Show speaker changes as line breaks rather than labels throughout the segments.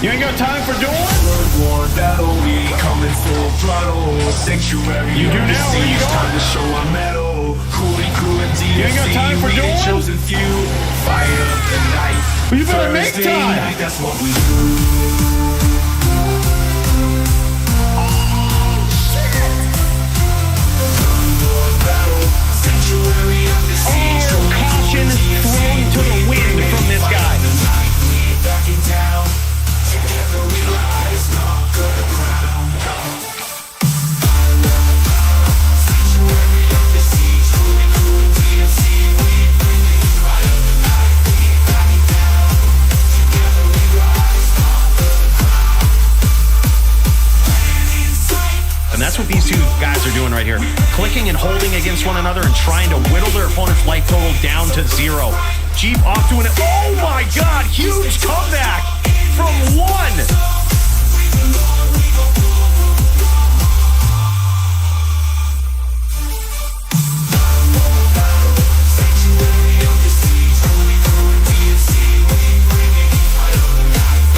You ain't got time for duels?
War battle, we coming full throttle. Sanctuary,
you do now, where you going?
Time to show our metal. Cool DFC,
you ain't got time for duels?
Chosen few, fire up the night.
Well, you better
Thursday
make time.
Night, that's what we do.
Caution thrown to the wind from this guy.
Back in town, together we rise, not good ground. Sanctuary of the siege, cool DFC, we bring it right up the night, we back in town, together we rise, not good ground. Plan in sight.
And that's what these two guys are doing right here. Clicking and holding against one another and trying to whittle their opponent's life total down to 0. Jeep off doing it. Oh my God, huge comeback from 1.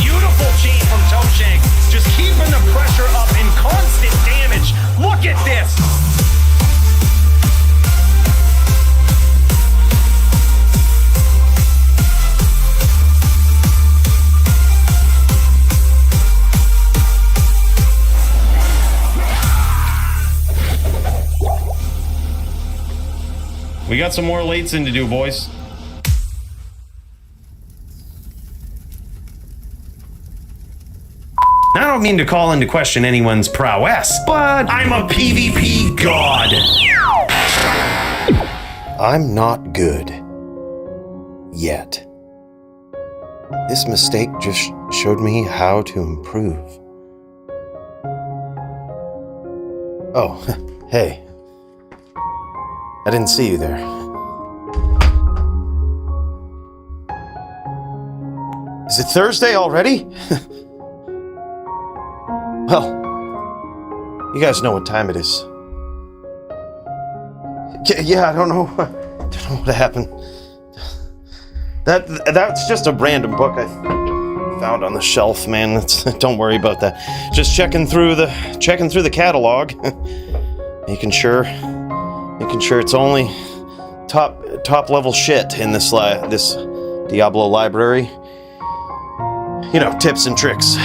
Beautiful chain from Toshank, just keeping the pressure up and constant damage. Look at this. We got some more lates in to do, boys. I don't mean to call into question anyone's prowess, but I'm a PvP god.
I'm not good. Yet. This mistake just showed me how to improve. Oh, hey. I didn't see you there. Is it Thursday already? Well, you guys know what time it is. Yeah, I don't know what happened. That's just a random book I found on the shelf, man. Don't worry about that. Just checking through the catalog, making sure it's only top level shit in this Diablo library. You know, tips and tricks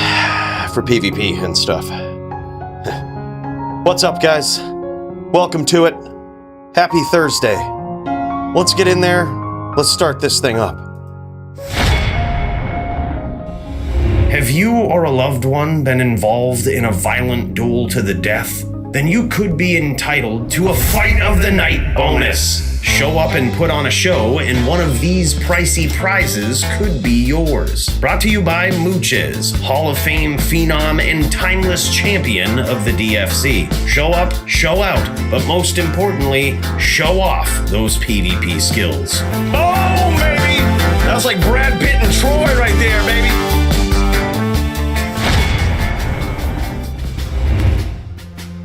for PvP and stuff. What's up, guys? Welcome to it. Happy Thursday. Let's get in there. Let's start this thing up.
Have you or a loved one been involved in a violent duel to the death? Then you could be entitled to a Fight of the Night bonus. Show up and put on a show, and one of these pricey prizes could be yours. Brought to you by Mooches, Hall of Fame phenom and timeless champion of the DFC. Show up, show out, but most importantly, show off those PvP skills. Oh, baby! That was like Brad Pitt and Troy right there, baby.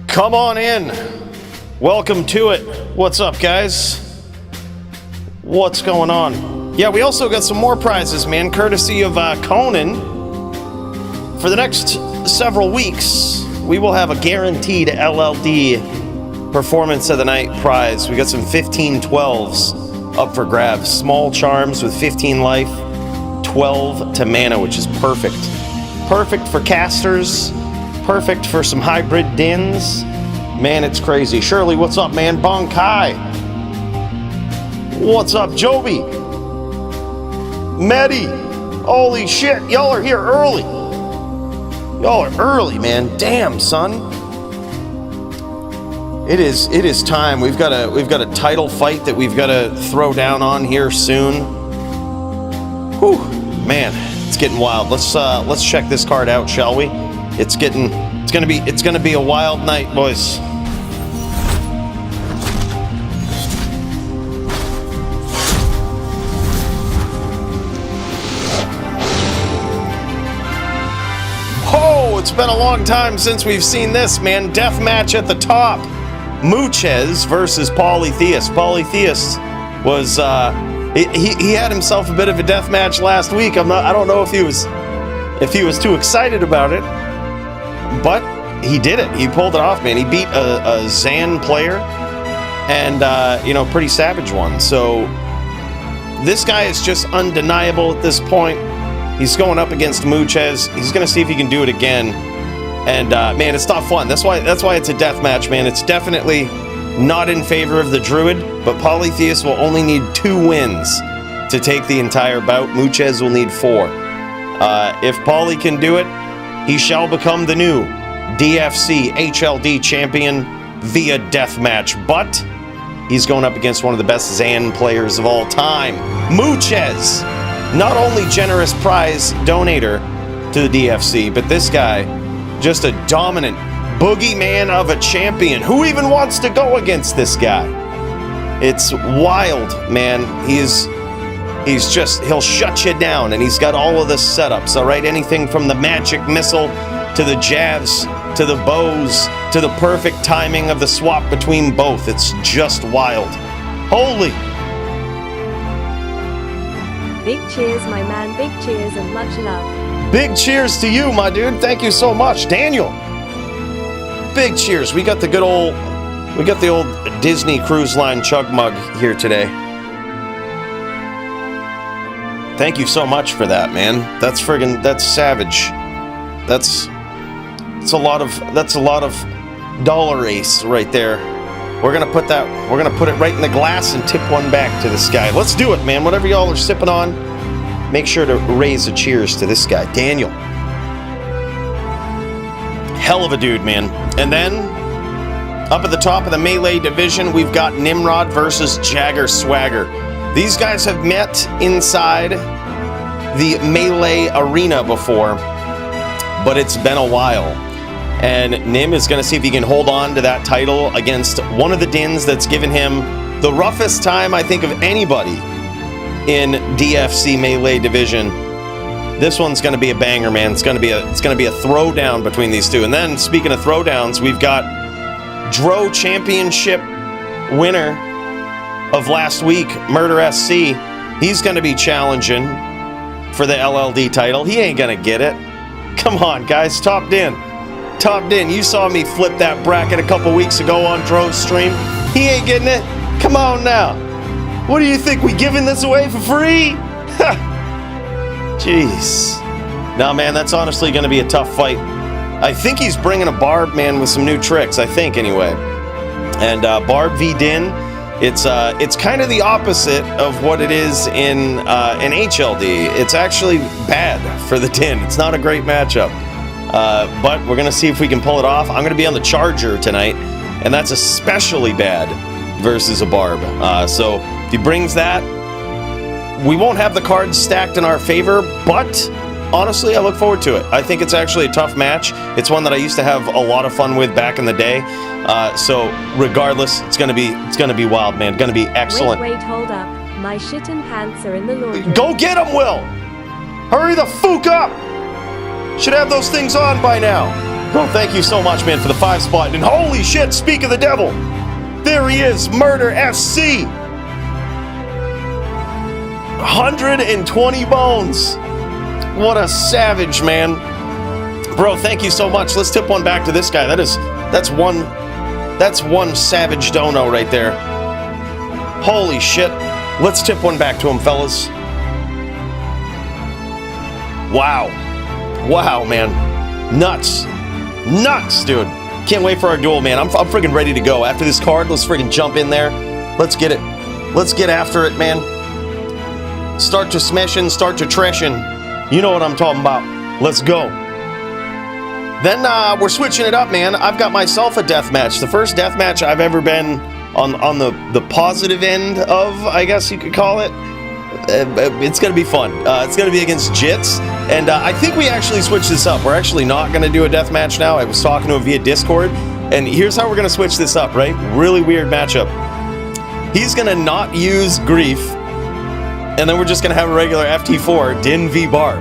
Come on in. Welcome to it. What's up, guys? What's going on? Yeah, we also got some more prizes, man, courtesy of Conan. For the next several weeks, we will have a guaranteed LLD Performance of the Night prize. We got some 15-12s up for grabs. Small charms with 15 life, 12 to mana, which is perfect. Perfect for casters. Perfect for some hybrid dins. Man, it's crazy. Shirley, what's up, man? Bonkai. What's up, Joby? Maddie. Holy shit, y'all are here early. Y'all are early, man. Damn, son. It is time. We've got a title fight that we've got to throw down on here soon. Whew, man, it's getting wild. Let's check this card out, shall we? It's gonna be a wild night, boys. Oh, it's been a long time since we've seen this, man. Death match at the top. Mooches versus Polytheist. Polytheist was he had himself a bit of a death match last week. I don't know if he was if he was too excited about it. But he did it. He pulled it off, man. He beat a Zan player and, pretty savage one. So this guy is just undeniable at this point. He's going up against Muchez. He's going to see if he can do it again. And, man, it's not fun. That's why it's a death match, man. It's definitely not in favor of the Druid, but Polytheist will only need 2 wins to take the entire bout. Muchez will need 4. If Poly can do it, he shall become the new DFC HLD champion via deathmatch. But he's going up against one of the best Zan players of all time, Muchez. Not only generous prize donator to the DFC, but this guy, just a dominant boogeyman of a champion. Who even wants to go against this guy? It's wild, man. He'll shut you down, and he's got all of the setups, all right? Anything from the magic missile to the jabs to the bows to the perfect timing of the swap between both. It's just wild. Holy.
Big cheers, my man. Big cheers and much love.
Big cheers to you, my dude. Thank you so much. Daniel. Big cheers. We got the old Disney Cruise Line chug mug here today. Thank you so much for that, man. That's savage. That's a lot of dollar ace right there. We're gonna put it right in the glass and tip one back to this guy. Let's do it, man. Whatever y'all are sipping on, make sure to raise a cheers to this guy, Daniel. Hell of a dude, man. And then up at the top of the melee division, we've got Nimrod versus Jagger Swagger. These guys have met inside the melee arena before, but it's been a while. And Nim is going to see if he can hold on to that title against one of the Dins that's given him the roughest time, I think, of anybody in DFC melee division. This one's going to be a banger, man. It's going to be a throwdown between these two. And then, speaking of throwdowns, we've got Dro Championship winner of last week, Murder SC. He's going to be challenging for the LLD title. He ain't going to get it. Come on, guys. Top Din. You saw me flip that bracket a couple weeks ago on Dro's stream. He ain't getting it. Come on now. What do you think? We giving this away for free? Jeez. Nah, man, that's honestly going to be a tough fight. I think he's bringing a Barb, man, with some new tricks. I think, anyway. And Barb v Din, it's kind of the opposite of what it is in HLD. It's actually bad for the Din. It's not a great matchup. But we're going to see if we can pull it off. I'm going to be on the Charger tonight, and that's especially bad versus a Barb. So if he brings that, we won't have the cards stacked in our favor, but honestly, I look forward to it. I think it's actually a tough match. It's one that I used to have a lot of fun with back in the day. So regardless, it's going to be wild, man. Going to be excellent.
Wait, hold up. My shit and pants are in the laundry.
Go get them, Will! Hurry the fuck up! Should have those things on by now. Well, thank you so much, man, for the 5 spot. And holy shit, speak of the devil. There he is, Murder SC. 120 bones. What a savage, man. Bro, thank you so much. Let's tip one back to this guy. That's one savage dono right there. Holy shit. Let's tip one back to him, fellas. Wow, man. Nuts, dude. Can't wait for our duel, man. I'm friggin' ready to go. After this card, let's friggin' jump in there. Let's get it. Let's get after it, man. Start to smashing, start to trashing. You know what I'm talking about. Let's go. Then we're switching it up, man. I've got myself a death match. The first death match I've ever been on the positive end of, I guess you could call it. It's going to be fun. It's going to be against Jits. And I think we actually switched this up. We're actually not going to do a death match now. I was talking to him via Discord. And here's how we're going to switch this up, right? Really weird matchup. He's going to not use Grief. And then we're just going to have a regular FT4, Din v Barb.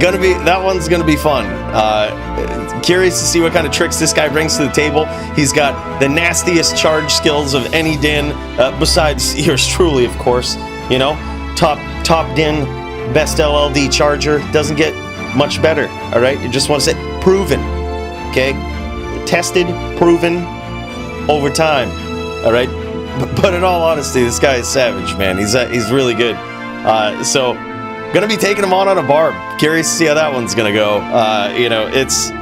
That one's going to be fun. Curious to see what kind of tricks this guy brings to the table. He's got the nastiest charge skills of any Din, besides yours truly, of course. You know, top Din, best LLD charger. Doesn't get much better, all right? It just wants it proven, okay? Tested, proven, over time, all right? But in all honesty, this guy is savage, man. He's really good. So, gonna be taking him on a barb. Curious to see how that one's gonna go. It's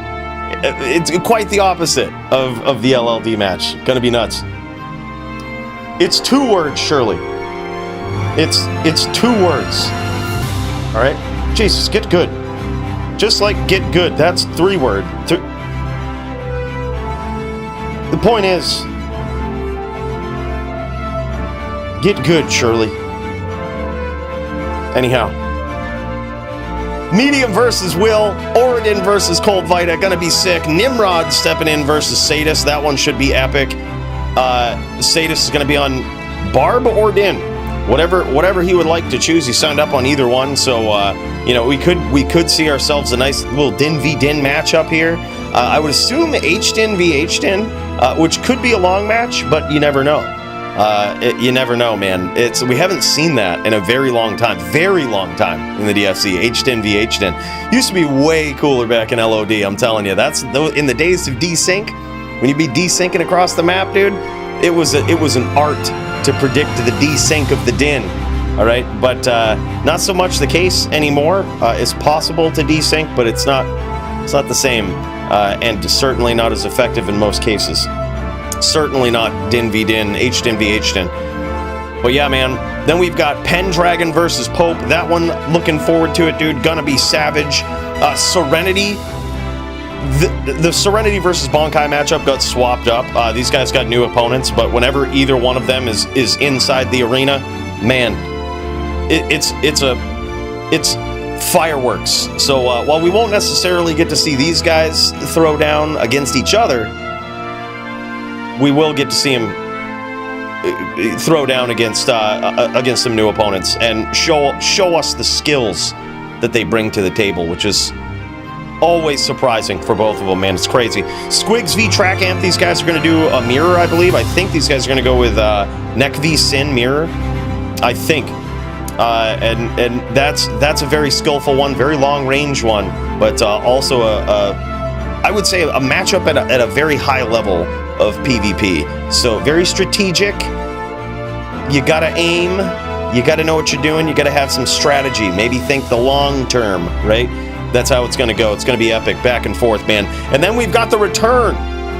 quite the opposite of the LLD match. Gonna be nuts. It's 2 words, Shirley. It's 2 words. All right? Jesus, get good. Just like get good. That's 3 word. The point is, get good, Shirley. Anyhow. Medium versus Will. Oridin versus Cold Vita. Gonna be sick. Nimrod stepping in versus Sadis. That one should be epic. Sadis is gonna be on Barb or Din. Whatever he would like to choose. He signed up on either one. So, we could see ourselves a nice little Din v Din matchup here. I would assume H-Din v H-Din, which could be a long match, but you never know. You never know, man. We haven't seen that in a very long time in the DFC. H-Din v H-Din used to be way cooler back in LOD. I'm telling you, that's in the days of desync, when you'd be desyncing across the map, dude. It was an art to predict the desync of the Din. All right, but not so much the case anymore. It's possible to desync, but it's not the same, and certainly not as effective in most cases. Certainly not Din v Din, H-Din v H-Din. But yeah, man. Then we've got Pendragon versus Pope. That one, looking forward to it, dude. Gonna be savage. Serenity. The Serenity versus Bonkai matchup got swapped up. These guys got new opponents, but whenever either one of them is inside the arena, man, it's fireworks. So while we won't necessarily get to see these guys throw down against each other, we will get to see him throw down against some new opponents and show us the skills that they bring to the table, which is always surprising for both of them, man. It's crazy. Squigs v Track Amp. These guys are going to do a mirror, I believe. I think these guys are going to go with Neck v Sin mirror. I think, and that's a very skillful one, very long range one, but also I would say a matchup at a very high level of PvP. So very strategic. You gotta aim. You gotta know what you're doing. You gotta have some strategy. Maybe think the long term, right? That's how it's gonna go. It's gonna be epic, back and forth, man. And then we've got the return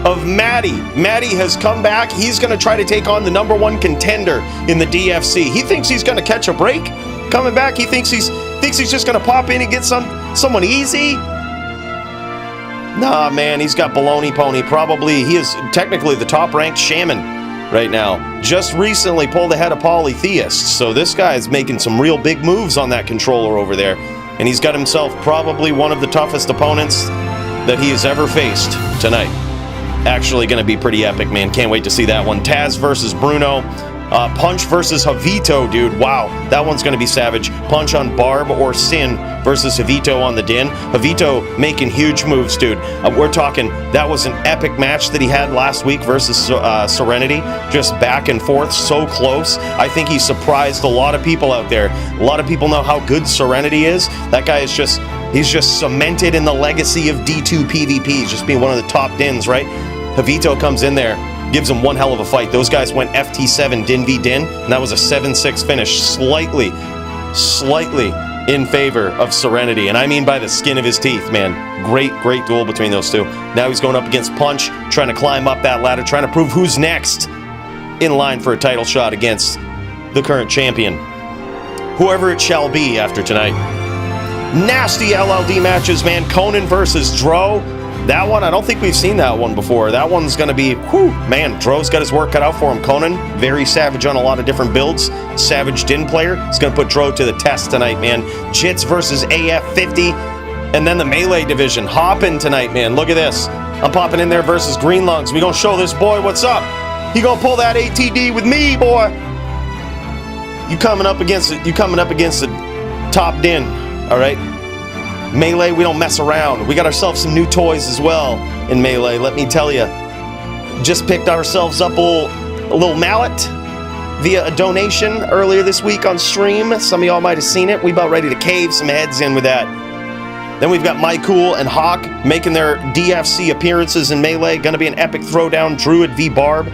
of Maddie. Maddie has come back. He's gonna try to take on the #1 contender in the DFC. He thinks he's gonna catch a break coming back. He thinks he's just gonna pop in and get someone easy. Nah, man, he's got Bologna Pony. Probably, he is technically the top-ranked shaman right now. Just recently pulled ahead of Polytheist, so this guy is making some real big moves on that controller over there. And he's got himself probably one of the toughest opponents that he has ever faced tonight. Actually going to be pretty epic, man. Can't wait to see that one. Taz versus Bruno. Punch versus Javito, dude. Wow, that one's going to be savage. Punch on Barb or Sin versus Javito on the Din. Javito making huge moves, dude. We're talking, that was an epic match that he had last week versus Serenity. Just back and forth, so close. I think he surprised a lot of people out there. A lot of people know how good Serenity is. That guy is he's just cemented in the legacy of D2 PvP, just being one of the top Dins, right? Javito comes in there, gives him one hell of a fight. Those guys went FT7 Din v Din, and that was a 7-6 finish, slightly in favor of Serenity, and I mean by the skin of his teeth, man. Great duel between those two. Now he's going up against Punch, trying to climb up that ladder, trying to prove who's next in line for a title shot against the current champion, whoever it shall be after tonight. Nasty LLD matches, man. Conan versus Dro. That one, I don't think we've seen that one before. That one's going to be, man, Dro's got his work cut out for him. Conan, very savage on a lot of different builds. Savage Din player. He's going to put Dro to the test tonight, man. Jits versus AF50. And then the Melee division. Hopping tonight, man. Look at this. I'm popping in there versus Green Lungs. We going to show this boy what's up. He going to pull that ATD with me, boy. You coming up against the top Din, all right? Melee, we don't mess around. We got ourselves some new toys as well in Melee, let me tell you. Just picked ourselves up a little mallet via a donation earlier this week on stream. Some of y'all might have seen it. We about ready to cave some heads in with that. Then we've got Mycool and Hawk making their DFC appearances in Melee. Going to be an epic throwdown. Druid v Barb.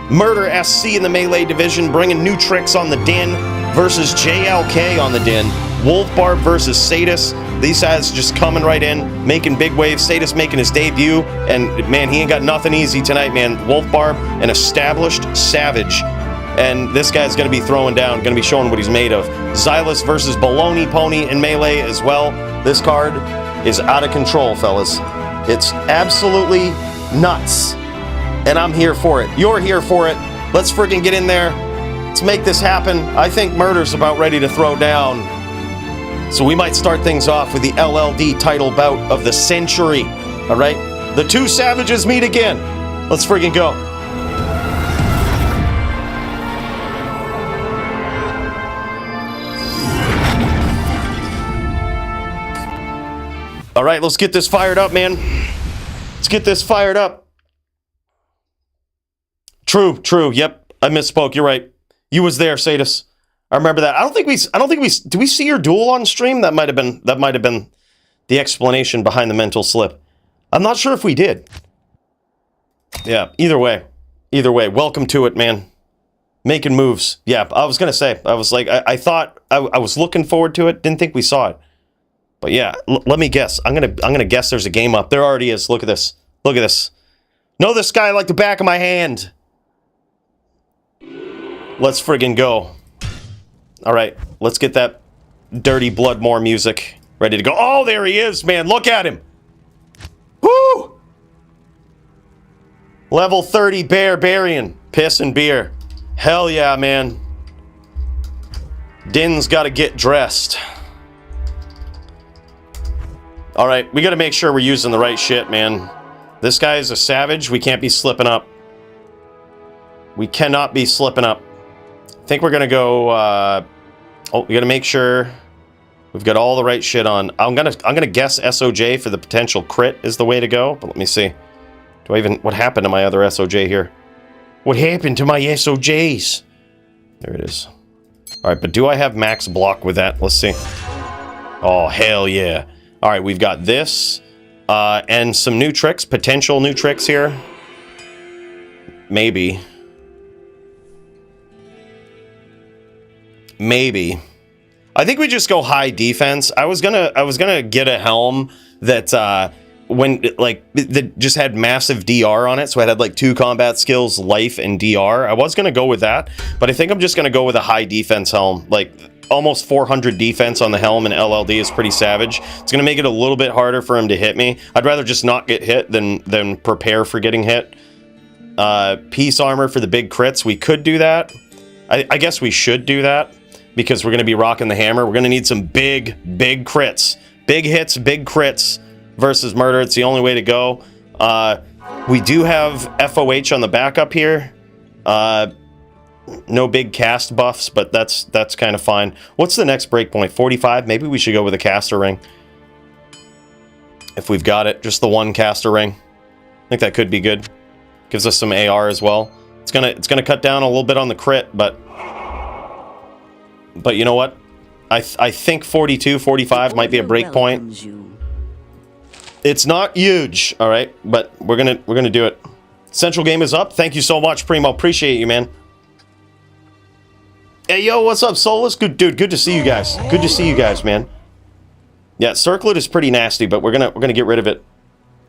Murder SC in the Melee division, bringing new tricks on the Din versus JLK on the Din. Wolf Barb versus Sadis. These guys just coming right in, making big waves. Sadis making his debut, and man, he ain't got nothing easy tonight, man. Wolf Barb, an established savage. And this guy's going to be throwing down, going to be showing what he's made of. Xylus versus Bologna Pony in Melee as well. This card is out of control, fellas. It's absolutely nuts. And I'm here for it. You're here for it. Let's freaking get in there. Let's make this happen. I think Murder's about ready to throw down. So we might start things off with the LLD title bout of the century. All right? The two savages meet again. Let's freaking go. All right, let's get this fired up, man. Let's get this fired up. True. Yep, I misspoke. You're right. You was there, Sadis. I remember that. I don't think we. Did we see your duel on stream? That might have been the explanation behind the mental slip. I'm not sure if we did. Yeah. Either way. Welcome to it, man. Making moves. Yeah. I was gonna say. I was like. I thought I was looking forward to it. Didn't think we saw it. But yeah. Let me guess. I'm gonna guess there's a game up. There already is. Look at this. Know this guy like the back of my hand. Let's friggin' go. All right, let's get that dirty Bloodmore music ready to go. Oh, there he is, man. Look at him. Woo! Level 30 Barbarian. Piss and beer. Hell yeah, man. Din's got to get dressed. All right, we got to make sure we're using the right shit, man. This guy is a savage. We can't be slipping up. We cannot be slipping up. I think we're gonna go. We gotta make sure we've got all the right shit on. I'm gonna guess SOJ for the potential crit is the way to go. But let me see. What happened to my other SOJ here? What happened to my SOJs? There it is. All right, but do I have max block with that? Let's see. Oh hell yeah! All right, we've got this and some new tricks, potential new tricks here. Maybe. I think we just go high defense. I was gonna get a helm that that just had massive DR on it, so it had like 2 combat skills, life and DR. I was gonna go with that, but I think I'm just gonna go with a high defense helm. Like almost 400 defense on the helm, and LLD is pretty savage. It's gonna make it a little bit harder for him to hit me. I'd rather just not get hit than prepare for getting hit. Peace armor for the big crits. We could do that. I guess we should do that. Because we're going to be rocking the hammer. We're going to need some big crits. Big hits, big crits versus Murder. It's the only way to go. We do have FOH on the backup here. No big cast buffs, but that's kind of fine. What's the next breakpoint? 45? Maybe we should go with a caster ring. If we've got it. Just the one caster ring. I think that could be good. Gives us some AR as well. It's gonna cut down a little bit on the crit, but you know what? I think 42, 45 might be a break point. It's not huge, all right, but we're gonna do it. Central game is up. Thank you so much, Primo. Appreciate you, man. Hey, yo, what's up, Solus? Good dude. Good to see you guys. Good to see you guys, man. Yeah, Circlet is pretty nasty, but we're gonna get rid of it.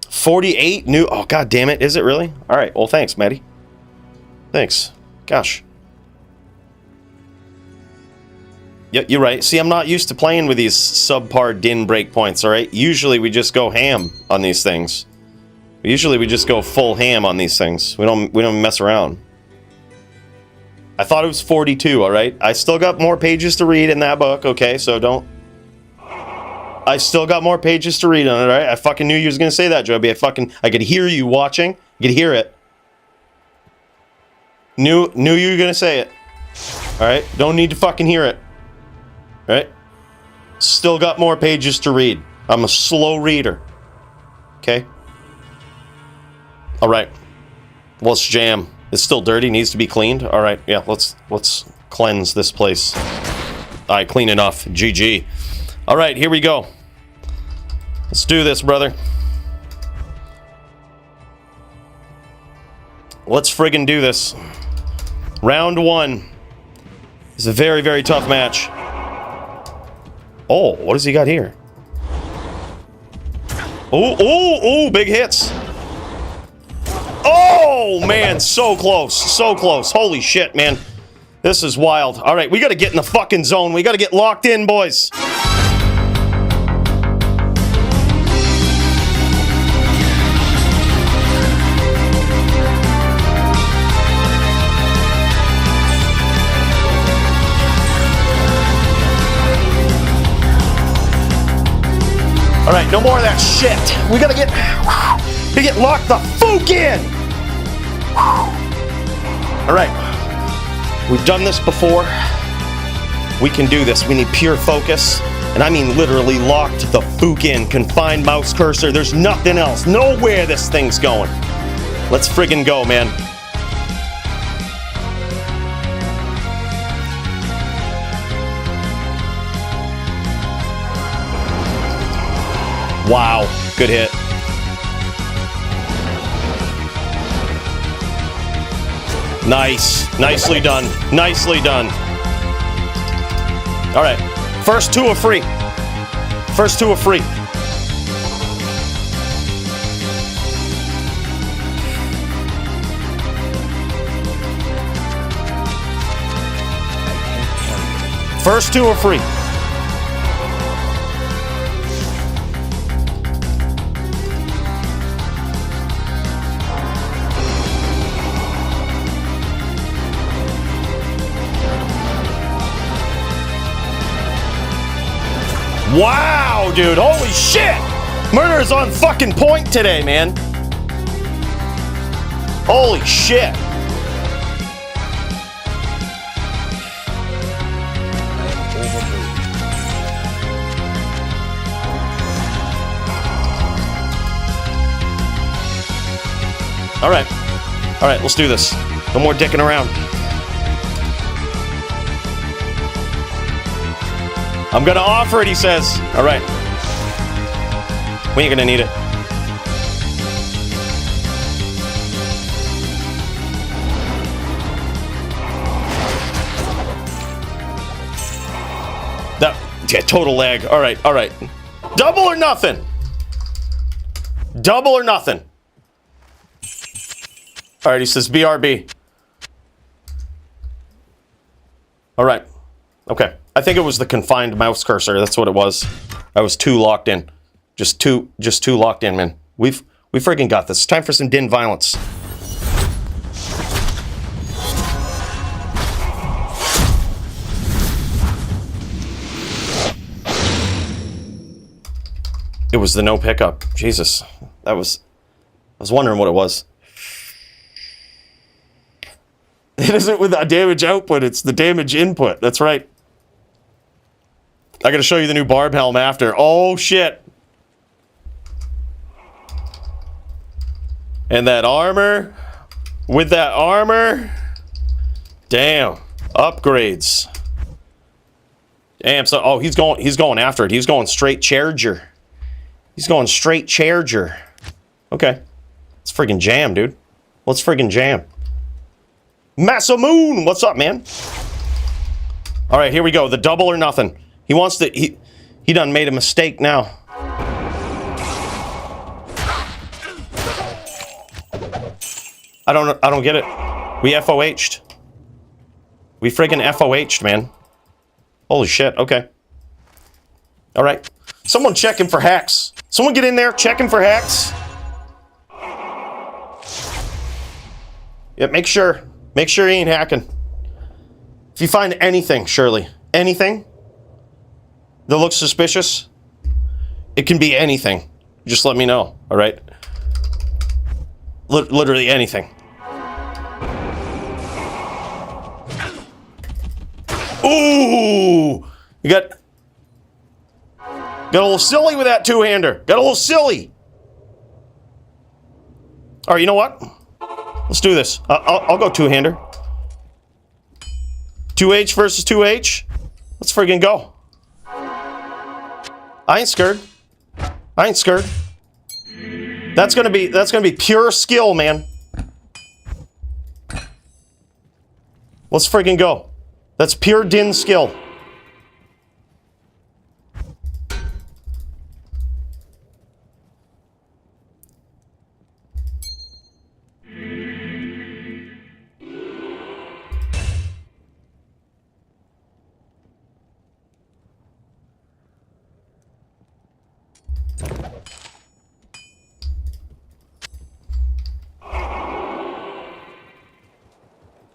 48 new. Oh god damn it! Is it really? All right. Well, thanks, Maddie. Thanks. Gosh. Yeah, you're right. See, I'm not used to playing with these subpar Din breakpoints, alright? Usually we just go ham on these things. Usually we just go full ham on these things. We don't mess around. I thought it was 42, alright? I still got more pages to read in that book, okay? So don't... I still got more pages to read on it, alright? I fucking knew you was gonna say that, Joby. I could hear you watching. I could hear it. Knew you were gonna say it. Alright? Don't need to fucking hear it. Right? Still got more pages to read. I'm a slow reader. Okay? Alright. Let's jam. It's still dirty, needs to be cleaned. Alright, yeah, let's cleanse this place. Alright, clean enough. GG. Alright, here we go. Let's do this, brother. Let's friggin' do this. Round 1. It's a very, very tough match. Oh, what does he got here? Oh, big hits. Oh, man, so close. So close. Holy shit, man. This is wild. All right, we got to get in the fucking zone. We got to get locked in, boys. All right, no more of that shit. We gotta get locked the fuck in. All right, we've done this before. We can do this. We need pure focus, and I mean literally locked the fuck in. Confined mouse cursor. There's nothing else. Nowhere this thing's going. Let's friggin' go, man. Wow, good hit. Nice. Nicely done. Nicely done. All right. First 2 are free. First 2 are free. First 2 are free. Wow, dude. Holy shit. Murder is on fucking point today, man. Holy shit. All right. All right, let's do this. No more dicking around. I'm gonna offer it, he says. All right. We ain't gonna need it. Yeah, total lag. All right, all right. Double or nothing. Double or nothing. All right, he says BRB. All right. Okay. I think it was the confined mouse cursor. That's what it was. I was too locked in. Just too locked in, man. We freaking got this. It's time for some din violence. It was the no pickup. Jesus. I was wondering what it was. It isn't with the damage output, it's the damage input. That's right. I gotta show you the new barb helm after. Oh, shit. And that armor. With that armor. Damn. Upgrades. Damn. So, oh, he's going after it. He's going straight charger. He's going straight charger. Okay. Let's friggin' jam, dude. Let's friggin' jam. Massamoon! What's up, man? All right, here we go. The double or nothing. He wants to... He done made a mistake now. I don't get it. We FOH'd. We friggin' FOH'd, man. Holy shit, okay. All right. Someone checking for hacks. Someone get in there, checking for hacks. Yeah, make sure he ain't hacking. If you find anything, Shirley, anything that looks suspicious, it can be anything. Just let me know, all right? Literally anything. Ooh! You got a little silly with that two-hander. Got a little silly. All right, you know what? Let's do this. I'll go two-hander. 2H versus 2H. Let's friggin' go. I ain't scared. I ain't scared. That's gonna be pure skill, man. Let's freaking go. That's pure Din skill.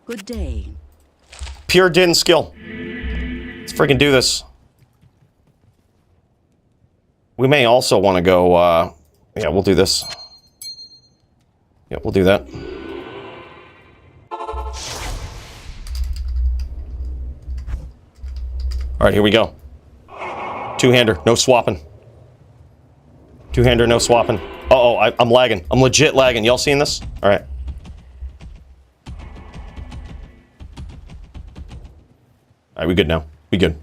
Good day.
Pure Din skill. Let's freaking do this. We may also want to go, yeah, we'll do this. Yeah, we'll do that. Alright, here we go. Two-hander, no swapping. Two-hander, no swapping. Uh-oh, I'm lagging. I'm legit lagging. Y'all seeing this? Alright. Alright, we good now. We good.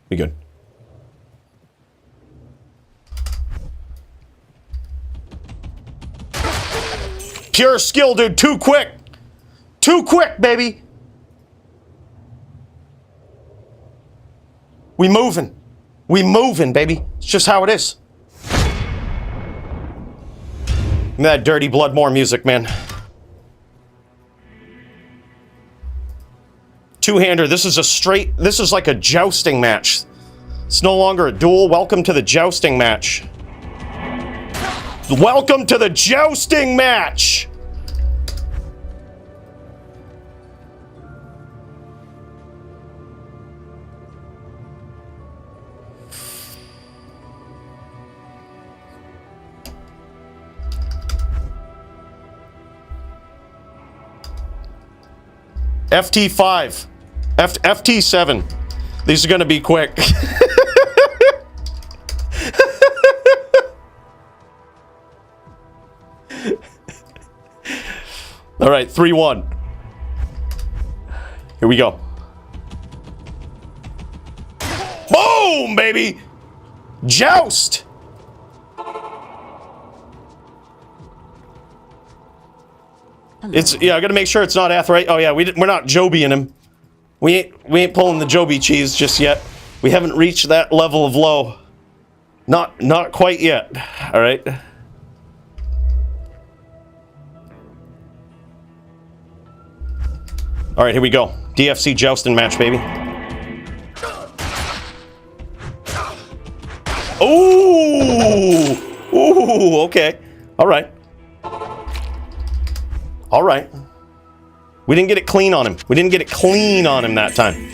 We good. Pure skill, dude. Too quick. Too quick, baby. We moving. We moving, baby. It's just how it is. Give me that dirty Bloodmore music, man. Two-hander, this is like a jousting match. It's no longer a duel. Welcome to the jousting match. Welcome to the jousting match! FT5. FT7. These are going to be quick. All right, 3-1. Here we go. Boom, baby! Joust! Yeah, I gotta make sure it's not Athrite. Oh yeah, we're not Jobying him. We ain't pulling the Joby cheese just yet. We haven't reached that level of low. Not quite yet. All right. All right, here we go. DFC jousting match, baby. Ooh, ooh, okay. All right. All right. We didn't get it clean on him. We didn't get it clean on him that time.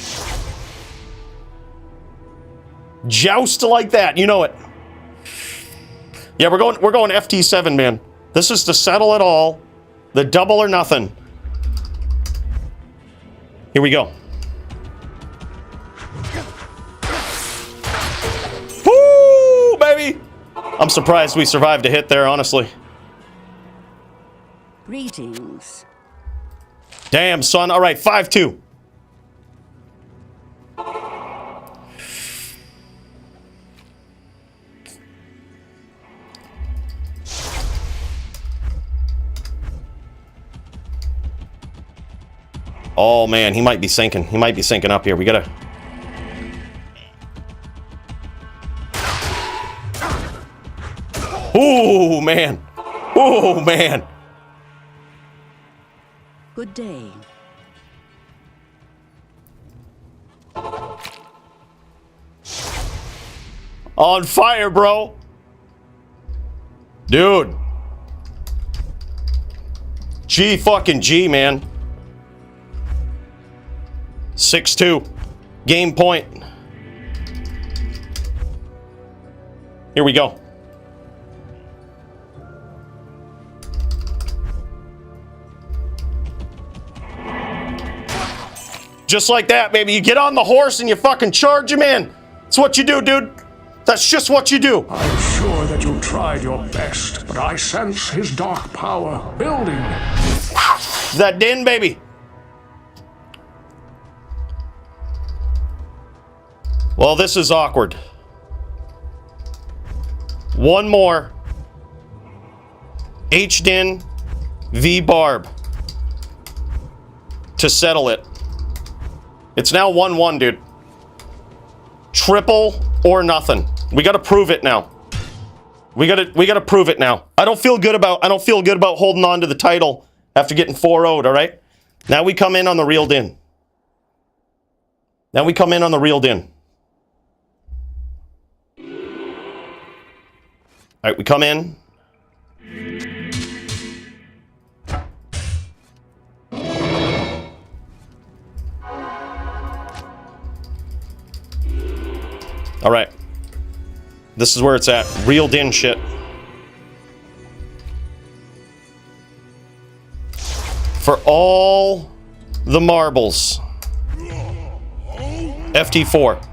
Joust like that, you know it. Yeah, we're going FT7, man. This is to settle it all. The double or nothing. Here we go. Woo, baby! I'm surprised we survived a hit there, honestly.
Greetings.
Damn, son. All right, 5-2. Oh, man, he might be sinking. He might be sinking up here. We gotta... Ooh, man. Ooh, man.
Good day.
On fire, bro. Dude. G fucking G, man. 6-2. Game point. Here we go. Just like that, baby. You get on the horse and you fucking charge him in. That's what you do, dude. That's just what you do.
I'm sure that you tried your best, but I sense his dark power building.
That din, baby. Well, this is awkward. One more. H-Din v. Barb. To settle it. It's now 1-1, dude. Triple or nothing. We gotta prove it now. We gotta prove it now. I don't feel good about holding on to the title after getting 4-0'd, alright? Now we come in on the reeled in. Alright, we come in. Alright. This is where it's at. Reeled in shit. For all the marbles. FT4.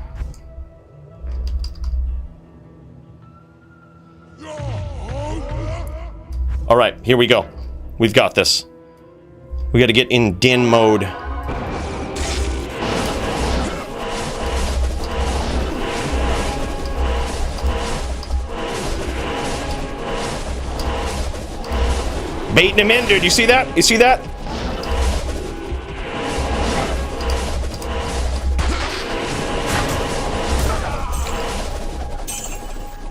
Alright, here we go. We've got this. We gotta get in din mode. Baiting him in, dude. You see that? You see that?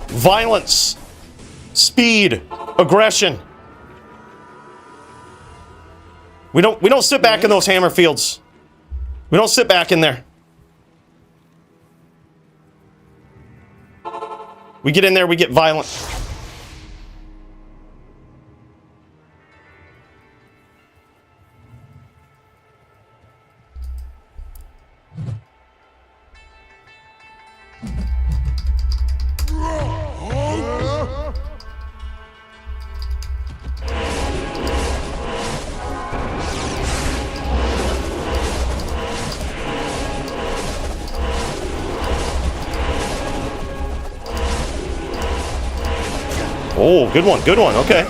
Violence. Speed. Aggression. We don't sit back in those hammer fields. We don't sit back in there. We get in there, we get violent. Oh, good one, okay.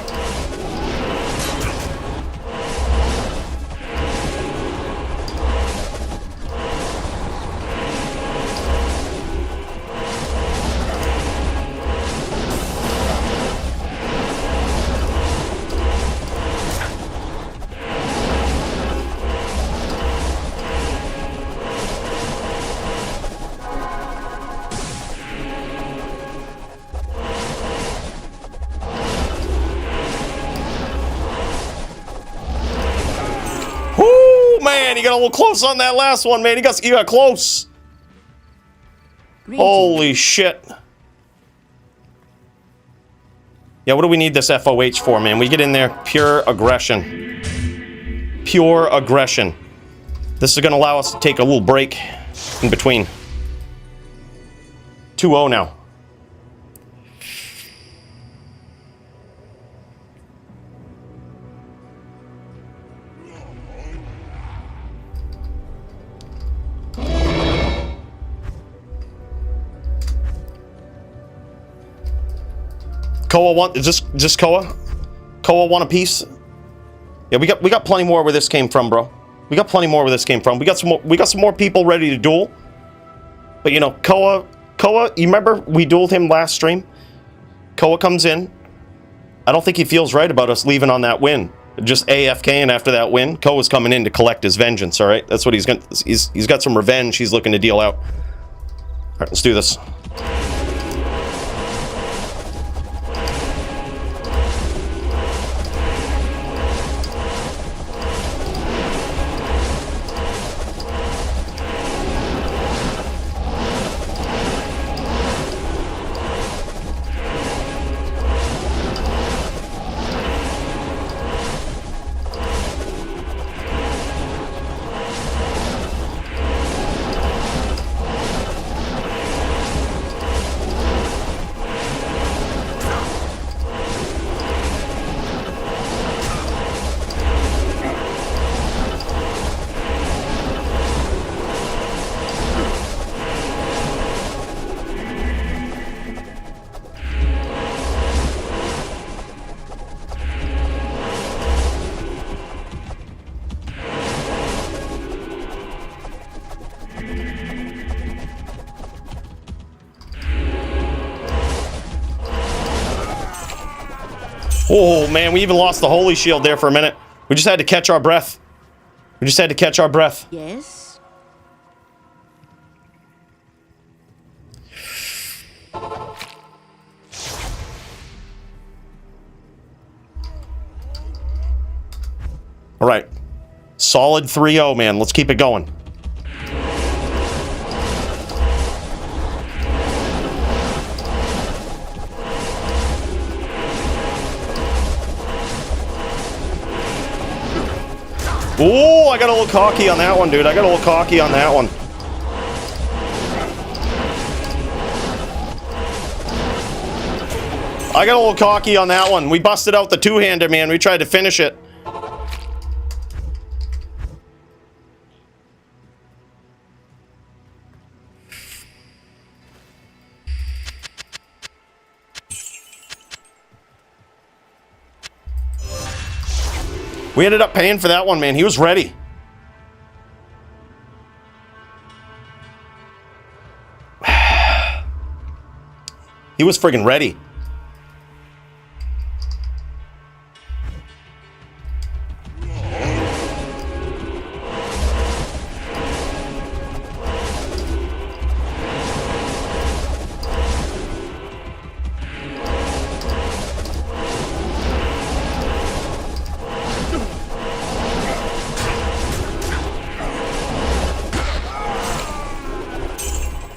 Man, he got a little close on that last one, man. He got close.
Greetings.
Holy shit. Yeah, what do we need this FOH for, man? We get in there, pure aggression. Pure aggression. This is going to allow us to take a little break in between. 2-0 now. Koa want just Koa? Koa want a piece? Yeah, we got plenty more where this came from, bro. We got plenty more where this came from. We got some more people ready to duel. But you know, Koa, you remember we dueled him last stream? Koa comes in. I don't think he feels right about us leaving on that win. Just AFKing after that win. Koa's coming in to collect his vengeance, alright? That's what he's got some revenge he's looking to deal out. Alright, let's do this. Oh, man, we even lost the holy shield there for a minute. We just had to catch our breath. We just had to catch our breath.
Yes.
All right. Solid 3-0, man. Let's keep it going. Oh, I got a little cocky on that one, dude. I got a little cocky on that one. I got a little cocky on that one. We busted out the two-hander, man. We tried to finish it. We ended up paying for that one, man. He was ready. He was friggin' ready.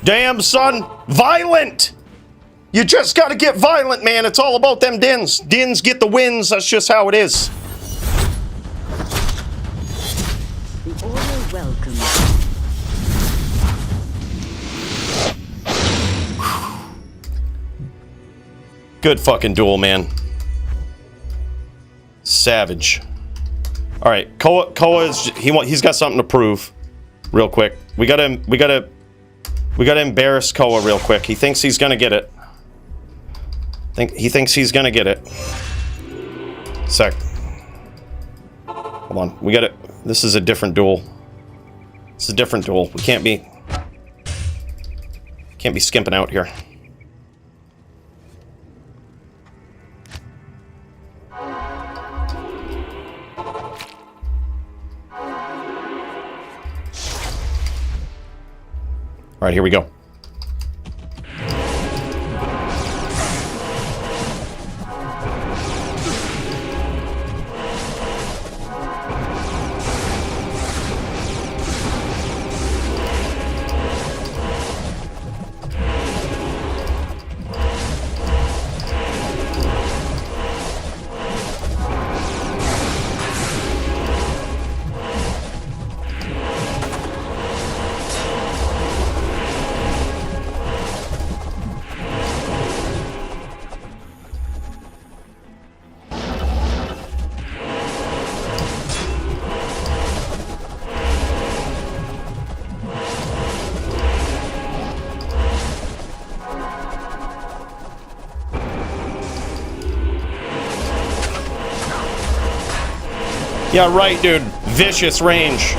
Damn, son. Violent! You just gotta get violent, man. It's all about them dins. Dins get the wins. That's just how it is.
The order welcomes.
Good fucking duel, man. Savage. All right, Koa is he's got something to prove, real quick. We gotta embarrass Koa real quick. He thinks he's gonna get it. He thinks he's gonna get it. Sec. Hold on, we got it. This is a different duel. It's a different duel. We can't be skimping out here. All right, here we go. Yeah, right, dude. Vicious range.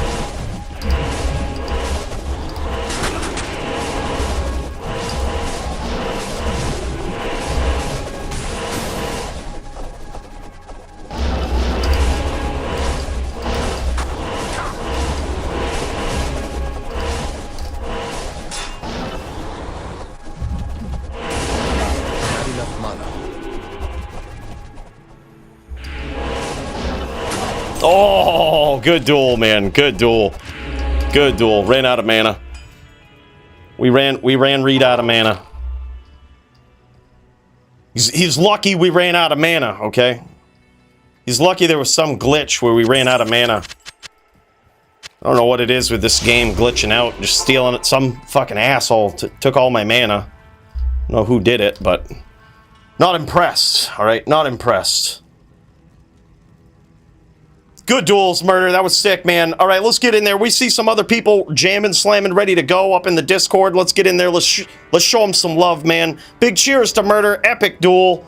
Oh, good duel, man. Good duel. Good duel. Ran out of mana. We ran Reed out of mana. He's lucky we ran out of mana, okay? He's lucky there was some glitch where we ran out of mana. I don't know what it is with this game glitching out, just stealing it. Some fucking asshole took all my mana. I don't know who did it, but not impressed, all right? Not impressed. Good duels, Murder. That was sick, man. All right, let's get in there. We see some other people jamming, slamming, ready to go up in the Discord. Let's get in there. Let's show them some love, man. Big cheers to Murder. Epic duel.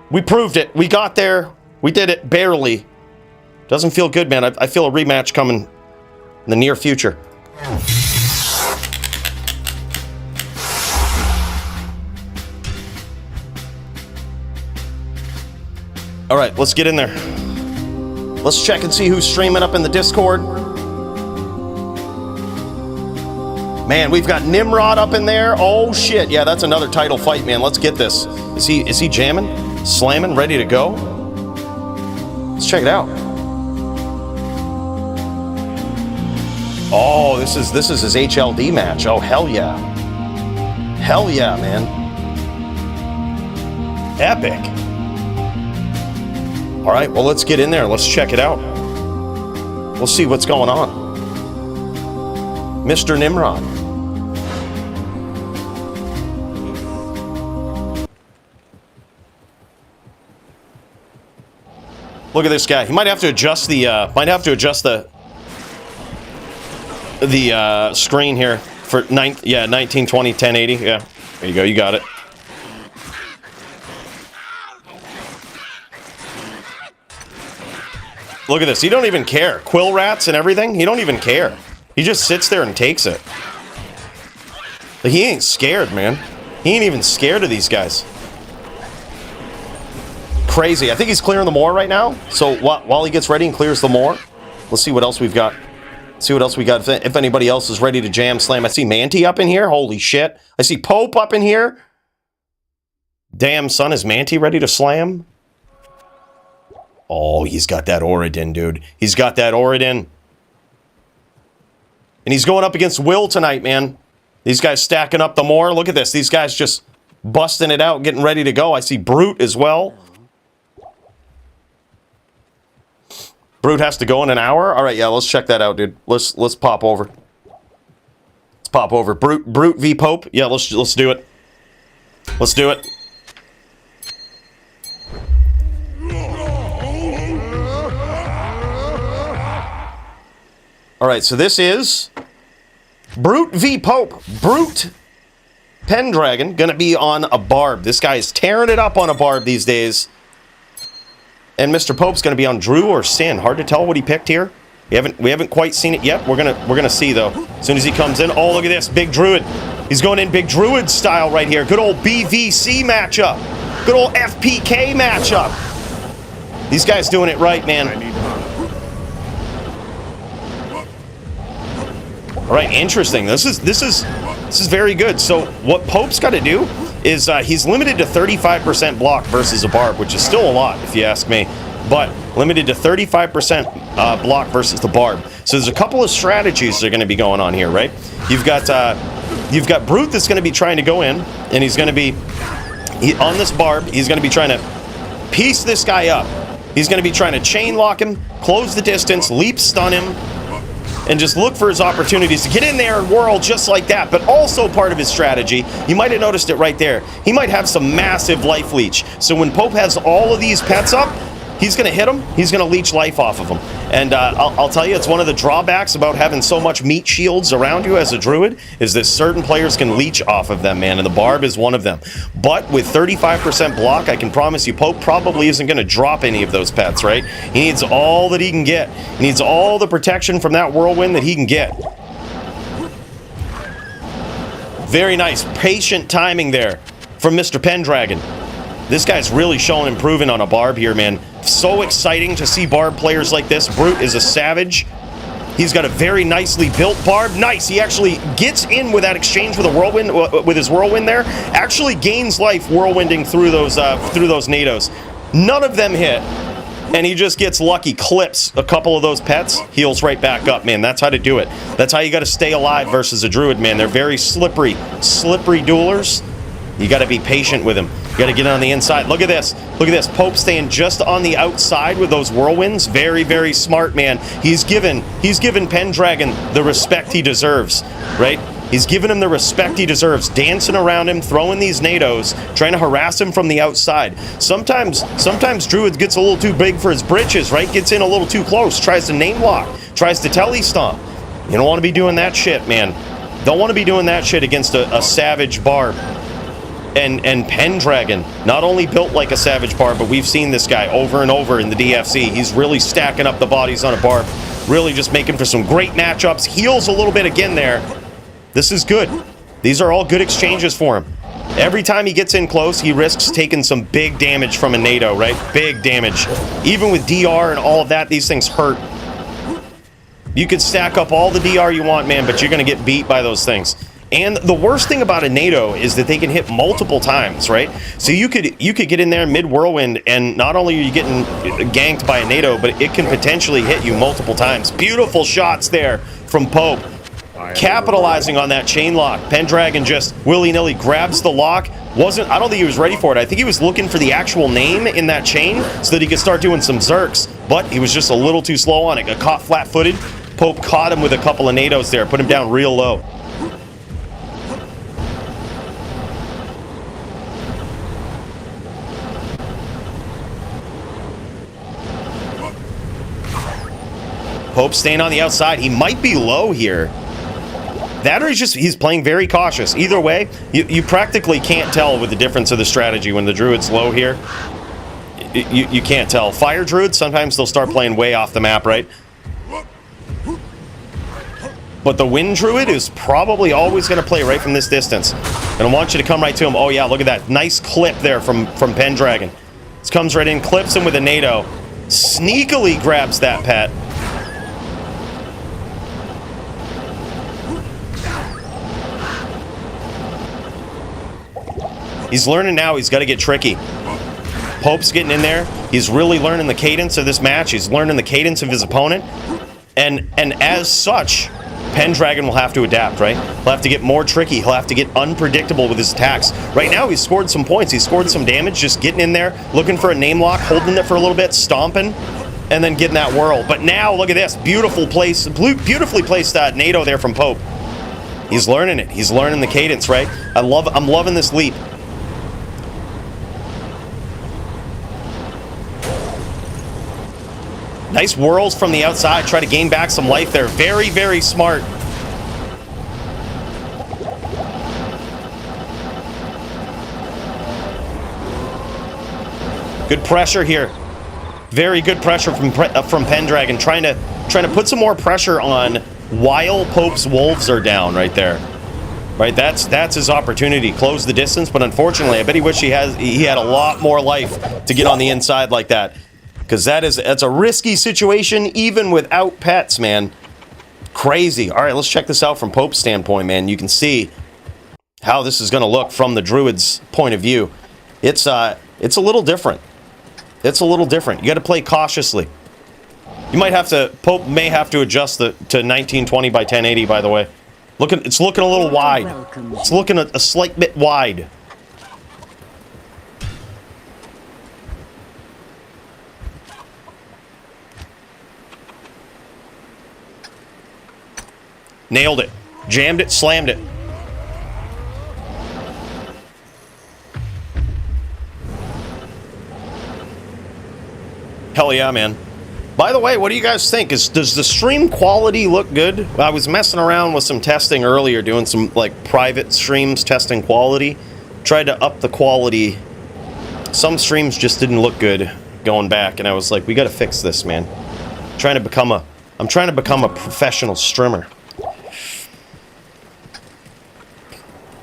We proved it. We got there. We did it barely. Doesn't feel good, man. I feel a rematch coming in the near future. All right, let's get in there. Let's check and see who's streaming up in the Discord. Man, we've got Nimrod up in there. Oh shit, yeah, that's another title fight, man. Let's get this. Is he jamming, slamming, ready to go? Let's check it out. Oh, this is his HLD match. Oh hell yeah, hell yeah, man. Epic. All right, well, let's get in there. Let's check it out. We'll see what's going on. Mr. Nimrod. Look at this guy. He might have to adjust the screen here for 1920 1080. Yeah, there you go. You got it. Look at this. He don't even care. Quill rats and everything. He don't even care. He just sits there and takes it. But he ain't scared, man. He ain't even scared of these guys. Crazy. I think he's clearing the moor right now. So while he gets ready and clears the moor, let's see what else we've got. See what else we got. If anybody else is ready to jam slam. I see Manti up in here. Holy shit. I see Pope up in here. Damn, son, is Manti ready to slam? Oh, he's got that Oridin, dude. He's got that Oridin. And he's going up against Will tonight, man. These guys stacking up the moor. Look at this. These guys just busting it out, getting ready to go. I see Brute as well. Brute has to go in an hour? All right, yeah, let's check that out, dude. Let's pop over. Let's pop over. Brute v Pope. Yeah, let's do it. Let's do it. All right, so this is Brute v Pope. Brute Pendragon gonna be on a barb. This guy is tearing it up on a barb these days. And Mr. Pope's gonna be on Drew or Sin. Hard to tell what he picked here. We haven't quite seen it yet. We're gonna see though. As soon as he comes in. Oh, look at this, big Druid. He's going in big Druid style right here. Good old BVC matchup. Good old FPK matchup. These guys doing it right, man. All right, interesting. This is very good. So what Pope's got to do is he's limited to 35% block versus a barb, which is still a lot if you ask me, but limited to 35% block versus the barb. So there's a couple of strategies that are going to be going on here, right? You've got Brute that's going to be trying to go in, and he's going to be on this barb. He's going to be trying to piece this guy up. He's going to be trying to chain lock him, close the distance, leap stun him, and just look for his opportunities to get in there and whirl just like that. But also part of his strategy, you might have noticed it right there, he might have some massive life leech. So when Pope has all of these pets up, he's going to hit them, he's going to leech life off of them. And I'll tell you, it's one of the drawbacks about having so much meat shields around you as a druid, is that certain players can leech off of them, man, and the barb is one of them. But with 35% block, I can promise you Pope probably isn't going to drop any of those pets, right? He needs all that he can get. He needs all the protection from that whirlwind that he can get. Very nice, patient timing there from Mr. Pendragon. This guy's really showing improving on a barb here, man. So exciting to see barb players like this. Brute is a savage. He's got a very nicely built barb. Nice, he actually gets in with that exchange with a whirlwind, with his whirlwind there. Actually gains life whirlwinding through those nados. None of them hit, and he just gets lucky, clips a couple of those pets, heals right back up, man. That's how to do it. That's how you got to stay alive versus a druid, man. They're very slippery duelers. You got to be patient with him. You got to get on the inside. Look at this. Look at this. Pope staying just on the outside with those whirlwinds. Very, very smart, man. He's given Pendragon the respect he deserves, right? He's giving him the respect he deserves, dancing around him, throwing these nados, trying to harass him from the outside. Sometimes Druid gets a little too big for his britches, right? Gets in a little too close, tries to name lock, tries to telly stomp. You don't want to be doing that shit, man. Don't want to be doing that shit against a savage barb. And Pendragon, not only built like a savage barb, but we've seen this guy over and over in the DFC. He's really stacking up the bodies on a barb, really just making for some great matchups. Heals a little bit again there. This is good. These are all good exchanges for him. Every time he gets in close, he risks taking some big damage from a NATO, right? Big damage. Even with DR and all of that, these things hurt. You could stack up all the DR you want, man, but you're going to get beat by those things. And the worst thing about a NATO is that they can hit multiple times, right? So you could get in there mid-whirlwind, and not only are you getting ganked by a NATO, but it can potentially hit you multiple times. Beautiful shots there from Pope. Capitalizing on that chain lock. Pendragon just willy-nilly grabs the lock. I don't think he was ready for it. I think he was looking for the actual name in that chain so that he could start doing some zerks, but he was just a little too slow on it. Got caught flat-footed. Pope caught him with a couple of NATOs there, put him down real low. Pope staying on the outside. He might be low here. That or he's playing very cautious. Either way, you practically can't tell with the difference of the strategy when the Druid's low here. You can't tell. Fire Druids, sometimes they'll start playing way off the map, right? But the Wind Druid is probably always going to play right from this distance. And I want you to come right to him. Oh yeah, look at that. Nice clip there from Pendragon. This comes right in, clips him with a NATO. Sneakily grabs that pet. He's learning now. He's got to get tricky. Pope's getting in there. He's really learning the cadence of this match. He's learning the cadence of his opponent. And as such, Pendragon will have to adapt, right? He'll have to get more tricky. He'll have to get unpredictable with his attacks. Right now, he's scored some points. He's scored some damage just getting in there, looking for a name lock, holding it for a little bit, stomping, and then getting that whirl. But now, look at this. Beautifully placed NATO there from Pope. He's learning it. He's learning the cadence, right? I'm loving this leap. Nice whirls from the outside. Try to gain back some life there. Very, very smart. Good pressure here. Very good pressure from Pendragon. Trying to put some more pressure on while Pope's wolves are down right there. Right, that's his opportunity. Close the distance, but unfortunately, I bet he wished he had a lot more life to get on the inside like that. Because that's a risky situation, even without pets, man. Crazy. All right, let's check this out from Pope's standpoint, man. You can see how this is going to look from the Druid's point of view. It's a little different. It's a little different. You got to play cautiously. Pope may have to adjust to 1920 by 1080, by the way. It's looking a little wide. It's looking a slight bit wide. Nailed it. Jammed it, slammed it. Hell yeah, man. By the way, what do you guys think? Does the stream quality look good? I was messing around with some testing earlier, doing some like private streams, testing quality. Tried to up the quality. Some streams just didn't look good going back, and I was like, we gotta fix this, man. I'm trying to become a professional streamer.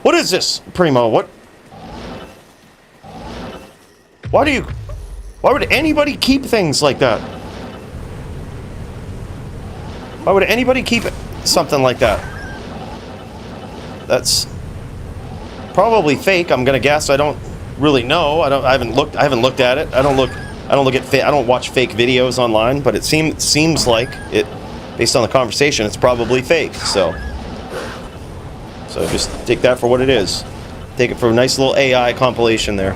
What is this, Primo? What? Why would anybody keep things like that? Why would anybody keep something like that? That's probably fake. I'm gonna guess. I don't really know. I haven't looked at it. I don't watch fake videos online, but it seems like it, based on the conversation, it's probably fake. So just take that for what it is. Take it for a nice little AI compilation there.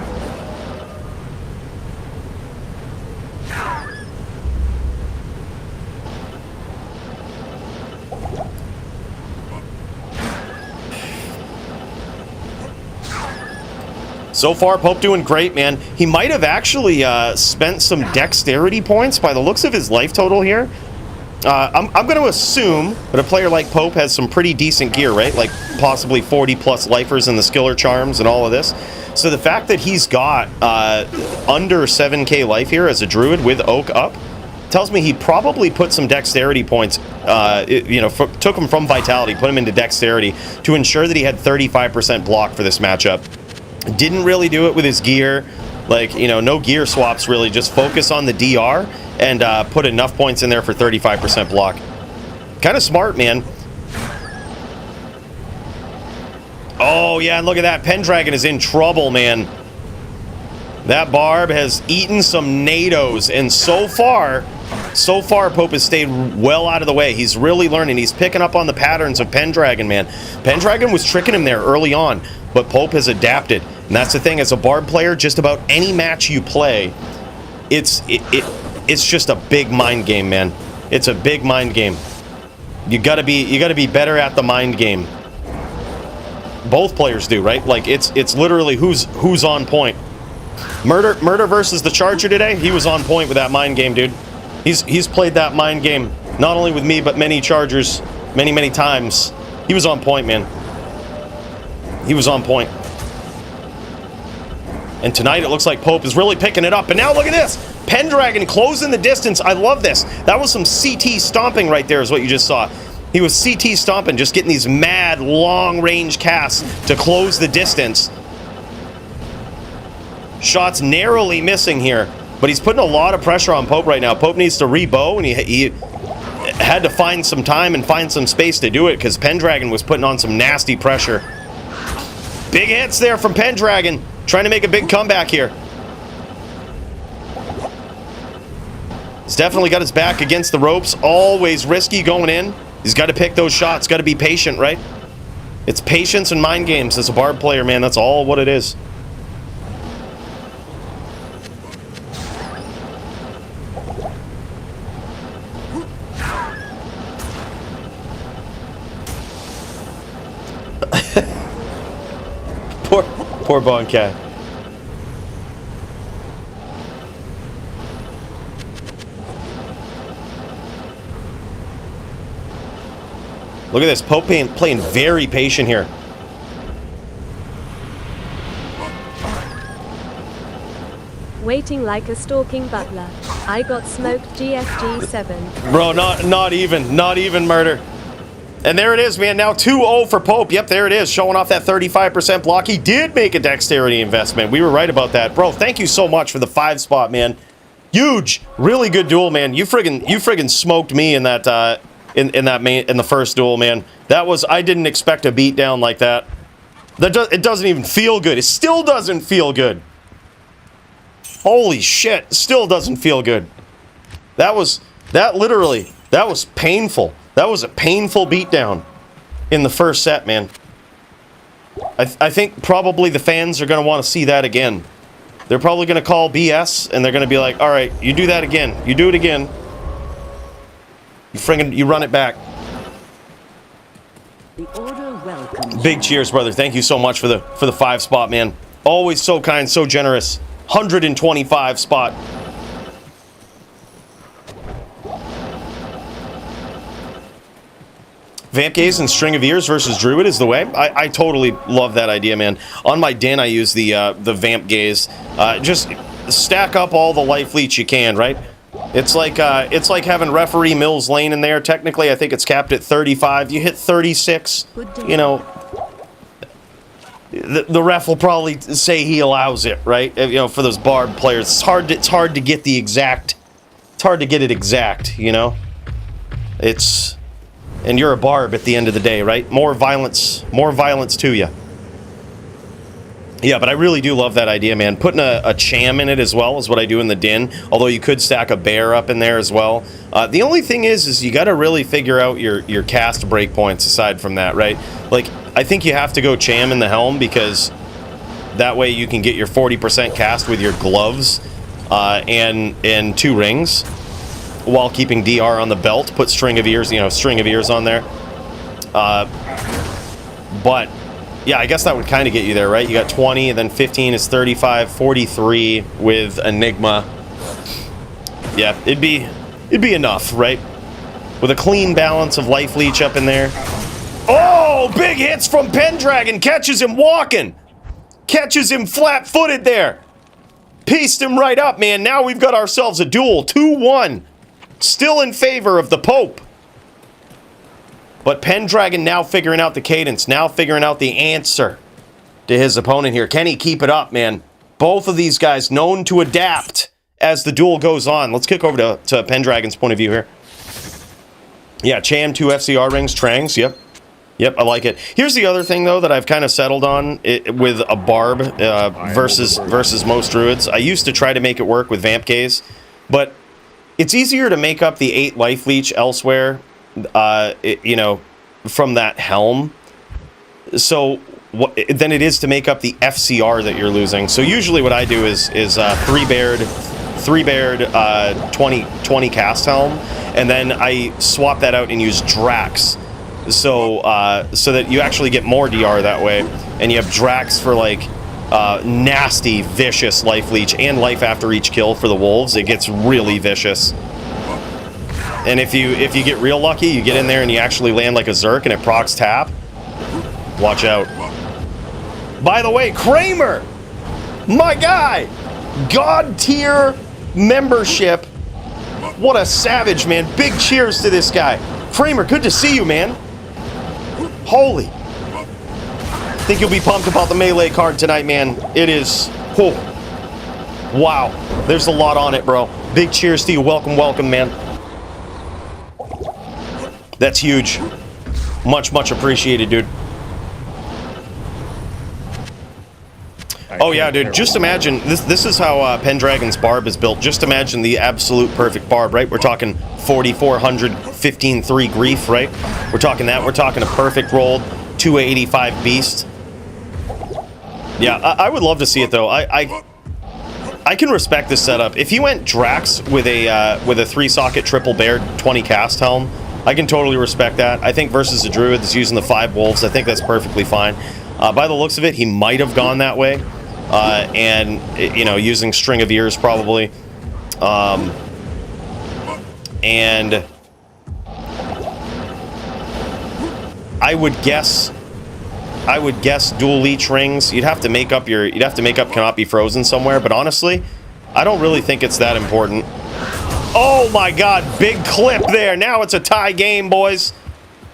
So far, Pope doing great, man. He might have actually spent some dexterity points by the looks of his life total here. I'm going to assume that a player like Pope has some pretty decent gear, right? Like possibly 40 plus lifers and the skiller charms and all of this. So the fact that he's got under 7k life here as a druid with Oak up tells me he probably put some dexterity points, took him from vitality, put him into dexterity to ensure that he had 35% block for this matchup. Didn't really do it with his gear. Like, you know, no gear swaps really. Just focus on the DR and put enough points in there for 35% block. Kind of smart, man. Oh, yeah, and look at that. Pendragon is in trouble, man. That Barb has eaten some NATOs, and so far, Pope has stayed well out of the way. He's really learning. He's picking up on the patterns of Pendragon, man. Pendragon was tricking him there early on, but Pope has adapted. And that's the thing, as a Barb player, just about any match you play, it's just a big mind game, man. It's a big mind game. You gotta be better at the mind game. Both players do, right? Like it's literally who's on point. Murder versus the Charger today. He was on point with that mind game, dude. He's played that mind game not only with me but many Chargers, many times. He was on point, man. He was on point. And tonight it looks like Pope is really picking it up. And now look at this. Pendragon closing the distance. I love this. That was some CT stomping right there is what you just saw. He was CT stomping, just getting these mad long-range casts to close the distance. Shots narrowly missing here, but he's putting a lot of pressure on Pope right now. Pope needs to rebow, and he had to find some time and find some space to do it because Pendragon was putting on some nasty pressure. Big hits there from Pendragon, trying to make a big comeback here. He's definitely got his back against the ropes, always risky going in. He's got to pick those shots, got to be patient, right? It's patience and mind games as a Barb player, man. That's all what it is. Poor Boncat. Look at this, Pope playing very patient here.
Waiting like a stalking butler. I got smoked GFG 7.
Bro, not even Murder. And there it is, man. Now 2-0 for Pope. Yep, there it is, showing off that 35% block. He did make a dexterity investment. We were right about that. Bro, thank you so much for the 5 spot, man. Huge. Really good duel, man. You friggin' smoked me in that in the first duel, man. That was, I didn't expect a beat down like that. It doesn't even feel good. It still doesn't feel good. Holy shit, still doesn't feel good. That was painful. That was a painful beatdown in the first set, man. I think probably the fans are going to want to see that again. They're probably going to call BS, and they're going to be like, all right, you do that again. You do it again. You run it back.
The order welcomes.
Big cheers, brother. Thank you so much for the 5 spot, man. Always so kind, so generous. 125 spot. Vamp Gaze and String of Ears versus Druid is the way. I totally love that idea, man. On my den, I use the Vamp Gaze. Just stack up all the life leech you can, right? It's like having Referee Mills Lane in there. Technically, I think it's capped at 35. You hit 36, you know, the ref will probably say he allows it, right? You know, for those Barb players, it's hard to get the exact. It's hard to get it exact, you know. And you're a Barb at the end of the day, right? More violence to you. Yeah, but I really do love that idea, man. Putting a Cham in it as well is what I do in the den, although you could stack a Bear up in there as well. The only thing is you got to really figure out your cast breakpoints aside from that, right? Like, I think you have to go Cham in the helm because that way you can get your 40% cast with your gloves and 2 rings while keeping DR on the belt. Put String of Ears on there. But yeah, I guess that would kind of get you there, right? You got 20, and then 15 is 35, 43 with Enigma. Yeah, it'd be enough, right? With a clean balance of life leech up in there. Oh, big hits from Pendragon. Catches him walking. Catches him flat-footed there. Pieced him right up, man. Now we've got ourselves a duel. 2-1. Still in favor of the Pope. But Pendragon now figuring out the cadence, now figuring out the answer. to his opponent here. Can he keep it up, man? Both of these guys known to adapt as the duel goes on. Let's kick over to Pendragon's point of view here. Yeah, Cham, 2 FCR rings, Trangs, yep. Yep, I like it. Here's the other thing, though, that I've kind of settled on with a Barb versus most Druids. I used to try to make it work with Vamp Gaze, but it's easier to make up the 8 Life Leech elsewhere, you know, from that Helm. So than it is to make up the FCR that you're losing. So usually what I do is 3 bared 20 cast Helm, and then I swap that out and use Drax. So that you actually get more DR that way, and you have Drax for like nasty, vicious Life Leech and life after each kill for the wolves. It gets really vicious. And if you get real lucky, you get in there and you actually land like a Zerk and it procs tap. Watch out. By the way, Kramer, my guy, God tier membership. What a savage, man. Big cheers to this guy. Kramer, good to see you, man. Holy. Think you'll be pumped about the melee card tonight, man. It is. Oh. Wow. There's a lot on it, bro. Big cheers to you. Welcome, welcome, man. That's huge. Much, much appreciated, dude. Oh yeah, dude, just imagine, this is how Pendragon's Barb is built. Just imagine the absolute perfect Barb, right? We're talking 4,400, 15-3 Grief, right? We're talking that. We're talking a perfect rolled 285 Beast. Yeah, I would love to see it, though. I can respect this setup. If you went Drax with a 3-socket triple bared 20 cast Helm, I can totally respect that. I think versus a Druid that's using the 5 wolves, I think that's perfectly fine. By the looks of it, he might have gone that way. And, you know, using String of Ears probably. And I would guess dual leech rings. You'd have to make up cannot be frozen somewhere, but honestly, I don't really think it's that important. Oh my god, big clip there. Now it's a tie game, boys.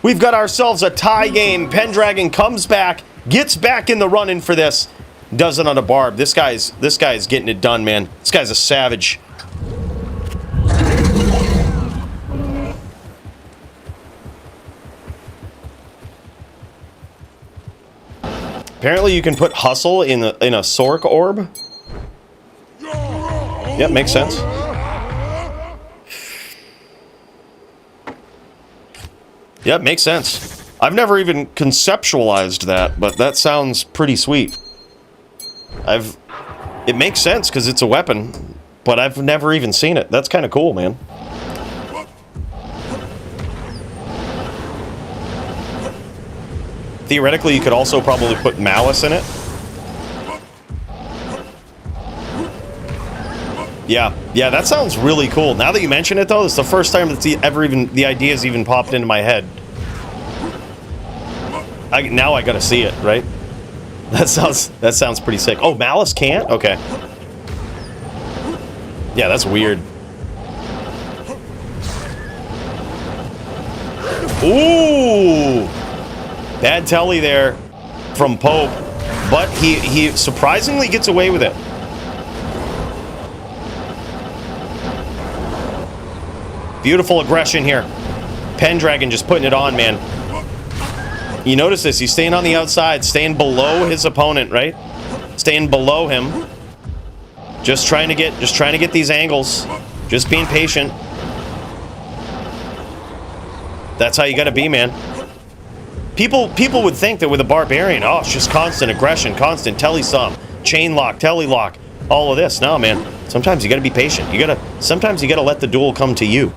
We've got ourselves a tie game. Pendragon comes back, gets back in the running for this. Does it on a Barb. This guy's getting it done, man. This guy's a savage. Apparently you can put Hustle in a Sork orb. Yep, makes sense. Yep, makes sense. I've never even conceptualized that, but that sounds pretty sweet. It makes sense because it's a weapon, but I've never even seen it. That's kind of cool, man. Theoretically, you could also probably put Malice in it. Yeah, that sounds really cool. Now that you mention it, though, it's the first time that the idea's even popped into my head. Now I gotta see it, right? That sounds pretty sick. Oh, Malice can't? Okay. Yeah, that's weird. Ooh! Bad telly there from Pope, but he surprisingly gets away with it. Beautiful aggression here. Pendragon just putting it on, man. You notice this, he's staying on the outside, staying below his opponent, right? Staying below him. Just trying to get these angles. Just being patient. That's how you gotta be, man. People would think that with a barbarian, oh, it's just constant aggression, constant telly-stomp, chain lock, telly lock, all of this. No, man. Sometimes you gotta be patient. Sometimes you gotta let the duel come to you,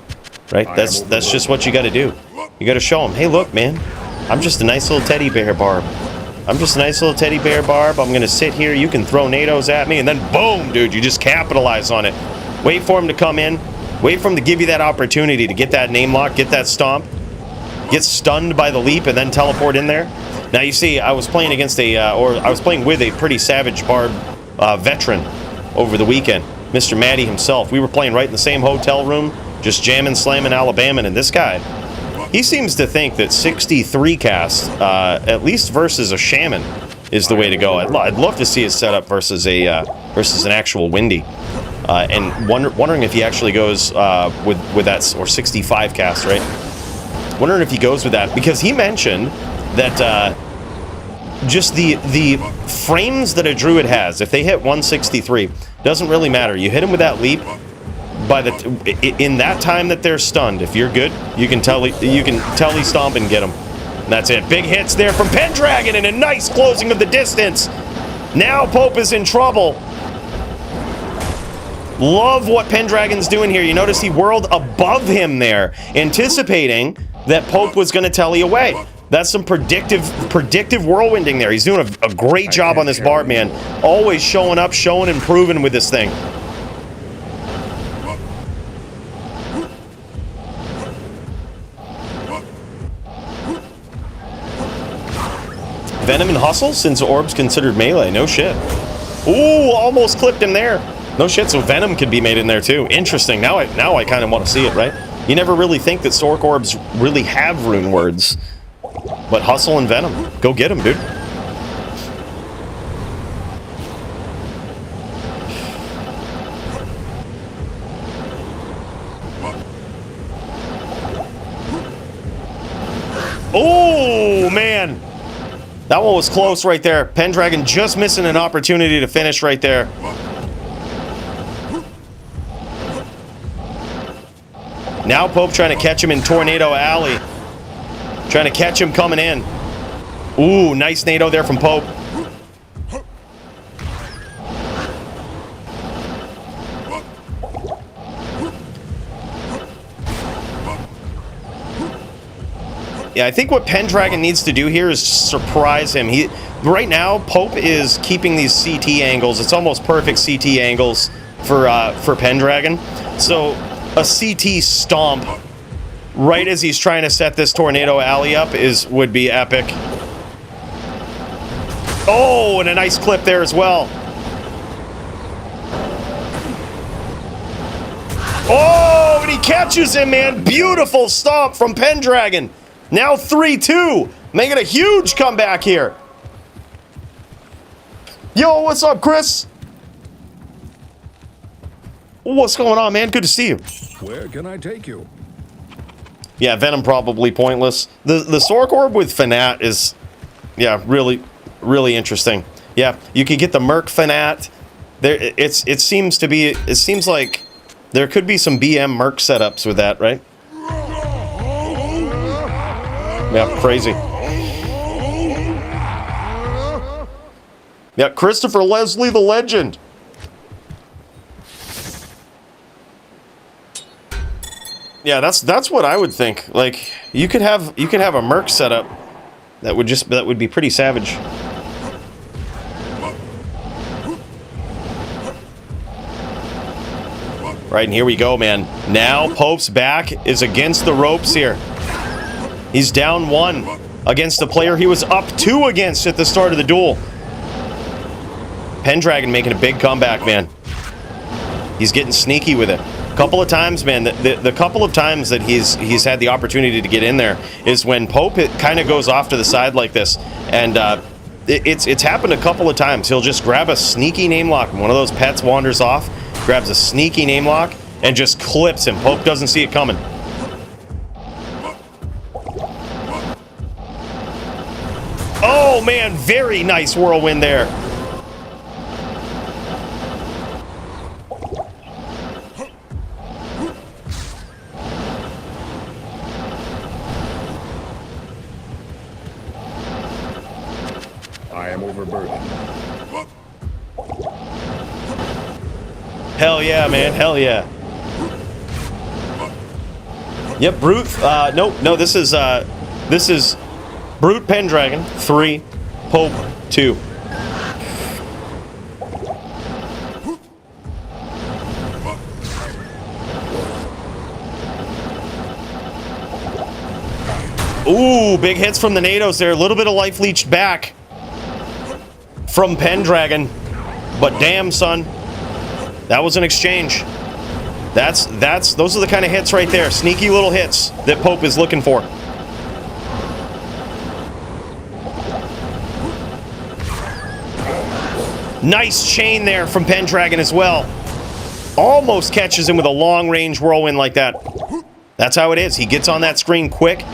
right? That's just what you gotta do. You gotta show them, hey, look, man, I'm just a nice little teddy bear Barb. I'm just a nice little teddy bear Barb. I'm gonna sit here. You can throw NATOs at me, and then boom, dude, you just capitalize on it. Wait for him to come in. Wait for him to give you that opportunity to get that name lock, get that stomp. Get stunned by the leap and then teleport in there. Now you see, I was playing against I was playing with a pretty savage Barb veteran over the weekend, Mr. Maddie himself. We were playing right in the same hotel room, just jamming, slamming, Alabama, and this guy, he seems to think that 63 cast, at least versus a shaman, is the way to go. I'd love to see his setup versus an actual Windy, and wondering if he actually goes with that, or 65 cast, right? Wondering if he goes with that, because he mentioned that just the frames that a druid has, if they hit 163, doesn't really matter. You hit him with that leap. In that time that they're stunned, if you're good, you can telly stomp and get them. And that's it. Big hits there from Pendragon and a nice closing of the distance. Now Pope is in trouble. Love what Pendragon's doing here. You notice he whirled above him there, anticipating that Pope was going to telly away. That's some predictive whirlwinding there. He's doing a great job on this barb, man. Always showing up, showing and proving with this thing. Venom and Hustle, since Orb's considered melee. No shit. Ooh, almost clipped him there. No shit, so Venom could be made in there too. Interesting. Now I kind of want to see it, right? You never really think that Sorc Orbs really have rune words. But Hustle and Venom. Go get them, dude. Oh, man. That one was close right there. Pendragon just missing an opportunity to finish right there. Now Pope trying to catch him in Tornado Alley. Trying to catch him coming in. Ooh, nice NATO there from Pope. Yeah, I think what Pendragon needs to do here is surprise him. Right now, Pope is keeping these CT angles. It's almost perfect CT angles for Pendragon. So a CT stomp right as he's trying to set this Tornado Alley up would be epic. Oh, and a nice clip there as well. Oh, and he catches him, man. Beautiful stomp from Pendragon. Now 3-2, making a huge comeback here. Yo, what's up, Chris? What's going on, man? Good to see you.
Where can I take you?
Yeah, Venom probably pointless. The Sorc Orb with Fanat is, yeah, really, really interesting. Yeah, you could get the Merc Fanat. It seems like there could be some BM Merc setups with that, right? Yeah, crazy. Yeah, Christopher Leslie the Legend. Yeah, that's what I would think. Like, you could have a Merc setup that would be pretty savage. Right, and here we go, man. Now Pope's back is against the ropes here. He's down 1 against the player he was up 2 against at the start of the duel. Pendragon making a big comeback, man. He's getting sneaky with it. A couple of times, man, the couple of times that he's had the opportunity to get in there is when Pope kind of goes off to the side like this. And it's happened a couple of times. He'll just grab a sneaky name lock. One of those pets wanders off, grabs a sneaky name lock, and just clips him. Pope doesn't see it coming. Oh, man, very nice whirlwind there.
I am overburdened.
Hell yeah, man. Hell yeah. Yep, Brute. No, this is Brute Pendragon 3, Pope 2. Ooh, big hits from the NATOs there. A little bit of life leached back from Pendragon. But damn, son. That was an exchange. Those are the kind of hits right there. Sneaky little hits that Pope is looking for. Nice chain there from Pendragon as well. Almost catches him with a long-range whirlwind like that. That's how it is. He gets on that screen quick,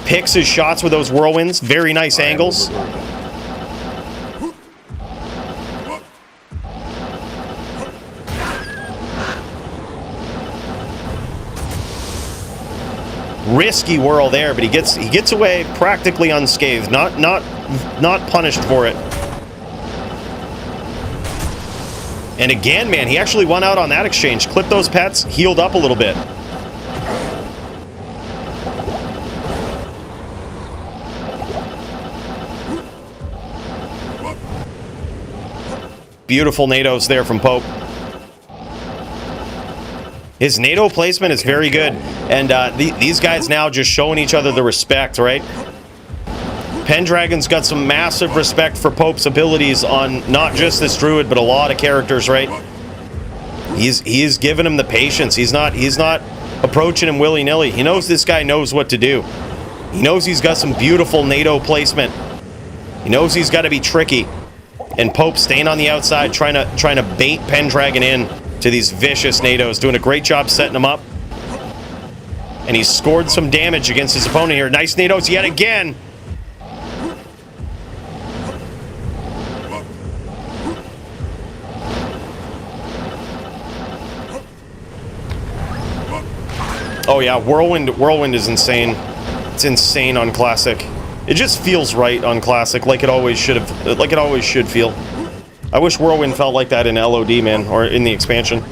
picks his shots with those whirlwinds. Very nice angles. Risky whirl there, but he gets away practically unscathed. Not punished for it. And again, man, he actually won out on that exchange. Clipped those pets, healed up a little bit. Beautiful NATOs there from Pope. His NATO placement is very good. And these guys now just showing each other the respect, right? Pendragon's got some massive respect for Pope's abilities on not just this druid, but a lot of characters, right? He's giving him the patience. He's not approaching him willy-nilly. He knows this guy knows what to do. He knows he's got some beautiful NATO placement. He knows he's got to be tricky. And Pope staying on the outside, trying to bait Pendragon in to these vicious NATOs, doing a great job setting him up. And he's scored some damage against his opponent here. Nice NATOs yet again. Oh yeah, Whirlwind is insane. It's insane on Classic. It just feels right on Classic, like it always should feel. I wish Whirlwind felt like that in LOD, man, or in the expansion.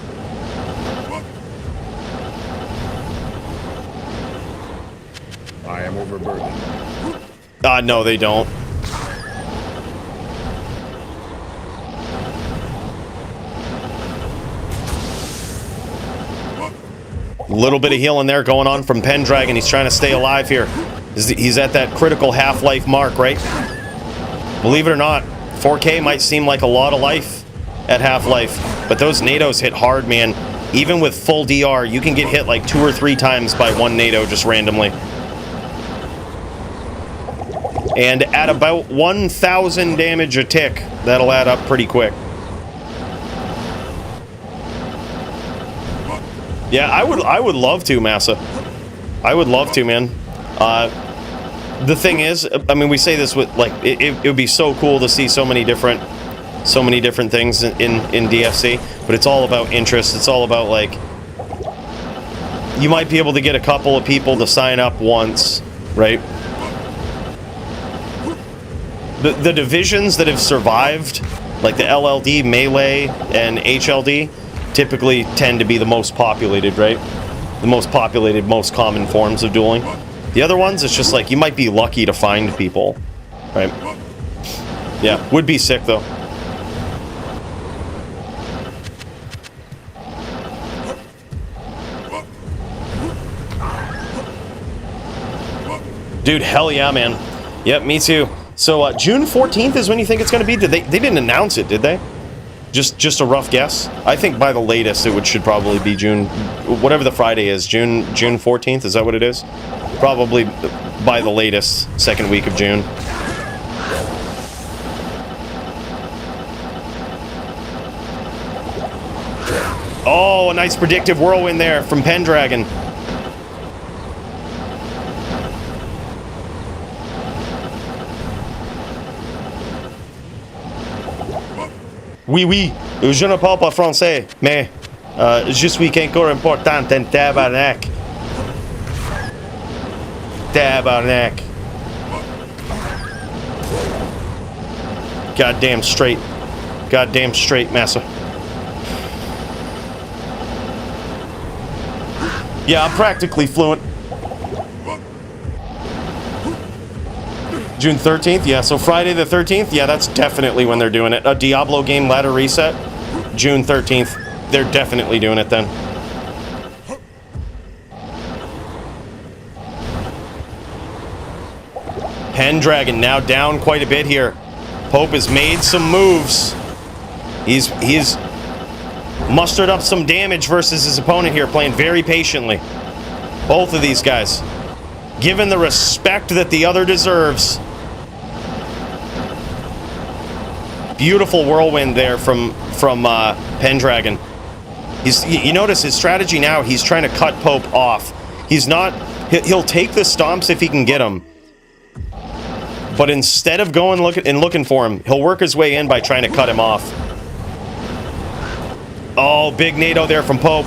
I am overburdened.
No, they don't. Little bit of healing there going on from Pendragon. He's trying to stay alive here. He's at that critical half-life mark, right? Believe it or not, 4K might seem like a lot of life at half-life, but those NATOs hit hard, man. Even with full DR, you can get hit like 2 or 3 times by one NATO just randomly. And at about 1,000 damage a tick, that'll add up pretty quick. Yeah, I would love to, Massa. I would love to, man. The thing is, I mean, we say this with like it would be so cool to see so many different things in DFC, but it's all about interest. It's all about like you might be able to get a couple of people to sign up once, right? The divisions that have survived, like the LLD, Melee, and HLD, typically tend to be the most populated, right? The most populated, most common forms of dueling. The other ones, it's just like you might be lucky to find people, right? Yeah, would be sick though. Dude, hell yeah, man. Yep, me too. So June 14th is when you think it's going to be? They didn't announce it, did they? Just a rough guess. I think by the latest it should probably be June, whatever the Friday is, June 14th. Is that what it is? Probably by the latest, second week of June. Oh, a nice predictive whirlwind there from Pendragon. Oui, je ne parle pas français, mais je suis encore important en tabarnak. Tabarnak. Goddamn straight. Goddamn straight, Massa. Yeah, I'm practically fluent. June 13th, yeah, so Friday the 13th, yeah, that's definitely when they're doing it. A Diablo game ladder reset, June 13th. They're definitely doing it then. Pendragon now down quite a bit here. Pope has made some moves. He's mustered up some damage versus his opponent here, playing very patiently. Both of these guys, given the respect that the other deserves. beautiful whirlwind there from Pendragon. You notice his strategy now. He's trying to cut Pope off. He's not. He'll take the stomps if he can get them. But instead of going looking for him, he'll work his way in by trying to cut him off. Oh, big NATO there from Pope.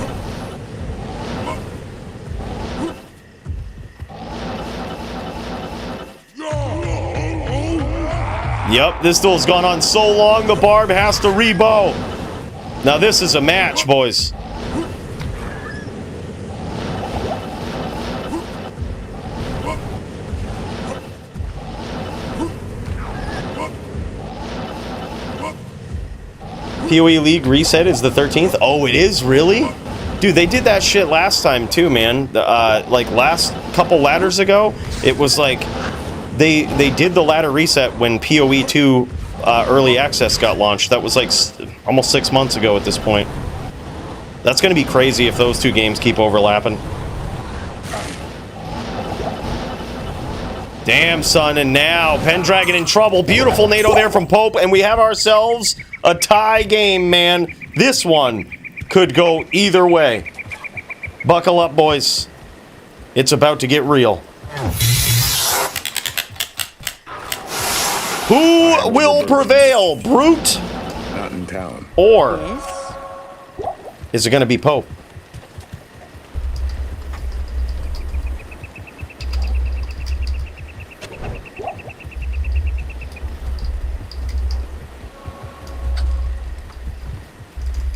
Yep, this duel's gone on so long, the Barb has to rebow. Now this is a match, boys. PoE League reset is the 13th. Oh, it is? Really? Dude, they did that shit last time too, man. Like last couple ladders ago, it was like they did the ladder reset when PoE 2 early access got launched. That was like almost 6 months ago at this point. That's going to be crazy if those two games keep overlapping. Damn, son, and now Pendragon in trouble. Beautiful NATO there from Pope, and we have ourselves a tie game, man. This one could go either way. Buckle up, boys. It's about to get real. Who will prevail, Brute?
Not in town.
Or
Yes?
is it going to be Pope?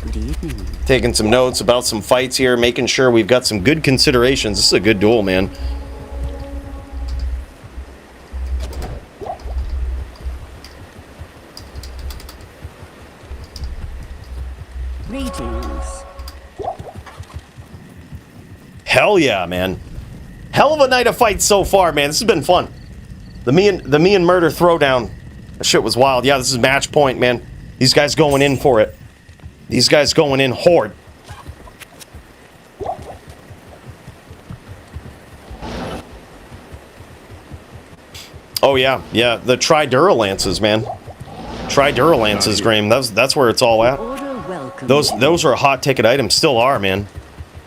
Good evening.
Taking some notes about some fights here, making sure we've got some good considerations. This is a good duel, man.
Greetings.
Hell yeah, man. Hell of a night of fights so far, man. This has been fun. The me and Murder throwdown. That shit was wild. Yeah, this is match point, man. These guys going in for it. These guys going in hard. Oh yeah, yeah. The Triduralances, man. Triduralances, Graham. That's where it's all at.
Order welcome.
Those are hot ticket items. Still are, man.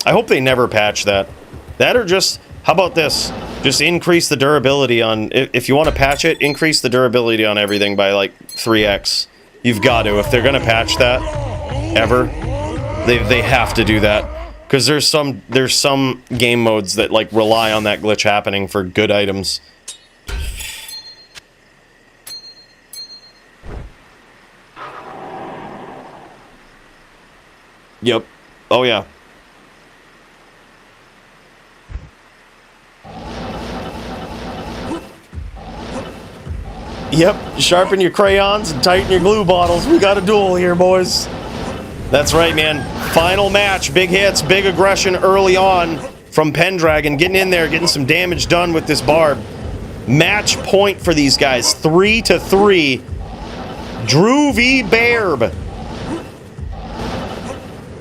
I hope they never patch that. That or just, how about this? Just increase the durability on, if you want to patch it, increase the durability on everything by like 3x. You've got to. If they're going to patch that, ever, they have to do that. Because there's some game modes that like rely on that glitch happening for good items. Yep. Oh yeah. Yep, sharpen your crayons and tighten your glue bottles. We got a duel here, boys. That's right, man. Final match. Big hits, big aggression early on from Pendragon. Getting in there, getting some damage done with this barb. Match point for these guys. 3-3. Drew v. Barb.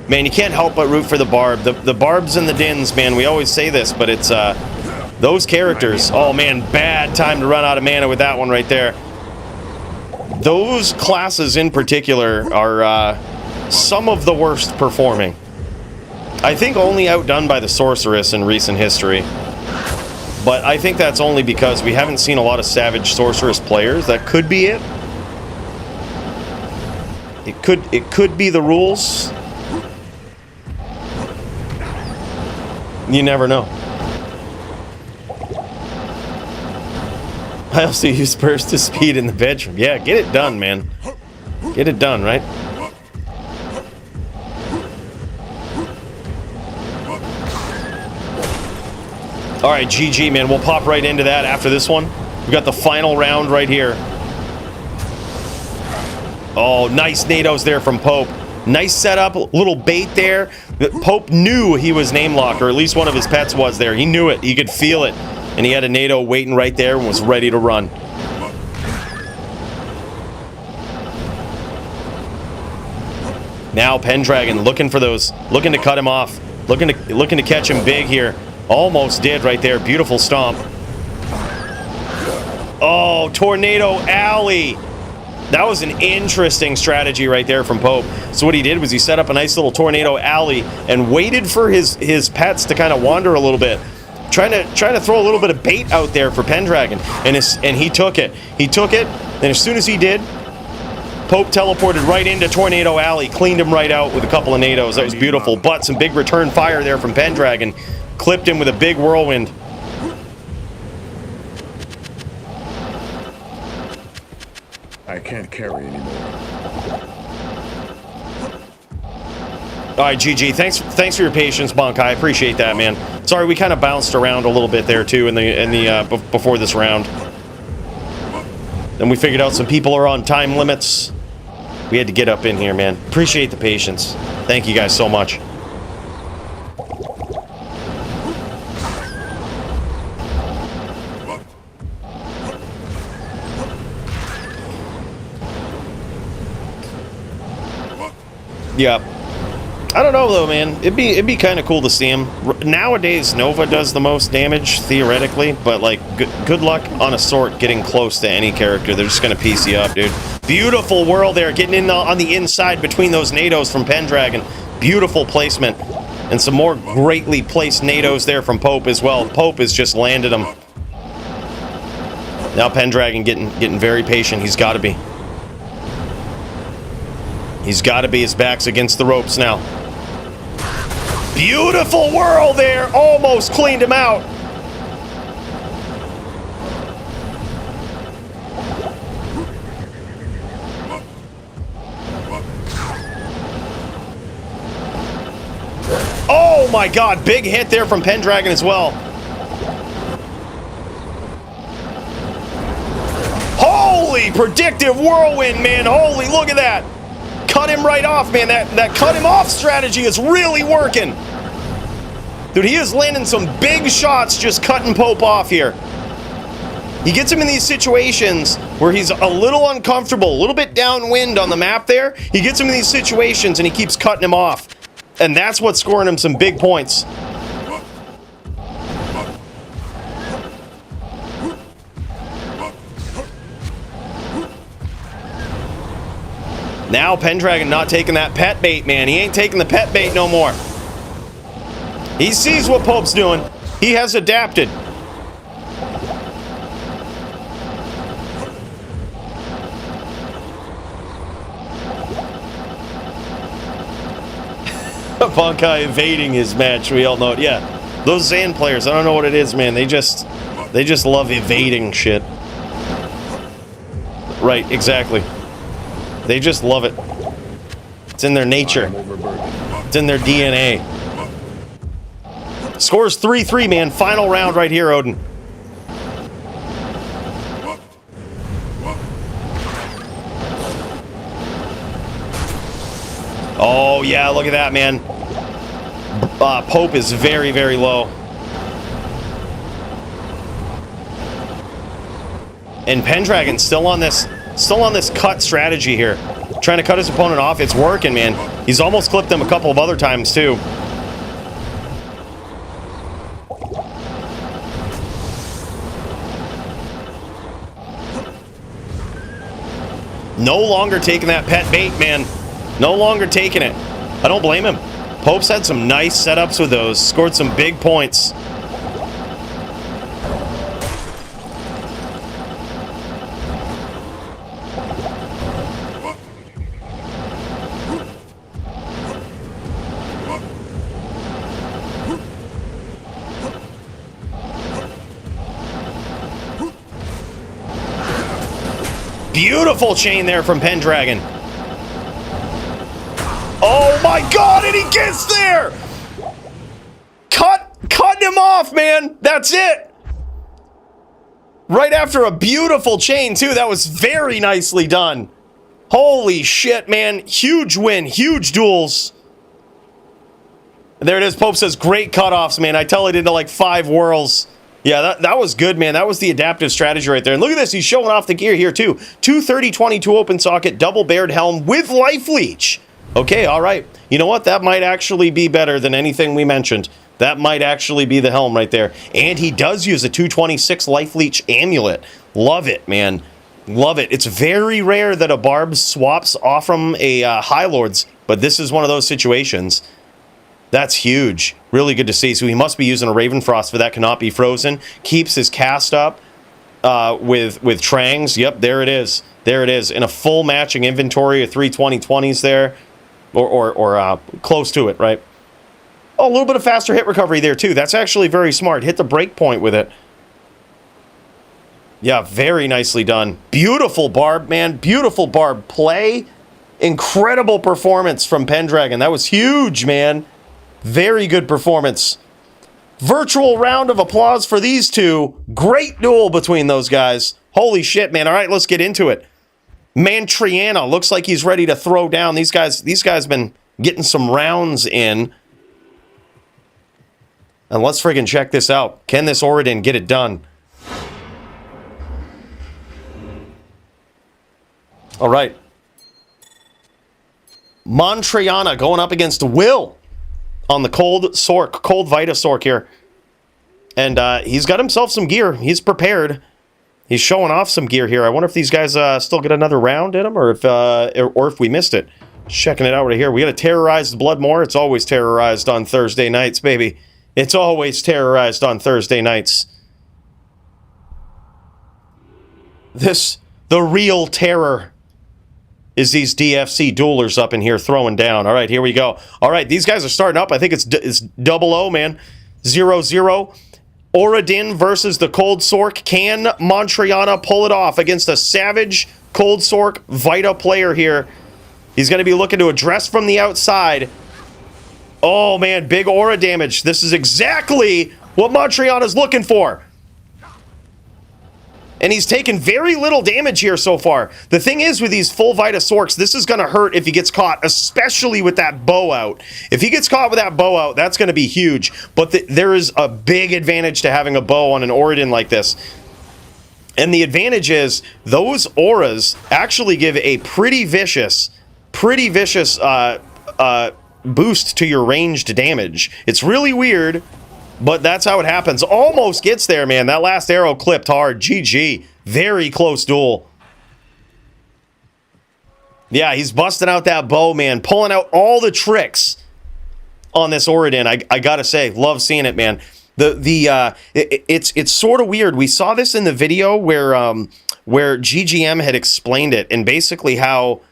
Man, you can't help but root for the barb. The barbs and the dins, man. We always say this, but it's those characters. Oh man, bad time to run out of mana with that one right there. Those classes in particular are some of the worst performing. I think only outdone by the Sorceress in recent history. But I think that's only because we haven't seen a lot of Savage Sorceress players. That could be it. It could be the rules. You never know. I also use burst to speed in the bedroom. Yeah, get it done, man. Get it done, right? All right, GG, man. We'll pop right into that after this one. We got the final round right here. Oh, nice NATOs there from Pope. Nice setup, little bait there. Pope knew he was name locked, or at least one of his pets was there. He knew it. He could feel it. And he had a NATO waiting right there and was ready to run. Now Pendragon looking for those, looking to cut him off, looking to catch him big here. Almost did right there. Beautiful stomp. Oh, Tornado Alley. That was an interesting strategy right there from Pope. So what he did was he set up a nice little tornado alley and waited for his pets to kind of wander a little bit, trying to throw a little bit of bait out there for Pendragon, and he took it. He took it, and as soon as he did, Pope teleported right into Tornado Alley, cleaned him right out with a couple of nados. That was beautiful. But some big return fire there from Pendragon, clipped him with a big whirlwind.
I can't carry anymore.
All right, GG. Thanks for your patience, Bonkai. I appreciate that, man. Sorry, we kind of bounced around a little bit there too in the before this round. Then we figured out some people are on time limits. We had to get up in here, man. Appreciate the patience. Thank you guys so much. Yeah. I don't know though, man. It'd be kind of cool to see him. Nowadays, Nova does the most damage theoretically, but like good luck on a sort getting close to any character. They're just gonna piece you up, dude. Beautiful whirl there, getting in on the inside between those nados from Pendragon. Beautiful placement, and some more greatly placed nados there from Pope as well. Pope has just landed them. Now Pendragon getting very patient. He's got to be. He's got to be. His back's against the ropes now. Beautiful whirl there. Almost cleaned him out. Oh my god. Big hit there from Pendragon as well. Holy predictive whirlwind, man. Holy, look at that. Cut him right off, man. That cut him off strategy is really working. Dude, he is landing some big shots just cutting Pope off here. He gets him in these situations where he's a little uncomfortable, a little bit downwind on the map there. He gets him in these situations and he keeps cutting him off. And that's what's scoring him some big points. Now Pendragon not taking that pet bait, man. He ain't taking the pet bait no more. He sees what Pope's doing. He has adapted. Bonkai evading his match. We all know it. Yeah, those Zan players. I don't know what it is, man. They just love evading shit. Right, exactly. They just love it. It's in their nature. It's in their DNA. Scores 3-3, man. Final round right here, Odin. Oh, yeah, look at that, man. Pope is very, very low. And Pendragon's still on this cut strategy here. Trying to cut his opponent off. It's working, man. He's almost clipped him a couple of other times, too. No longer taking that pet bait, man. No longer taking it. I don't blame him. Pope's had some nice setups with those. Scored some big points. Beautiful chain there from Pendragon. Oh my god, and he gets there! Cutting him off, man. That's it. Right after a beautiful chain, too. That was very nicely done. Holy shit, man. Huge win. Huge duels. There it is. Pope says, great cutoffs, man. I tell it into like 5 whirls. Yeah, that was good, man. That was the adaptive strategy right there. And look at this. He's showing off the gear here, too. 230-22 open socket, double bared helm with life leech. Okay, all right. You know what? That might actually be better than anything we mentioned. That might actually be the helm right there. And he does use a 226 life leech amulet. Love it, man. Love it. It's very rare that a Barb swaps off from a High Lords, but this is one of those situations. That's huge. Really good to see. So he must be using a Ravenfrost for that. Cannot be frozen. Keeps his cast up with Trangs. Yep, there it is. There it is. In a full matching inventory of 3 2020s there. Or close to it, right? Oh, a little bit of faster hit recovery there, too. That's actually very smart. Hit the break point with it. Yeah, very nicely done. Beautiful Barb, man. Beautiful Barb play. Incredible performance from Pendragon. That was huge, man. Very good performance. Virtual round of applause for these two. Great duel between those guys. Holy shit, man. All right, let's get into it. Mantriana looks like he's ready to throw down. These guys been getting some rounds in. And let's friggin' check this out. Can this Oradin get it done? All right. Mantriana going up against Will on the Cold Vita Sork here. And he's got himself some gear. He's prepared. He's showing off some gear here. I wonder if these guys still get another round in them or if we missed it. Checking it out right here. We got to terrorize the Bloodmore. It's always terrorized on Thursday nights, baby. It's always terrorized on Thursday nights. The real terror is these DFC duelers up in here throwing down. All right, here we go. All right, these guys are starting up. I think it's 00, man. 0-0. Oradin versus the Cold Sork. Can Mantriana pull it off against a savage Cold Sork Vita player here? He's going to be looking to address from the outside. Oh, man, big aura damage. This is exactly what Mantriana's looking for. And he's taken very little damage here so far. The thing is with these full Vita Sorks, this is going to hurt if he gets caught, especially with that bow out. If he gets caught with that bow out, that's going to be huge. But there is a big advantage to having a bow on an Oradin like this. And the advantage is those auras actually give a pretty vicious boost to your ranged damage. It's really weird. But that's how it happens. Almost gets there, man. That last arrow clipped hard. GG. Very close duel. Yeah, he's busting out that bow, man. Pulling out all the tricks on this Oradin. I gotta say, love seeing it, man. It's sort of weird. We saw this in the video where GGM had explained it, and basically how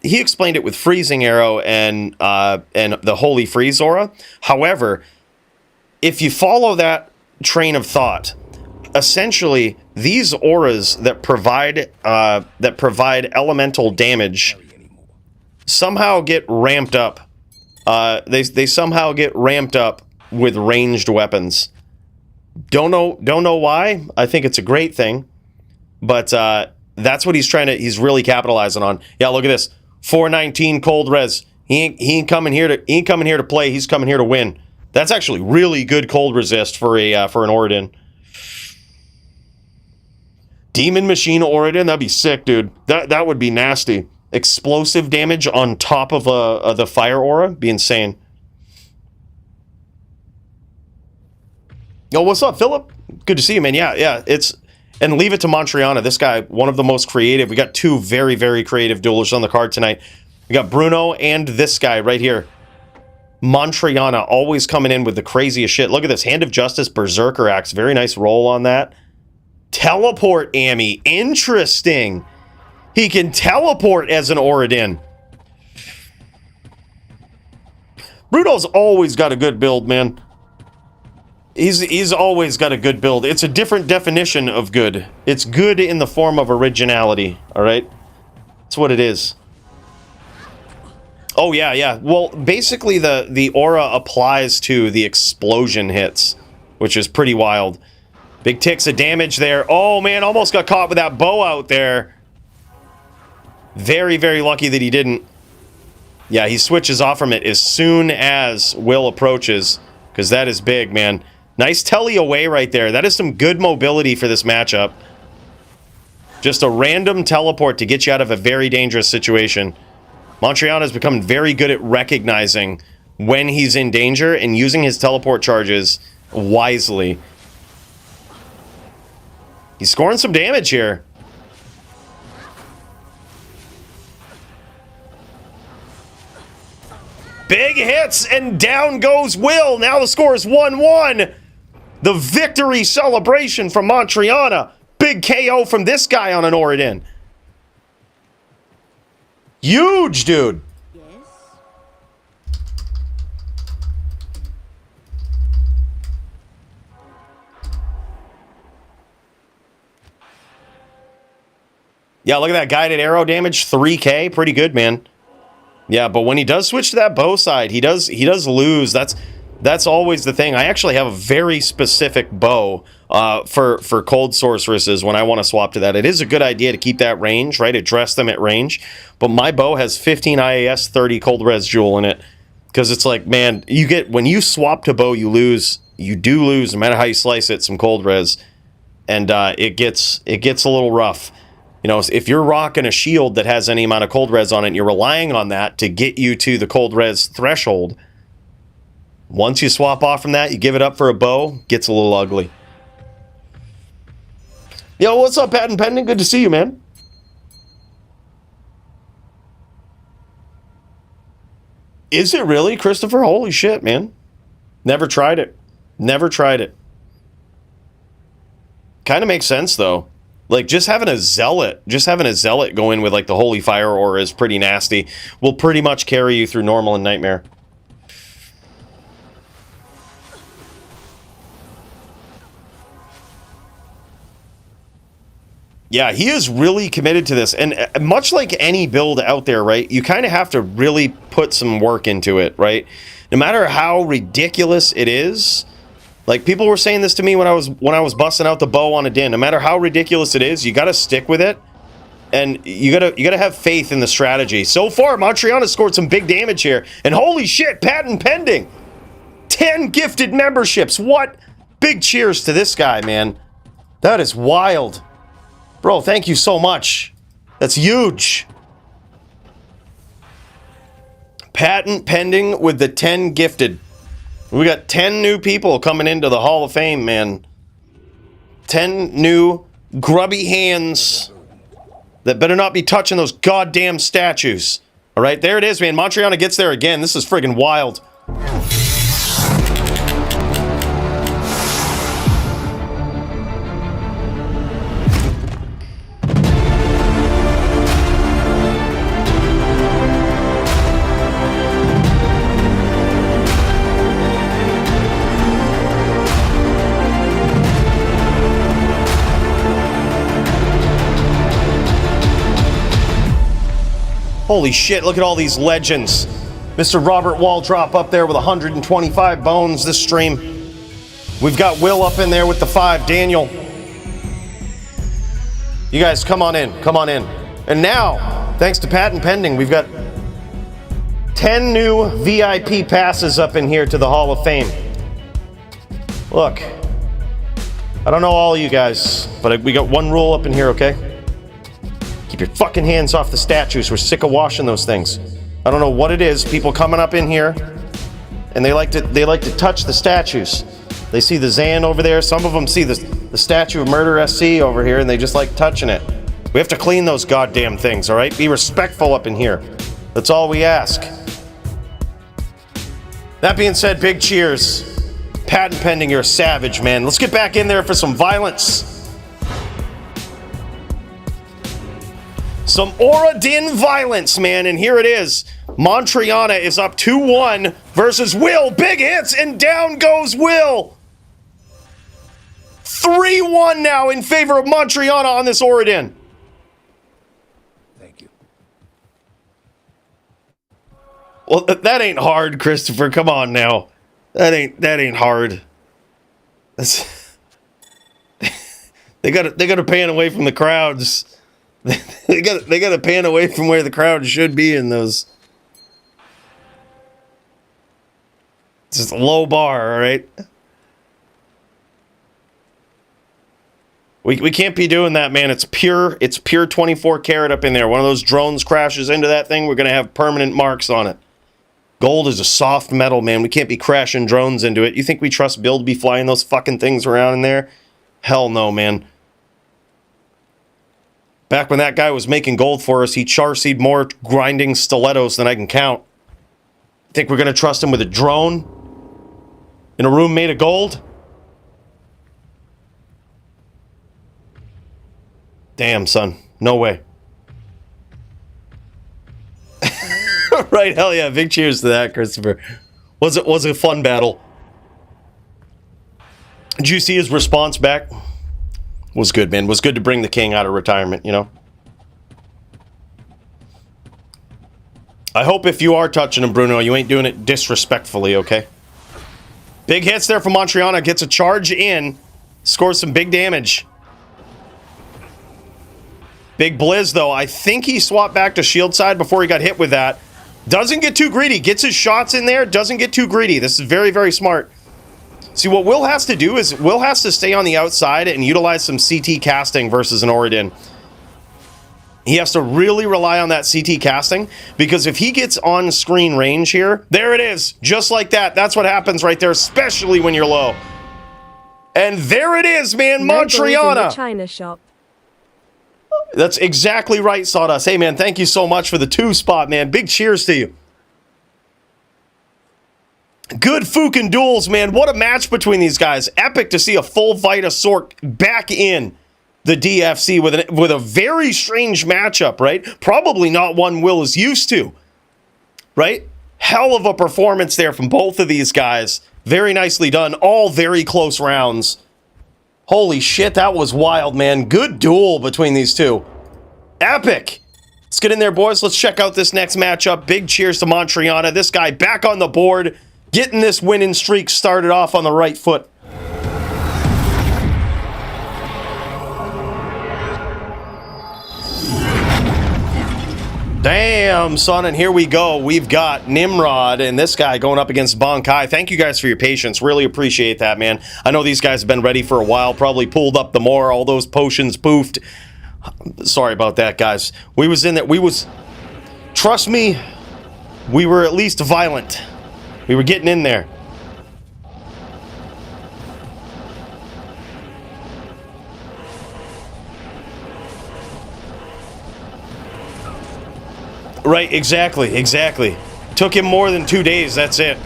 he explained it with Freezing Arrow and the Holy Freeze aura. However, if you follow that train of thought, essentially these auras that provide elemental damage somehow get ramped up. They somehow get ramped up with ranged weapons. Don't know why. I think it's a great thing, but that's what he's really capitalizing on. Yeah, look at this. 419 cold res. He ain't coming here to play. He's coming here to win. That's actually really good cold resist for an Oradin. Demon Machine Oradin, that'd be sick, dude. That would be nasty. Explosive damage on top of the fire aura, be insane. Oh, what's up, Philip? Good to see you, man. Yeah. And leave it to Mantriana. This guy, one of the most creative. We got two very, very creative duelers on the card tonight. We got Bruno and this guy right here. Mantriana always coming in with the craziest shit. Look at this. Hand of Justice, Berserker Axe. Very nice roll on that. Teleport Ami. Interesting. He can teleport as an Oradin. Bruno's always got a good build, man. He's always got a good build. It's a different definition of good. It's good in the form of originality, all right? That's what it is. Oh, yeah. Well, basically the aura applies to the explosion hits, which is pretty wild. Big ticks of damage there. Oh, man, almost got caught with that bow out there. Very, very lucky that he didn't. Yeah, he switches off from it as soon as Will approaches, because that is big, man. Nice telly away right there. That is some good mobility for this matchup. Just a random teleport to get you out of a very dangerous situation. Mantriana has become very good at recognizing when he's in danger and using his teleport charges wisely. He's scoring some damage here. Big hits, and down goes Will. Now the score is 1-1. The victory celebration from Montriana. Big KO from this guy on an Oridin. Huge, dude.
Yes?
Yeah, look at that guided arrow damage, 3K, pretty good, man. Yeah, but when he does switch to that bow side, he does lose. That's always the thing. I actually have a very specific bow for cold sorceresses when I want to swap to that. It is a good idea to keep that range, right? Address them at range. But my bow has 15 IAS, 30 cold res jewel in it. Because it's like, man, when you swap to bow, you lose. You do lose, no matter how you slice it, some cold res. And it gets a little rough. You know, if you're rocking a shield that has any amount of cold res on it, and you're relying on that to get you to the cold res threshold. Once you swap off from that, you give it up for a bow, gets a little ugly. Yo, what's up, Patent Pending? Good to see you, man. Is it really, Christopher? Holy shit, man. Never tried it. Never tried it. Kind of makes sense, though. Like, just having a zealot go in with, like, the Holy Fire Aura is pretty nasty. Will pretty much carry you through normal and nightmare. Yeah, he is really committed to this. And much like any build out there, right, you kind of have to really put some work into it, right? No matter how ridiculous it is. Like, people were saying this to me when I was busting out the bow on a din. No matter how ridiculous it is, you got to stick with it. And you gotta have faith in the strategy. So far, Montriana scored some big damage here. And holy shit, Patent Pending. 10 gifted memberships. What? Big cheers to this guy, man. That is wild. Bro, thank you so much. That's huge. Patent Pending with the 10 gifted. We got 10 new people coming into the Hall of Fame, man. 10 new grubby hands that better not be touching those goddamn statues. All right, there it is, man. Montriana gets there again. This is friggin' wild. Holy shit, look at all these legends. Mr. Robert Waldrop up there with 125 bones this stream. We've got Will up in there with the 5. Daniel. You guys, come on in. Come on in. And now, thanks to Patent Pending, we've got 10 new VIP passes up in here to the Hall of Fame. Look. I don't know all you guys, but we got one rule up in here, okay? Keep your fucking hands off the statues. We're sick of washing those things. I don't know what it is. People coming up in here, and they like to touch the statues. They see the Zan over there. Some of them see the statue of Murder SC over here, and they just like touching it. We have to clean those goddamn things, all right? Be respectful up in here. That's all we ask. That being said, big cheers. Patent Pending, you're a savage, man. Let's get back in there for some violence. Some Oridin violence, man, and here it is. Montriana is up 2-1 versus Will. Big hits, and down goes Will. 3-1 now in favor of Montriana on this Oridin.
Thank you.
Well, that ain't hard, Christopher. Come on now. That ain't hard. That's they got to pan away from the crowds. they got to pan away from where the crowd should be in those. It's just a low bar, all right? We can't be doing that, man. It's pure 24 karat up in there. One of those drones crashes into that thing, we're going to have permanent marks on it. Gold is a soft metal, man. We can't be crashing drones into it. You think we trust Bill to be flying those fucking things around in there? Hell no, man. Back when that guy was making gold for us, he charseed more grinding stilettos than I can count. Think we're going to trust him with a drone? In a room made of gold? Damn, son. No way. Right, hell yeah. Big cheers to that, Christopher. Was a fun battle. Did you see his response back? Was good, man. Was good to bring the king out of retirement, you know? I hope if you are touching him, Bruno, you ain't doing it disrespectfully, okay? Big hits there from Montriana. Gets a charge in. Scores some big damage. Big Blizz, though. I think he swapped back to shield side before he got hit with that. Doesn't get too greedy. Gets his shots in there. Doesn't get too greedy. This is very, very smart. See, what Will has to do is Will has to stay on the outside and utilize some CT casting versus an Oridin. He has to really rely on that CT casting, because if he gets on screen range here, there it is, just like that. That's what happens right there, especially when you're low. And there it is, man, Montriana.
China shop.
That's exactly right, Sawdust. Hey, man, thank you so much for the 2 spot, man. Big cheers to you. Good fucking duels, man. What a match between these guys. Epic to see a full Vita Sork back in the DFC with a very strange matchup, right? Probably not one Will is used to, right? Hell of a performance there from both of these guys. Very nicely done. All very close rounds. Holy shit, that was wild, man. Good duel between these two. Epic. Let's get in there, boys. Let's check out this next matchup. Big cheers to Montriana. This guy back on the board, getting this winning streak started off on the right foot. Damn, son, and here we go. We've got Nimrod and this guy going up against Bonkai. Thank you guys for your patience. Really appreciate that, man. I know these guys have been ready for a while, probably pulled up the more, all those potions poofed. Sorry about that, guys. We was in there. Trust me, we were at least violent. We were getting in there. Right, exactly. Took him more than 2 days, that's it.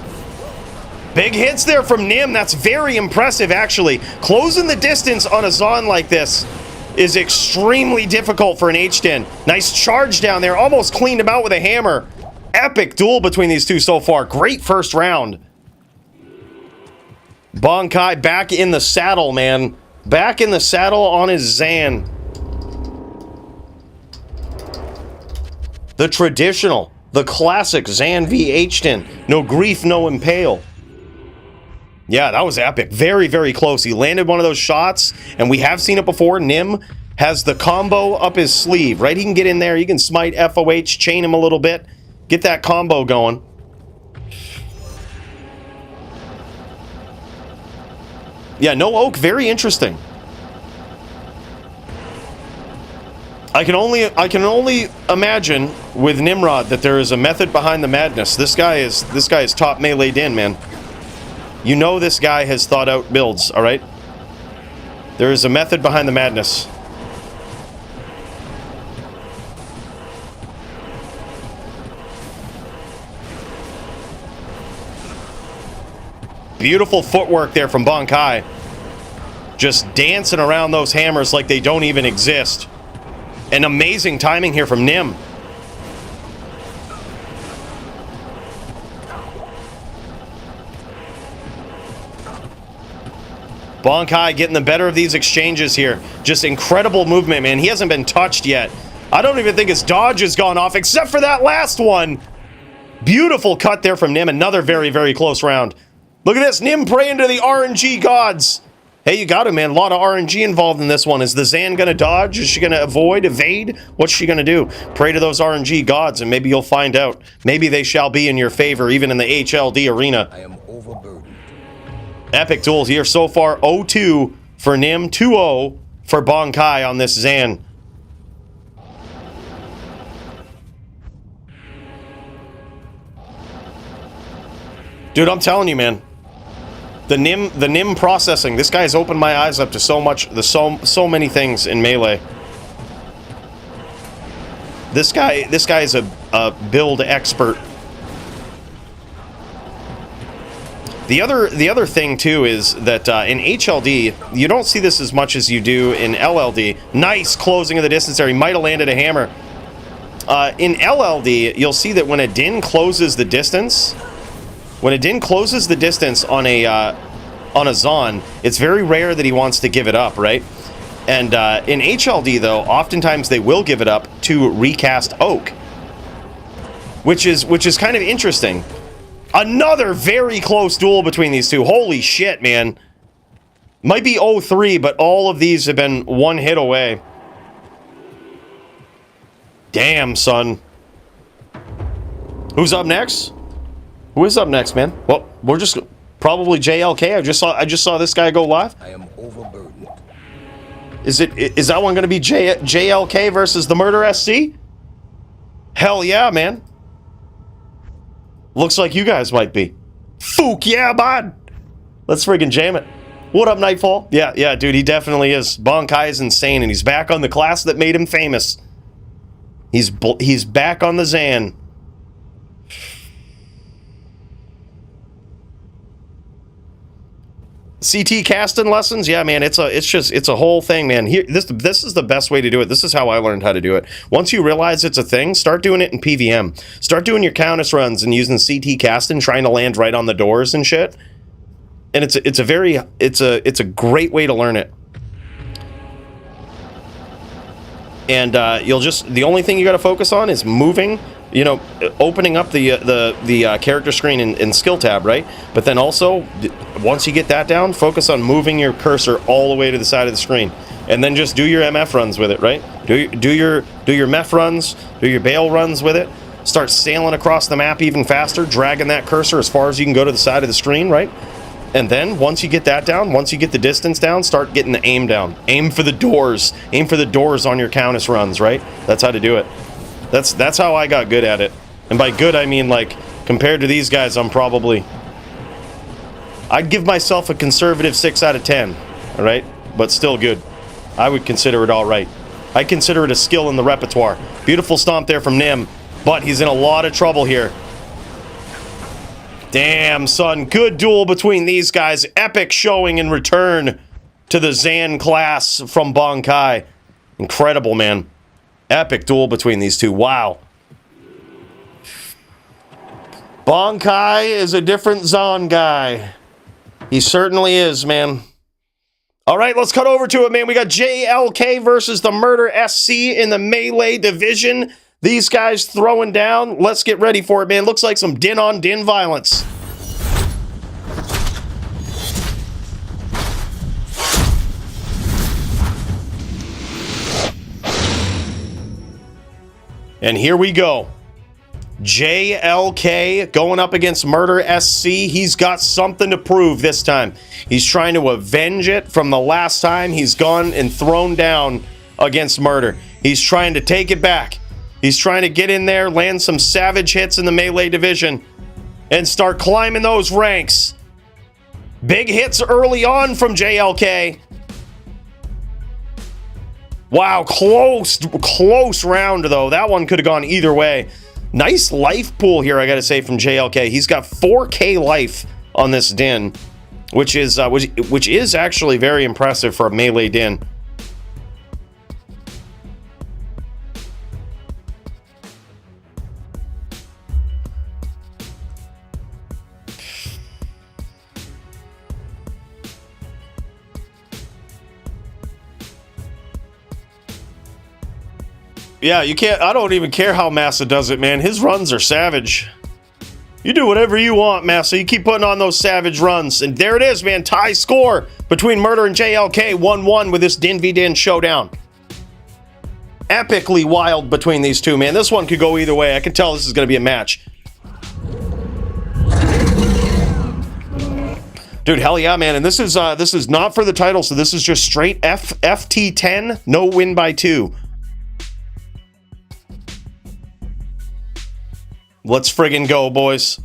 Big hits there from Nim. That's very impressive, actually. Closing the distance on a Zon like this is extremely difficult for an H10. Nice charge down there. Almost cleaned him out with a hammer. Epic duel between these two so far. Great first round. Bonkai back in the saddle, man. Back in the saddle on his Zan. The traditional, the classic Zan v H10. No grief, no impale. Yeah, that was epic. Very, very close. He landed one of those shots, and we have seen it before. Nim has the combo up his sleeve, right? He can get in there. He can smite FOH, chain him a little bit, get that combo going. Yeah, no oak. Very interesting. I can only imagine with Nimrod that there is a method behind the madness. This guy is top melee'd in, man. You know this guy has thought out builds, all right? There is a method behind the madness. Beautiful footwork there from Bonkai. Just dancing around those hammers like they don't even exist. And amazing timing here from Nim. Bonkai getting the better of these exchanges here. Just incredible movement, man. He hasn't been touched yet. I don't even think his dodge has gone off, except for that last one. Beautiful cut there from Nim. Another very, very close round. Look at this. Nim praying to the RNG gods. Hey, you got it, man. A lot of RNG involved in this one. Is the Zan going to dodge? Is she going to avoid, evade? What's she going to do? Pray to those RNG gods, and maybe you'll find out. Maybe they shall be in your favor, even in the HLD arena.
I am overburdened.
Epic duels here so far. 0-2 for Nim, 2-0 for Bonkai on this Zan. Dude, I'm telling you, man. The Nim processing. This guy's opened my eyes up to so much, so many things in Melee. This guy is a build expert. The other thing too is that in HLD you don't see this as much as you do in LLD. Nice closing of the distance there. He might have landed a hammer. In LLD, you'll see that when a din closes the distance, on a Zon, it's very rare that he wants to give it up, right? And in HLD though, oftentimes they will give it up to recast Oak, which is kind of interesting. Another very close duel between these two. Holy shit, man. Might be 0-3, but all of these have been one hit away. Damn, son. Who's up next? Who is up next, man? Well, we're just probably JLK. I just saw this guy go live.
I am overburdened.
Is that one going to be JLK versus the Murder SC? Hell yeah, man. Looks like you guys might be. Fook yeah, bud. Let's friggin' jam it. What up, Nightfall? Yeah, dude, he definitely is. Bonkai is insane, and he's back on the class that made him famous. He's back on the Zan. CT casting lessons, yeah, man. It's a whole thing, man. Here, this is the best way to do it. This is how I learned how to do it. Once you realize it's a thing, start doing it in PVM. Start doing your Countess runs and using CT casting, trying to land right on the doors and shit. And it's a great way to learn it. And the only thing you got to focus on is moving. You know, opening up the character screen in skill tab, right? But then also, once you get that down, focus on moving your cursor all the way to the side of the screen, and then just do your MF runs with it, right? Do your MEF runs, do your bail runs with it. Start sailing across the map even faster, dragging that cursor as far as you can go to the side of the screen, right? And then once you get that down, once you get the distance down, start getting the aim down. Aim for the doors. Aim for the doors on your Countess runs, right? That's how to do it. That's how I got good at it. And by good, I mean, like, compared to these guys, I'd give myself a conservative 6 out of 10, all right? But still good. I would consider it all right. I consider it a skill in the repertoire. Beautiful stomp there from Nim, but he's in a lot of trouble here. Damn, son. Good duel between these guys. Epic showing in return to the Zan class from Bonkai. Incredible, man. Epic duel between these two. Wow. Bonkai is a different Zon guy. He certainly is, man. All right, let's cut over to it, man. We got JLK versus the Murder SC in the Melee division. These guys throwing down. Let's get ready for it, man. Looks like some din-on-din violence. And here we go. JLK going up against Murder SC. He's got something to prove this time. He's trying to avenge it from the last time he's gone and thrown down against Murder. He's trying to take it back. He's trying to get in there, land some savage hits in the Melee division, and start climbing those ranks. Big hits early on from JLK. Wow, close round, though. That one could have gone either way. Nice life pool here, I gotta say, from JLK. He's got 4K life on this din, which is actually very impressive for a Melee din. Yeah, you can't. I don't even care how Massa does it, man. His runs are savage. You do whatever you want, Massa. You keep putting on those savage runs. And there it is, man. Tie score between Murder and JLK. 1-1 with this Din v Din showdown. Epically wild between these two, man. This one could go either way. I can tell this is going to be a match. Dude, hell yeah, man. And this is not for the title, so this is just straight FT10. No win by 2. Let's friggin' go, boys.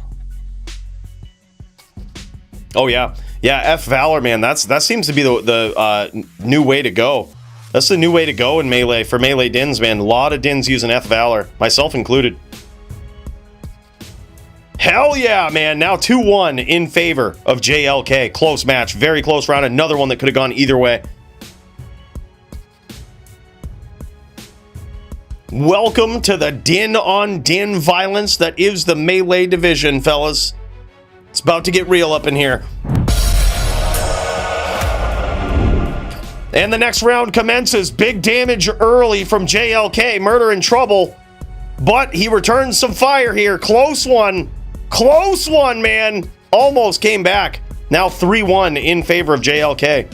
Oh, yeah. Yeah, F Valor, man. That seems to be the new way to go. That's the new way to go in Melee, for Melee Dins, man. A lot of Dins using F Valor, myself included. Hell yeah, man. Now 2-1 in favor of JLK. Close match. Very close round. Another one that could have gone either way. Welcome to the din-on-din violence that is the Melee division, fellas. It's about to get real up in here. And the next round commences. Big damage early from JLK. Murder in trouble. But he returns some fire here. Close one. Close one, man. Almost came back. Now 3-1 in favor of JLK.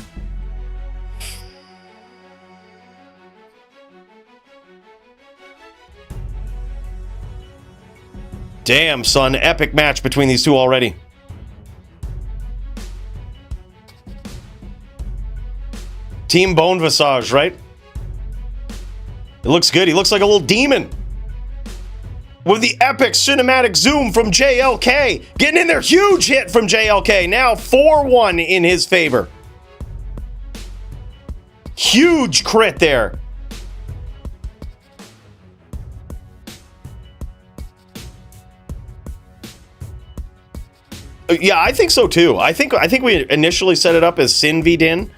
Damn, son. Epic match between these two already. Team Bone Visage, right? It looks good. He looks like a little demon. With the epic cinematic zoom from JLK. Getting in there. Huge hit from JLK. Now 4-1 in his favor. Huge crit there. Yeah, I think so too. I think we initially set it up as Sin v Din.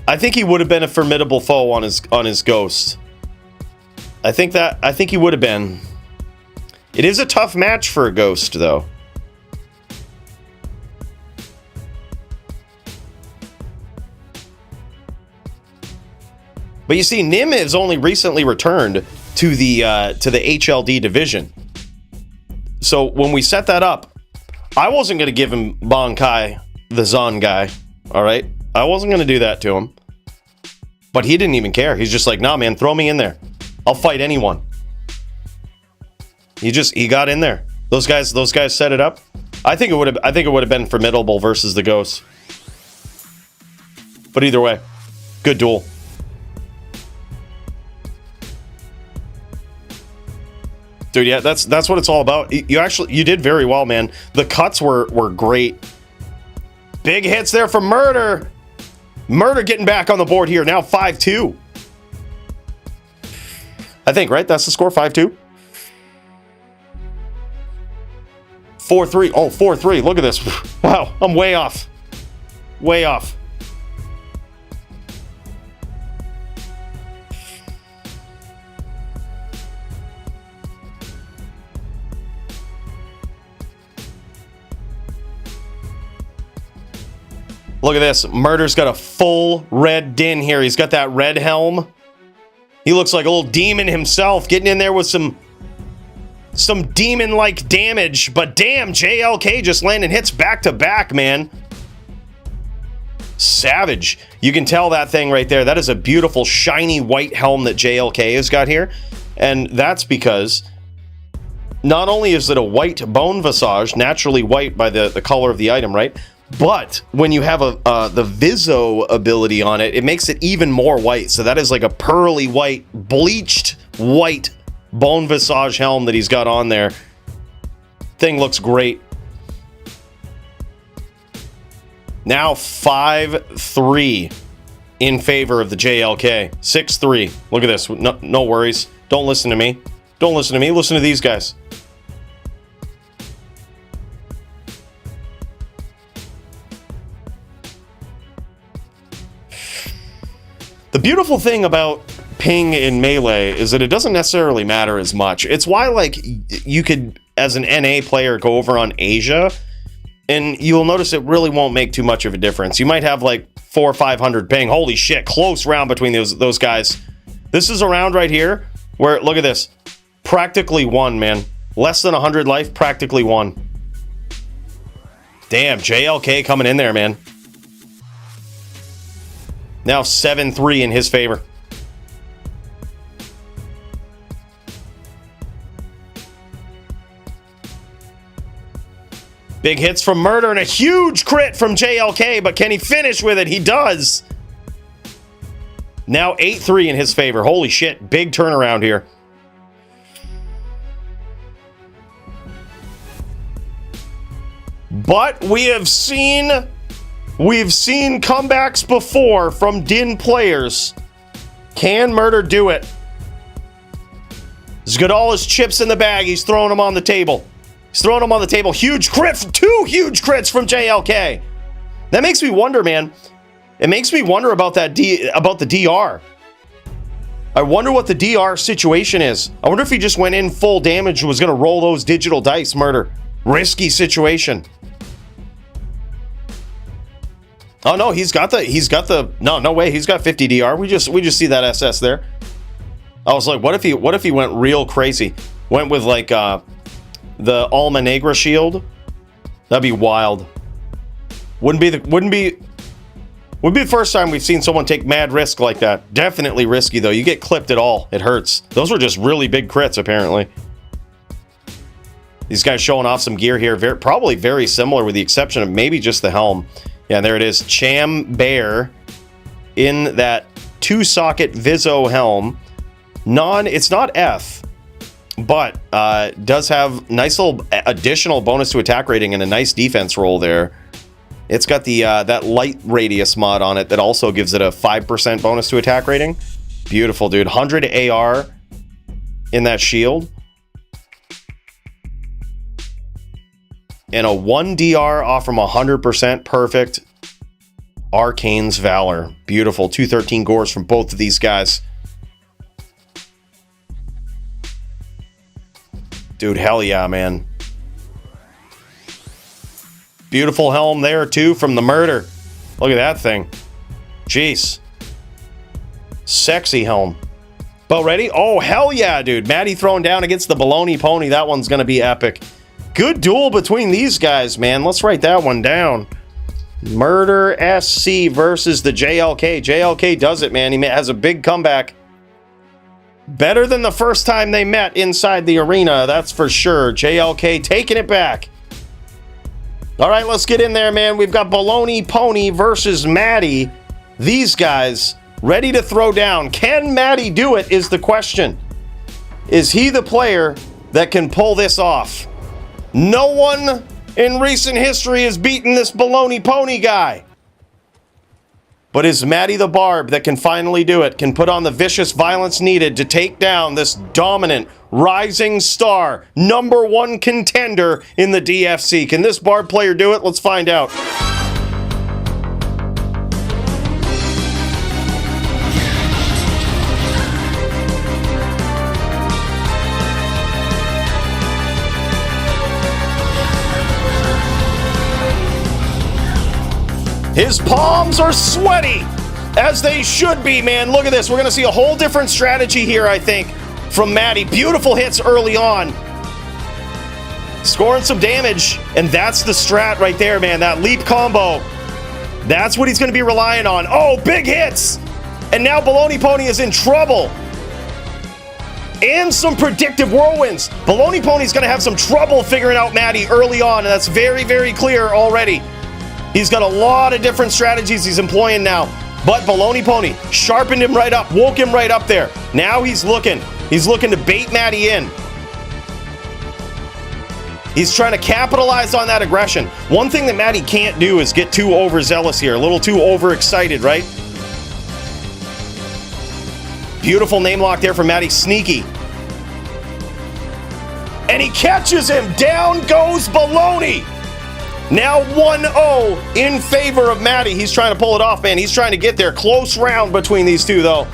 I think he would have been a formidable foe on his ghost. I think he would have been. It is a tough match for a ghost, though. But you see, Nim has only recently returned to the HLD division. So when we set that up, I wasn't going to give him Bankai, the Zon guy. All right, I wasn't going to do that to him. But he didn't even care. He's just like, nah, man, throw me in there. I'll fight anyone. He got in there. Those guys set it up. I think it would have been formidable versus the Ghosts. But either way, good duel. Dude, yeah, that's what it's all about. You did very well, man. The cuts were great. Big hits there from Murder. Murder getting back on the board here. Now 5-2. I think, right? That's the score, 5-2. 4-3. Oh, 4-3. Look at this. Wow, I'm way off. Way off. Look at this. Murder's got a full red din here. He's got that red helm. He looks like a little demon himself, getting in there with some demon-like damage. But damn, JLK just landing hits back to back, man. Savage. You can tell that thing right there. That is a beautiful, shiny white helm that JLK has got here. And that's because not only is it a white bone visage, naturally white by the color of the item, right? But when you have the Viso ability on it, it makes it even more white. So that is like a pearly white, bleached white bone visage helm that he's got on there. Thing looks great. Now 5-3 in favor of the JLK. 6-3. Look at this. No worries. Don't listen to me. Don't listen to me. Listen to these guys. The beautiful thing about ping in Melee is that it doesn't necessarily matter as much. It's why, like, you could, as an NA player, go over on Asia, and you'll notice it really won't make too much of a difference. You might have, like, 400 or 500 ping. Holy shit, close round between those guys. This is a round right here where, look at this, practically won, man. Less than 100 life, practically won. Damn, JLK coming in there, man. Now 7-3 in his favor. Big hits from Murder and a huge crit from JLK, but can he finish with it? He does. Now 8-3 in his favor. Holy shit, big turnaround here. But we've seen comebacks before from Din players. Can Murder do it? He's got all his chips in the bag. He's throwing them on the table. He's throwing them on the table. Huge crits. 2 huge crits from JLK. That makes me wonder, man. It makes me wonder about the DR. I wonder what the DR situation is. I wonder if he just went in full damage and was going to roll those digital dice murder. Risky situation. Oh no, he's got the no way, he's got 50 DR. We just see that SS there. I was like, what if he went real crazy? Went with like the Alma Negra shield? That'd be wild. Wouldn't be the first time we've seen someone take mad risk like that. Definitely risky though. You get clipped at all. It hurts. Those were just really big crits apparently. These guys showing off some gear here. Probably very similar with the exception of maybe just the helm. Yeah, there it is. Cham Bear in that 2-socket Vizzo helm. It's not F, but does have nice little additional bonus to attack rating and a nice defense roll there. It's got the that light radius mod on it that also gives it a 5% bonus to attack rating. Beautiful, dude. 100 AR in that shield. And a 1 DR off from 100%. Perfect. Arcane's Valor. Beautiful. 213 gores from both of these guys. Dude, hell yeah, man. Beautiful helm there, too, from the murder. Look at that thing. Jeez. Sexy helm. Boat ready? Oh, hell yeah, dude. Maddie throwing down against the Bologna pony. That one's going to be epic. Good duel between these guys, man. Let's write that one down. Murder SC versus the JLK. JLK does it, man. He has a big comeback. Better than the first time they met inside the arena, that's for sure. JLK taking it back. All right, let's get in there, man. We've got Bologna Pony versus Maddie. These guys ready to throw down. Can Maddie do it is the question. Is he the player that can pull this off? No one in recent history has beaten this Bologna Pony guy. But is Maddie the Barb that can finally do it, can put on the vicious violence needed to take down this dominant, rising star, #1 contender in the DFC? Can this Barb player do it? Let's find out. His palms are sweaty, as they should be, man. Look at this. We're going to see a whole different strategy here, I think, from Maddie. Beautiful hits early on. Scoring some damage, and that's the strat right there, man. That leap combo. That's what he's going to be relying on. Oh, big hits! And now Bologna Pony is in trouble. And some predictive whirlwinds. Bologna Pony's going to have some trouble figuring out Maddie early on, and that's very, very clear already. He's got a lot of different strategies he's employing now. But Bologna Pony sharpened him right up, woke him right up there. Now he's looking to bait Maddie in. He's trying to capitalize on that aggression. One thing that Maddie can't do is get too overzealous here, a little too overexcited, right? Beautiful name lock there from Maddie, sneaky. And he catches him, down goes Bologna. Now 1-0 in favor of Maddie. He's trying to pull it off, man. He's trying to get there. Close round between these two, though.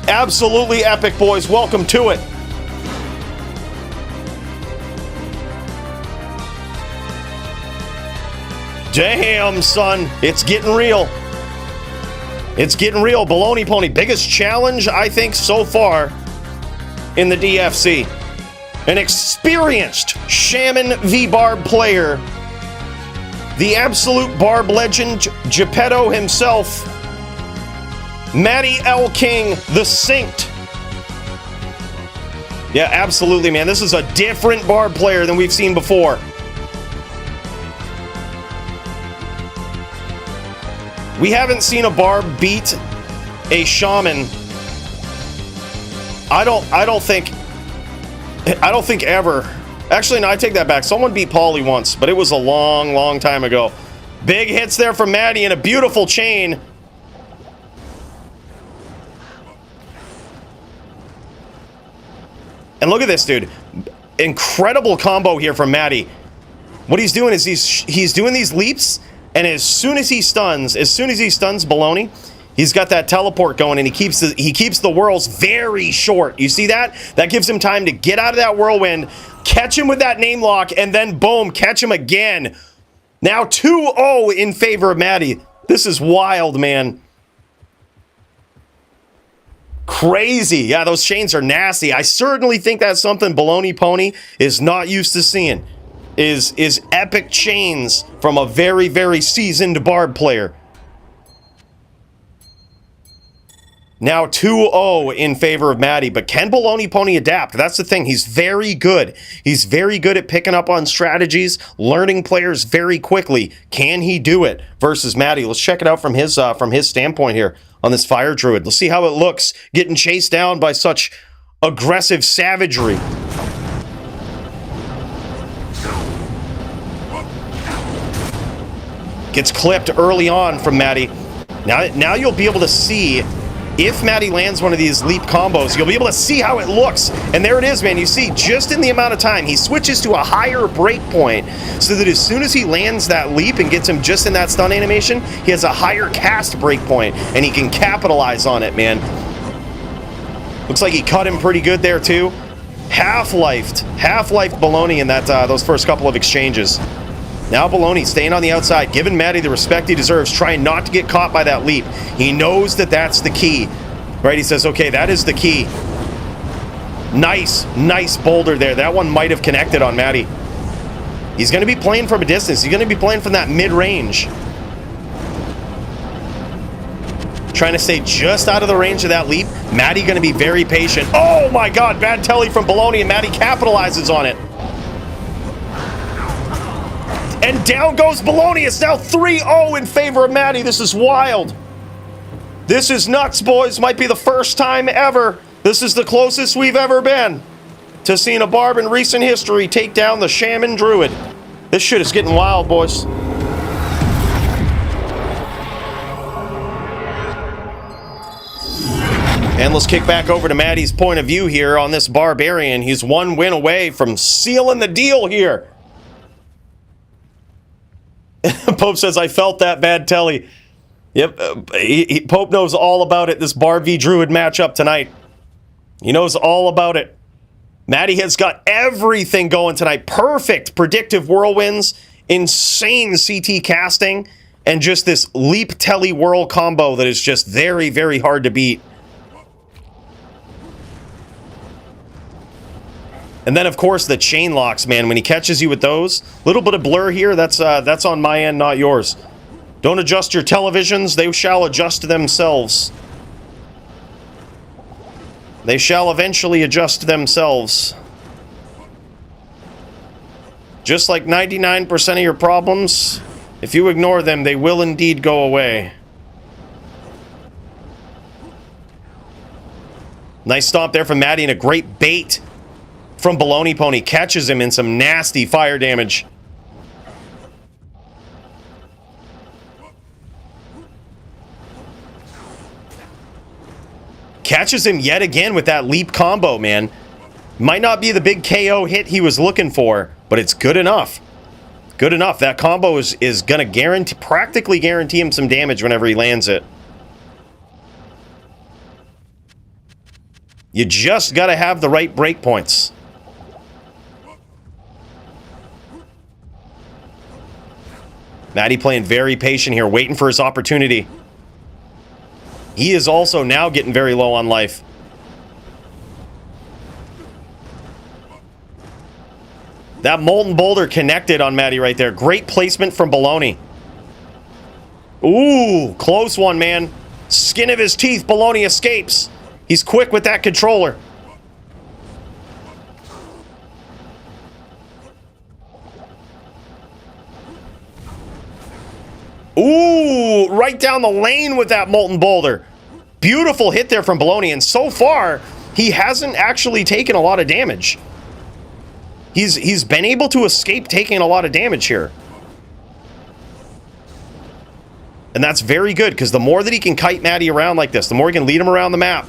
Absolutely epic, boys. Welcome to it. Damn, son. It's getting real. It's getting real. Bologna Pony. Biggest challenge, I think, so far in the DFC. An experienced Shaman v Barb player. The absolute Barb legend, Geppetto himself, Maddie L. King, the Synced. Yeah, absolutely, man. This is a different Barb player than we've seen before. We haven't seen a Barb beat a Shaman. I don't think ever. Actually, no, I take that back. Someone beat Pauly once, but it was a long, long time ago. Big hits there from Maddie and a beautiful chain. And look at this, dude. incredible combo here from Maddie. What he's doing is he's doing these leaps, and as soon as he stuns Bologna, he's got that teleport going, and he keeps the whirls very short. You see that? That gives him time to get out of that whirlwind, catch him with that name lock, and then boom, catch him again. Now 2-0 in favor of Maddie. This is wild, man. Crazy. Yeah, those chains are nasty. I certainly think that's something Bologna Pony is not used to seeing. Is epic chains from a very, very seasoned Barb player. Now 2-0 in favor of Maddie, but can Bologna Pony adapt? That's the thing. He's very good. He's very good at picking up on strategies, learning players very quickly. Can he do it versus Maddie? Let's check it out from his standpoint here on this Fire Druid. Let's see how it looks getting chased down by such aggressive savagery. Gets clipped early on from Maddie. Now you'll be able to see if Maddie lands one of these leap combos, you'll be able to see how it looks. And there it is, man. You see, just in the amount of time, he switches to a higher break point so that as soon as he lands that leap and gets him just in that stun animation, he has a higher cast break point, and he can capitalize on it, man. Looks like he cut him pretty good there, too. Half-lifed Bologna in that those first couple of exchanges. Now Bologna staying on the outside, giving Maddie the respect he deserves, trying not to get caught by that leap. He knows that that's the key, right? He says, okay, that is the key. Nice boulder there. That one might have connected on Maddie. He's going to be playing from a distance. He's going to be playing from that mid-range. Trying to stay just out of the range of that leap. Maddie going to be very patient. Oh my God, bad telly from Bologna, and Maddie capitalizes on it. And down goes Bologna. It's now 3-0 in favor of Maddie. This is wild. This is nuts, boys. Might be the first time ever. This is the closest we've ever been to seeing a Barb in recent history take down the Shaman Druid. This shit is getting wild, boys. And let's kick back over to Maddie's point of view here on this Barbarian. He's one win away from sealing the deal here. Pope says, I felt that bad telly. Yep, Pope knows all about it, this Barb v Druid matchup tonight. He knows all about it. Maddie has got everything going tonight. Perfect predictive whirlwinds, insane CT casting, and just this leap telly whirl combo that is just very, very hard to beat. And then, of course, the chain locks, man. When he catches you with those, little bit of blur here. That's on my end, not yours. Don't adjust your televisions. They shall adjust themselves. They shall eventually adjust themselves. Just like 99% of your problems, if you ignore them, they will indeed go away. Nice stomp there from Maddie, and a great bait from Bologna Pony. Catches him in some nasty fire damage. Catches him yet again with that leap combo, man. Might not be the big KO hit he was looking for, but it's good enough. Good enough. That combo is going to practically guarantee him some damage whenever he lands it. You just got to have the right breakpoints. Maddie playing very patient here, waiting for his opportunity. He is also now getting very low on life. That Molten Boulder connected on Maddie right there. Great placement from Bologna. Ooh, close one, man. Skin of his teeth, Bologna escapes. He's quick with that controller. Ooh, right down the lane with that Molten Boulder. Beautiful hit there from Bologna, and so far, he hasn't actually taken a lot of damage. He's been able to escape taking a lot of damage here. And that's very good, because the more that he can kite Maddie around like this, the more he can lead him around the map.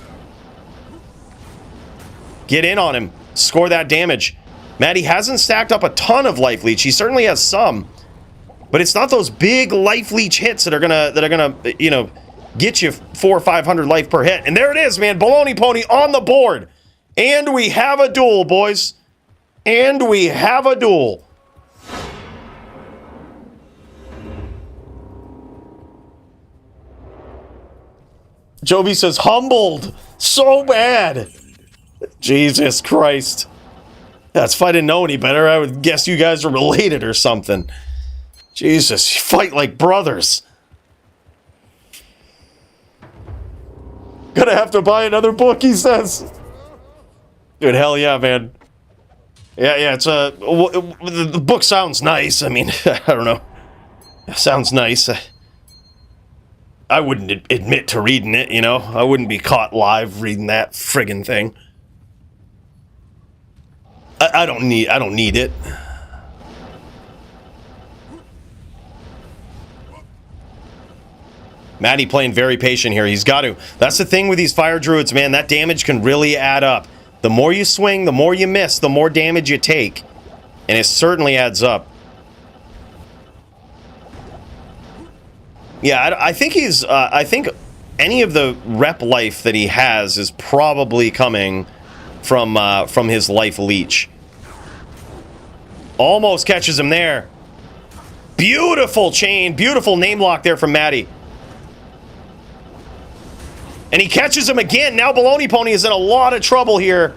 Get in on him. Score that damage. Maddie hasn't stacked up a ton of life leech. He certainly has some, but it's not those big life leech hits that are gonna you know, get you 400 or 500 life per hit. And there it is, man. Bologna Pony on the board, and we have a duel, boys. And we have a duel. Joby says, humbled so bad. Jesus Christ. That's if I didn't know any better, I would guess you guys are related or something. Jesus, you fight like brothers. Gonna have to buy another book, he says. Dude, hell yeah, man. Yeah, it's the book sounds nice. I mean, I don't know. It sounds nice. I wouldn't admit to reading it, you know? I wouldn't be caught live reading that friggin' thing. I don't need it. Maddie playing very patient here. He's got to. That's the thing with these fire druids, man. That damage can really add up. The more you swing, the more you miss, the more damage you take. And it certainly adds up. Yeah, I think he's... I think any of the rep life that he has is probably coming from his life leech. Almost catches him there. Beautiful chain. Beautiful name lock there from Maddie. And he catches him again. Now Bologna Pony is in a lot of trouble here.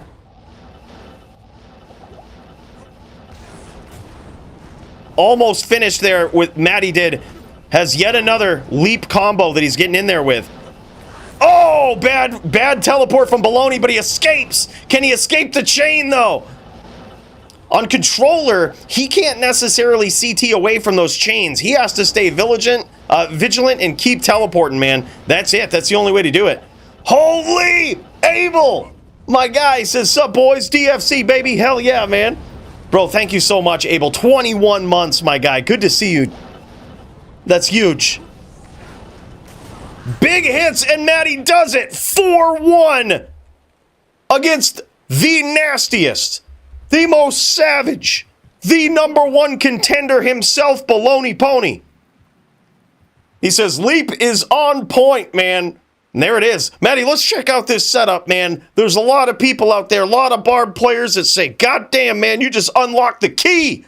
Almost finished there with Maddie did. Has yet another leap combo that he's getting in there with. Oh, bad teleport from Bologna, but he escapes. Can he escape the chain, though? On controller, he can't necessarily CT away from those chains. He has to stay vigilant and keep teleporting, man. That's it. That's the only way to do it. Holy Abel! My guy says, sup, boys? DFC, baby. Hell yeah, man. Bro, thank you so much, Abel. 21 months, my guy. Good to see you. That's huge. Big hits, and Maddie does it. 4-1 against the nastiest, the most savage, the #1 contender himself, Bologna Pony. He says, leap is on point, man. And there it is. Maddie, let's check out this setup, man. There's a lot of people out there, a lot of Barb players that say, God damn, man, you just unlocked the key.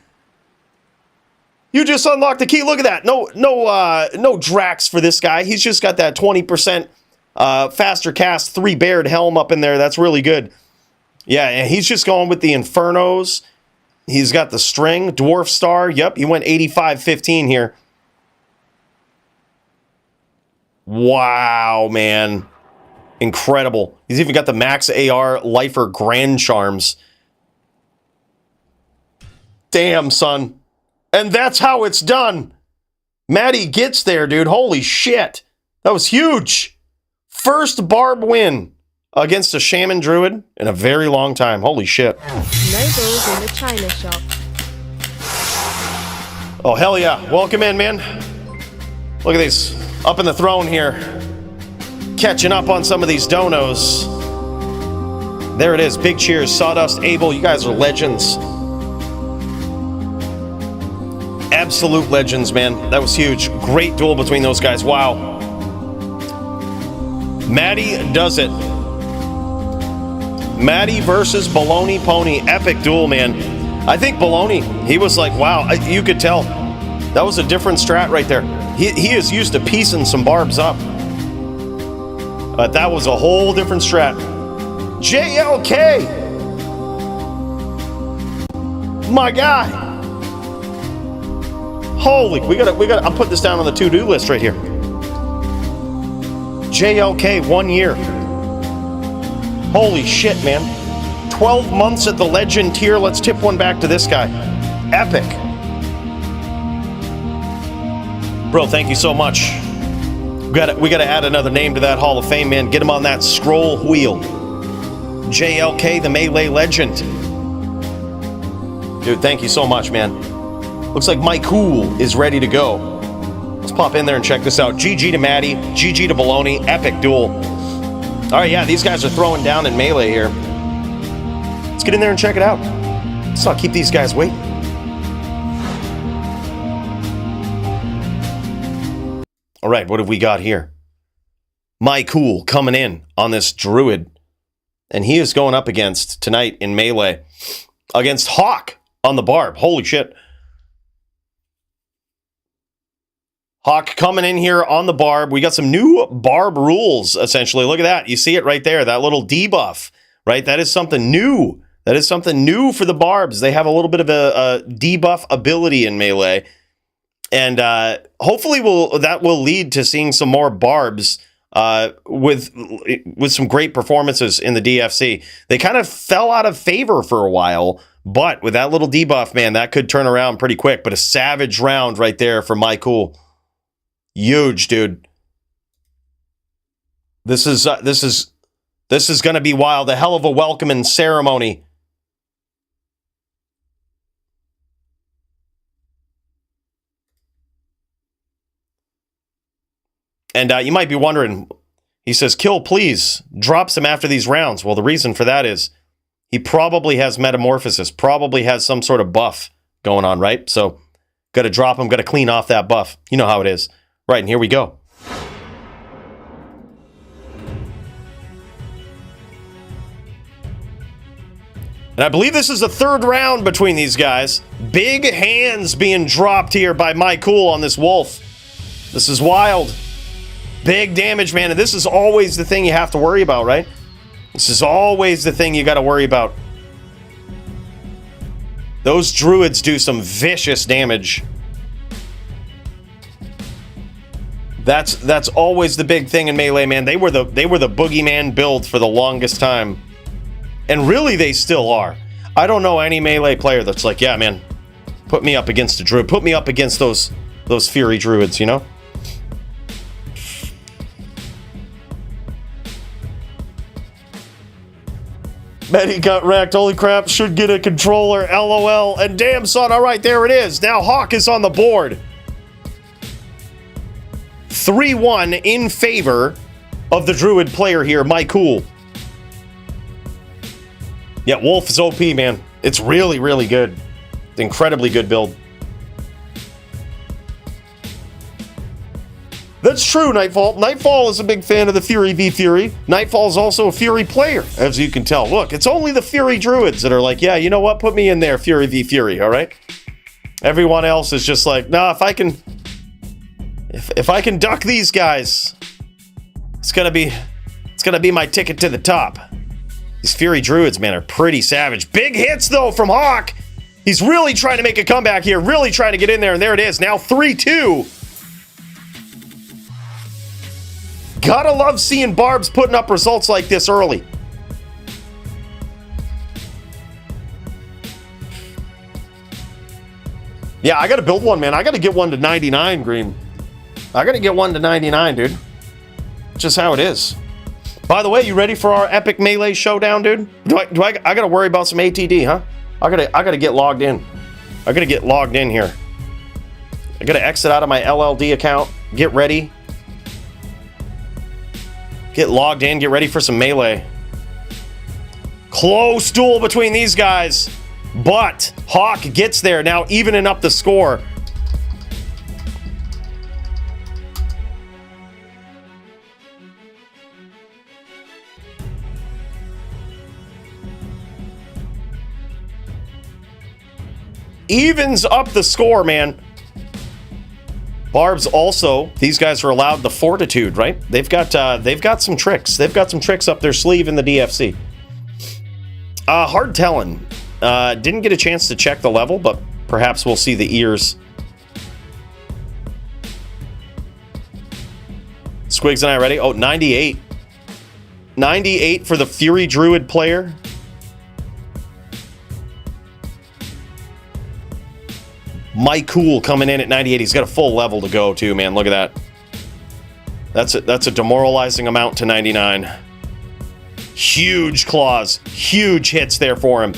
You just unlocked the key. Look at that. No Drax for this guy. He's just got that 20% faster cast 3-bared helm up in there. That's really good. Yeah, and he's just going with the Infernos. He's got the string, Dwarf Star. Yep, he went 85-15 here. Wow, man. Incredible. He's even got the max AR Lifer Grand Charms. Damn, son. And that's how it's done. Maddie gets there, dude. Holy shit. That was huge. First Barb win against a Shaman Druid in a very long time. Holy shit.
No balls in the China shop.
Oh, hell yeah. Welcome in, man. Look at these. Up in the throne here. Catching up on some of these donos. There it is. Big cheers. Sawdust, Abel. You guys are legends. Absolute legends, man. That was huge. Great duel between those guys. Wow. Maddie does it. Maddie versus Bologna Pony. Epic duel, man. I think Bologna, he was like, wow, you could tell. That was a different strat right there. He is used to piecing some barbs up. But that was a whole different strat. JLK! My guy! Holy, we gotta, I'll put this down on the to-do list right here. JLK, 1 year. Holy shit, man. 12 months at the legend tier. Let's tip one back to this guy. Epic. Bro, thank you so much. We gotta add another name to that Hall of Fame, man. Get him on that scroll wheel. JLK, the Melee legend. Dude, thank you so much, man. Looks like Mike Cool is ready to go. Let's pop in there and check this out. GG to Maddie, GG to Bologna, epic duel. All right, yeah, these guys are throwing down in Melee here. Let's get in there and check it out. Let's not keep these guys waiting. All right, what have we got here? My Cool coming in on this druid. And he is going up against, tonight in melee, against Hawk on the barb. Holy shit. Hawk coming in here on the barb. We got some new barb rules, essentially. Look at that. You see it right there, that little debuff, right? That is something new. That is something new for the barbs. They have a little bit of a debuff ability in melee. And hopefully that will lead to seeing some more barbs with some great performances in the DFC. They kind of fell out of favor for a while, but with that little debuff, man, that could turn around pretty quick. But a savage round right there for My Cool. Huge, dude. This is going to be wild. A hell of a welcoming ceremony. And you might be wondering, he says, kill, please. Drops him after these rounds. Well, the reason for that is he probably has metamorphosis, probably has some sort of buff going on, right? So, got to drop him, got to clean off that buff. You know how it is. Right, and here we go. And I believe this is the third round between these guys. Big hands being dropped here by My Cool on this wolf. This is wild. Big damage, man. And this is always the thing you have to worry about, right? This is always the thing you got to worry about. Those druids do some vicious damage. That's always the big thing in melee, man. They were the boogeyman build for the longest time. And really, they still are. I don't know any melee player that's like, yeah, man, put me up against a druid. Put me up against those Fury druids, you know? Maddie got wrecked. Holy crap, should get a controller. LOL. And damn, son, all right, there it is. Now Hawk is on the board. 3-1 in favor of the druid player here, My Cool. Yeah, Wolf is OP, man. It's really, really good. It's incredibly good build. That's true, Nightfall. Nightfall is a big fan of the Fury v Fury. Nightfall is also a Fury player, as you can tell. Look, it's only the Fury druids that are like, yeah, you know what? Put me in there, Fury v Fury, all right? Everyone else is just like, nah, if I can duck these guys, it's gonna be my ticket to the top. These Fury druids, man, are pretty savage. Big hits though from Hawk. He's really trying to make a comeback here, really trying to get in there, and there it is. Now 3-2. Gotta love seeing barbs putting up results like this early. Yeah, I gotta build one, man. I gotta get one to 99, Green. I gotta get one to 99, dude. Just how it is. By the way, you ready for our epic melee showdown, dude? I gotta worry about some ATD, huh? I gotta get logged in. I gotta get logged in here. I gotta exit out of my LLD account. Get ready. Get logged in. Get ready for some melee. Close duel between these guys. But Hawk gets there now, evening up the score. Evens up the score, man. Barbs also, these guys are allowed the fortitude, right? They've got some tricks. They've got some tricks up their sleeve in the DFC. Hard telling. Didn't get a chance to check the level, but perhaps we'll see the ears. Squigs and I ready? Oh, 98. 98 for the Fury Druid player. My Cool coming in at 98. He's got a full level to go too, man. Look at that. That's a demoralizing amount to 99. Huge claws. Huge hits there for him.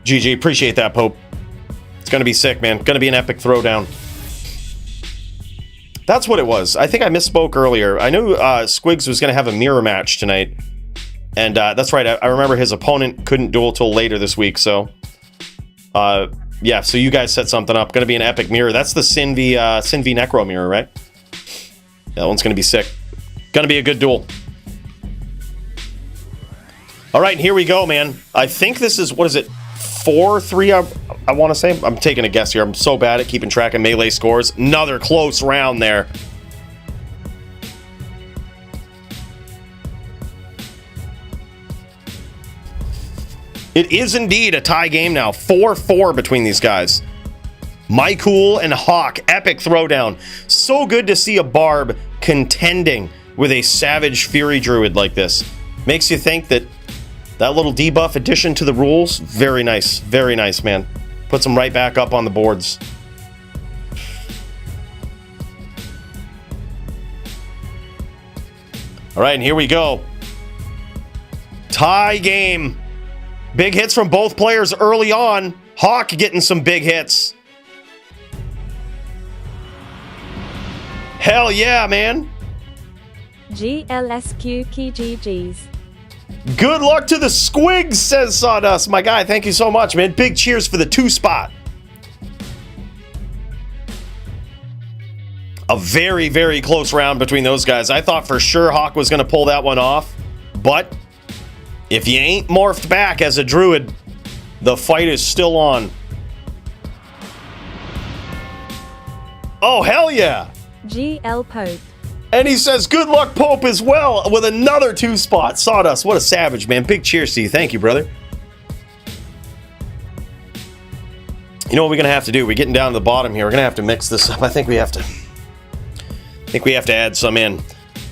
GG. Appreciate that, Pope. It's going to be sick, man. Going to be an epic throwdown. That's what it was. I think I misspoke earlier. I knew Squigs was going to have a mirror match tonight. And that's right. I remember his opponent couldn't duel till later this week. So, yeah. So you guys set something up. Going to be an epic mirror. That's the Sin v Necro mirror, right? That one's going to be sick. Going to be a good duel. All right, here we go, man. I think this is, what is it? 4-3, I want to say. I'm taking a guess here. I'm so bad at keeping track of melee scores. Another close round there. It is indeed a tie game now. 4-4 between these guys. Mycool and Hawk, epic throwdown. So good to see a Barb contending with a Savage Fury Druid like this. Makes you think that little debuff addition to the rules, very nice, man. Puts them right back up on the boards. All right, and here we go. Tie game. Big hits from both players early on. Hawk getting some big hits. Hell yeah, man.
GLSQ key GGs.
Good luck to the Squigs, says Sawdust. My guy, thank you so much, man. Big cheers for the 2 spot. A very, very close round between those guys. I thought for sure Hawk was going to pull that one off. But if you ain't morphed back as a druid, the fight is still on. Oh, hell yeah.
GL Pope.
And he says, good luck, Pope, as well, with another 2 spot. Sawdust, what a savage, man. Big cheers to you. Thank you, brother. You know what we're going to have to do? We're getting down to the bottom here. We're going to have to mix this up. I think we have to add some in.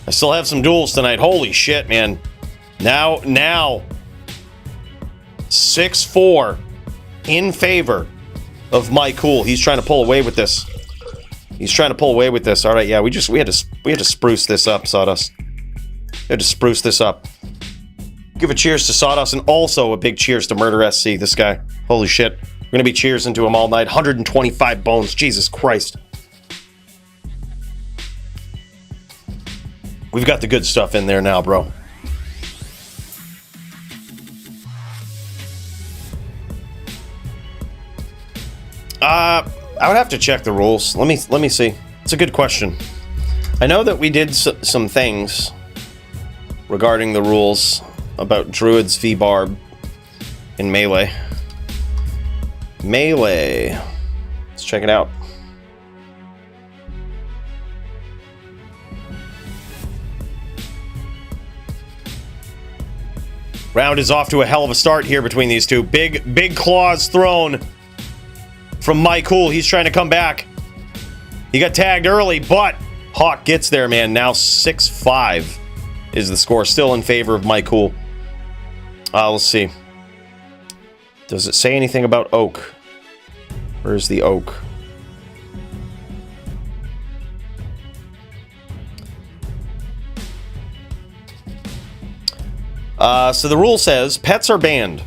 I still have some duels tonight. Holy shit, man. Now, 6-4 in favor of Mycool. He's trying to pull away with this. All right, yeah, we had to spruce this up, Sawdust. We had to spruce this up. Give a cheers to Sawdust and also a big cheers to Murder SC, this guy. Holy shit. We're going to be cheersing to him all night. 125 bones. Jesus Christ. We've got the good stuff in there now, bro. I would have to check the rules. Let me see. It's a good question. I know that we did some things regarding the rules about Druids v Barb in Melee. Let's check it out. Round is off to a hell of a start here between these two. Big claws thrown from Mycool. He's trying to come back. He got tagged early, but Hawk gets there, man. Now 6-5 is the score. Still in favor of Mycool. Let's see. Does it say anything about Oak? Where's the Oak? So the rule says pets are banned,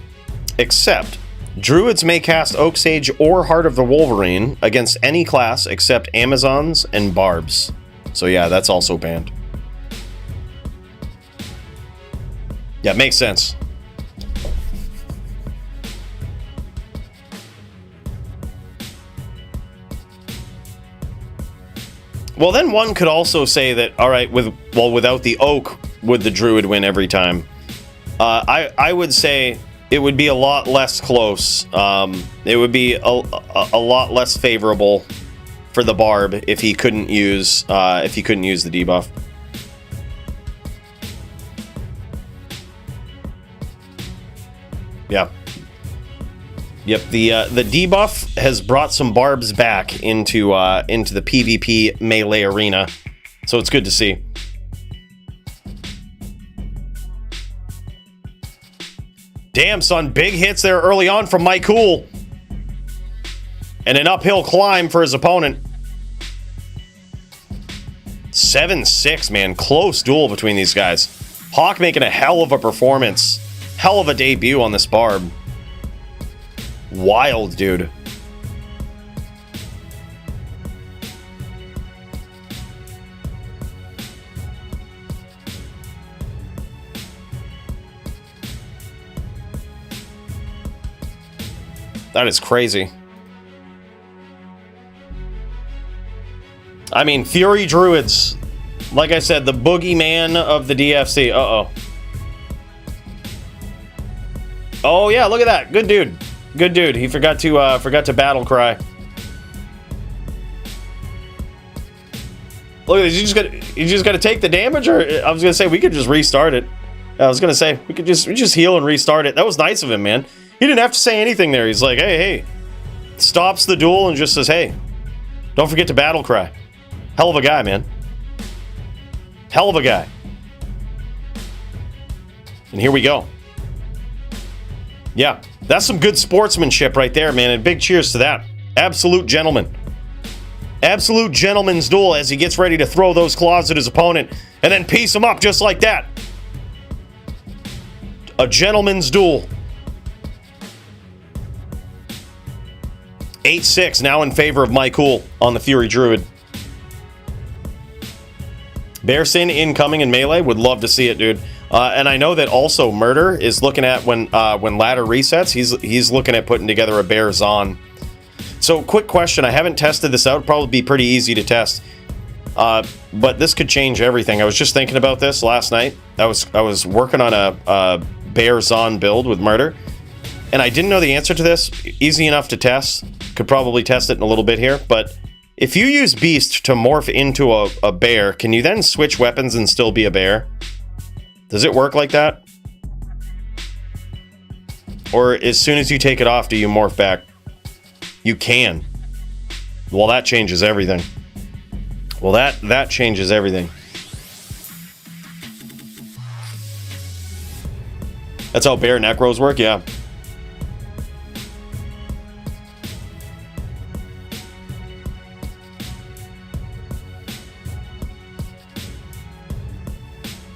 except Druids may cast Oak Sage or Heart of the Wolverine against any class except Amazons and Barbs. So yeah, that's also banned. Yeah, makes sense. Well, then one could also say that, all right, without the Oak, would the Druid win every time? I would say it would be a lot less close. It would be a lot less favorable for the Barb if he couldn't use the debuff. Yeah. Yep. The debuff has brought some Barbs back into the PvP melee arena, so it's good to see. Damn, son, big hits there early on from Mycool. And an uphill climb for his opponent. 7-6, man. Close duel between these guys. Hawk making a hell of a performance. Hell of a debut on this Barb. Wild, dude. That is crazy. I mean, Fury Druids. Like I said, the boogeyman of the DFC. Uh-oh. Oh, yeah, look at that. Good dude. Good dude. He forgot to battle cry. Look at this. You just got to take the damage, or I was gonna say we could just restart it. I was gonna say we just heal and restart it. That was nice of him, man. He didn't have to say anything there. He's like, hey, stops the duel and just says, hey, don't forget to battle cry. Hell of a guy, man. Hell of a guy. And here we go. Yeah, that's some good sportsmanship right there, man. And big cheers to that. Absolute gentleman. Absolute gentleman's duel as he gets ready to throw those claws at his opponent and then piece him up just like that. A gentleman's duel. 8-6 now in favor of Michael on the Fury Druid. Bear Sin incoming in melee. Would love to see it, dude. And I know that also Murder is looking at when ladder resets, he's looking at putting together a Bear Zon. So, quick question. I haven't tested this out. Probably be pretty easy to test. But this could change everything. I was just thinking about this last night. I was working on a Bear Zon build with Murder. And I didn't know the answer to this. Easy enough to test. Could probably test it in a little bit here. But if you use Beast to morph into a bear, can you then switch weapons and still be a bear? Does it work like that? Or as soon as you take it off, do you morph back? You can. Well, that changes everything. Well, that changes everything. That's how bear necros work, yeah.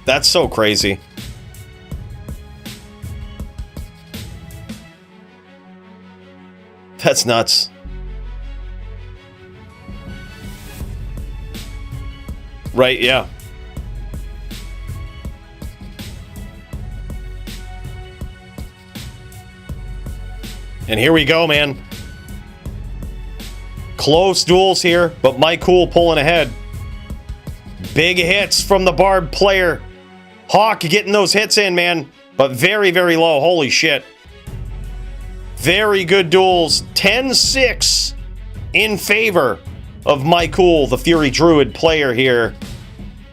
That's so crazy. That's nuts. Right, yeah. And here we go, man. Close duels here, but Michael pulling ahead. Big hits from the Barb player. Hawk getting those hits in, man. But very, very low. Holy shit. Very good duels. 10-6 in favor of Michael, the Fury Druid player here.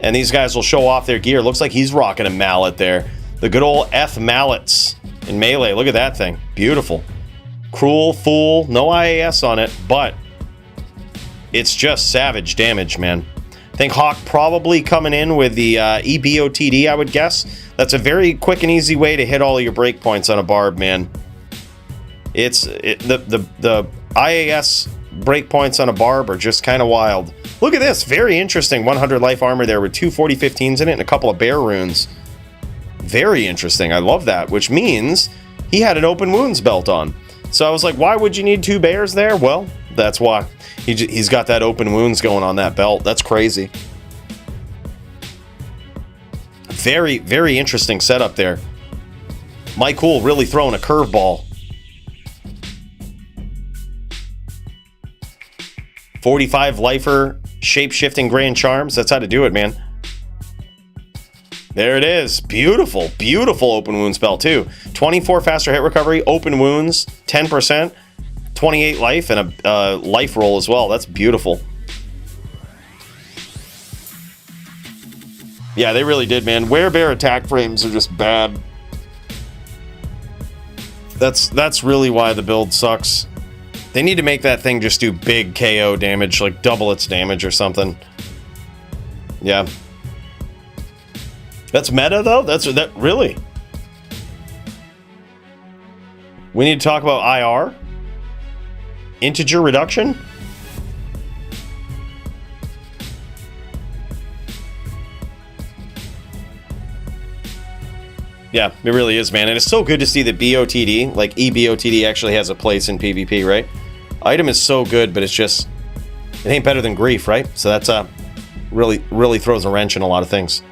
And these guys will show off their gear. Looks like he's rocking a mallet there. The good old F mallets in melee. Look at that thing. Beautiful. Cruel Fool. No IAS on it, but it's just savage damage, man. I think Hawk probably coming in with the EBOTD, I would guess. That's a very quick and easy way to hit all of your breakpoints on a Barb, man. The IAS breakpoints on a Barb are just kind of wild. Look at this. Very interesting. 100 life armor there with 2 40-15s in it and a couple of bear runes. Very interesting. I love that, which means he had an open wounds belt on. So I was like, why would you need 2 bears there? Well, that's why. He's got that open wounds going on that belt. That's crazy. Very, very interesting setup there. Michael really throwing a curveball. 45 lifer, shape-shifting grand charms. That's how to do it, man. There it is. Beautiful, beautiful open wounds spell too. 24 faster hit recovery, open wounds, 10%, 28 life, and a life roll as well. That's beautiful. Yeah, they really did, man. Werebear attack frames are just bad. That's really why the build sucks. They need to make that thing just do big KO damage, like double its damage or something. Yeah. That's meta, though? That really? We need to talk about IR? Integer reduction? Yeah, it really is, man. And it's so good to see that BOTD, like EBOTD, actually has a place in PvP, right? Item is so good, but it's just, it ain't better than grief, right? So that's really throws a wrench in a lot of things.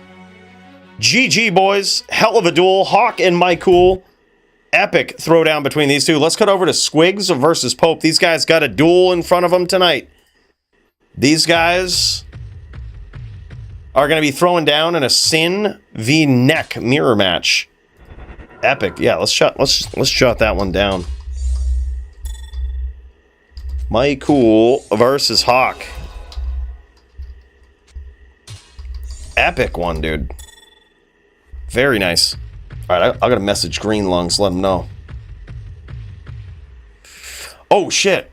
GG, boys. Hell of a duel. Hawk and Michael epic throwdown between these two. Let's cut over to Squigs versus Pope. These guys got a duel in front of them tonight. These guys are going to be throwing down in a Sin v Neck mirror match. Epic. Yeah, let's shut that one down. Michael versus Hawk. Epic one, dude. Very nice. All right, I gotta message Green Lungs, let him know. Oh, shit.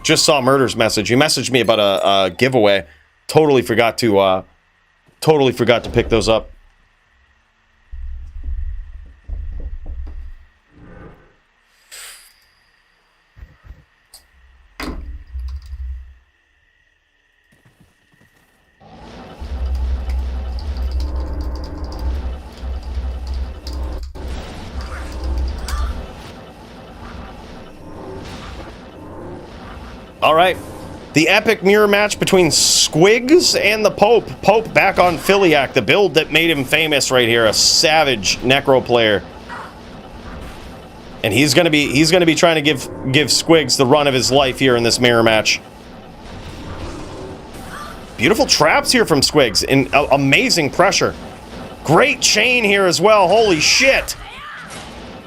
Just saw Murder's message. He messaged me about a giveaway. Totally forgot to pick those up. All right, the epic mirror match between Squigs and the Pope. Pope back on Philiac, the build that made him famous right here, a savage Necro player. And he's gonna be trying to give Squigs the run of his life here in this mirror match. Beautiful traps here from Squigs and amazing pressure. Great chain here as well. Holy shit!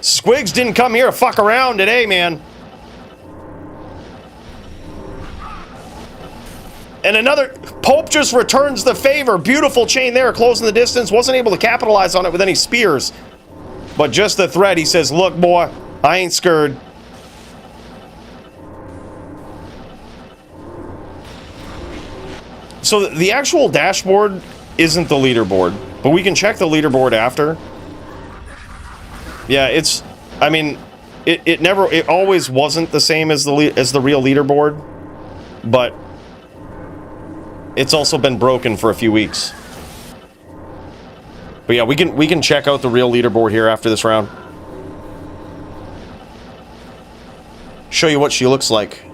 Squigs didn't come here to fuck around today, man. And another, Pope just returns the favor. Beautiful chain there, closing the distance. Wasn't able to capitalize on it with any spears. But just the threat, he says, look, boy, I ain't scared. So the actual dashboard isn't the leaderboard, but we can check the leaderboard after. Yeah, it's, I mean, it always wasn't the same as the real leaderboard, but it's also been broken for a few weeks. But yeah, we can check out the real leaderboard here after this round. Show you what she looks like.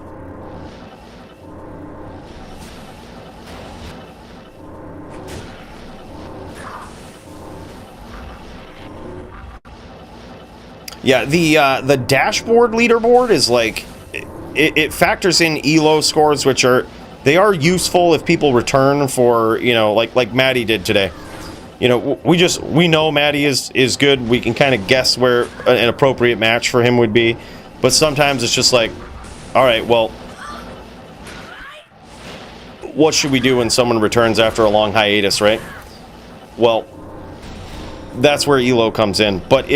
Yeah, the dashboard leaderboard is like it factors in elo scores, which are useful if people return for, you know, like Maddie did today. You know, we know Maddie is good. We can kind of guess where an appropriate match for him would be, but sometimes it's just like, all right, well, what should we do when someone returns after a long hiatus, right? Well, that's where elo comes in. But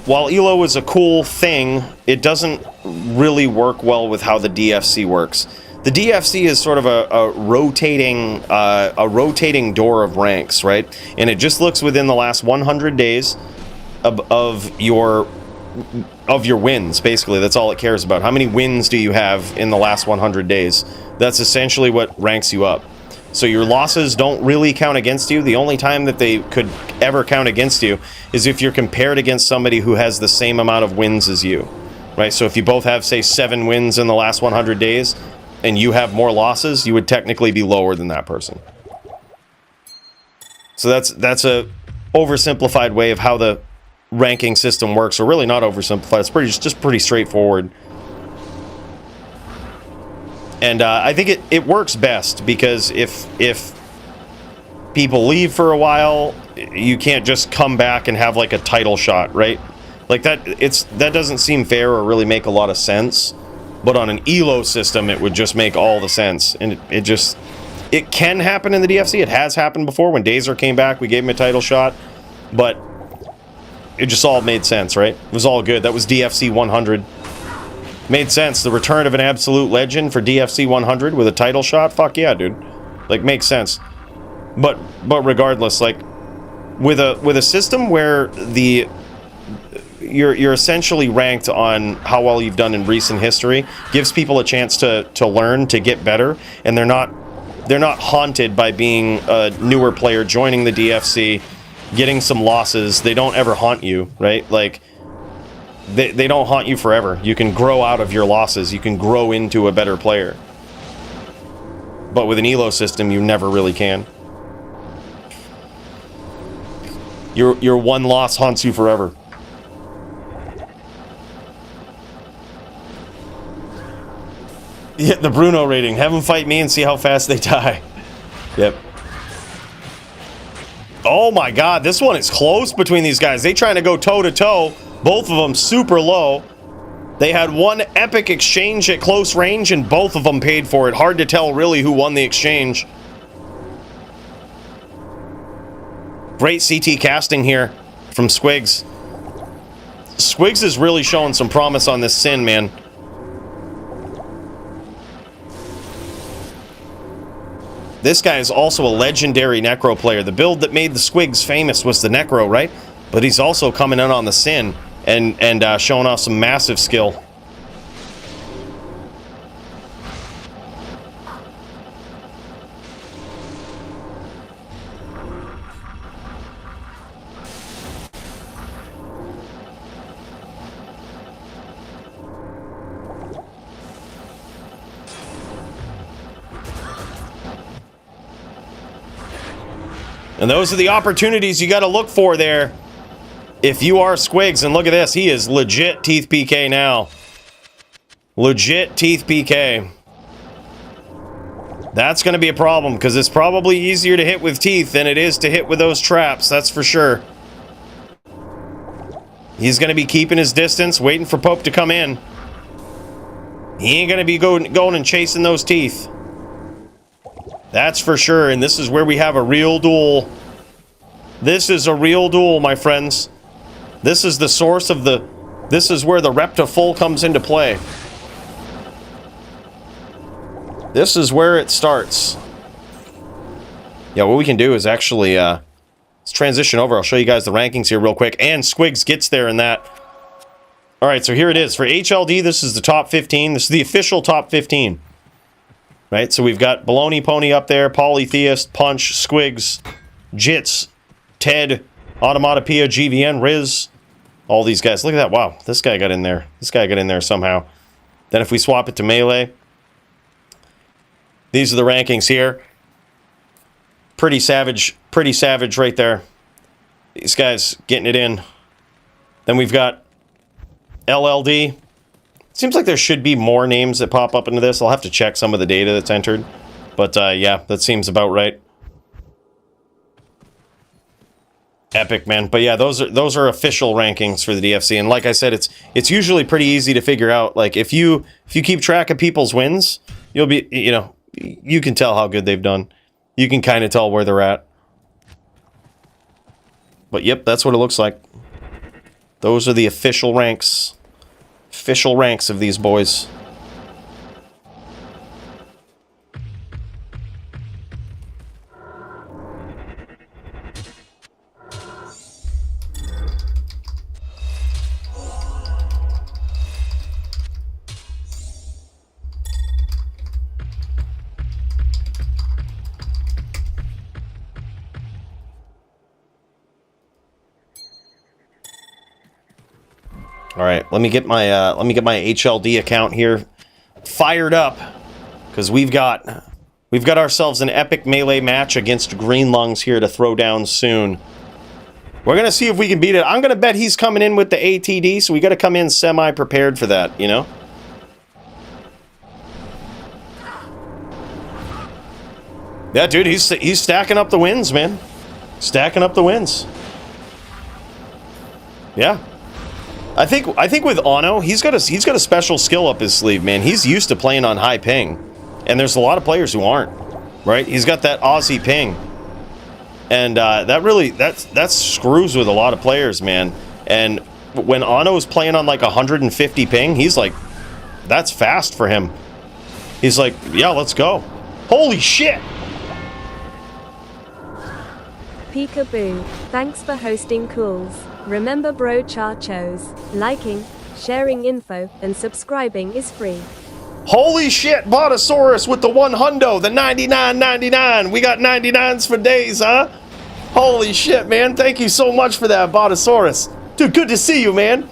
while elo is a cool thing, it doesn't really work well with how the DFC works. The DFC is sort of a rotating door of ranks, right? And it just looks within the last 100 days of your wins. Basically, that's all it cares about. How many wins do you have in the last 100 days? That's essentially what ranks you up. So your losses don't really count against you. The only time that they could ever count against you is if you're compared against somebody who has the same amount of wins as you, right? So if you both have, say, 7 wins in the last 100 days and you have more losses, you would technically be lower than that person. So that's a oversimplified way of how the ranking system works, or really not oversimplified. It's just pretty straightforward. And I think it works best because if people leave for a while, you can't just come back and have like a title shot, right? Like that doesn't seem fair or really make a lot of sense. But on an elo system, it would just make all the sense. And it can happen in the DFC. It has happened before. When Dazer came back, we gave him a title shot, but it just all made sense, right? It was all good. That was DFC 100. Made sense. The return of an absolute legend for DFC 100 with a title shot. Fuck yeah, dude. Like, makes sense. But regardless, like with a system where you're essentially ranked on how well you've done in recent history, gives people a chance to learn, to get better, and they're not haunted by being a newer player joining the DFC, getting some losses. They don't ever haunt you, right? Like, They don't haunt you forever. You can grow out of your losses. You can grow into a better player. But with an elo system, you never really can. Your one loss haunts you forever. Yeah, the Bruno rating. Have them fight me and see how fast they die. Yep. Oh my god, this one is close between these guys. They trying to go toe-to-toe. Both of them super low. They had one epic exchange at close range, and both of them paid for it. Hard to tell, really, who won the exchange. Great CT casting here from Squigs. Squigs is really showing some promise on this Sin, man. This guy is also a legendary Necro player. The build that made the Squigs famous was the Necro, right? But he's also coming in on the Sin and showing off some massive skill. And those are the opportunities you got to look for there. If you are Squigs, and look at this, he is legit Teeth PK now. Legit Teeth PK. That's going to be a problem, because it's probably easier to hit with Teeth than it is to hit with those traps, that's for sure. He's going to be keeping his distance, waiting for Pope to come in. He ain't going to be going and chasing those Teeth. That's for sure, and this is where we have a real duel. This is a real duel, my friends. This is the source of the... This is where the rep to full comes into play. This is where it starts. Yeah, what we can do is actually... let's transition over. I'll show you guys the rankings here real quick. And Squigs gets there in that. Alright, so here it is. For HLD, this is the top 15. This is the official top 15. Right, so we've got Bologna Pony up there, Polytheist, Punch, Squigs, Jits, Ted, Automatopoeia, GVN, Riz, all these guys. Look at that. Wow, this guy got in there. This guy got in there somehow. Then if we swap it to Melee, these are the rankings here. Pretty savage right there. These guys getting it in. Then we've got LLD. Seems like there should be more names that pop up into this. I'll have to check some of the data that's entered. But, yeah, that seems about right. Epic, man. But, yeah, those are official rankings for the DFC. And like I said, it's usually pretty easy to figure out. Like, if you keep track of people's wins, you'll be, you know, you can tell how good they've done. You can kind of tell where they're at. But, yep, that's what it looks like. Those are the official ranks. Official ranks of these boys. All right, let me get my HLD account here fired up, because we've got ourselves an epic melee match against Green Lungs here to throw down soon. We're gonna see if we can beat it. I'm gonna bet he's coming in with the ATD, so we got to come in semi-prepared for that, you know. Yeah, dude, he's stacking up the wins, man. Stacking up the wins. Yeah. I think with Ono, he's got a special skill up his sleeve, man. He's used to playing on high ping, and there's a lot of players who aren't, right? He's got that Aussie ping, and that screws with a lot of players, man. And when Ano's playing on like 150 ping, he's like, that's fast for him. He's like, yeah, let's go. Holy shit!
Peekaboo. Thanks for hosting calls. Remember bro charchos. Liking, sharing info, and subscribing is free.
Holy shit, Botosaurus with the 100, the 99.99. We got 99s for days, huh? Holy shit, man. Thank you so much for that, Botosaurus. Dude, good to see you, man.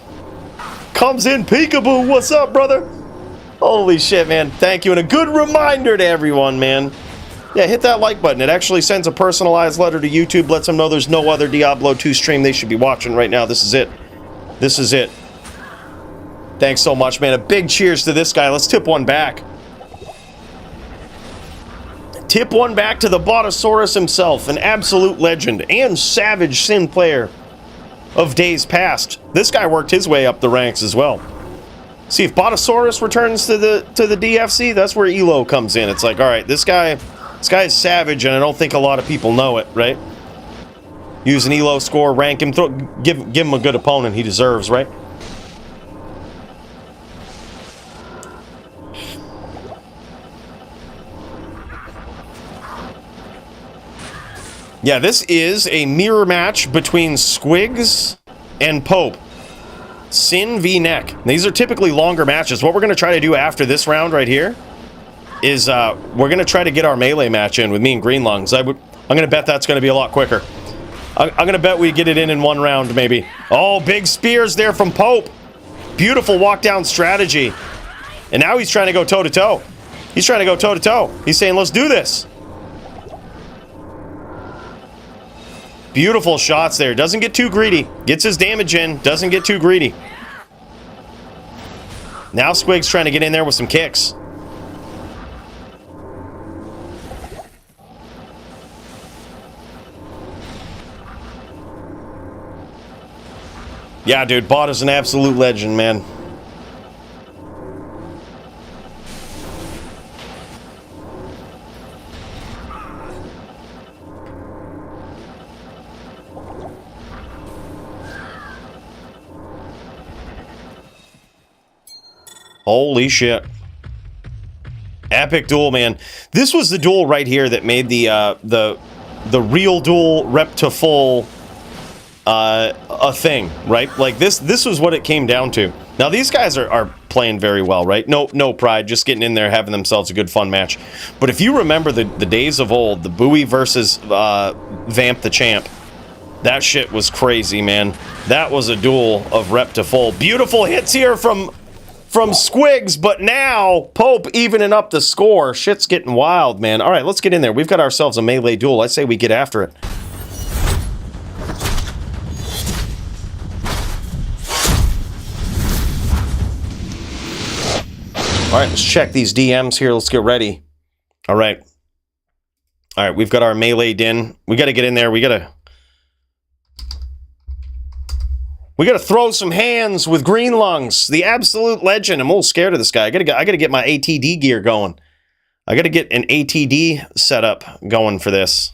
Comes in Peekaboo. What's up, brother? Holy shit, man. Thank you. And a good reminder to everyone, man. Yeah, hit that like button. It actually sends a personalized letter to YouTube, lets them know there's no other Diablo 2 stream they should be watching right now. This is it. This is it. Thanks so much, man. A big cheers to this guy. Let's tip one back. Tip one back to the Sorceress himself, an absolute legend and savage Sin player of days past. This guy worked his way up the ranks as well. See, if Sorceress returns to the DFC, that's where Elo comes in. It's like, all right, this guy is savage, and I don't think a lot of people know it, right? Use an Elo score, rank him, give him a good opponent he deserves, right? Yeah, this is a mirror match between Squigs and Pope. Sin v Neck. These are typically longer matches. What we're going to try to do after this round right here is we're going to try to get our melee match in with me and Green Lungs. I'm going to bet that's going to be a lot quicker. I'm going to bet we get it in one round, maybe. Oh, big spears there from Pope. Beautiful walk down strategy. And now he's trying to go toe-to-toe. He's trying to go toe-to-toe. He's saying, let's do this. Beautiful shots there. Doesn't get too greedy. Gets his damage in. Doesn't get too greedy. Now Squig's trying to get in there with some kicks. Yeah, dude. Bot is an absolute legend, man. Holy shit. Epic duel, man. This was the duel right here that made the real duel rep to full a thing, right? Like this was what it came down to. Now these guys are playing very well, right? No pride, just getting in there, having themselves a good fun match. But if you remember the days of old, the Bowie versus Vamp the Champ, that shit was crazy, man. That was a duel of rep to full. Beautiful hits here from Squigs, but now Pope evening up the score. Shit's getting wild, man. All right, let's get in there. We've got ourselves a melee duel. I say we get after it. All right, let's check these DMs here. Let's get ready. All right. All right, we've got our melee in. We got to get in there. We got to throw some hands with Green Lungs, the absolute legend. I'm a little scared of this guy. I gotta get my ATD gear going. I gotta get an ATD setup going for this.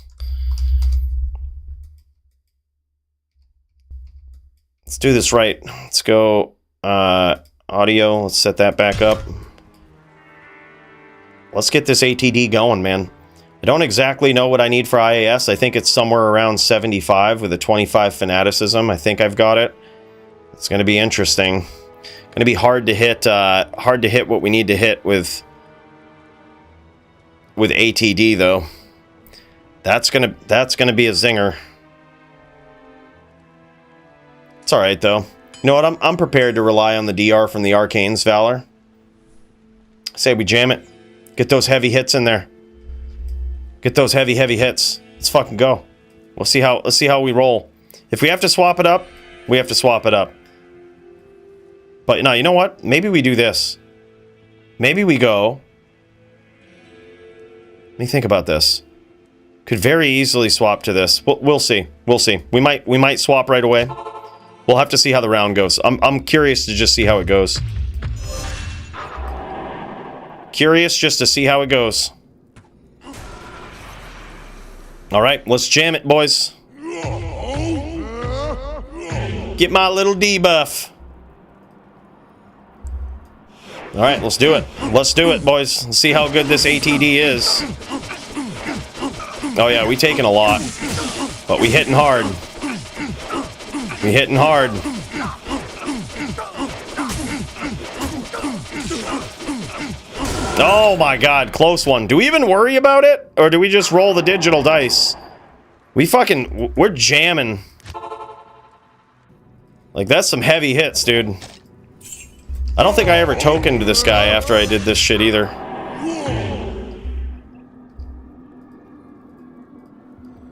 Let's do this right. Let's go audio. Let's set that back up. Let's get this ATD going, man. I don't exactly know what I need for IAS. I think it's somewhere around 75 with a 25 fanaticism. I think I've got it. It's going to be interesting. Going to be hard to hit what we need to hit with ATD though. That's going to be a zinger. It's all right though. You know what? I'm prepared to rely on the DR from the Arcane's Valor. Say we jam it. Get those heavy hits in there. Get those heavy hits. Let's fucking go. Let's see how we roll. If we have to swap it up, we have to swap it up. But no, you know what? Maybe we do this. Maybe we go. Let me think about this. Could very easily swap to this. We'll see. We'll see. We might swap right away. We'll have to see how the round goes. I'm curious to just see how it goes. Curious just to see how it goes. All right, let's jam it, boys. Get my little debuff. All right, let's do it. Let's do it, boys. Let's see how good this ATD is. Oh yeah, we taking a lot, but we hitting hard. We hitting hard. Oh my God, close one. Do we even worry about it, or do we just roll the digital dice? We're jamming. Like, that's some heavy hits, dude. I don't think I ever tokened this guy after I did this shit either.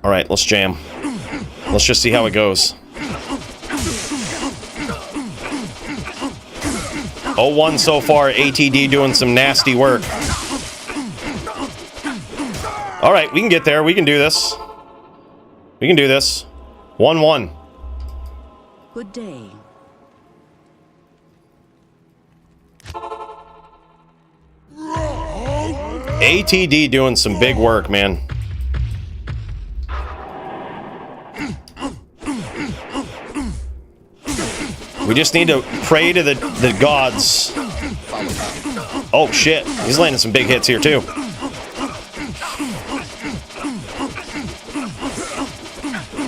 Alright, let's jam. Let's just see how it goes. 0-1 so far. ATD doing some nasty work. Alright, we can get there. We can do this. We can do this. 1-1.
Good day.
ATD doing some big work, man. We just need to pray to the gods. Oh shit, he's landing some big hits here too.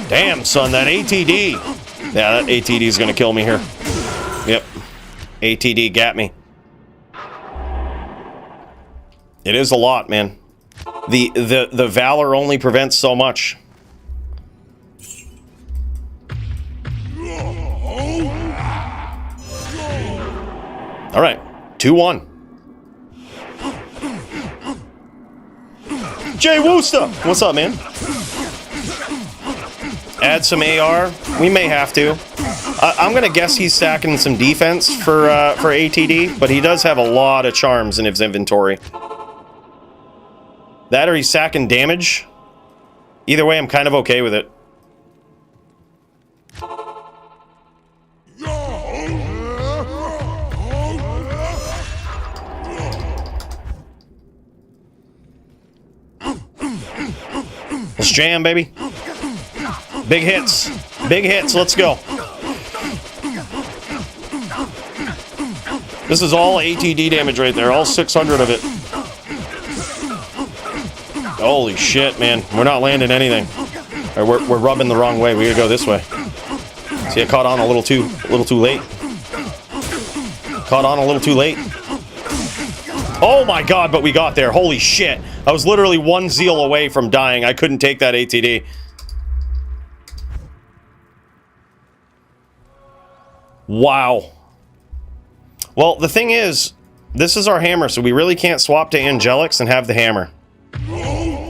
Damn, son, that ATD. Yeah, that ATD is gonna kill me here. Yep, ATD got me. It is a lot, man. The Valor only prevents so much. All right, 2-1. Jay Wooster, what's up, man? Add some AR. We may have to. I'm gonna guess he's stacking some defense for ATD, but he does have a lot of charms in his inventory. That or he's sacking damage. Either way, I'm kind of okay with it. Let's jam, baby. Big hits. Big hits. Let's go. This is all ATD damage right there. All 600 of it. Holy shit, man. We're not landing anything. Right, we're rubbing the wrong way. We gotta go this way. See, I caught on a little too late. Caught on a little too late. Oh my god, but we got there. Holy shit. I was literally one zeal away from dying. I couldn't take that ATD. Wow. Well, the thing is, this is our hammer, so we really can't swap to Angelics and have the hammer.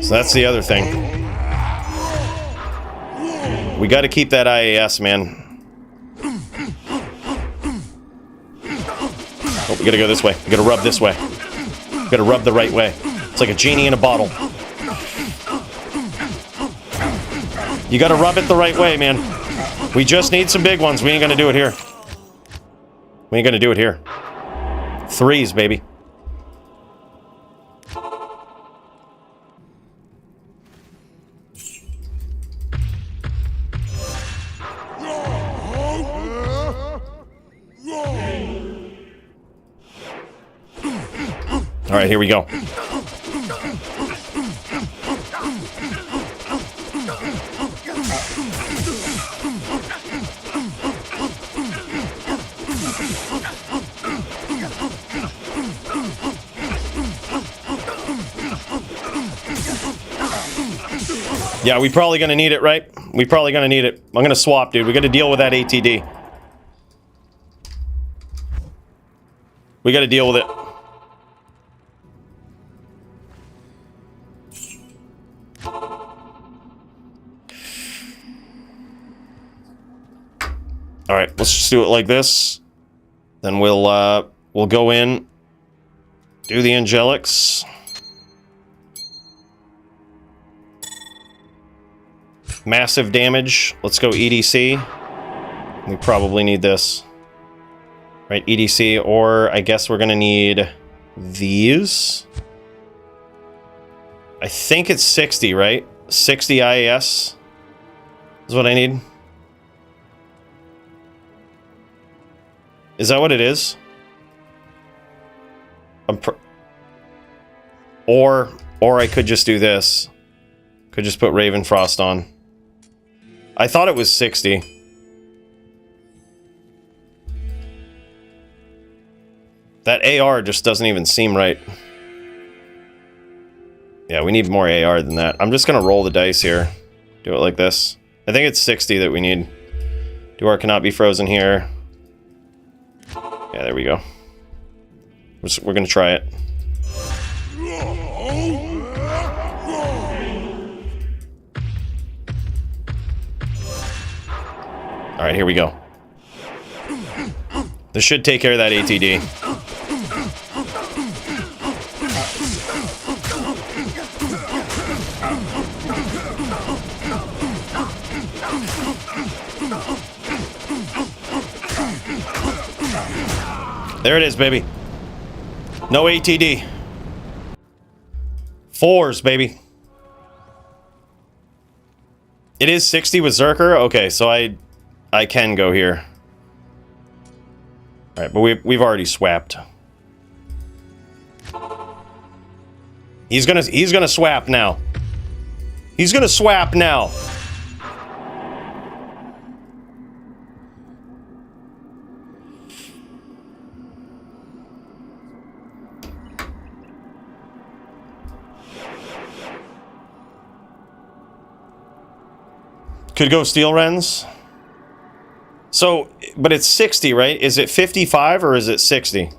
So that's the other thing. We got to keep that IAS, man. Oh, we got to go this way. We got to rub this way. We got to rub the right way. It's like a genie in a bottle. You got to rub it the right way, man. We just need some big ones. We ain't going to do it here. We ain't going to do it here. 3s, baby. All right, here we go. Yeah, we probably gonna need it, right? We probably gonna need it. I'm gonna swap, dude. We gotta deal with that ATD. We gotta deal with it. Alright, let's just do it like this. Then we'll go in, do the Angelics. Massive damage. Let's go EDC. We probably need this. Right, EDC, or I guess we're gonna need these. I think it's 60, right? 60 IAS is what I need. Is that what it is? Or I could just do this. Could just put Ravenfrost on. I thought it was 60. That AR just doesn't even seem right. Yeah, we need more AR than that. I'm just gonna roll the dice here. Do it like this. I think it's 60 that we need. Duel cannot be frozen here. Yeah, there we go. We're gonna try it. Alright, here we go. This should take care of that ATD. There it is, baby. No ATD. 4s, baby. It is 60 with Zerker? Okay, so I can go here. Alright, but we've already swapped. He's gonna swap now. He's gonna swap now. Could go Steel Rens. So, but it's 60, right? Is it 55 or is it 60?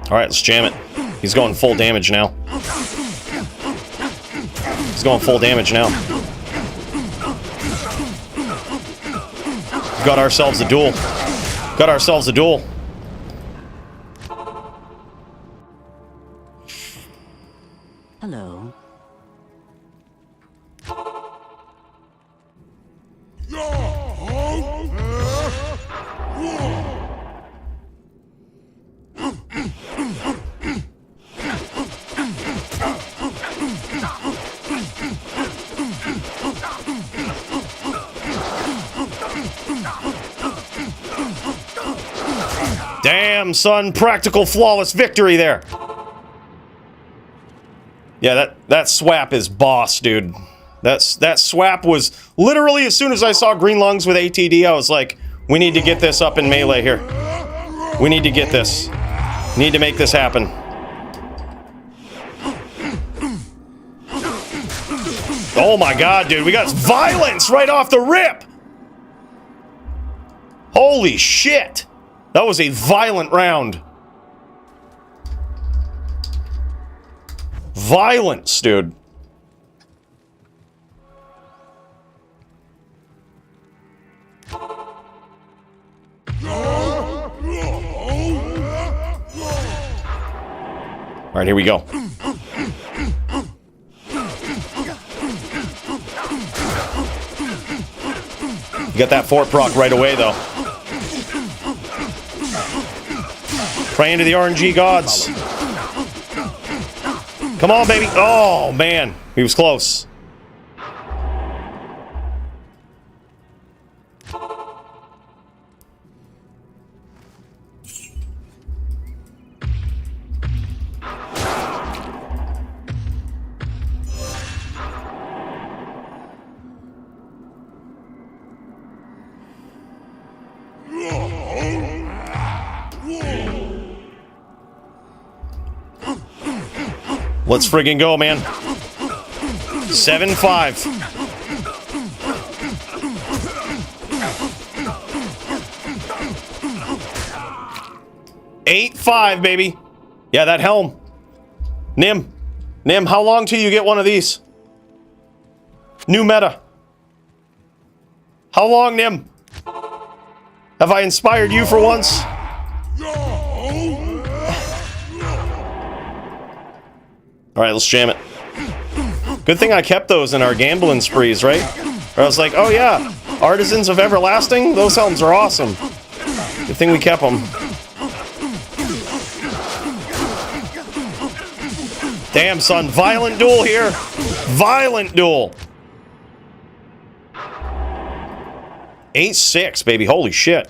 Alright, let's jam it. He's going full damage now. He's going full damage now. Got ourselves a duel. Got ourselves a duel.
Hello.
Damn, son, practical flawless victory there. Yeah, that swap is boss, dude. That swap was literally as soon as I saw green lungs with ATD, I was like, we need to get this up in melee here. We need to get this. Need to make this happen. Oh my god, dude, we got violence right off the rip! Holy shit! That was a violent round. Violence, dude. Alright, here we go. You got that fort proc right away, though. Praying to the RNG gods. Come on, baby. Oh, man. He was close. Let's friggin' go, man. 7-5. 8-5, baby. Yeah, that helm. Nim, how long till you get one of these? New meta. How long, Nim? Have I inspired you for once? Alright, let's jam it. Good thing I kept those in our gambling sprees, right? Or I was like, oh yeah, Artisans of Everlasting? Those helms are awesome. Good thing we kept them. Damn, son. Violent duel here. Violent duel. 8-6, baby. Holy shit.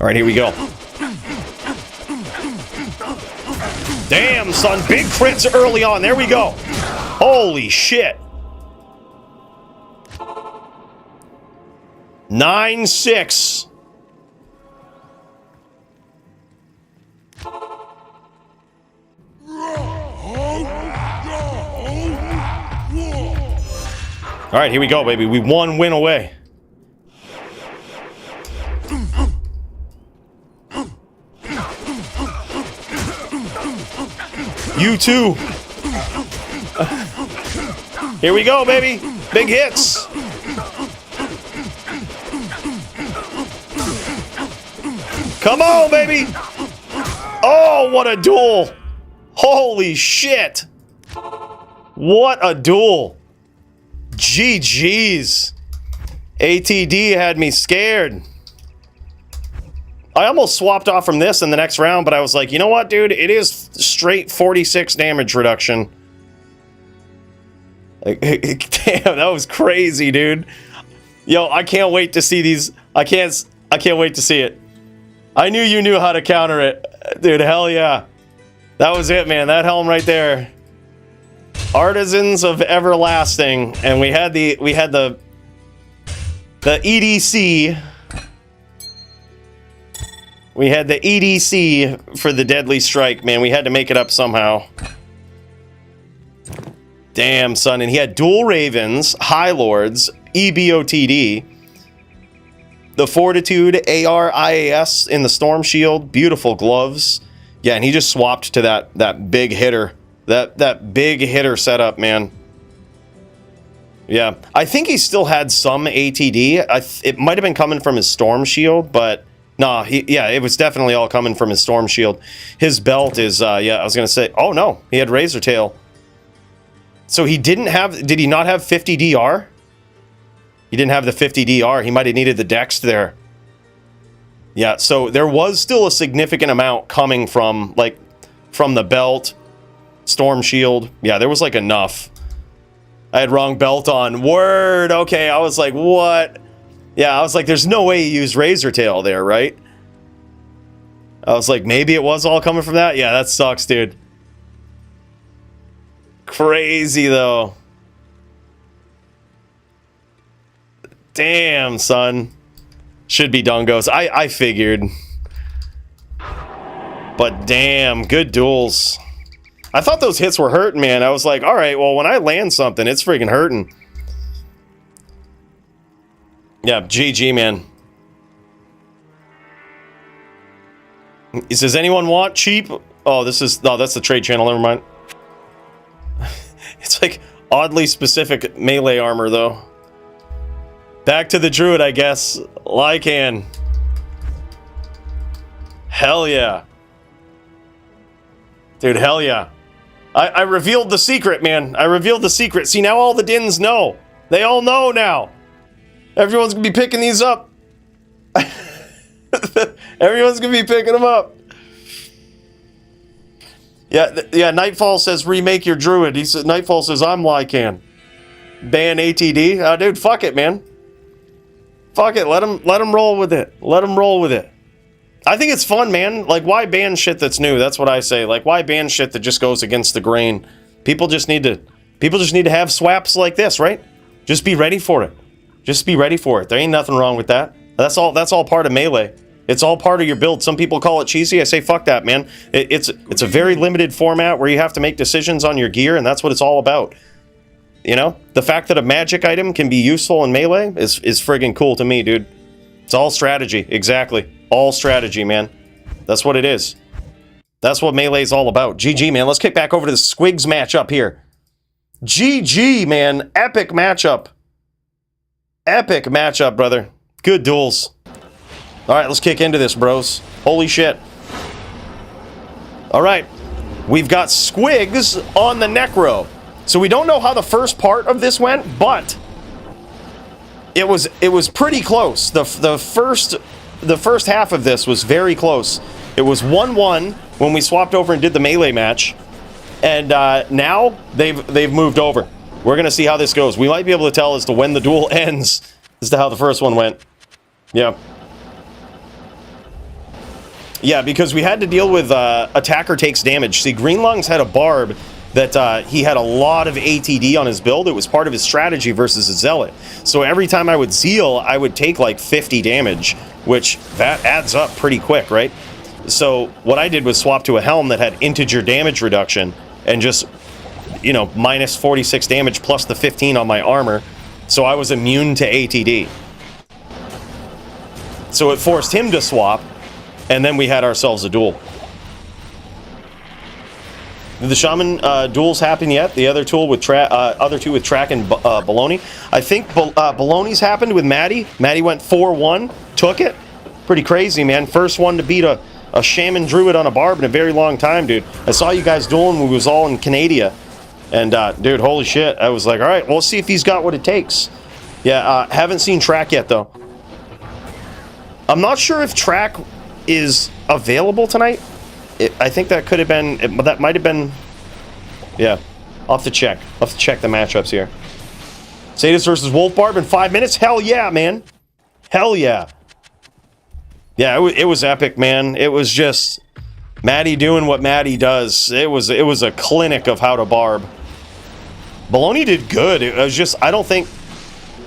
All right, here we go. Damn, son. Big crits early on. There we go. Holy shit. 9-6. All right, here we go, baby. We one win away. You too. Here we go, baby. Big hits. Come on, baby. Oh, what a duel. Holy shit. What a duel. GG's. ATD had me scared. I almost swapped off from this in the next round, but I was like, you know what, dude? It is straight 46 damage reduction. Like, damn, that was crazy, dude. Yo, I can't wait to see these. I can't wait to see it. I knew you knew how to counter it. Dude, hell yeah. That was it, man. That helm right there. Artisans of Everlasting, and we had the EDC. We had the EDC for the Deadly Strike, man. We had to make it up somehow. Damn, son. And he had Dual Ravens, High Lords, EBOTD, the Fortitude, ARIAS in the Storm Shield, beautiful gloves. Yeah, and he just swapped to that big hitter. That big hitter setup, man. Yeah, I think he still had some ATD. It might have been coming from his Storm Shield, but nah, it was definitely all coming from his Storm Shield. His belt is, yeah, I was gonna say, oh no, he had Razor Tail. So he did he not have 50 DR? He didn't have the 50 DR. He might have needed the Dex there. Yeah, so there was still a significant amount coming from the belt, Storm Shield. Yeah, there was like enough. I had wrong belt on. Word, okay, I was like, what? Yeah, I was like, there's no way he used Razor Tail there, right? I was like, maybe it was all coming from that? Yeah, that sucks, dude. Crazy, though. Damn, son. Should be Dungos. I figured. But damn, good duels. I thought those hits were hurting, man. I was like, all right, well, when I land something, it's freaking hurting. Yeah, GG, man. He says, anyone want cheap? Oh, that's the trade channel. Never mind. It's like oddly specific melee armor, though. Back to the druid, I guess. Lycan. Hell yeah. Dude, hell yeah. I revealed the secret, man. I revealed the secret. See, now all the Dins know. They all know now. Everyone's gonna be picking these up. Everyone's gonna be picking them up. Yeah, Nightfall says remake your druid. He said Nightfall says I'm Lycan. Ban ATD. Oh, dude, fuck it, man. Fuck it. Let him roll with it. Let him roll with it. I think it's fun, man. Like, why ban shit that's new? That's what I say. Like, why ban shit that just goes against the grain? People just need to have swaps like this, right? Just be ready for it. Just be ready for it. There ain't nothing wrong with that. That's all part of melee. It's all part of your build. Some people call it cheesy. I say fuck that, man. It's a very limited format where you have to make decisions on your gear, and that's what it's all about. You know? The fact that a magic item can be useful in melee is friggin' cool to me, dude. It's all strategy. Exactly. All strategy, man. That's what it is. That's what melee is all about. GG, man. Let's kick back over to the Squigs matchup here. GG, man. Epic matchup. Epic matchup, brother. Good duels. All right, let's kick into this, bros. Holy shit. All right. We've got Squigs on the Necro. So we don't know how the first part of this went, but it was pretty close. The first half of this was very close. It was 1-1 when we swapped over and did the melee match, and now they've moved over. We're gonna see how this goes. We might be able to tell as to when the duel ends as to how the first one went. Yeah. Yeah, because we had to deal with attacker takes damage. See, Green Lungs had a barb that he had a lot of ATD on his build. It was part of his strategy versus a Zealot. So every time I would Zeal, I would take like 50 damage, which that adds up pretty quick, right? So what I did was swap to a helm that had integer damage reduction and just, you know, minus 46 damage plus the 15 on my armor. So I was immune to ATD. So it forced him to swap, and then we had ourselves a duel. Did the Shaman duels happen yet? The other two with Track and Bologna. I think Bologna's happened with Maddie. Maddie went 4-1, took it. Pretty crazy, man. First one to beat a Shaman Druid on a Barb in a very long time, dude. I saw you guys dueling when we was all in Canada. And, dude, holy shit. I was like, all right, well, let's see if he's got what it takes. Yeah, haven't seen Track yet, though. I'm not sure if Track is available tonight. I think that could have been, that might have been, yeah. I'll have to check. I'll have to check the matchups here. Sadist versus Wolf Barb in 5 minutes? Hell yeah, man. Hell yeah. Yeah, it was epic, man. It was just Maddie doing what Maddie does. It was a clinic of how to Barb. Bologna did good. It was just, I don't think,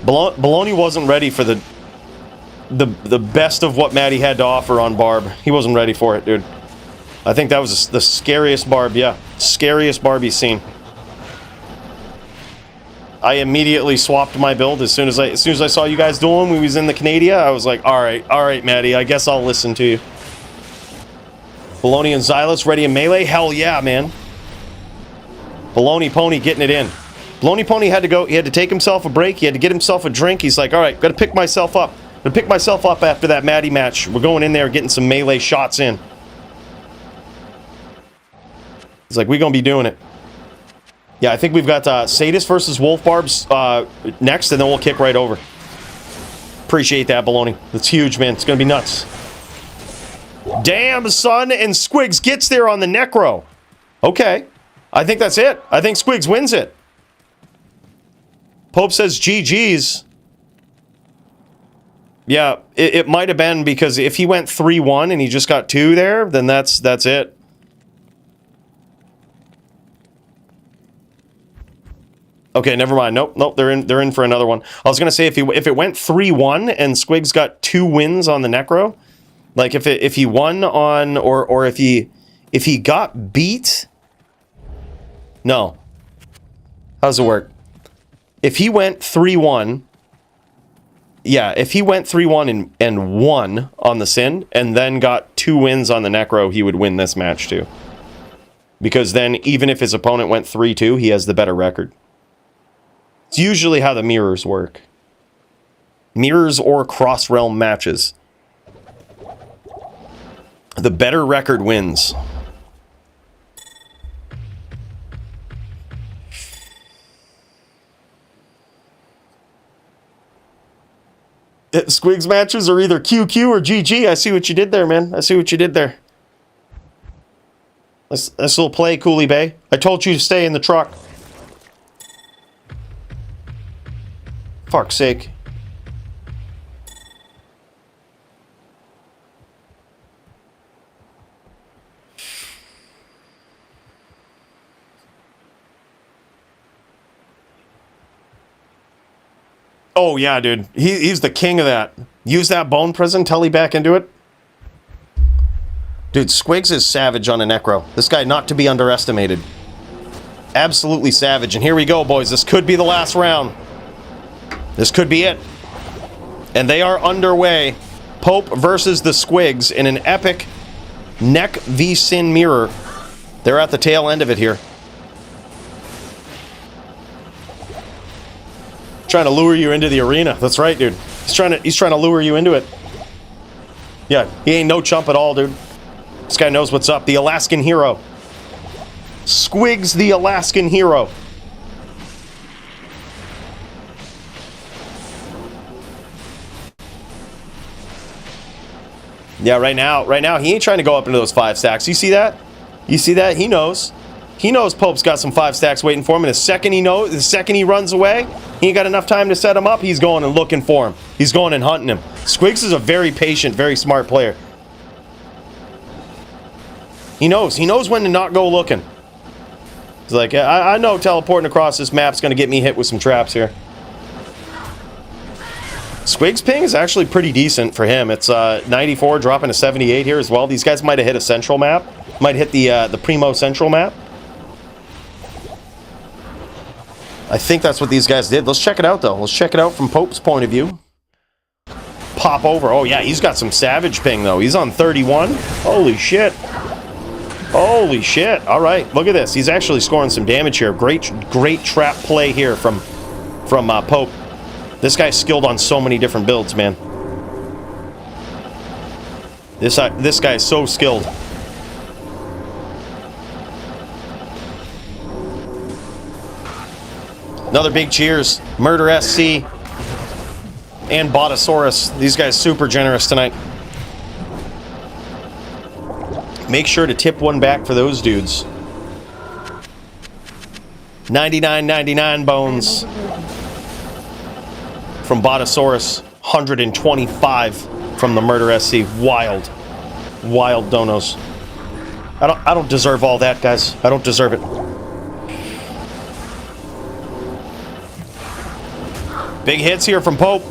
Bologna wasn't ready for the best of what Maddie had to offer on Barb. He wasn't ready for it, dude. I think that was the scariest Barb, yeah. Scariest Barb he's seen. I immediately swapped my build as soon as I saw you guys dueling when we was in the Canada. I was like, all right, Maddie, I guess I'll listen to you. Bologna and Xylus ready in melee? Hell yeah, man. Bologna Pony getting it in. Bologna Pony had to go, he had to take himself a break, he had to get himself a drink. He's like, all right, gotta pick myself up. Gotta pick myself up after that Maddie match. We're going in there getting some melee shots in. He's like, we're gonna be doing it. Yeah, I think we've got Sadist versus Wolf Barbs next, and then we'll kick right over. Appreciate that, Bologna. That's huge, man. It's gonna be nuts. Damn, son, and Squigs gets there on the Necro. Okay. I think that's it. I think Squigs wins it. Pope says GG's. Yeah, it might have been because if he went 3-1 and he just got 2 there, then that's it. Okay, never mind. Nope. They're in for another one. I was gonna say if it went 3-1 and Squigs got 2 wins on the Necro, like if he won on or if he got beat. No. How does it work? If he went 3-1, yeah, if he went 3-1 and won on the Sin and then got 2 wins on the Necro, he would win this match too. Because then even if his opponent went 3-2, he has the better record. It's usually how the mirrors work. Mirrors or cross-realm matches. The better record wins. Squigs matches are either QQ or GG. I see what you did there, man. I see what you did there. Nice little play, Coolie Bay. I told you to stay in the truck. Fuck's sake. Oh yeah, dude. He's the king of that. Use that bone prison, Tully back into it. Dude, Squigs is savage on a Necro. This guy not to be underestimated. Absolutely savage. And here we go, boys. This could be the last round. This could be it. And they are underway. Pope versus the Squigs in an epic Neck v Sin mirror. They're at the tail end of it here. Trying to lure you into the arena. That's right, dude. He's trying to lure you into it. Yeah, he ain't no chump at all, dude. This guy knows what's up. The Alaskan hero. Squigs the Alaskan hero. Yeah, right now, he ain't trying to go up into those 5 stacks. You see that? You see that? He knows. He knows Pope's got some 5 stacks waiting for him, and the second he runs away, he ain't got enough time to set him up, he's going and looking for him. He's going and hunting him. Squigs is a very patient, very smart player. He knows when to not go looking. He's like, I know teleporting across this map's going to get me hit with some traps here. Squig's ping is actually pretty decent for him. It's 94, dropping to 78 here as well. These guys might have hit a central map. Might hit the Primo central map. I think that's what these guys did. Let's check it out, though. Let's check it out from Pope's point of view. Pop over. Oh, yeah, he's got some savage ping, though. He's on 31. Holy shit. Holy shit. All right, look at this. He's actually scoring some damage here. Great trap play here from Pope. This guy's skilled on so many different builds, man. This guy is so skilled. Another big cheers. Murder SC and Botosaurus. These guys super generous tonight. Make sure to tip one back for those dudes. 99.99 bones from Botosaurus. 125 from the Murder SC. Wild donos. I don't deserve all that, guys. I don't deserve it. Big hits here from Pope.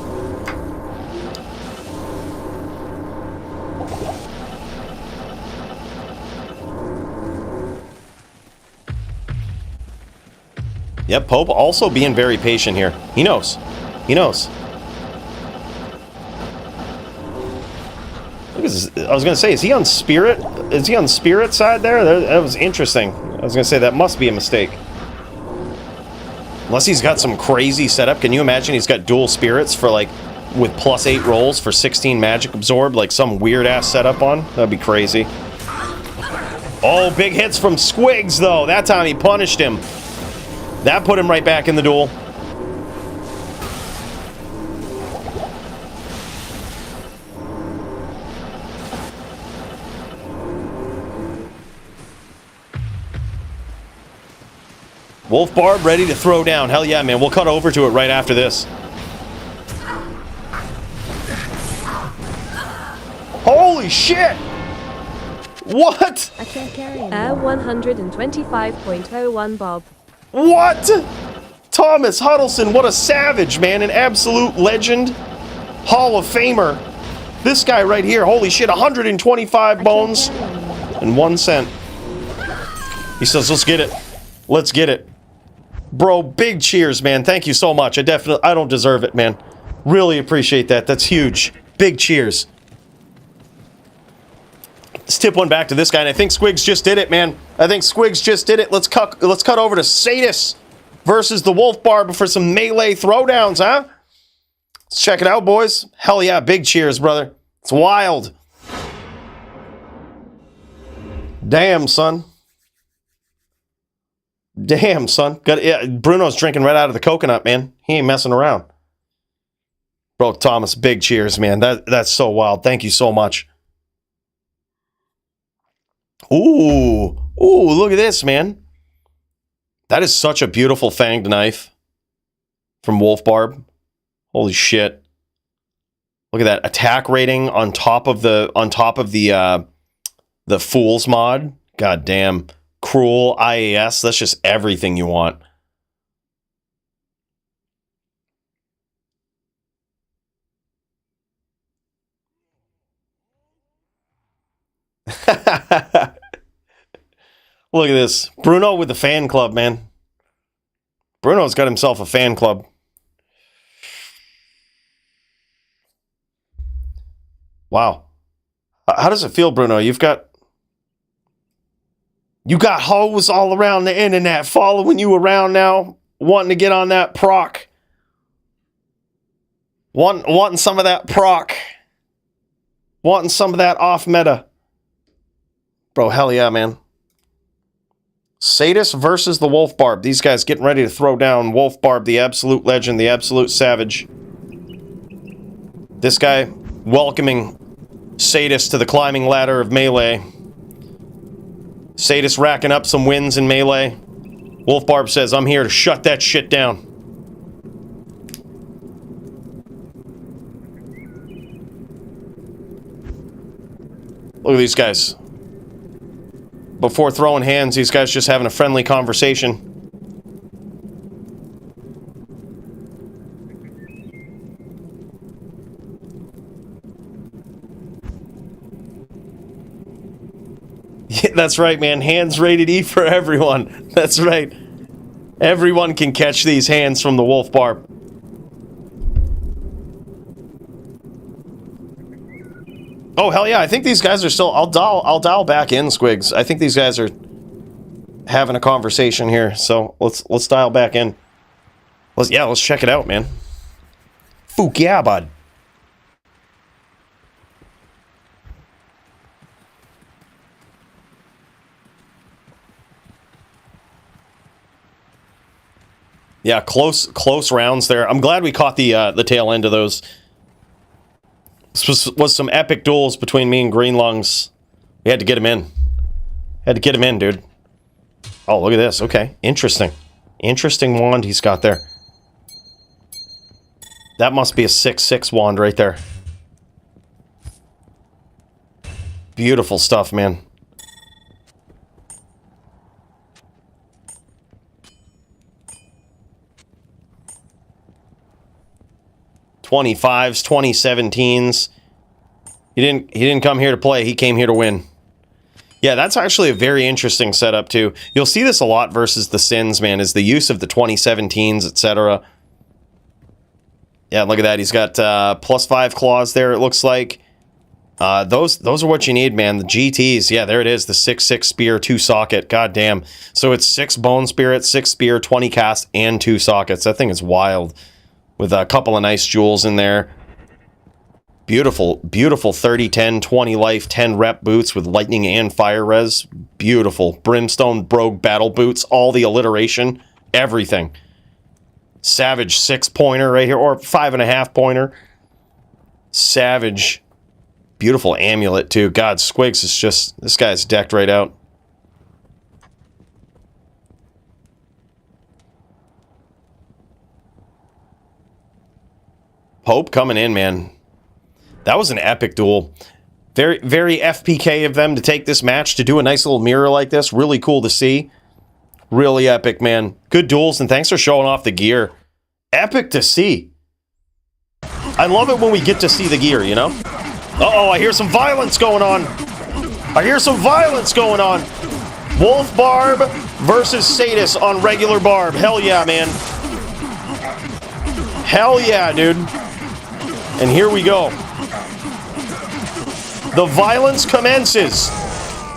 Yep, Pope also being very patient here. He knows. He knows. Look at this. I was going to say, is he on Spirit? Is he on Spirit side there? That was interesting. I was going to say, that must be a mistake. Unless he's got some crazy setup. Can you imagine he's got dual spirits for like with +8 rolls for 16 magic absorb, like some weird ass setup on? That'd be crazy. Oh, big hits from Squigs though. That time he punished him. That put him right back in the duel. Wolf Barb ready to throw down. Hell yeah, man. We'll cut over to it right after this. Holy shit! What?
I can't carry him. 125.01 Bob.
What? Thomas Huddleston, what a savage, man. An absolute legend. Hall of Famer. This guy right here, holy shit, 125 bones and 1 cent. He says, let's get it. Let's get it. Bro, big cheers, man. Thank you so much. I don't deserve it, man. Really appreciate that. That's huge. Big cheers. Let's tip one back to this guy, and I think Squigs just did it, man. I think Squigs just did it. Let's cut over to Sadis versus the Wolf Barb for some melee throwdowns, huh? Let's check it out, boys. Hell yeah, big cheers, brother. It's wild. Damn, son. Damn, son. Bruno's drinking right out of the coconut, man. He ain't messing around. Bro, Thomas, big cheers, man. That's so wild. Thank you so much. Ooh, look at this, man. That is such a beautiful fanged knife from Wolf Barb. Holy shit. Look at that attack rating on top of the Fools mod. God damn. Cruel IAS. That's just everything you want. Look at this. Bruno with the fan club, man. Bruno's got himself a fan club. Wow. How does it feel, Bruno? You got hoes all around the internet following you around now, wanting to get on that proc. Wanting some of that proc. Wanting some of that off meta. Bro, hell yeah, man. Sadis versus the Wolf Barb. These guys getting ready to throw down Wolf Barb, the absolute legend, the absolute savage. This guy welcoming Sadis to the climbing ladder of melee. Sadis racking up some wins in melee. Wolf Barb says, I'm here to shut that shit down. Look at these guys. before throwing hands, these guys just having a friendly conversation. Yeah, that's right, man. Hands rated E for everyone. That's right. Everyone can catch these hands from the wolf barb. Oh, hell yeah. I think these guys are still... I'll dial back in, Squigs. I think these guys are having a conversation here. So let's dial back in. Let's check it out, man. Fuck yeah, bud. Yeah, close rounds there. I'm glad we caught the tail end of those. This was some epic duels between me and Green Lungs. We had to get him in. Had to get him in, dude. Oh, look at this. Okay, interesting. Interesting wand he's got there. That must be a 6/6 wand right there. Beautiful stuff, man. 25s, 2017s. He didn't come here to play, he came here to win. Yeah, that's actually a very interesting setup too. You'll see this a lot versus the Sins, man, is the use of the 2017s, etc. Yeah, look at that. He's got +5 claws there, it looks like. Those are what you need, man. The GTs, yeah, there it is. The 6/6 spear, 2 socket. God damn. So it's 6 bone spirit, 6 spear, 20 cast, and 2 sockets. That thing is wild. With a couple of nice jewels in there. Beautiful, beautiful 30, 10, 20 life, 10 rep boots with lightning and fire res. Beautiful. Brimstone brogue battle boots. All the alliteration. Everything. Savage 6-pointer right here. Or 5.5-pointer. Savage. Beautiful amulet too. God, Squigs is just... This guy's decked right out. Pope coming in, man. That was an epic duel. Very, very FPK of them to take this match, to do a nice little mirror like this. Really cool to see. Really epic, man. Good duels, and thanks for showing off the gear. Epic to see. I love it when we get to see the gear, you know? Uh-oh, I hear some violence going on. I hear some violence going on. Wolf Barb versus Sadist on regular Barb. Hell yeah, man. Hell yeah, dude. And here we go. The violence commences.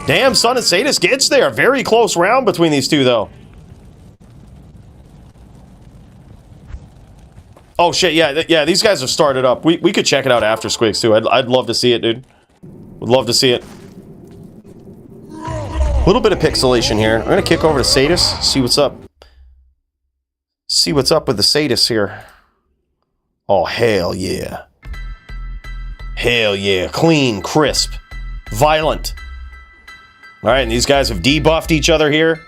Damn, Son of Sadist gets there. Very close round between these two, though. Oh, shit, yeah, these guys have started up. We could check it out after Squigs, too. I'd love to see it, dude. Would love to see it. A little bit of pixelation here. I'm going to kick over to Sadist, see what's up. See what's up with the Sadist here. Oh, hell yeah. Hell yeah. Clean, crisp, violent. Alright, and these guys have debuffed each other here.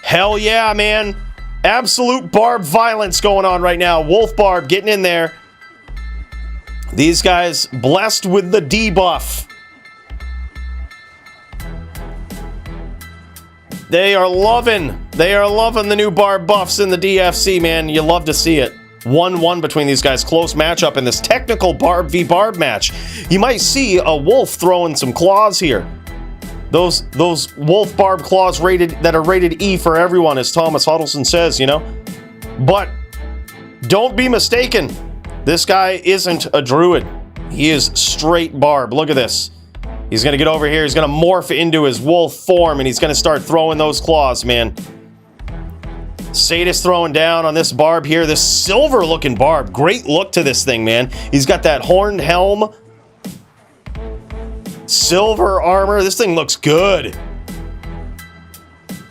Hell yeah, man. Absolute Barb violence going on right now. Wolf Barb getting in there. These guys blessed with the debuff. They are loving the new Barb buffs in the DFC, man. You love to see it. 1-1 between these guys. Close matchup in this technical Barb v Barb match. You might see a wolf throwing some claws here. Those wolf Barb claws that are rated E for everyone, as Thomas Huddleston says, you know. But don't be mistaken. This guy isn't a druid. He is straight Barb. Look at this. He's going to get over here. He's going to morph into his wolf form, and he's going to start throwing those claws, man. Sadist throwing down on this Barb here. This silver-looking Barb. Great look to this thing, man. He's got that horned helm. Silver armor. This thing looks good.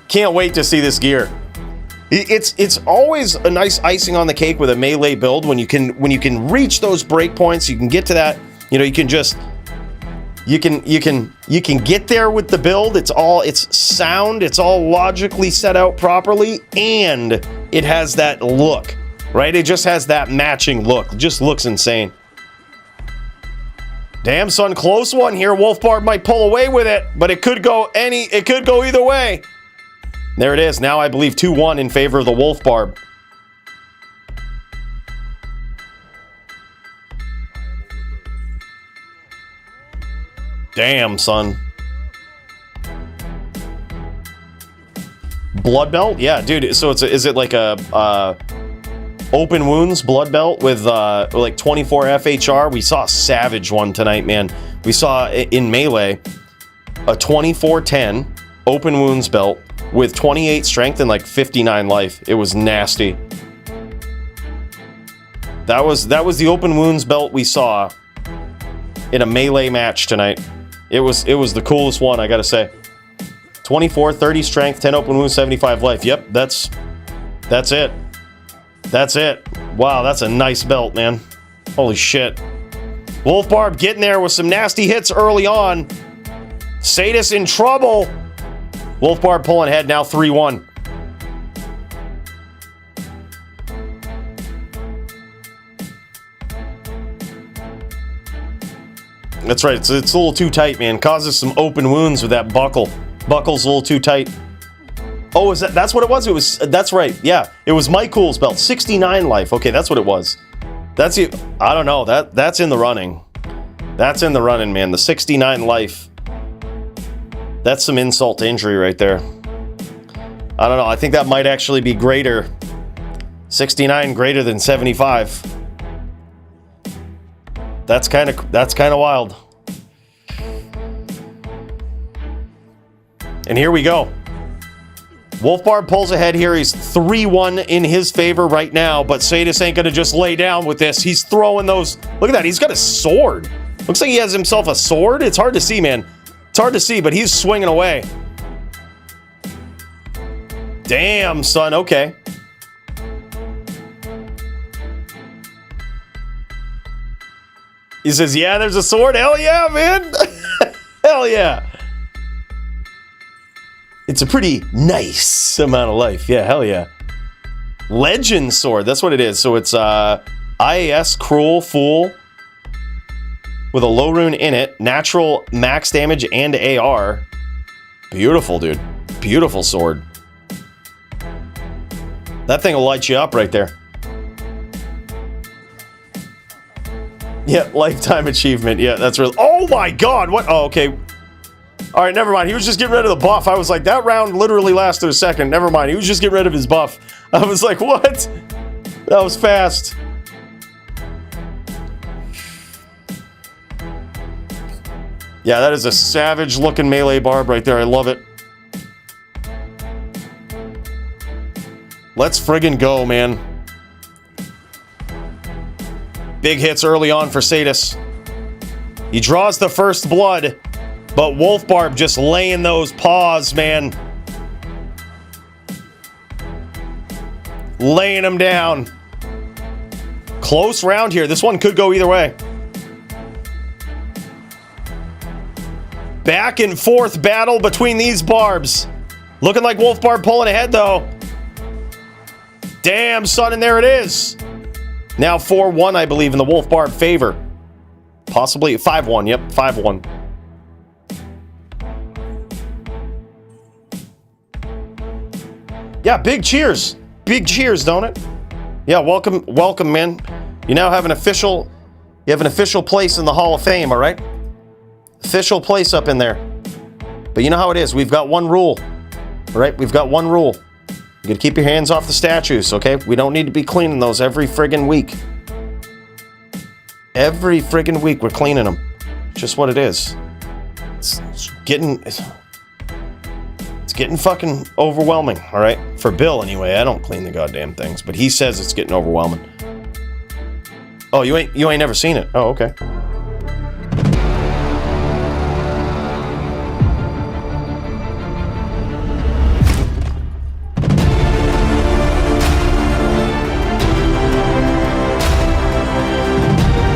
Can't wait to see this gear. It's always a nice icing on the cake with a melee build when you can reach those breakpoints. You can get to that. You know, you can just... You can get there with the build. It's sound. It's all logically set out properly, and it has that look, right? It just has that matching look. It just looks insane. Damn, son, close one here. Wolfbarb might pull away with it, but it could go either way. There it is. Now I believe 2-1 in favor of the Wolfbarb. Damn, son. Blood belt? Yeah, dude. So is it like a open wounds blood belt with like 24 FHR? We saw a savage one tonight, man. We saw in Melee a 24-10 open wounds belt with 28 strength and like 59 life. It was nasty. That was the open wounds belt we saw in a Melee match tonight. It was the coolest one, I gotta say. 24, 30 strength, 10 open wounds, 75 life. Yep, that's it. That's it. Wow, that's a nice belt, man. Holy shit. Wolfbarb getting there with some nasty hits early on. Sadis in trouble. Wolfbarb pulling ahead now 3-1. That's right. It's a little too tight, man. Causes some open wounds with that buckle. Buckle's a little too tight. Oh, is that's what it was? That's right. Yeah. It was Mike Cool's belt. 69 life. Okay, that's what it was. That's it. I don't know. That's in the running. That's in the running, man. The 69 life. That's some insult to injury right there. I don't know. I think that might actually be greater. 69 greater than 75. That's kind of wild. And here we go. Wolfbarb pulls ahead here. He's 3-1 in his favor right now, but Sadis ain't going to just lay down with this. He's throwing those. Look at that. He's got a sword. Looks like he has himself a sword. It's hard to see, man. It's hard to see, but he's swinging away. Damn, son. Okay. He says, yeah, there's a sword. Hell yeah, man. Hell yeah. It's a pretty nice amount of life. Yeah, hell yeah. Legend sword. That's what it is. So it's IAS Cruel Fool with a low rune in it. Natural max damage and AR. Beautiful, dude. Beautiful sword. That thing will light you up right there. Yeah, lifetime achievement. Yeah, that's real. Oh my god, what? Oh, okay. All right, never mind. He was just getting rid of the buff. I was like, that round literally lasted a second. Never mind. He was just getting rid of his buff. I was like, what? That was fast. Yeah, that is a savage looking melee barb right there. I love it. Let's friggin' go, man. Big hits early on for Sadis. He draws the first blood, but Wolfbarb just laying those paws, man. Laying him down. Close round here. This one could go either way. Back and forth battle between these barbs. Looking like Wolfbarb pulling ahead, though. Damn, son, and there it is. Now 4-1, I believe, in the Wolfbarb favor. Possibly 5-1. Yep, 5-1. Yeah, big cheers. Big cheers, don't it? Yeah, welcome, man. You now have an official place in the Hall of Fame, all right? Official place up in there. But you know how it is. We've got one rule, all right? We've got one rule. You gotta keep your hands off the statues, okay? We don't need to be cleaning those every friggin' week. Every friggin' week we're cleaning them. It's just what it is. It's getting fucking overwhelming, all right? For Bill, anyway. I don't clean the goddamn things, but he says it's getting overwhelming. Oh, you ain't never seen it? Oh, okay.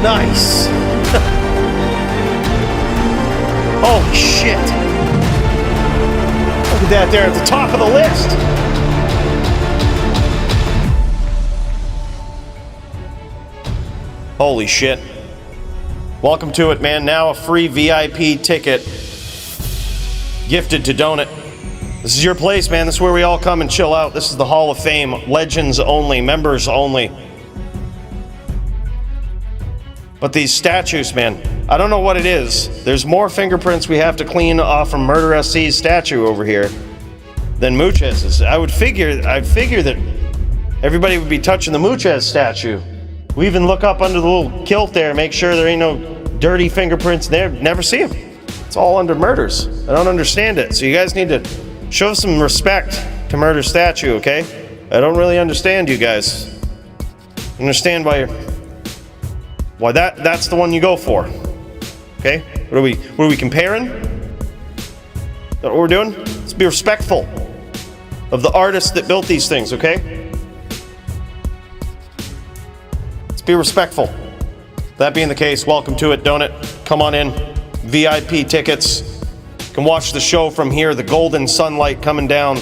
Nice. Holy shit. Look at that there at the top of the list. Holy shit. Welcome to it, man. Now a free VIP ticket gifted to Donut. This is your place, man. This is where we all come and chill out. This is the Hall of Fame. Legends only. Members only. But these statues, man, I don't know what it is. There's more fingerprints we have to clean off from Murder SC's statue over here than Muchez's. I'd figure that everybody would be touching the Muchez statue. We even look up under the little kilt there, make sure there ain't no dirty fingerprints there. Never see them. It's all under Murder's. I don't understand it. So you guys need to show some respect to Murder's statue, okay? I don't really understand you guys. Understand why that's the one you go for. Okay? What are we comparing? Is that what we're doing? Let's be respectful of the artists that built these things, okay? Let's be respectful. That being the case, welcome to it, Donut. Come on in. VIP tickets. You can watch the show from here, the golden sunlight coming down.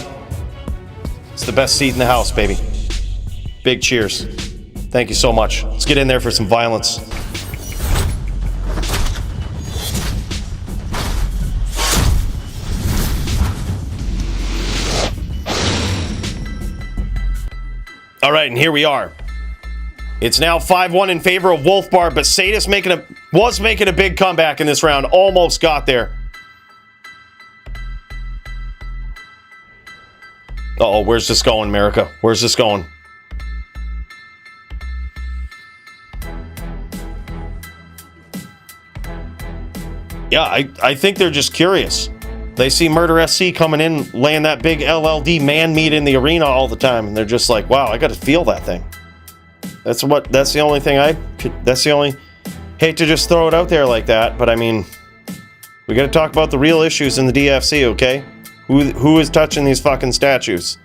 It's the best seat in the house, baby. Big cheers. Thank you so much. Let's get in there for some violence. All right, and here we are. It's now 5-1 in favor of Wolfbar, but Sadist was making a big comeback in this round. Almost got there. Uh-oh, where's this going, America? Where's this going? Yeah, I think they're just curious. They see Murder SC coming in, laying that big LLD man meat in the arena all the time, and they're just like, wow, I got to feel that thing. That's the only thing hate to just throw it out there like that, but I mean, we got to talk about the real issues in the DFC, okay? Who is touching these fucking statues?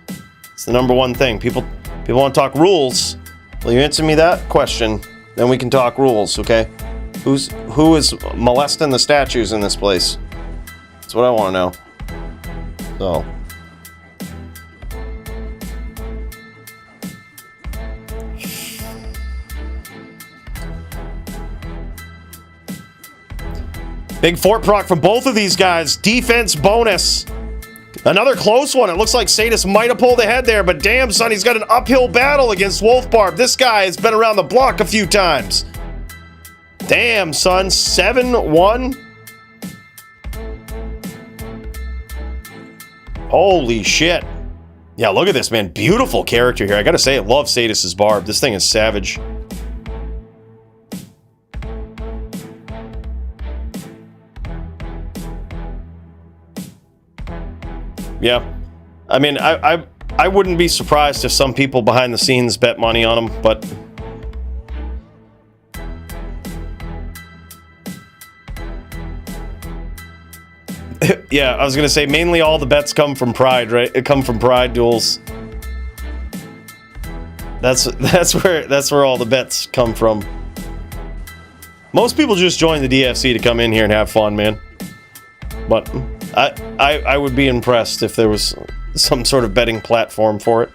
It's the number one thing. People want to talk rules. Well, you answer me that question, then we can talk rules, okay? Who is molesting the statues in this place? That's what I want to know. So. Big fort proc from both of these guys. Defense bonus. Another close one. It looks like Sadist might have pulled ahead there, but damn, son, he's got an uphill battle against Wolfbarb. This guy has been around the block a few times. Damn, son. 7-1. Holy shit. Yeah, look at this, man. Beautiful character here. I gotta say, I love Sadist's Barb. This thing is savage. Yeah. I mean, I wouldn't be surprised if some people behind the scenes bet money on him, but... Yeah, I was gonna say, mainly all the bets come from Pride, right? It come from Pride duels. That's where all the bets come from. Most people just join the DFC to come in here and have fun, man. But I would be impressed if there was some sort of betting platform for it.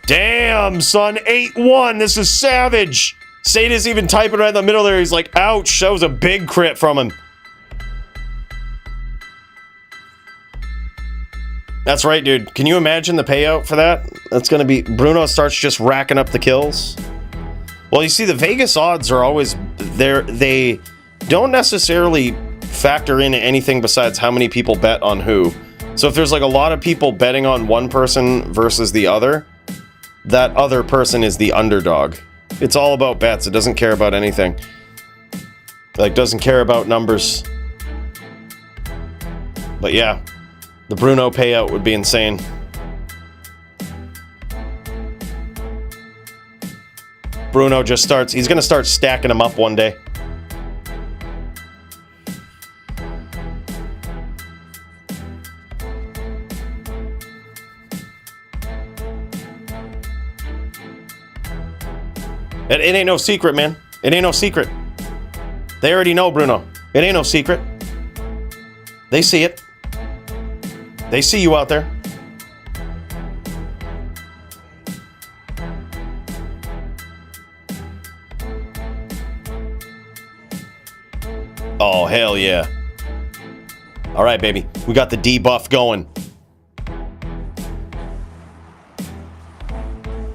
Damn, son, 8-1. This is savage. Sadist even typing right in the middle there. He's like, ouch, that was a big crit from him. That's right, dude. Can you imagine the payout for that? That's going to be... Bruno starts just racking up the kills. Well, you see, the Vegas odds are always... They don't necessarily factor in anything besides how many people bet on who. So if there's like a lot of people betting on one person versus the other, that other person is the underdog. It's all about bets. It doesn't care about anything. Like, doesn't care about numbers. But yeah, the Bruno payout would be insane. Bruno just starts... He's going to start stacking them up one day. It ain't no secret, man. It ain't no secret. They already know, Bruno. It ain't no secret. They see it. They see you out there. yeah. All right, baby. We got the debuff going.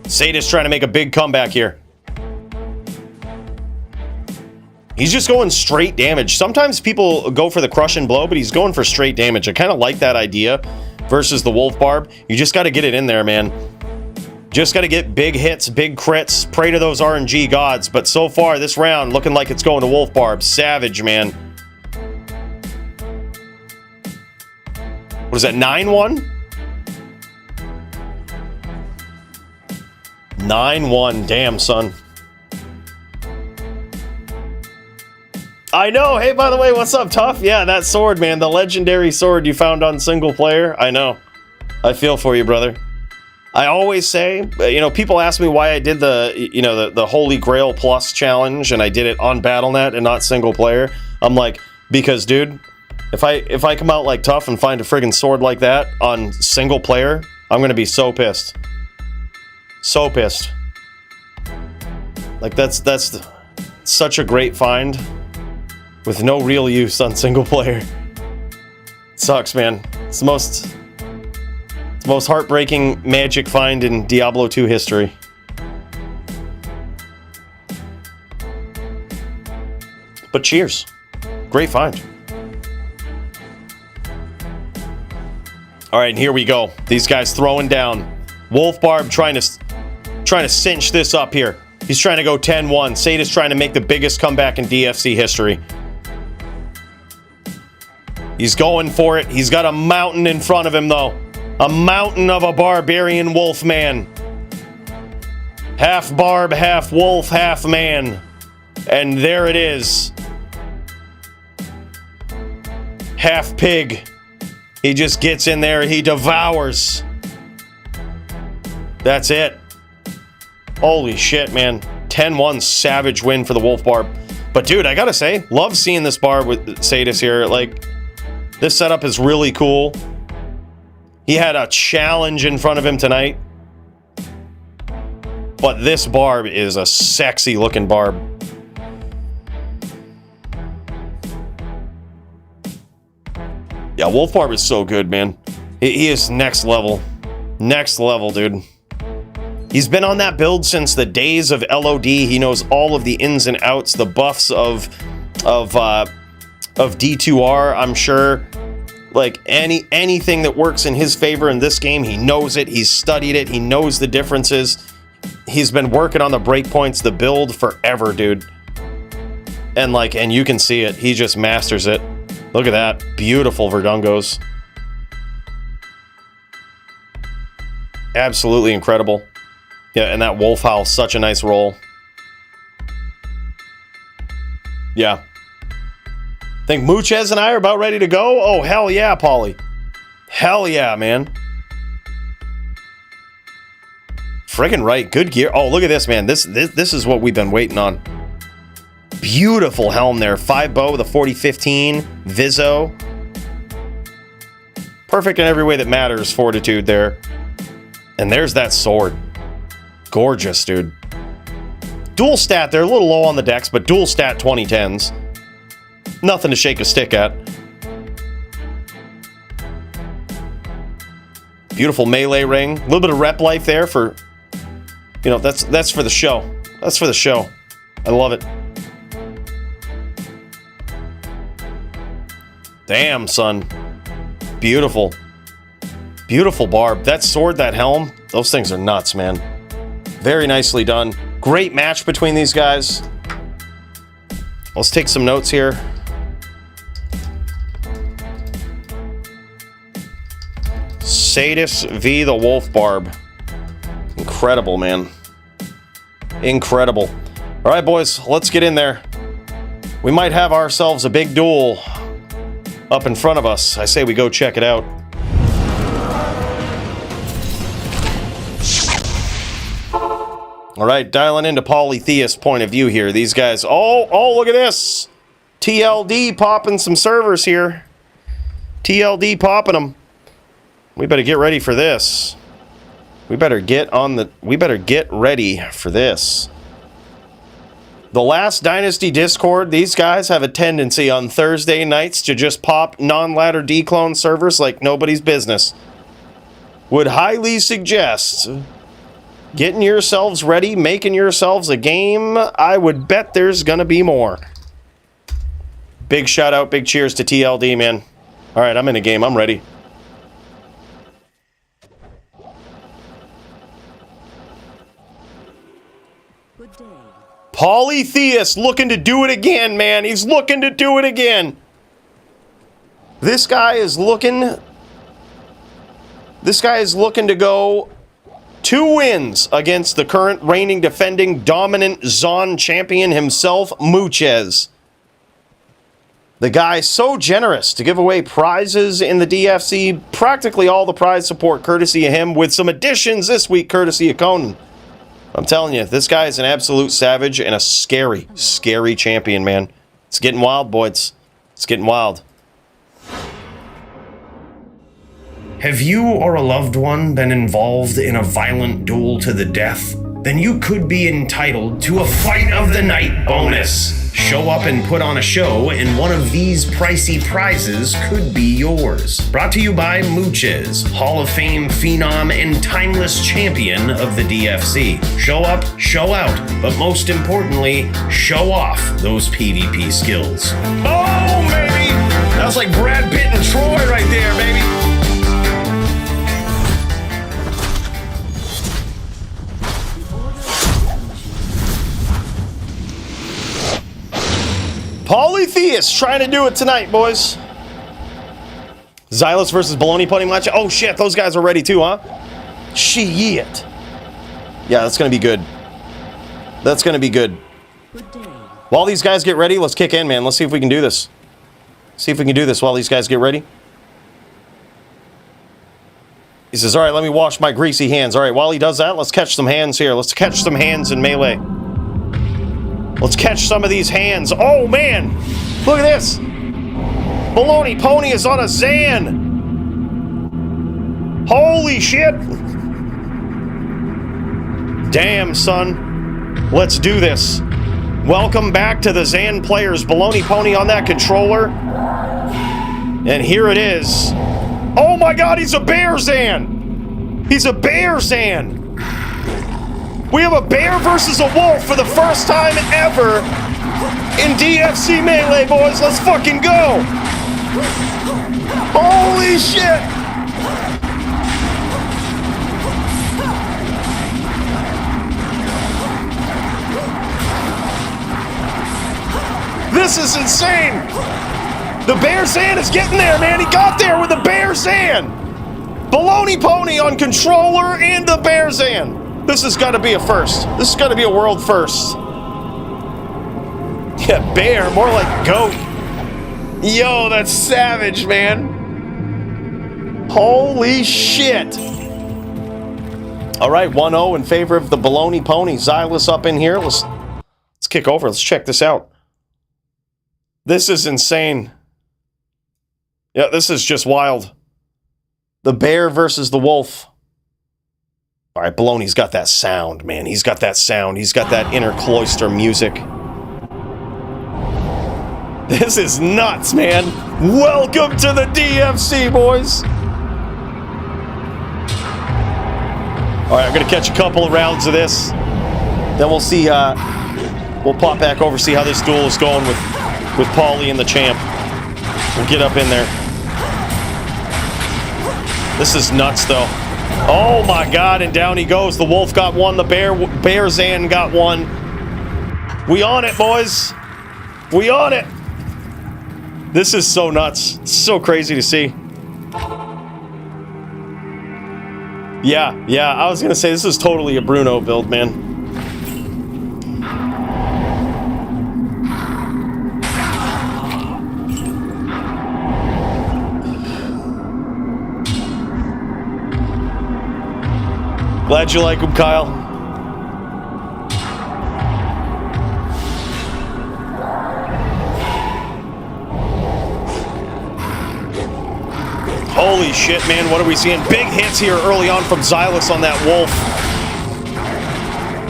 Sadist trying to make a big comeback here. He's just going straight damage. Sometimes people go for the crush and blow, but he's going for straight damage. I kind of like that idea versus the Wolf Barb. You just got to get it in there, man. Just got to get big hits, big crits. Pray to those RNG gods. But so far, this round, looking like it's going to Wolf Barb. Savage, man. What is that, 9-1? 9-1. Damn, son. I know. Hey, by the way, what's up, Tough? Yeah, that sword, man. The legendary sword you found on single player. I know. I feel for you, brother. I always say, people ask me why I did the Holy Grail Plus challenge and I did it on Battle.net and not single player. I'm like, because, dude, if I come out like Tough and find a friggin' sword like that on single player, I'm gonna be so pissed. So pissed. Like, that's such a great find. With no real use on single player. Sucks, man. It's the most heartbreaking magic find in Diablo 2 history. But cheers. Great find. Alright, and here we go. These guys throwing down. Wolf Barb trying to cinch this up here. He's trying to go 10-1. Sadist trying to make the biggest comeback in DFC history. He's going for it. He's got a mountain in front of him, though. A mountain of a barbarian wolf man. Half barb, half wolf, half man. And there it is. Half pig. He just gets in there. He devours. That's it. Holy shit, man. 10-1 savage win for the Wolf Barb. But, dude, I gotta say, love seeing this barb with Sadist here. Like, this setup is really cool. He had a challenge in front of him tonight. But this barb is a sexy looking barb. Yeah, Wolf Barb is so good, man. He is next level. Next level, dude. He's been on that build since the days of LOD. He knows all of the ins and outs, the buffs of D2R, I'm sure. Like, anything that works in his favor in this game, he knows it, he's studied it, he knows the differences. He's been working on the breakpoints, the build forever, dude. And you can see it, he just masters it. Look at that, beautiful Verdungos. Absolutely incredible. Yeah, and that Wolf Howl, such a nice roll. Yeah. Think Muchez and I are about ready to go? Oh, hell yeah, Polly. Hell yeah, man. Friggin' right. Good gear. Oh, look at this, man. This is what we've been waiting on. Beautiful helm there. 5 bow with a 40-15. Vizzo. Perfect in every way that matters. Fortitude there. And there's that sword. Gorgeous, dude. Dual stat, they're a little low on the decks, but dual stat 2010s. Nothing to shake a stick at. Beautiful melee ring. A little bit of rep life there for, that's for the show. That's for the show. I love it. Damn, son. Beautiful. Beautiful barb. That sword, that helm, those things are nuts, man. Very nicely done. Great match between these guys. Let's take some notes here. Sadist v. the Wolf Barb. Incredible, man. Incredible. All right, boys, let's get in there. We might have ourselves a big duel up in front of us. I say we go check it out. All right, dialing into Polytheist point of view here. These guys, oh, look at this. TLD popping some servers here. TLD popping them. We better get ready for this. We better get ready for this. The Last Dynasty Discord, these guys have a tendency on Thursday nights to just pop non-ladder declone servers like nobody's business. Would highly suggest getting yourselves ready, making yourselves a game. I would bet there's gonna be more. Big shout out, big cheers to TLD, man. All right, I'm in a game. I'm ready.
Good day.
Polytheist looking to do it again, man. He's looking to do it again. This guy is looking to go 2 wins against the current reigning, defending, dominant Zon champion himself, Muchez. The guy's so generous to give away prizes in the DFC. Practically all the prize support courtesy of him, with some additions this week courtesy of Conan. I'm telling you, this guy is an absolute savage and a scary, scary champion, man. It's getting wild, boys. It's getting wild.
Have you or a loved one been involved in a violent duel to the death? Then you could be entitled to a Fight of the Night bonus. Show up and put on a show, and one of these pricey prizes could be yours. Brought to you by Muchez, Hall of Fame phenom and timeless champion of the DFC. Show up, show out, but most importantly, show off those PvP skills.
Oh, baby! That was like Brad Pitt and Troy right there, baby. Polytheist trying to do it tonight, boys. Xylus versus Bologna putting match. Oh shit, those guys are ready too, huh? Shit. Yeah, that's gonna be good. That's gonna be good.
Good day.
While these guys get ready, let's kick in, man. Let's see if we can do this. See if we can do this while these guys get ready. He says, all right, let me wash my greasy hands. All right, while he does that, let's catch some hands here. Let's catch some hands in melee. Let's catch some of these hands. Oh, man. Look at this. Bologna Pony is on a Zan. Holy shit. Damn, son. Let's do this. Welcome back to the Zan players. Bologna Pony on that controller. And here it is. Oh, my God. He's a bear Zan. He's a bear Zan. We have a bear versus a wolf for the first time ever in DFC Melee, boys. Let's fucking go. Holy shit. This is insane. The bear Zan is getting there, man. He got there with the bear Zan. Bologna Pony on controller and the bear Zan. This has got to be a first. This has got to be a world first. Yeah, bear, more like goat. Yo, that's savage, man. Holy shit. All right, 1-0 in favor of the Bologna Pony. Xylus up in here. Let's kick over. Let's check this out. This is insane. Yeah, this is just wild. The bear versus the wolf. All right, Bologna's got that sound, man. He's got that sound. He's got that inner cloister music. This is nuts, man. Welcome to the DFC, boys. All right, I'm going to catch a couple of rounds of this. Then we'll see, we'll pop back over, see how this duel is going with Paulie and the champ. We'll get up in there. This is nuts, though. Oh my God, and down he goes. The wolf got one, the bear Zan got one. We on it, boys. We on it. This is so nuts. It's so crazy to see. Yeah, I was gonna say this is totally a Bruno build, man. Glad you like him, Kyle. Holy shit, man. What are we seeing? Big hits here early on from Xylus on that wolf.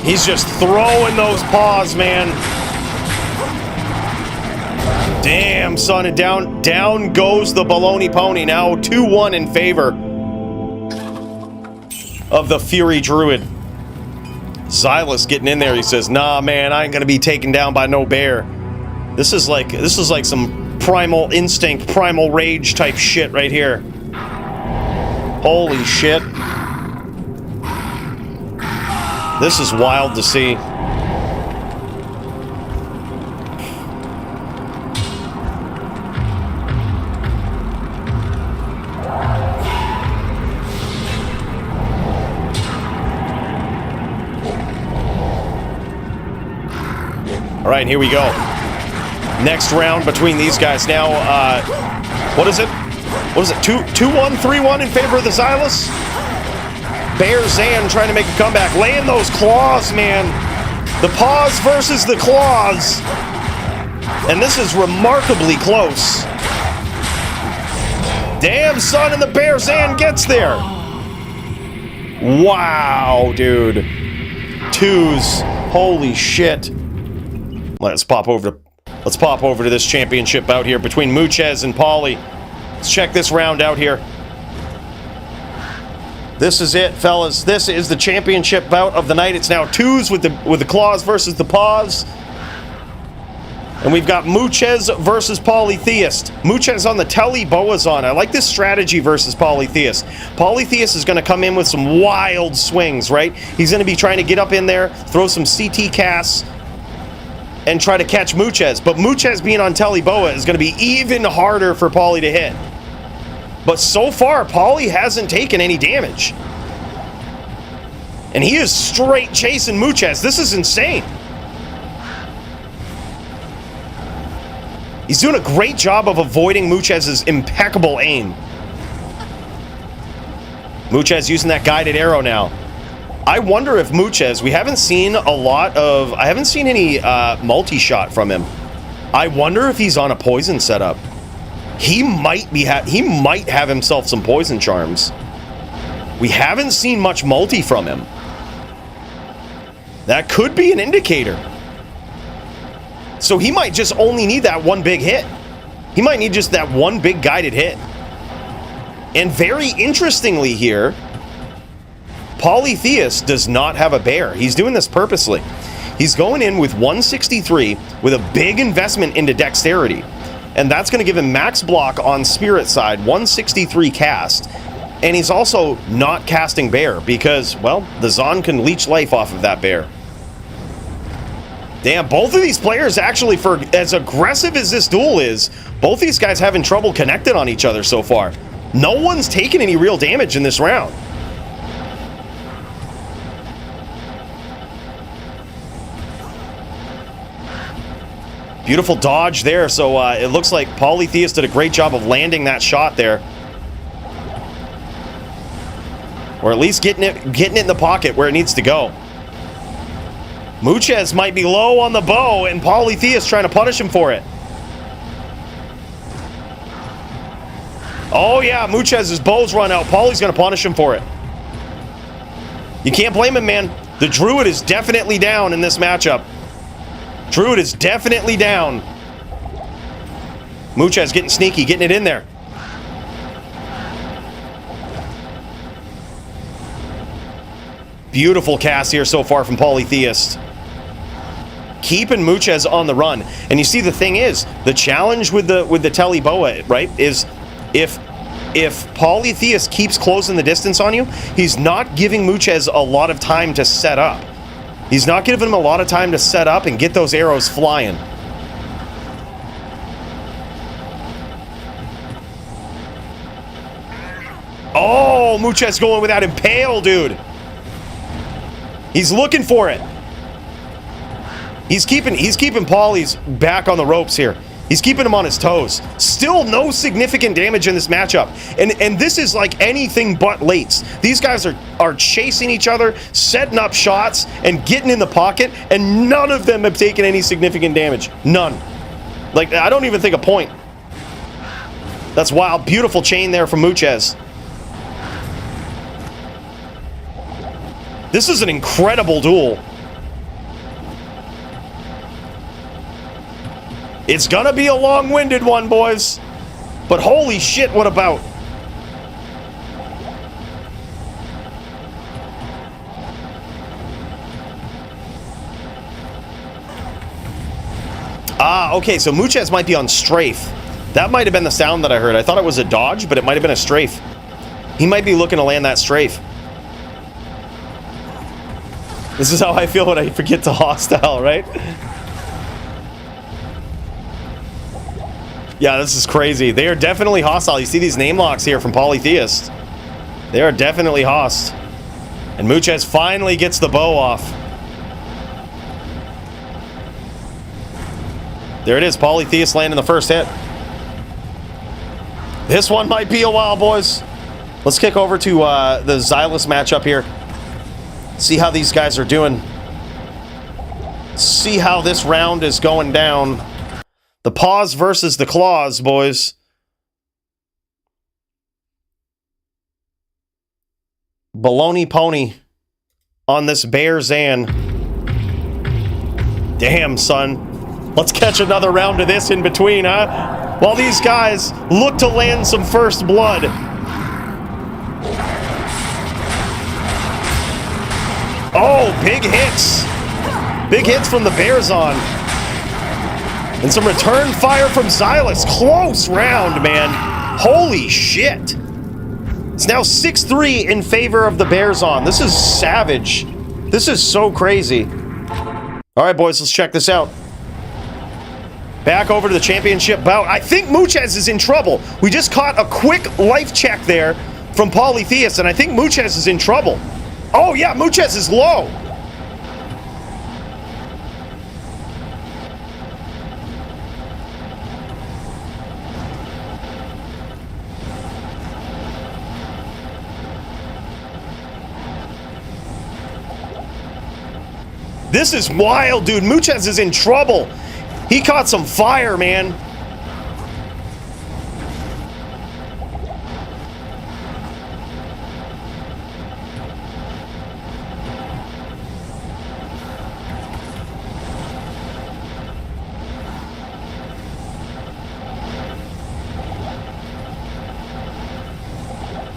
He's just throwing those paws, man. Damn, son, and down goes the Bologna pony. Now 2-1 in favor of the Fury Druid. Xylus getting in there. He says, "Nah, man, I ain't gonna be taken down by no bear." This is like some primal instinct, primal rage type shit right here. Holy shit. This is wild to see. All right, here we go. Next round between these guys. Now, what is it? What is it? 2-1, 3-1 in favor of the Xylus? Bear Zan trying to make a comeback. Laying those claws, man. The paws versus the claws. And this is remarkably close. Damn, son, and the Bear Zan gets there. Wow, dude. Twos. Holy shit. Let's pop over to this championship bout here between Muchez and Poly. Let's check this round out here. This is it, fellas. This is the championship bout of the night. It's now twos with the claws versus the paws. And we've got Muchez versus Polytheist. Muchez on the telly, Boa's on. I like this strategy versus Polytheist. Polytheist is going to come in with some wild swings, right? He's going to be trying to get up in there, throw some CT casts, and try to catch Muchez. But Muchez being on telly Boa is going to be even harder for Poly to hit. But so far, Poly hasn't taken any damage. And he is straight chasing Muchez. This is insane. He's doing a great job of avoiding Muchez's impeccable aim. Muchez using that guided arrow now. I wonder if Muchez, I haven't seen any multi-shot from him. I wonder if he's on a poison setup. He might have himself some poison charms. We haven't seen much multi from him. That could be an indicator. So he might just only need that one big hit. He might need just that one big guided hit. And very interestingly here, Polytheist does not have a bear. He's doing this purposely. He's going in with 163 with a big investment into dexterity. And that's going to give him max block on spirit side, 163 cast. And he's also not casting bear because, well, the Zon can leech life off of that bear. Damn, both of these players actually, for as aggressive as this duel is, both these guys having trouble connecting on each other so far. No one's taken any real damage in this round. Beautiful dodge there, so it looks like Polytheist did a great job of landing that shot there. Or at least getting it in the pocket where it needs to go. Muchez might be low on the bow, and Polytheist trying to punish him for it. Oh yeah, Muchez's bow's run out. Poly's going to punish him for it. You can't blame him, man. The Druid is definitely down in this matchup. Druid is definitely down. Muchez getting sneaky, getting it in there. Beautiful cast here so far from Polytheist. Keeping Muchez on the run. And you see, the thing is, the challenge with the telly boa, right, is if Polytheist keeps closing the distance on you, he's not giving Muchez a lot of time to set up. He's not giving him a lot of time to set up and get those arrows flying. Oh, Muchez going with that impale, dude. He's looking for it. He's keeping Poly's back on the ropes here. He's keeping him on his toes. Still no significant damage in this matchup. And this is like anything but lates. These guys are chasing each other, setting up shots, and getting in the pocket, and none of them have taken any significant damage. None. Like, I don't even think a point. That's wild. Beautiful chain there from Muchez. This is an incredible duel. It's gonna be a long-winded one, boys. But holy shit, what about? Ah, okay, so Muchez might be on strafe. That might have been the sound that I heard. I thought it was a dodge, but it might have been a strafe. He might be looking to land that strafe. This is how I feel when I forget to hostile, right? Yeah, this is crazy. They are definitely hostile. You see these name locks here from Polytheist. They are definitely host. And Muchez finally gets the bow off. There it is. Polytheist landing the first hit. This one might be a while, boys. Let's kick over to the Xylus matchup here. See how these guys are doing. See how this round is going down. The paws versus the claws, boys. Bologna pony on this Bear Zan. Damn, son. Let's catch another round of this in between, huh? While these guys look to land some first blood. Oh, big hits. Big hits from the Bearzon. And some return fire from Xylus. Close round, man. Holy shit. It's now 6-3 in favor of the Bearzon. This is savage. This is so crazy. All right, boys, let's check this out. Back over to the championship bout. I think Muchez is in trouble. We just caught a quick life check there from Polytheist, and I think Muchez is in trouble. Oh, yeah, Muchez is low. This is wild, dude. Muchez is in trouble. He caught some fire, man.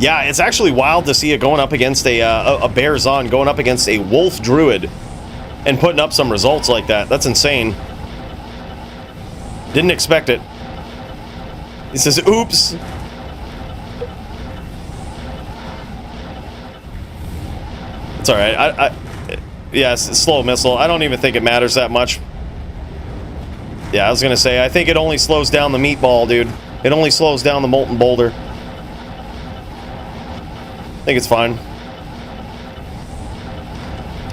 Yeah, it's actually wild to see it going up against a Bearzon, going up against a Wolf Druid and putting up some results like that. That's insane. Didn't expect it. He says, oops. It's alright. Yeah, it's a slow missile. I don't even think it matters that much. Yeah, I was gonna say, I think it only slows down the meatball, dude. It only slows down the molten boulder. I think it's fine.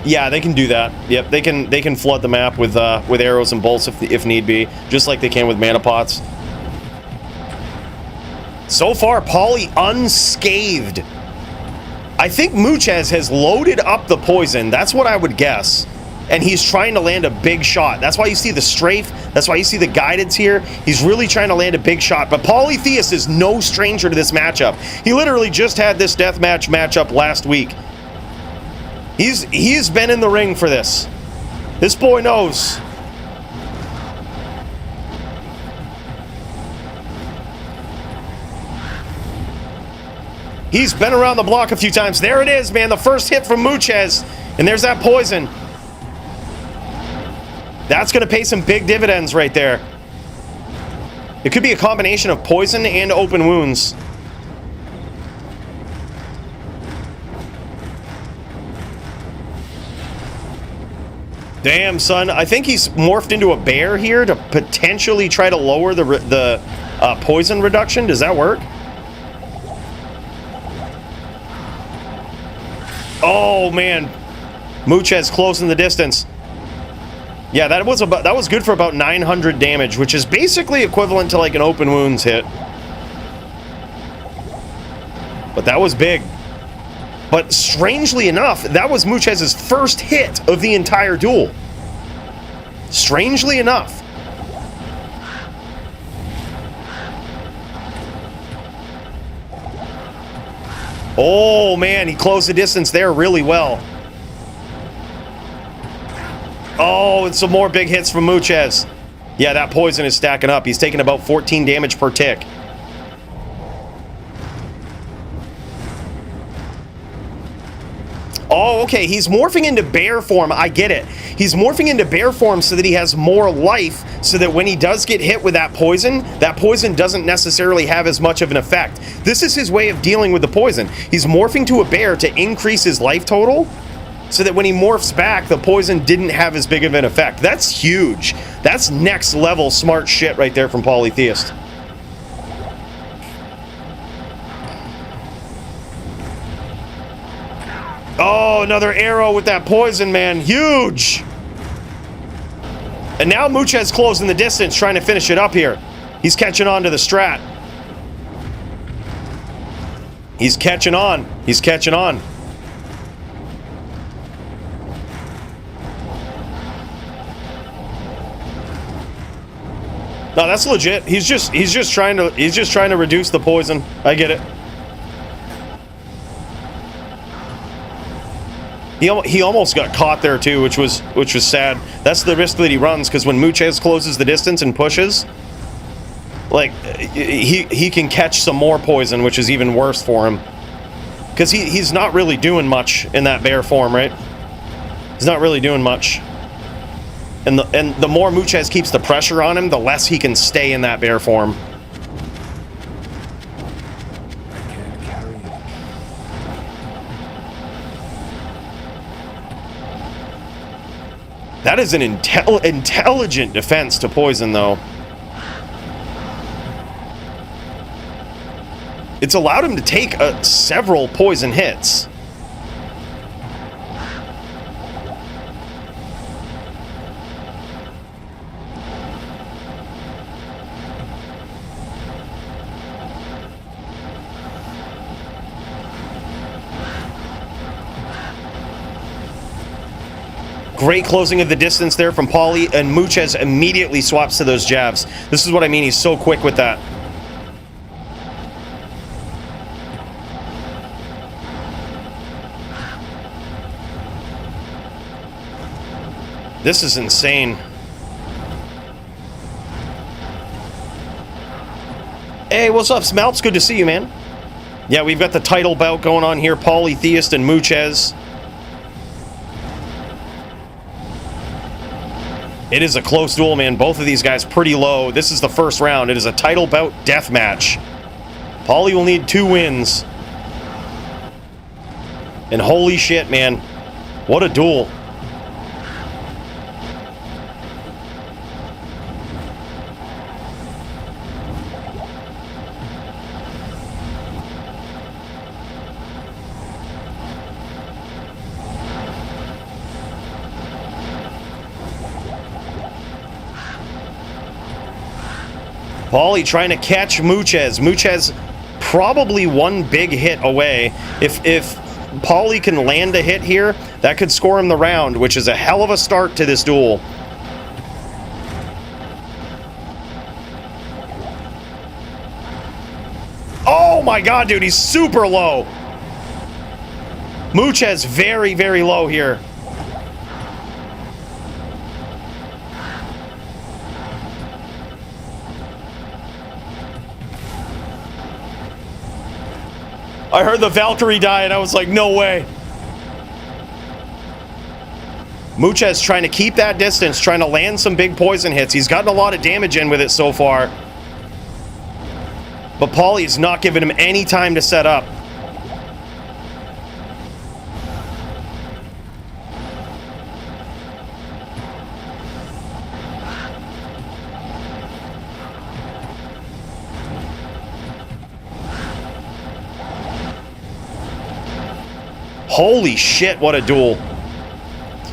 Yeah, they can do that. Yep, they can flood the map with arrows and bolts if need be, just like they can with mana pots. So far, Poly unscathed. I think Muchez has loaded up the poison. That's what I would guess. And he's trying to land a big shot. That's why you see the strafe. That's why you see the guidance here. He's really trying to land a big shot. But Polytheist is no stranger to this matchup. He literally just had this deathmatch matchup last week. He's been in the ring for this. This boy knows. He's been around the block a few times. There it is, man. The first hit from Muchez. And there's that poison. That's going to pay some big dividends right there. It could be a combination of poison and open wounds. Damn, son. I think he's morphed into a bear here to potentially try to lower the poison reduction. Does that work? Oh, man. Muchez close in the distance. Yeah, that was good for about 900 damage, which is basically equivalent to like an open wounds hit. But that was big. But strangely enough, that was Muchez's first hit of the entire duel. Strangely enough. Oh, man, he closed the distance there really well. Oh, and some more big hits from Muchez. Yeah, that poison is stacking up. He's taking about 14 damage per tick. Oh, okay, he's morphing into bear form. I get it. He's morphing into bear form so that he has more life, so that when he does get hit with that poison doesn't necessarily have as much of an effect. This is his way of dealing with the poison. He's morphing to a bear to increase his life total, so that when he morphs back, the poison didn't have as big of an effect. That's huge. That's next level smart shit right there from Polytheist. Oh, another arrow with that poison, man. Huge. And now Muchez closing the distance, trying to finish it up here. He's catching on to the strat. He's catching on. He's catching on. No, that's legit. He's just trying to reduce the poison. I get it. He almost got caught there too, which was sad. That's the risk that he runs, because when Muchez closes the distance and pushes, like he can catch some more poison, which is even worse for him. Because he's not really doing much in that bear form, right? He's not really doing much. And the more Muchez keeps the pressure on him, the less he can stay in that bear form. That is an intelligent defense to poison, though. It's allowed him to take several poison hits. Great closing of the distance there from Poly, and Muchez immediately swaps to those jabs. This is what I mean, he's so quick with that. This is insane. Hey, what's up, Smelts? Good to see you, man. Yeah, we've got the title bout going on here, Polytheist and Muchez. It is a close duel, man. Both of these guys pretty low. This is the first round. It is a title bout death match. Poly will need 2 wins. And holy shit, man. What a duel. Poly trying to catch Muchez. Muchez probably one big hit away. If Poly can land a hit here, that could score him the round, which is a hell of a start to this duel. Oh my god, dude, he's super low. Muchez very, very low here. I heard the Valkyrie die and I was like, no way. Muchez trying to keep that distance, trying to land some big poison hits. He's gotten a lot of damage in with it so far. But Poly's not giving him any time to set up. Holy shit, what a duel.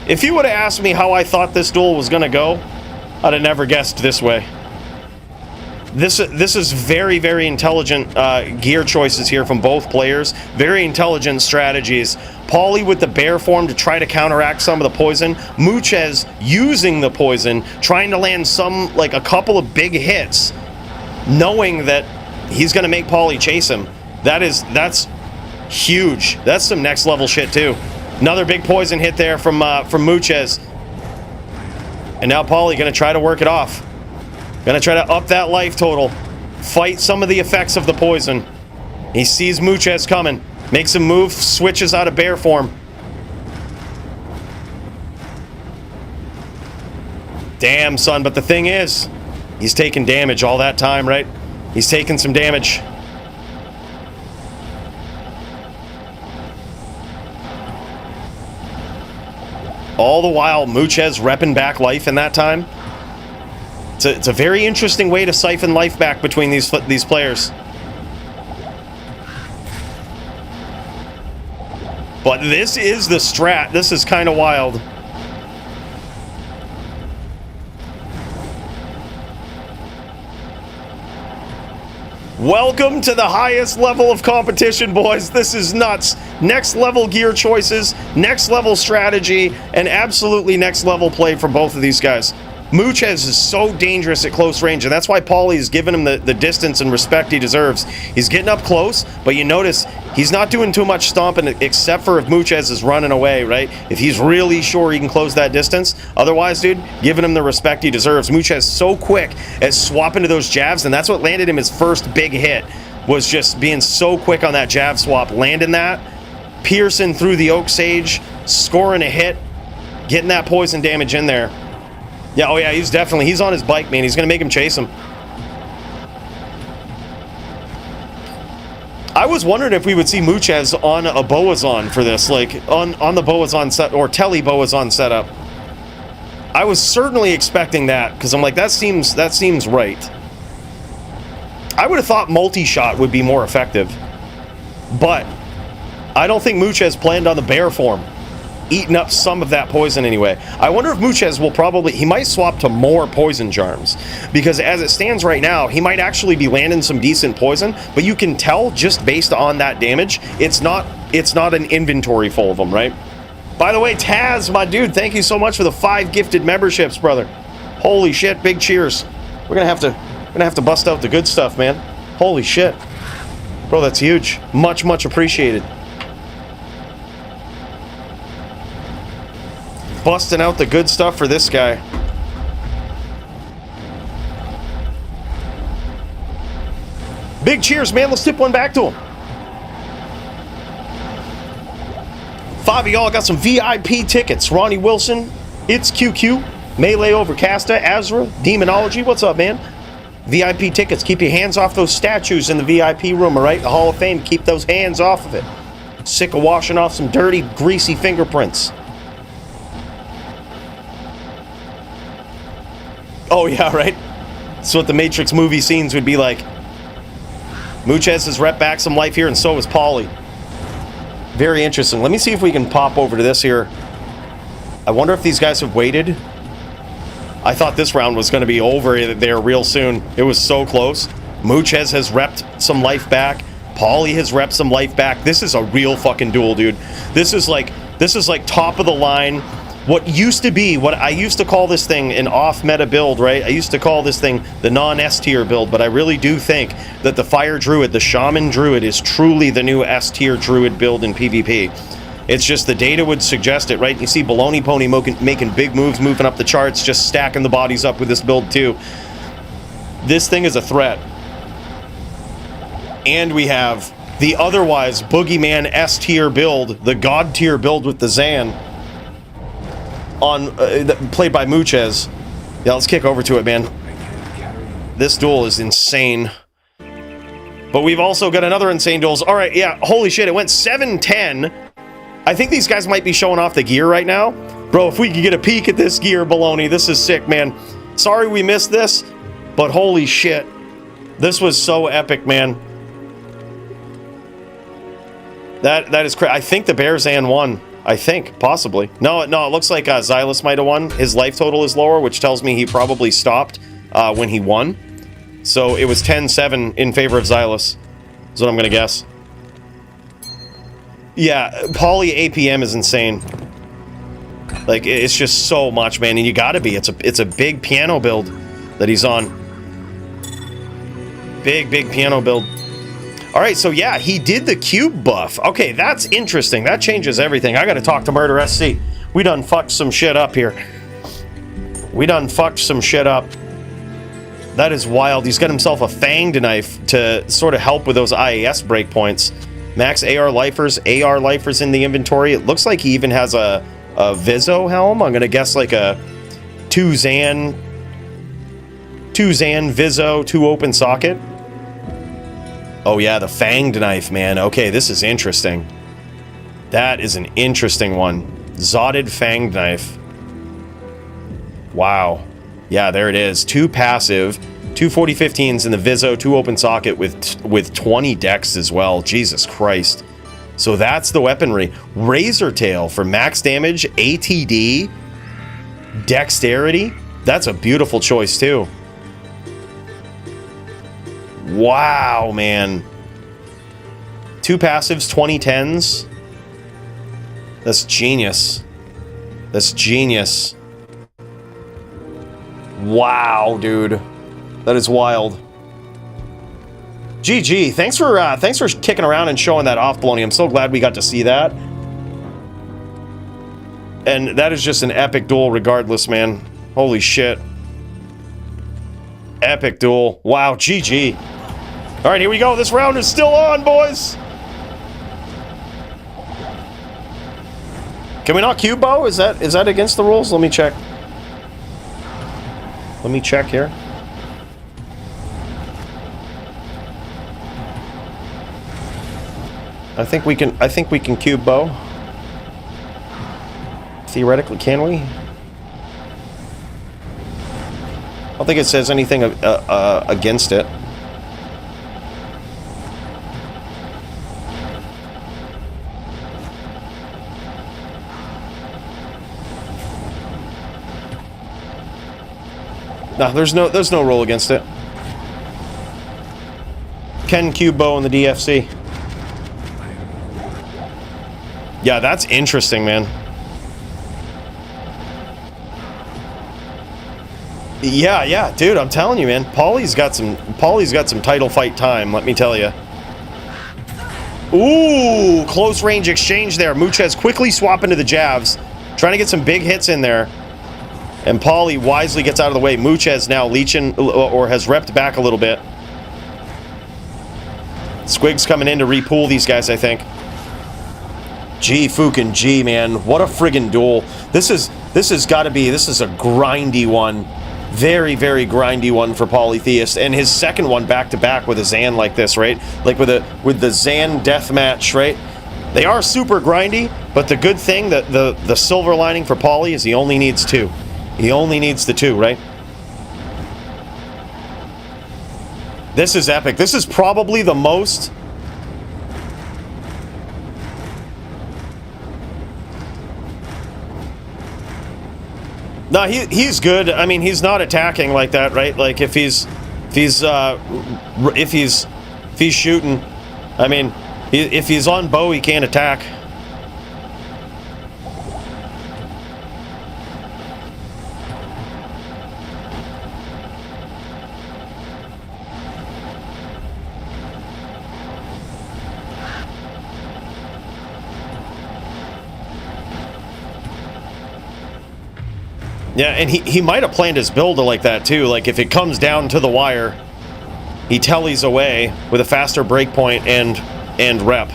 If you would have asked me how I thought this duel was going to go, I'd have never guessed this way. This is very, very intelligent gear choices here from both players. Very intelligent strategies. Poly with the bear form to try to counteract some of the poison. Muchez using the poison, trying to land a couple of big hits, knowing that he's going to make Poly chase him. That's huge. That's some next level shit too. Another big poison hit there from Muchez. And now Poly going to try to work it off. Gonna try to up that life total. Fight some of the effects of the poison. He sees Muchez coming. Makes a move, switches out of bear form. Damn, son, but the thing is, he's taking damage all that time, right? He's taking some damage. All the while, Muchez repping back life in that time. It's a very interesting way to siphon life back between these players. But this is the strat. This is kind of wild. Welcome to the highest level of competition, boys. This is nuts. Next level gear choices, next level strategy, and absolutely next level play from both of these guys. Muchez is so dangerous at close range, and that's why Paulie is giving him the distance and respect he deserves. He's getting up close, but you notice he's not doing too much stomping except for if Muchez is running away, right? If he's really sure he can close that distance. Otherwise, dude, giving him the respect he deserves. Muchez so quick at swapping to those jabs, and that's what landed him his first big hit, was just being so quick on that jab swap, landing that, piercing through the Oak Sage, scoring a hit, getting that poison damage in there. Yeah, oh yeah, he's on his bike, man. He's gonna make him chase him. I was wondering if we would see Muchez on a Boazon for this, like on the Boazon set or Telly Boazon setup. I was certainly expecting that because I'm like, that seems right. I would have thought multi-shot would be more effective, but I don't think Muchez planned on the bear form, eating up some of that poison anyway. I wonder if Muchez will he might swap to more poison charms, because as it stands right now, he might actually be landing some decent poison, but you can tell just based on that damage, it's not an inventory full of them, right? By the way, Taz, my dude, thank you so much for the 5 gifted memberships, brother. Holy shit, big cheers. We're gonna have to bust out the good stuff, man. Holy shit. Bro, that's huge. Much, much appreciated. Busting out the good stuff for this guy. Big cheers, man. Let's tip one back to him. 5 of y'all got some VIP tickets. Ronnie Wilson, It's QQ, Melee Overcasta, Azra, Demonology. What's up, man? VIP tickets. Keep your hands off those statues in the VIP room, all right? The Hall of Fame. Keep those hands off of it. Sick of washing off some dirty, greasy fingerprints. Oh, yeah, right? That's what the Matrix movie scenes would be like. Muchez has rep back some life here, and so is Paulie. Very interesting. Let me see if we can pop over to this here. I wonder if these guys have waited. I thought this round was going to be over there real soon. It was so close. Muchez has repped some life back. Paulie has repped some life back. This is a real fucking duel, dude. This is like top of the line. What used to be, what I used to call this thing an off-meta build, right? I used to call this thing the non-S tier build, but I really do think that the Fire Druid, the Shaman Druid, is truly the new S tier Druid build in PvP. It's just the data would suggest it, right? You see Bologna Pony making big moves, moving up the charts, just stacking the bodies up with this build too. This thing is a threat. And we have the otherwise Boogeyman S tier build, the God tier build with the Zan, on played by Muchez. Yeah, let's kick over to it, man. This duel is insane. But we've also got another insane duels. All right, yeah, holy shit, it went 7-10. I think these guys might be showing off the gear right now. Bro, if we could get a peek at this gear, Bologna, this is sick, man. Sorry we missed this, but holy shit. This was so epic, man. That is crazy. I think the Bearzan won. I think, possibly. No, it looks like Xylus might have won. His life total is lower, which tells me he probably stopped when he won. So it was 10-7 in favor of Xylus, is what I'm going to guess. Yeah, Poly APM is insane. Like, it's just so much, man, and you gotta be. It's a big piano build that he's on. Big piano build. All right, so yeah, he did the cube buff. Okay, that's interesting. That changes everything. I gotta talk to Murder SC. We done fucked some shit up here. We done fucked some shit up. That is wild. He's got himself a fanged knife to sort of help with those IAS breakpoints. Max AR lifers in the inventory. It looks like he even has a Vizzo helm. I'm gonna guess like a two Zan Vizzo, 2 open socket. Oh yeah, the fanged knife, man. Okay, this is interesting. That is an interesting one. Zotted fanged knife. Wow. Yeah, there it is. 2 passive, 2 40-15s in the Vizzo, 2 open socket with 20 dex as well. Jesus Christ. So that's the weaponry. Razor Tail for max damage, ATD, dexterity. That's a beautiful choice too. Wow, man. 2 passives, 20 10s. That's genius. That's genius. Wow, dude. That is wild. GG. Thanks for kicking around and showing that off, Bologna. I'm so glad we got to see that. And that is just an epic duel regardless, man. Holy shit. Epic duel. Wow, GG. All right, here we go. This round is still on, boys. Can we not cube bow? Is that against the rules? Let me check. Let me check here. I think we can cube bow. Theoretically, can we? I don't think it says anything against it. No, there's no rule against it. Ken cube bow in the DFC. Yeah, that's interesting, man. Yeah, dude, I'm telling you, man. Pauly's got some title fight time, let me tell you. Ooh, close range exchange there. Muchez quickly swapping to the jabs, trying to get some big hits in there. And Poly wisely gets out of the way. Muchez now leeching, or has repped back a little bit. Squig's coming in to repool these guys, I think. G fucking G, man. What a friggin' duel. This is a grindy one. Very, very grindy one for Polytheist. And his second one back-to-back with a Zan like this, right? Like with the Zan deathmatch, right? They are super grindy, but the good thing, that the silver lining for Poly is he only needs 2. He only needs the 2, right? This is epic. This is probably the most... No, he's good. I mean, he's not attacking like that, right? Like if he's shooting, I mean, if he's on bow, he can't attack. Yeah, and he might have planned his build like that too. Like if it comes down to the wire, he tellies away with a faster breakpoint and rep,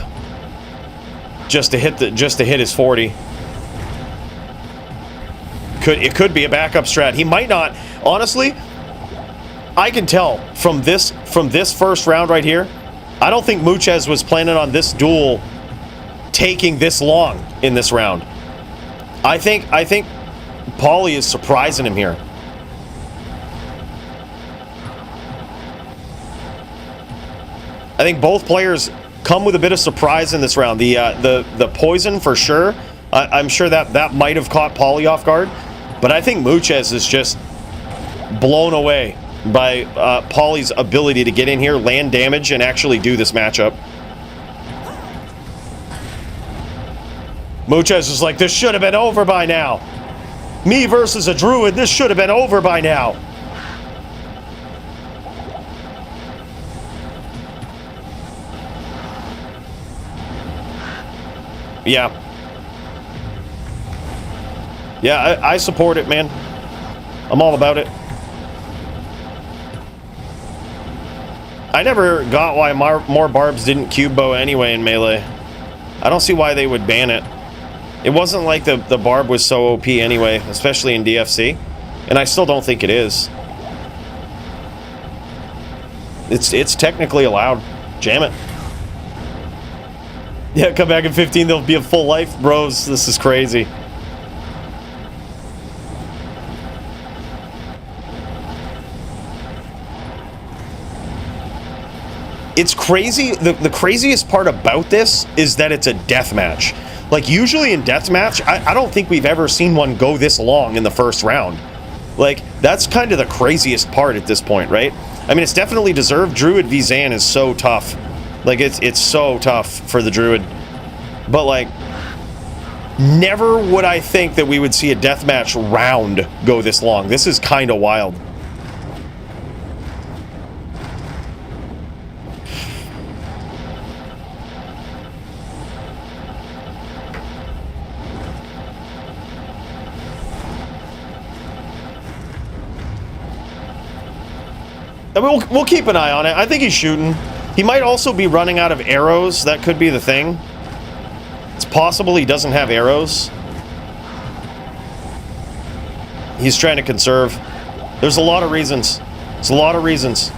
just to hit his 40. It could be a backup strat. He might not. Honestly, I can tell from this first round right here. I don't think Muchez was planning on this duel taking this long in this round. I think Pauly is surprising him here. I think both players come with a bit of surprise in this round. The poison for sure. I'm sure that might have caught Pauly off guard, but I think Muchez is just blown away by Pauly's ability to get in here, land damage, and actually do this matchup. Muchez is like, this should have been over by now. Me versus a druid, this should have been over by now. Yeah. Yeah, I support it, man. I'm all about it. I never got why more barbs didn't cube bow anyway in Melee. I don't see why they would ban it. It wasn't like the barb was so OP anyway, especially in DFC. And I still don't think it is. It's technically allowed. Jam it. Yeah, come back in 15, there'll be a full life. Bros, this is crazy. It's crazy. The craziest part about this is that it's a deathmatch. Like, usually in deathmatch, I don't think we've ever seen one go this long in the first round. Like, that's kind of the craziest part at this point, right? I mean, it's definitely deserved. Druid v Zan is so tough. Like, it's so tough for the Druid. But, like, never would I think that we would see a deathmatch round go this long. This is kind of wild. I mean, we'll keep an eye on it. I think he's shooting. He might also be running out of arrows. That could be the thing. It's possible he doesn't have arrows. He's trying to conserve. There's a lot of reasons. There's a lot of reasons.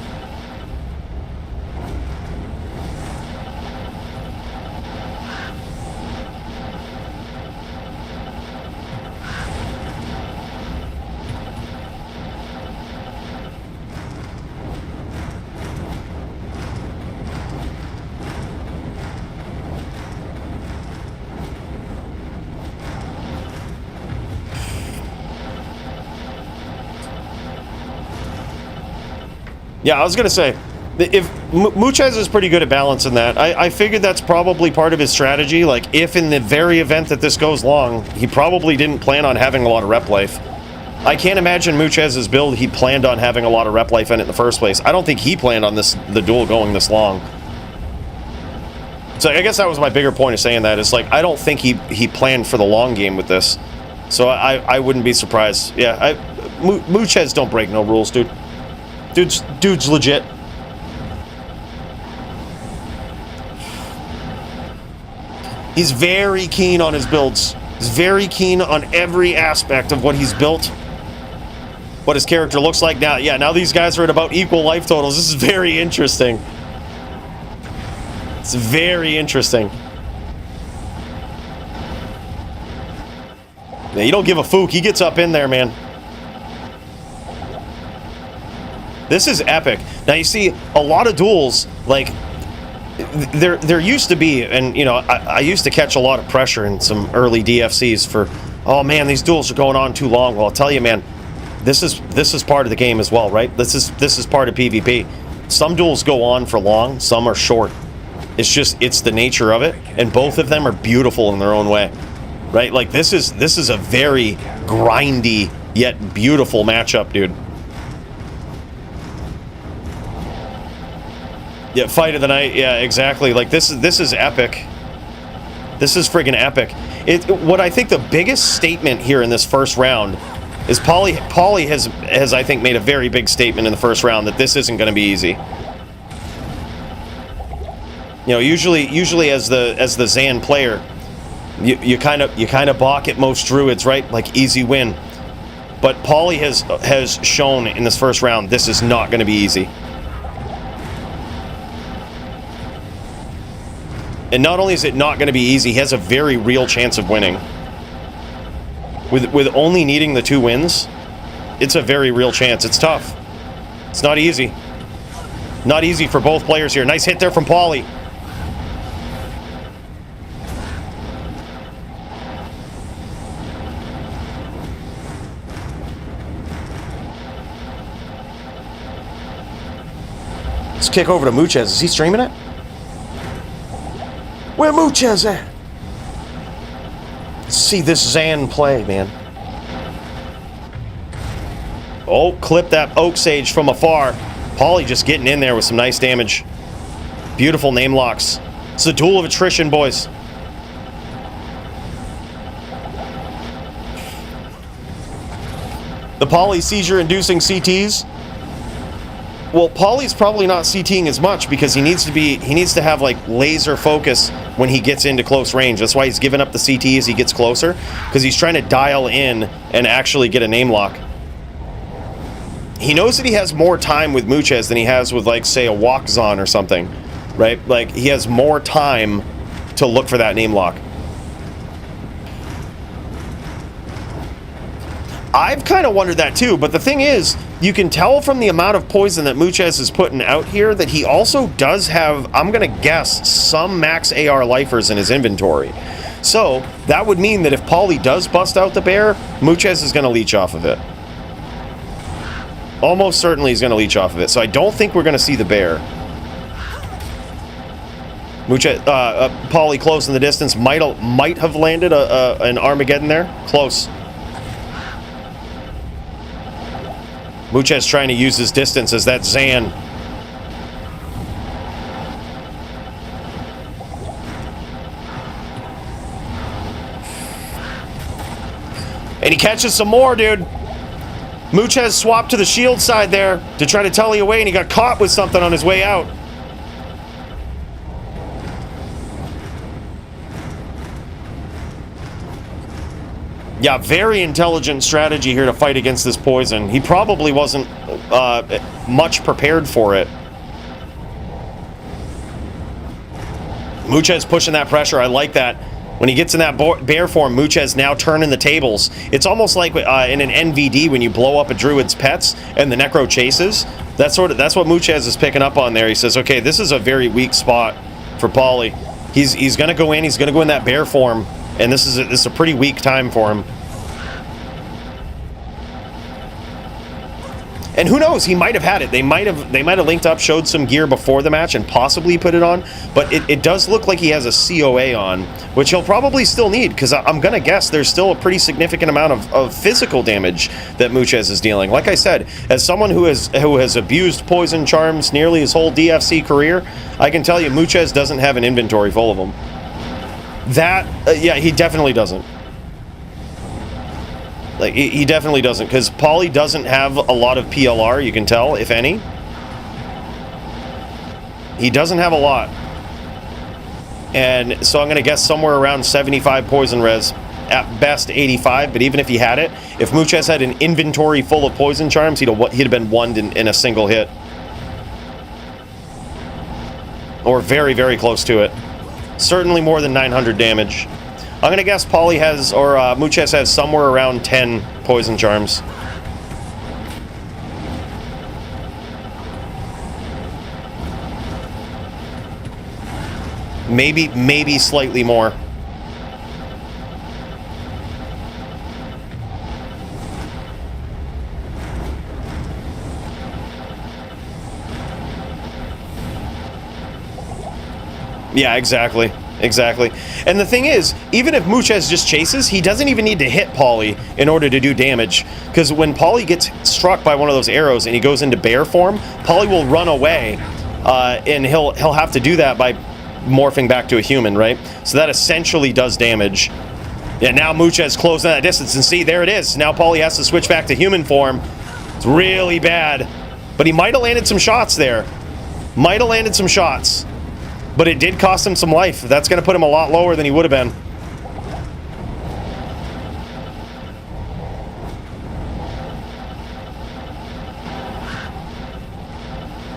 Yeah, I was going to say, if Muchez is pretty good at balancing that, I figured that's probably part of his strategy. Like, if in the very event that this goes long, he probably didn't plan on having a lot of rep life. I can't imagine Muchez's build he planned on having a lot of rep life in it in the first place. I don't think he planned on the duel going this long. So I guess that was my bigger point of saying that. Is like, I don't think he planned for the long game with this. So I wouldn't be surprised. Yeah, Muchez don't break no rules, dude. Dude's legit. He's very keen on his builds. He's very keen on every aspect of what he's built. What his character looks like now. Yeah, now these guys are at about equal life totals. This is very interesting. It's very interesting. Yeah, you don't give a fook. He gets up in there, man. This is epic. Now you see a lot of duels, like there used to be, and you know, I used to catch a lot of pressure in some early DFCs for, oh man, these duels are going on too long. Well, I'll tell you, man, this is part of the game as well, right? This is part of PvP. Some duels go on for long, some are short. It's the nature of it, and both of them are beautiful in their own way, right? Like this is a very grindy yet beautiful matchup, dude. Yeah, fight of the night. Yeah, exactly. Like this is epic. This is friggin' epic. What I think the biggest statement here in this first round is Poly has I think made a very big statement in the first round that this isn't going to be easy. You know, usually as the Zan player, you kind of balk at most druids, right? Like easy win. But Poly has shown in this first round this is not going to be easy. And not only is it not going to be easy, he has a very real chance of winning. With only needing the 2 wins, it's a very real chance. It's tough. It's not easy. Not easy for both players here. Nice hit there from Poly. Let's kick over to Muchez. Is he streaming it? Where Muchez at? Let's see this Zan play, man. Oh, clip that Oak Sage from afar. Poly just getting in there with some nice damage. Beautiful name locks. It's a duel of attrition, boys. The Poly seizure-inducing CTs. Well, Poly's probably not CTing as much because he needs to have like laser focus when he gets into close range. That's why he's giving up the CT as he gets closer, because he's trying to dial in and actually get a name lock. He knows that he has more time with Muchez than he has with, like, say, a Walkzon or something, right? Like, he has more time to look for that name lock. I've kind of wondered that too, but the thing is, you can tell from the amount of poison that Muchez is putting out here that he also does have, I'm going to guess, some max AR lifers in his inventory. So, that would mean that if Poly does bust out the bear, Muchez is going to leech off of it. Almost certainly he's going to leech off of it, so I don't think we're going to see the bear. Poly close in the distance, might have landed an Armageddon there. Close. Muchez trying to use his distance as that Zan. And he catches some more, dude. Muchez swapped to the shield side there to try to telly away, and he got caught with something on his way out. Yeah, very intelligent strategy here to fight against this poison. He probably wasn't much prepared for it. Muchez pushing that pressure. I like that. When he gets in that bear form, Muchez now turning the tables. It's almost like in an NVD when you blow up a druid's pets and the necro chases. That's what Muchez is picking up on there. He says, okay, this is a very weak spot for Poly. He's going to go in. He's going to go in that bear form, and this is a pretty weak time for him. And who knows? He might have had it. They might have linked up, showed some gear before the match, and possibly put it on. But it does look like he has a COA on, which he'll probably still need, because I'm gonna guess there's still a pretty significant amount of physical damage that Muchez is dealing. Like I said, as someone who has abused poison charms nearly his whole DFC career, I can tell you Muchez doesn't have an inventory full of them. Yeah, he definitely doesn't. Like, he definitely doesn't, because Poly doesn't have a lot of PLR, you can tell, if any. He doesn't have a lot. And so I'm going to guess somewhere around 75 poison res, at best 85, but even if he had it, if Muchez had an inventory full of poison charms, he'd have been wonned in a single hit. Or very, very close to it. Certainly more than 900 damage. I'm going to guess Poly has, or Muchez has somewhere around 10 poison charms. Maybe slightly more. Yeah, exactly. Exactly. And the thing is, even if Muchez just chases, he doesn't even need to hit Poly in order to do damage. Because when Poly gets struck by one of those arrows and he goes into bear form, Poly will run away, and he'll have to do that by morphing back to a human, right? So that essentially does damage. Yeah, now Muchez closing that distance, and see, there it is. Now Poly has to switch back to human form. It's really bad. But he might have landed some shots there. Might have landed some shots. But it did cost him some life. That's going to put him a lot lower than he would have been.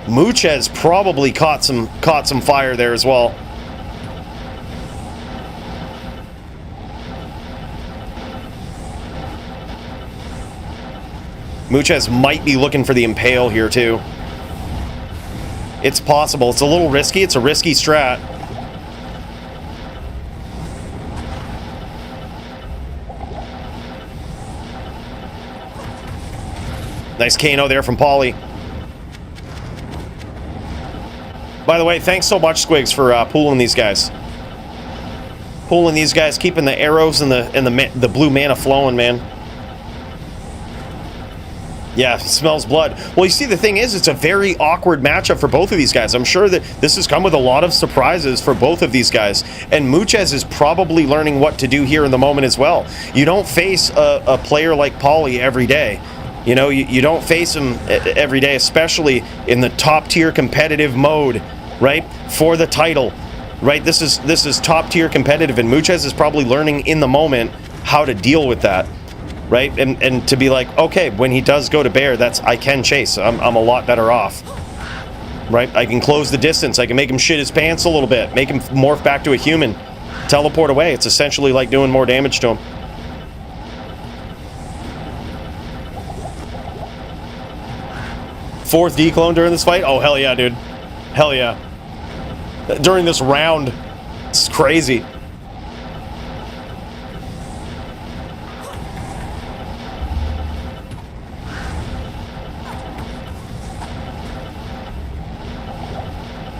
Muchez probably caught some fire there as well. Muchez might be looking for the Impale here too. It's possible. It's a little risky. It's a risky strat. Nice Kano there from Poly. By the way, thanks so much, Squigs, for pooling these guys. Pooling these guys, keeping the arrows and the blue mana flowing, man. Yeah, smells blood. Well, you see, the thing is, it's a very awkward matchup for both of these guys. I'm sure that this has come with a lot of surprises for both of these guys. And Muchez is probably learning what to do here in the moment as well. You don't face a player like Poly every day. You know, you don't face him every day, especially in the top tier competitive mode, right? For the title, right? This is top tier competitive, and Muchez is probably learning in the moment how to deal with that, right? And to be like, okay, when he does go to bear, I can chase. I'm a lot better off, right? I can close the distance. I can make him shit his pants a little bit, make him morph back to a human, teleport away. It's essentially like doing more damage to him. Fourth declone during this fight? Oh, hell yeah, dude. Hell yeah. During this round. It's crazy.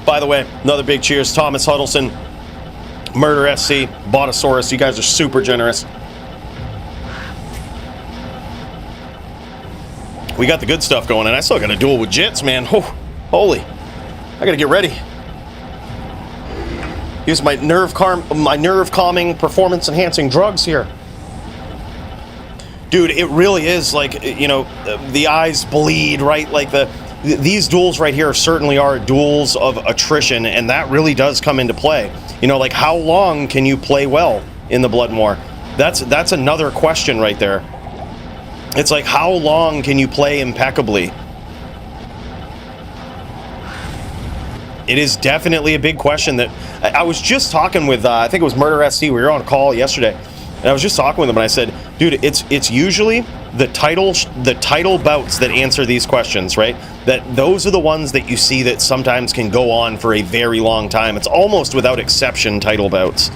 By the way, another big cheers. Thomas Huddleston, Murder SC, bought a Sorceress. You guys are super generous. We got the good stuff going, and I still got a duel with Jits, man. Oh, holy. I gotta get ready. Use my nerve calming, performance enhancing drugs here. Dude, it really is like, you know, the eyes bleed, right? Like these duels right here certainly are duels of attrition, and that really does come into play. You know, like how long can you play well in the Blood War? That's another question right there. It's like, how long can you play impeccably? It is definitely a big question that I was just talking with, I think it was Murder SC. We were on a call yesterday, and I was just talking with him, and I said, dude, it's usually the title bouts that answer these questions, right? That those are the ones that you see that sometimes can go on for a very long time. It's almost without exception title bouts,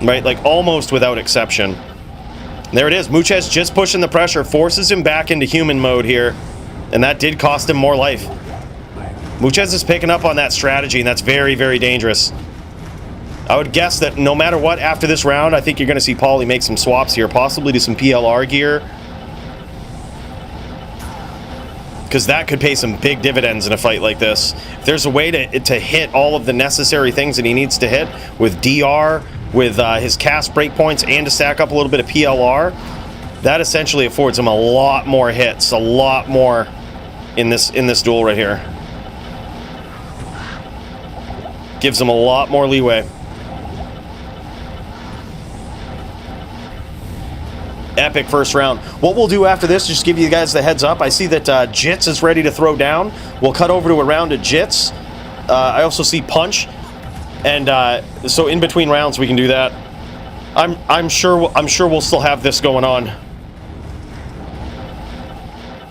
right? Like almost without exception. There it is. Muchez just pushing the pressure, forces him back into human mode here, and that did cost him more life. Muchez is picking up on that strategy, and that's very, very dangerous. I would guess that no matter what, after this round, I think you're going to see Poly make some swaps here, possibly to some PLR gear, because that could pay some big dividends in a fight like this. If there's a way to hit all of the necessary things that he needs to hit with DR, with his cast breakpoints, and to stack up a little bit of PLR, that essentially affords him a lot more hits, a lot more in this duel right here. Gives him a lot more leeway. Epic first round. What we'll do after this, just give you guys the heads up. I see that Jits is ready to throw down. We'll cut over to a round of Jits. I also see Punch. And so in between rounds we can do that. I'm sure we'll still have this going on.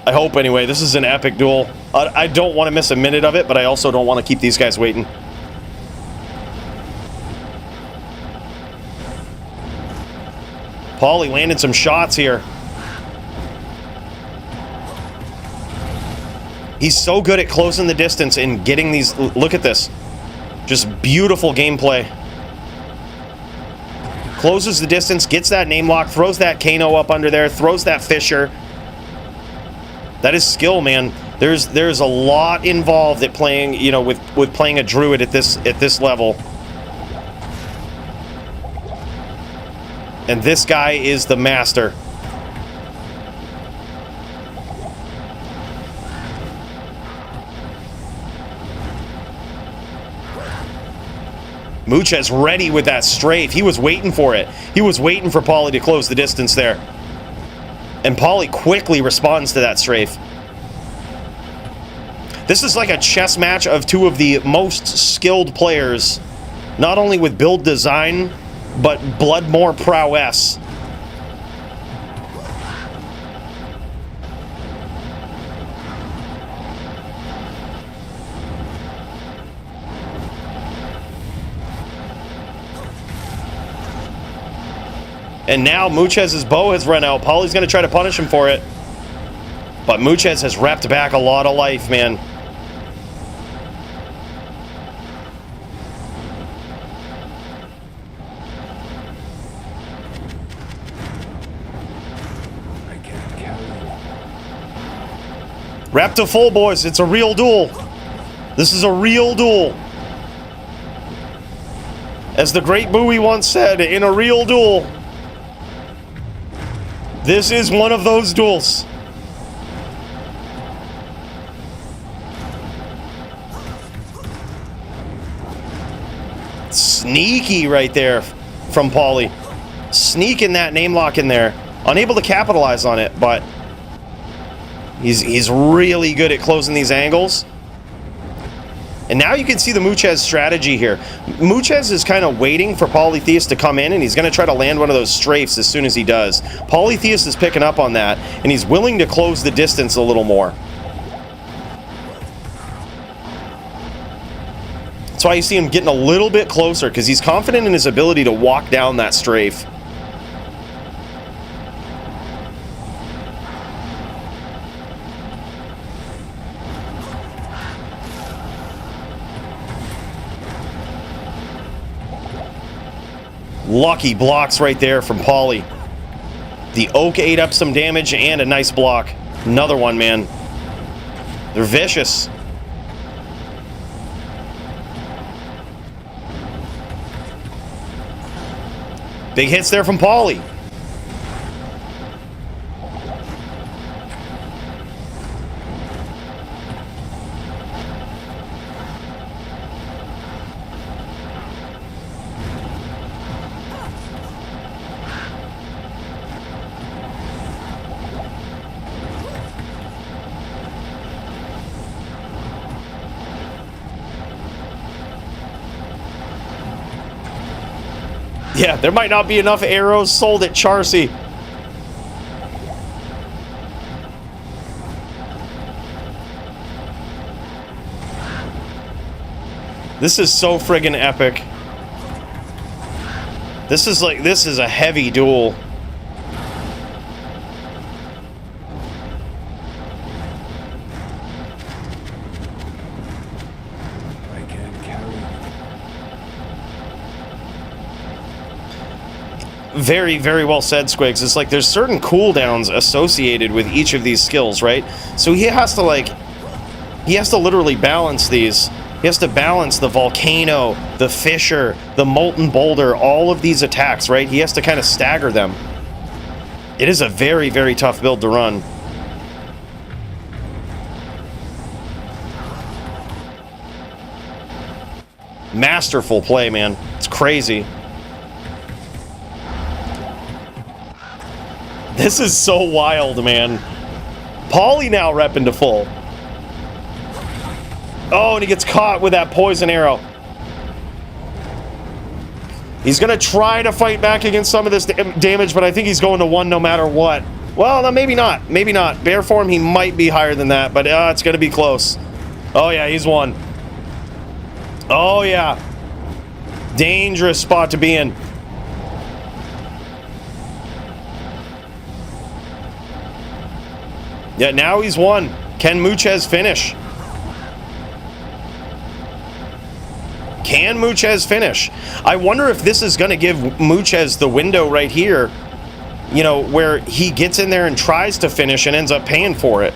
I hope anyway. This is an epic duel. I don't want to miss a minute of it, but I also don't want to keep these guys waiting. Paulie landing some shots here. He's so good at closing the distance and getting these. Look at this. Just beautiful gameplay. Closes the distance, gets that name lock, throws that Kano up under there, throws that Fisher. That is skill, man. There's a lot involved at playing, you know, with playing a druid at this level. And this guy is the master. Muchez ready with that strafe. He was waiting for it. He was waiting for Paulie to close the distance there. And Paulie quickly responds to that strafe. This is like a chess match of two of the most skilled players, not only with build design, but Bloodmore prowess. And now Muchez's bow has run out. Paulie's going to try to punish him for it. But Muchez has repped back a lot of life, man. Wrap to full, boys. It's a real duel. This is a real duel. As the great Bowie once said, in a real duel, this is one of those duels. Sneaky right there from Pauly. Sneaking that name lock in there. Unable to capitalize on it, but he's really good at closing these angles. And now you can see the Muchez strategy here. Muchez is kind of waiting for Polytheist to come in, and he's going to try to land one of those strafes as soon as he does. Polytheist is picking up on that, and he's willing to close the distance a little more. That's why you see him getting a little bit closer, because he's confident in his ability to walk down that strafe. Lucky blocks right there from Pauly. The Oak ate up some damage and a nice block. Another one, man. They're vicious. Big hits there from Pauly. Yeah, there might not be enough arrows sold at Charcy. This is so friggin' epic. This is a heavy duel.
I can't carry it.
Very, very well said, Squigs. It's like there's certain cooldowns associated with each of these skills, right? So he has to literally balance these. He has to balance the volcano, the fissure, the molten boulder, all of these attacks, right? He has to kind of stagger them. It is a very, very tough build to run. Masterful play, man. It's crazy. This is so wild, man. Pauly now repping to full. Oh, and he gets caught with that poison arrow. He's going to try to fight back against some of this damage, but I think he's going to 1 no matter what. Well, no, maybe not. Maybe not. Bear form, he might be higher than that, but it's going to be close. Oh, yeah, he's 1. Oh, yeah. Dangerous spot to be in. Yeah, now he's 1. Can Muchez finish? Can Muchez finish? I wonder if this is going to give Muchez the window right here, you know, where he gets in there and tries to finish and ends up paying for it.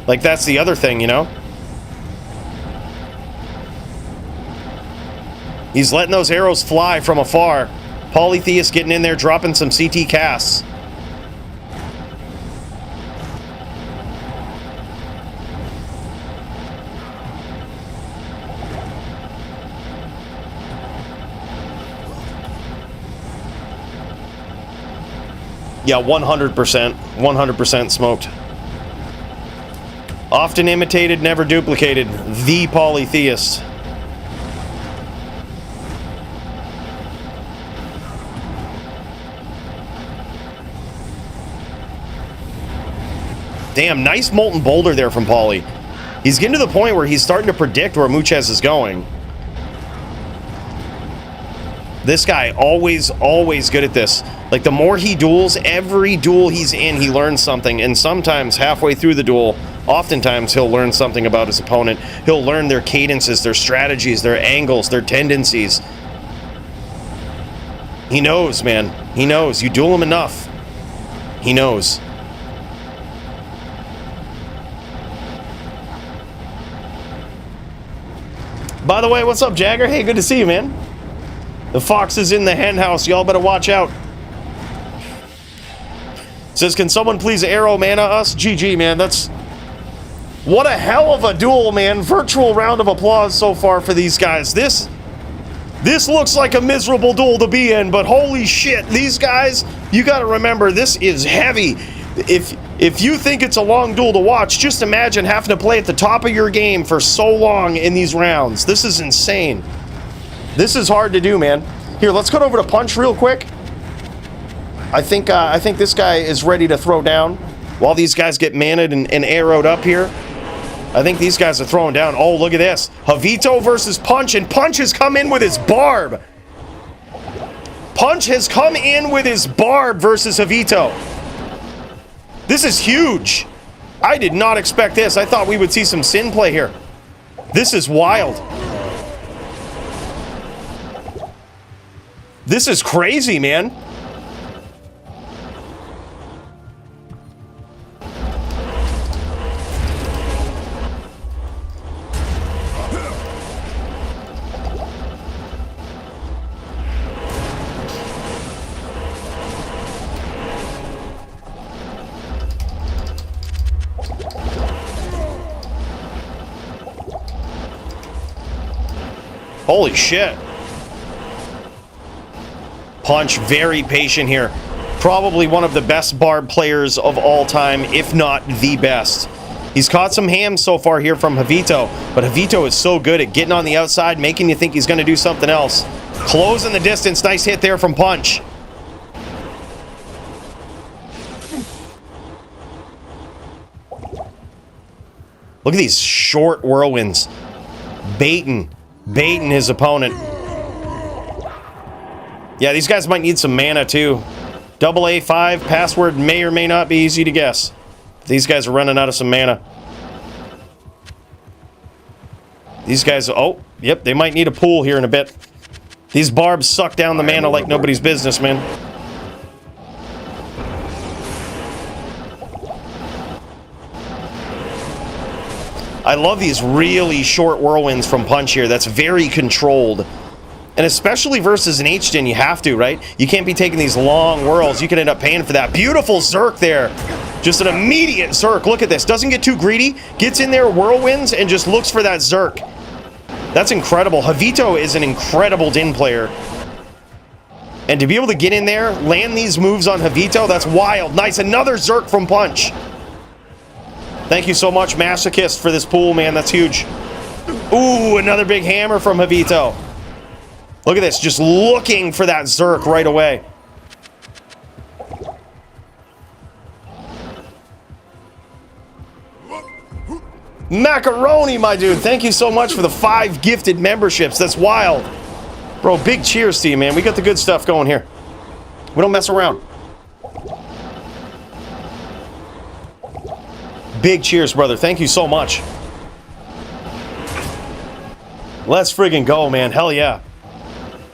Like, that's the other thing, you know? He's letting those arrows fly from afar. Polytheist getting in there, dropping some CT casts. Yeah, 100%. 100% smoked. Often imitated, never duplicated. The Polytheist. Damn, nice molten boulder there from Pauly. He's getting to the point where he's starting to predict where Muchez is going. This guy, always good at this. Like, the more he duels, every duel he's in, he learns something. And sometimes, halfway through the duel, oftentimes he'll learn something about his opponent. He'll learn their cadences, their strategies, their angles, their tendencies. He knows, man. He knows. You duel him enough. He knows. By the way, what's up, Jagger? Hey, good to see you, man. The fox is in the hen house. Y'all better watch out. Says, can someone please arrow mana us? GG, man. That's... What a hell of a duel, man. Virtual round of applause so far for these guys. This This looks like a miserable duel to be in, but holy shit, these guys, you gotta remember, this is heavy. If you think it's a long duel to watch, just imagine having to play at the top of your game for so long in these rounds. This is insane. This is hard to do, man. Here, let's cut over to Punch real quick. I think this guy is ready to throw down. While these guys get manned and arrowed up here, I think these guys are throwing down. Oh, look at this. Javito versus Punch, and Punch has come in with his barb. Punch has come in with his barb versus Javito. This is huge. I did not expect this. I thought we would see some Sin play here. This is wild. This is crazy, man. Holy shit. Punch, very patient here. Probably one of the best barb players of all time, if not the best. He's caught some hams so far here from Javito, but Javito is so good at getting on the outside, making you think he's going to do something else. Closing the distance. Nice hit there from Punch. Look at these short whirlwinds. Baiting his opponent. Yeah, these guys might need some mana too. Double A5 password may or may not be easy to guess. These guys are running out of some mana. These guys, oh, yep, they might need a pool here in a bit. These barbs suck down the mana like nobody's business, man. I love these really short whirlwinds from Punch here. That's very controlled. And especially versus an H-Din, you have to, right? You can't be taking these long whirls. You can end up paying for that. Beautiful Zerk there. Just an immediate Zerk. Look at this. Doesn't get too greedy. Gets in there, whirlwinds, and just looks for that Zerk. That's incredible. Javito is an incredible Din player. And to be able to get in there, land these moves on Javito, that's wild. Nice. Another Zerk from Punch. Thank you so much, Masochist, for this pool, man. That's huge. Ooh, another big hammer from Javito. Look at this. Just looking for that Zerk right away. Macaroni, my dude. Thank you so much for the 5 gifted memberships. That's wild. Bro, big cheers to you, man. We got the good stuff going here. We don't mess around. Big cheers, brother. Thank you so much. Let's friggin' go, man. Hell yeah.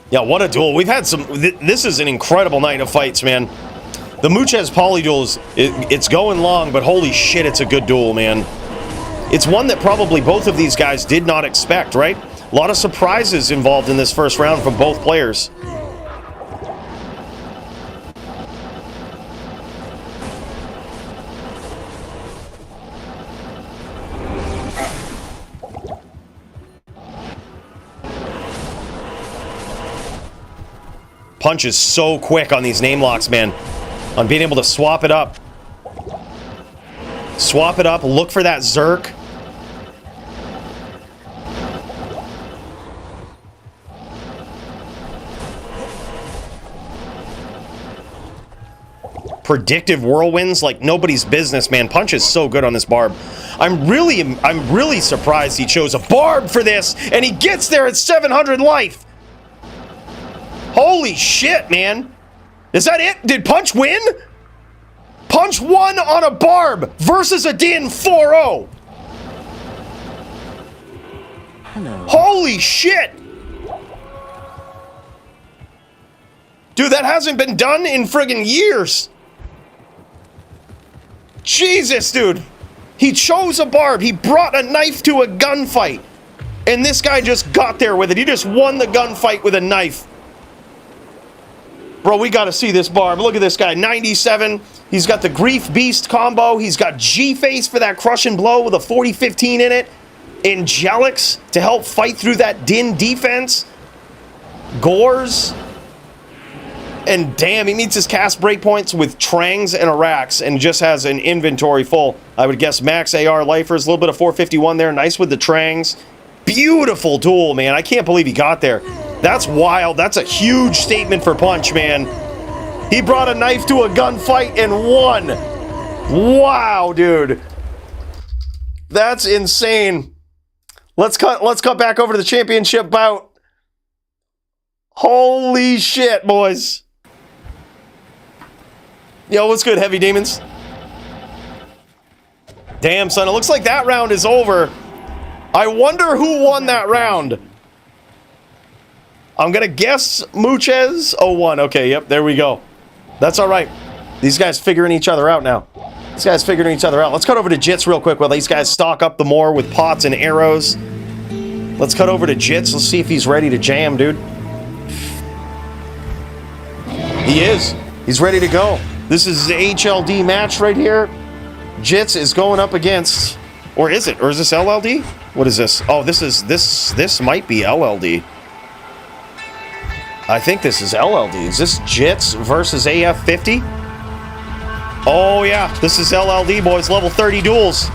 Yeah, what a duel. We've had some... This is an incredible night of fights, man. The Muchez Poly duels, it's going long, but holy shit, it's a good duel, man. It's one that probably both of these guys did not expect, right? A lot of surprises involved in this first round from both players. Punch is so quick on these name locks, man. On being able to swap it up. Swap it up, look for that Zerk. Predictive whirlwinds like nobody's business, man. Punch is so good on this barb. I'm really surprised he chose a barb for this, and he gets there at 700 life. Holy shit, man. Is that it? Did Punch win? Punch won on a barb versus a Din 4-0.
Hello.
Holy shit. Dude, that hasn't been done in friggin' years. Jesus, dude. He chose a barb. He brought a knife to a gunfight. And this guy just got there with it. He just won the gunfight with a knife. Bro, we gotta see this barb. Look at this guy, 97. He's got the Grief Beast combo. He's got G-Face for that crushing blow with a 40-15 in it. Angelics to help fight through that Din defense. Gores. And damn, he meets his cast breakpoints with Trangs and Arax and just has an inventory full. I would guess max AR lifers, a little bit of 451 there. Nice with the Trangs. Beautiful duel, man. I can't believe he got there. That's wild. That's a huge statement for Punch, man. He brought a knife to a gunfight and won. Wow, dude. That's insane. Let's cut back over to the championship bout. Holy shit, boys. Yo, what's good, Heavy Demons? Damn, son, it looks like that round is over. I wonder who won that round. I'm gonna guess Muchez 01. Okay, yep, there we go. That's all right. These guys figuring each other out now. These guys figuring each other out. Let's cut over to Jits real quick while these guys stock up the more with pots and arrows. Let's cut over to Jits. Let's see if he's ready to jam, dude. He is. He's ready to go. This is the HLD match right here. Jits is going up against, or is it? Or is this LLD? What is this? Oh, this might be LLD. I think this is LLD. Is this Jits versus AF50? Oh yeah, this is LLD, boys. Level 30 duels.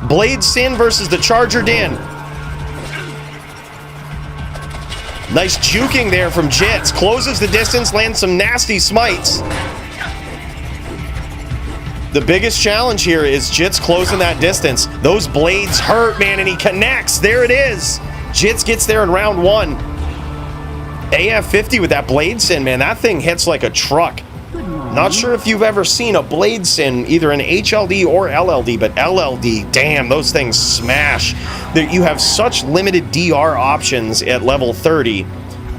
Blade Sin versus the Charger Din. Nice juking there from Jits. Closes the distance, lands some nasty smites. The biggest challenge here is Jits closing that distance. Those blades hurt, man, and he connects. There it is. Jits gets there in round one. AF50 with that blade sin, man, that thing hits like a truck. Not sure if you've ever seen a blade sin, either in HLD or LLD, but LLD, damn, those things smash. You have such limited DR options at level 30.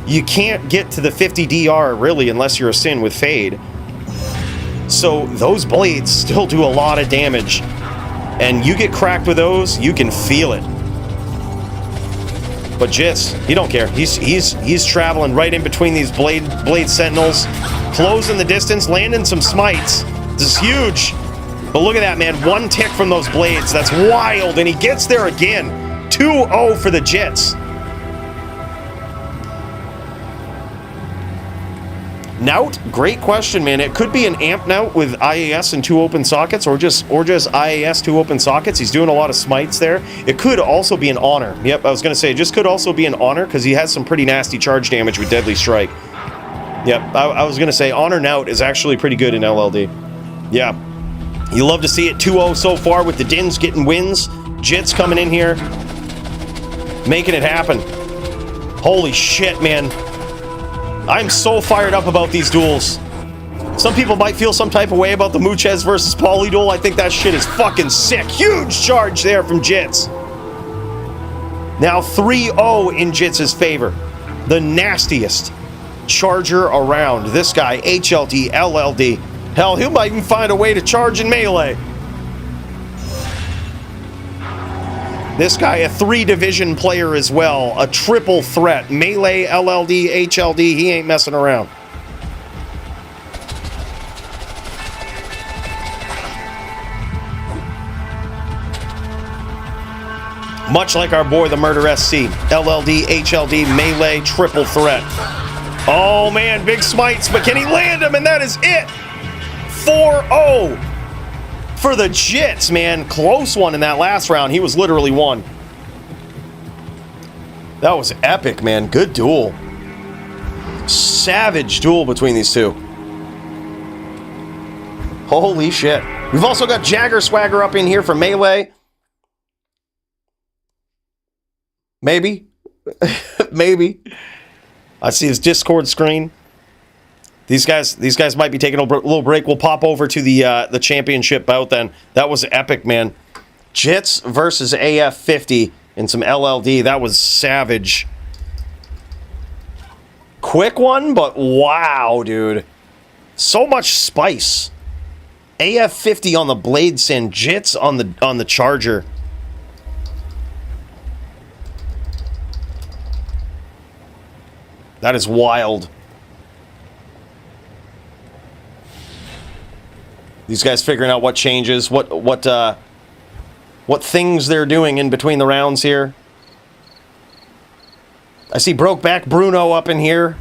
You can't get to the 50 DR, really, unless you're a sin with Fade. So those blades still do a lot of damage. And you get cracked with those, you can feel it. But Jits, he don't care. He's traveling right in between these blade sentinels, closing the distance, landing some smites. This is huge. But look at that, man. One tick from those blades. That's wild. And he gets there again. 2-0 for the Jits. Nout, great question, man. It could be an amp Nout with IAS and 2 open sockets, or just IAS 2 open sockets. He's doing a lot of smites there. It could also be an honor. Yep, I was gonna say, it just could also be an honor because he has some pretty nasty charge damage with Deadly Strike. Yep, I was gonna say honor Nout is actually pretty good in LLD. Yeah, you love to see it. 2-0 so far with the Dins getting wins. Jits coming in here, making it happen. Holy shit, man. I'm so fired up about these duels. Some people might feel some type of way about the Muchez versus Poly duel. I think that shit is fucking sick. Huge charge there from Jits. Now 3-0 in Jits' favor. The nastiest charger around. This guy, HLD, LLD. Hell, he might even find a way to charge in melee. This guy, a 3-division player as well. A triple threat. Melee, LLD, HLD. He ain't messing around. Much like our boy, the Murder SC. LLD, HLD, melee, triple threat. Oh, man. Big smites, but can he land him? And that is it. 4-0. For the Jits, man. Close one in that last round. He was literally one. That was epic, man. Good duel. Savage duel between these two. Holy shit. We've also got Jagger Swagger up in here for melee. Maybe. Maybe. I see his Discord screen. These guys might be taking a little break. We'll pop over to the championship bout then. That was epic, man. Jits versus AF50 in some LLD. That was savage. Quick one, but wow, dude. So much spice. AF50 on the blade sin, Jits on the charger. That is wild. These guys figuring out what changes, what things they're doing in between the rounds here. I see Brokeback Bruno up in here.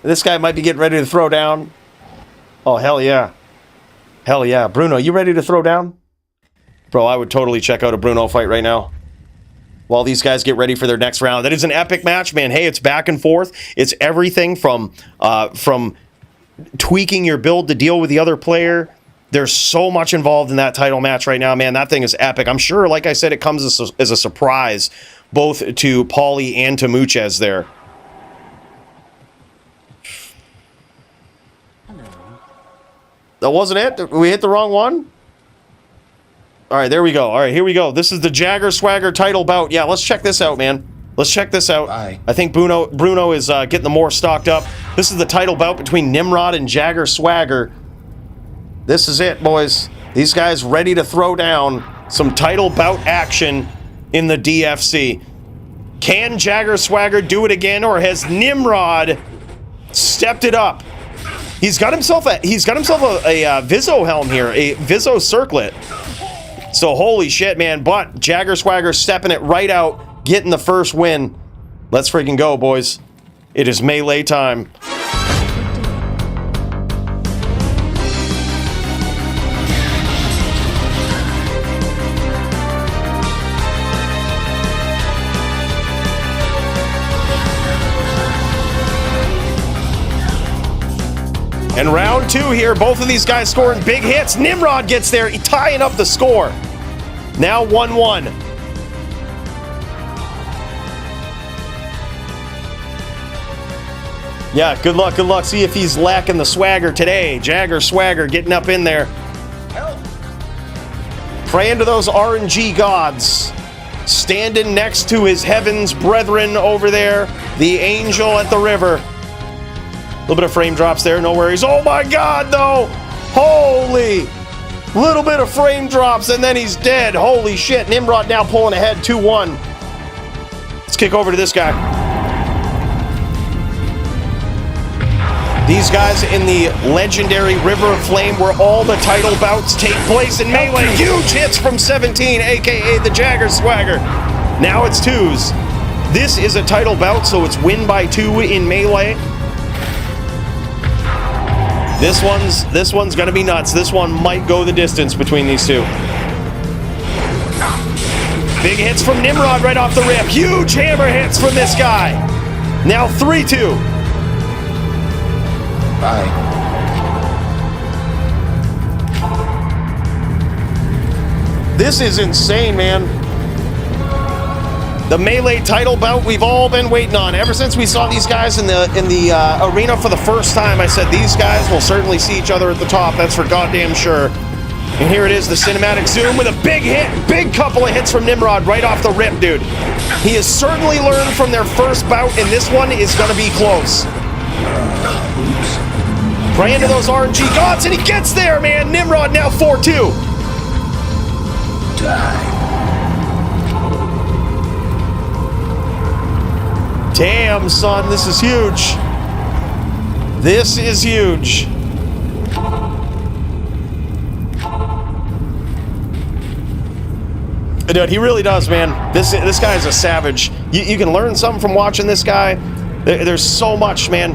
This guy might be getting ready to throw down. Oh, hell yeah. Hell yeah. Bruno, you ready to throw down? Bro, I would totally check out a Bruno fight right now. While these guys get ready for their next round. That is an epic match, man. Hey, it's back and forth. It's everything from tweaking your build to deal with the other player. There's so much involved in that title match right now, man. That thing is epic. I'm sure, like I said, it comes as a surprise both to Pauly and to Muchez there. That wasn't it? We hit the wrong one? All right, there we go. All right, here we go. This is the Jagger Swagger title bout. Yeah, let's check this out, man. Let's check this out.
Bye.
I think Bruno is getting the more stocked up. This is the title bout between Nimrod and Jagger Swagger. This is it, boys. These guys ready to throw down some title bout action in the DFC. Can Jagger Swagger do it again, or has Nimrod stepped it up? He's got himself a Vizzo helm here, a Vizzo circlet. So holy shit, man. But Jagger Swagger stepping it right out, getting the first win. Let's freaking go, boys. It is melee time. And round two here, both of these guys scoring big hits. Nimrod gets there, tying up the score. Now 1-1. Yeah, good luck, good luck. See if he's lacking the swagger today. Jagger Swagger getting up in there. Praying to those RNG gods. Standing next to his heavens brethren over there. The angel at the river. A little bit of frame drops there, no worries. Oh my god, though! Holy! Little bit of frame drops, and then he's dead. Holy shit. Nimrod now pulling ahead 2-1. Let's kick over to this guy. These guys in the legendary River of Flame where all the title bouts take place in melee. Huge hits from 17, aka the Jagger Swagger. Now it's twos. This is a title bout, so it's win by 2 in melee. This one's gonna be nuts. This one might go the distance between these two. Big hits from Nimrod right off the rip. Huge hammer hits from this guy. Now 3-2.
Bye.
This is insane, man. The melee title bout we've all been waiting on. Ever since we saw these guys in the arena for the first time, I said these guys will certainly see each other at the top. That's for goddamn sure. And here it is, the cinematic zoom with a big hit. Big couple of hits from Nimrod right off the rip, dude. He has certainly learned from their first bout, and this one is going to be close. Praying to those RNG gods, and he gets there, man. Nimrod now 4-2. Damn, son, this is huge. This is huge. Dude, he really does, man. This guy is a savage. You can learn something from watching this guy. There's so much, man.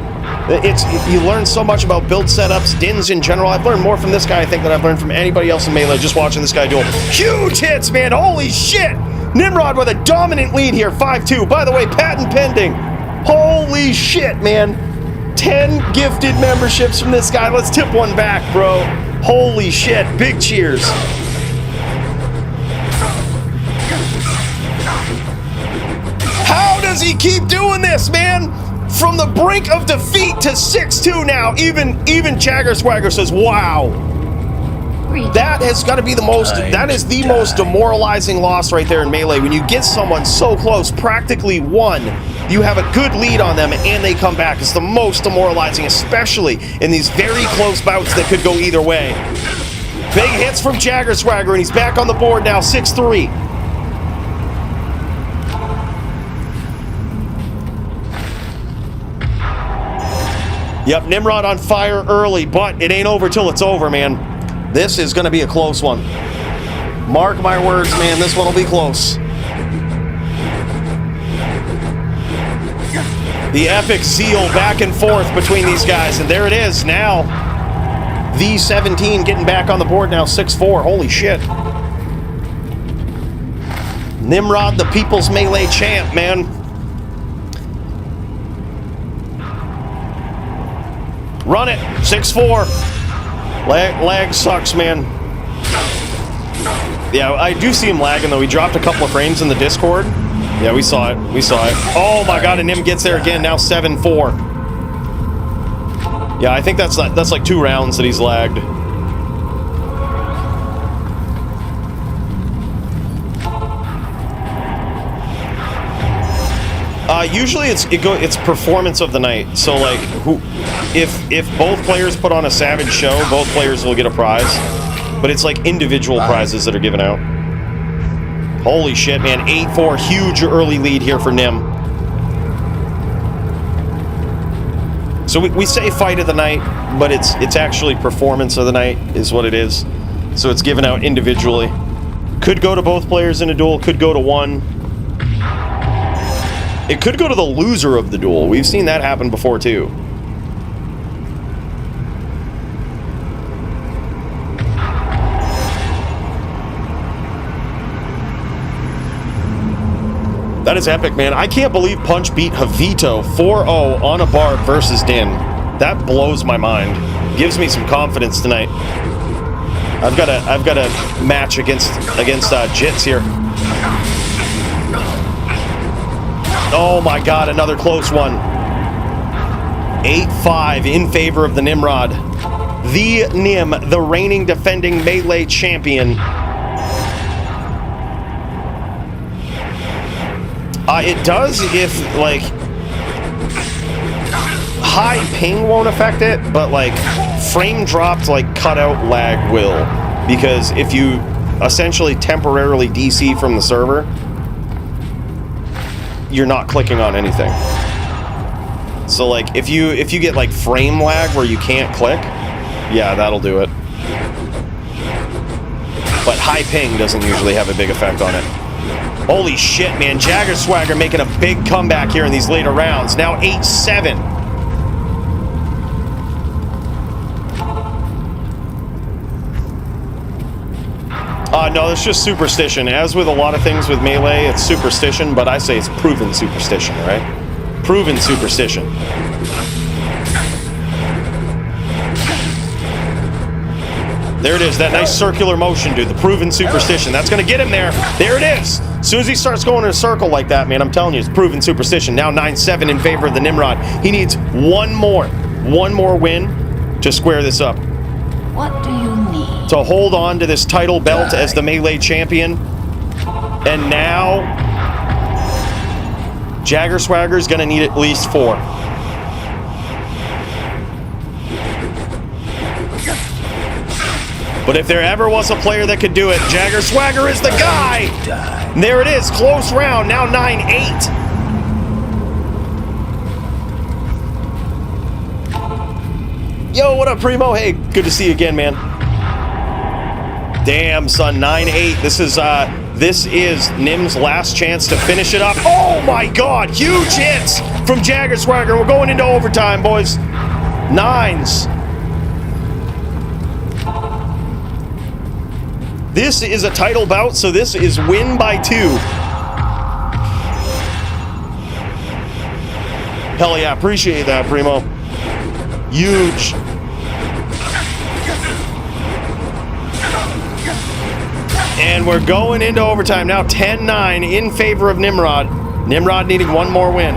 You learn so much about build setups, dins in general. I've learned more from this guy, I think, than I've learned from anybody else in melee just watching this guy duel. Huge hits, man. Holy shit. Nimrod with a dominant lead here, 5-2. By the way, patent pending. Holy shit, man. 10 gifted memberships from this guy. Let's tip one back, bro. Holy shit. Big cheers. How does he keep doing this, man? From the brink of defeat to 6-2 now. Even Jagger Swagger says, wow. That has got to be the most, that is the most demoralizing loss right there in melee. When you get someone so close, practically won, you have a good lead on them and they come back. It's the most demoralizing, especially in these very close bouts that could go either way. Big hits from Jagger Swagger, and he's back on the board now, 6-3. Yep, Nimrod on fire early, but it ain't over till it's over, man. This is going to be a close one. Mark my words, man, this one will be close. The epic zeal back and forth between these guys, and there it is now. The 17 getting back on the board now, 6-4. Holy shit. Nimrod, the people's melee champ, man. Run it, 6-4. Lag sucks, man. Yeah, I do see him lagging though. He dropped a couple of frames in the Discord. Yeah, we saw it. We saw it. Oh my god, and Nim gets there again, now 7-4. Yeah, I think that's like 2 rounds that he's lagged. Usually it's performance of the night. So like, if both players put on a savage show, both players will get a prize. But it's like individual prizes that are given out. Holy shit, man! 8-4, huge early lead here for Nim. So we say fight of the night, but it's actually performance of the night is what it is. So it's given out individually. Could go to both players in a duel. Could go to one. It could go to the loser of the duel. We've seen that happen before, too. That is epic, man. I can't believe Punch beat Javito 4-0 on a bar versus Din. That blows my mind. Gives me some confidence tonight. I've got a match against Jits here. Oh my god, another close one. 8-5 in favor of the Nimrod. The Nim, the reigning defending melee champion. It does if, like, high ping won't affect it, but, like, frame dropped, like, cutout lag will. Because if you essentially temporarily DC from the server, you're not clicking on anything. So like if you get like frame lag where you can't click, yeah, that'll do it. But high ping doesn't usually have a big effect on it. Holy shit, man. Jagger Swagger making a big comeback here in these later rounds. Now 8-7. No, it's just superstition. As with a lot of things with Melee, it's superstition, but I say it's proven superstition, right? Proven superstition. There it is, that nice circular motion, dude. The proven superstition. That's going to get him there. There it is. As soon as he starts going in a circle like that, man, I'm telling you, it's proven superstition. Now 9-7 in favor of the Nimrod. He needs one more win to square this up.
What do you need?
To hold on to this title belt as the Melee champion. And now Jagger Swagger's gonna need at least 4. But if there ever was a player that could do it, Jagger Swagger is the guy! And there it is, close round, now 9-8. Yo, what up, Primo? Hey, good to see you again, man. Damn, son, 9-8. This is Nim's last chance to finish it up. Oh my god, huge hits from Jagger Swagger. We're going into overtime, boys. 9s. This is a title bout, so this is win by 2. Hell yeah, appreciate that, Primo. Huge. And we're going into overtime now, 10-9 in favor of Nimrod. Nimrod needing one more win.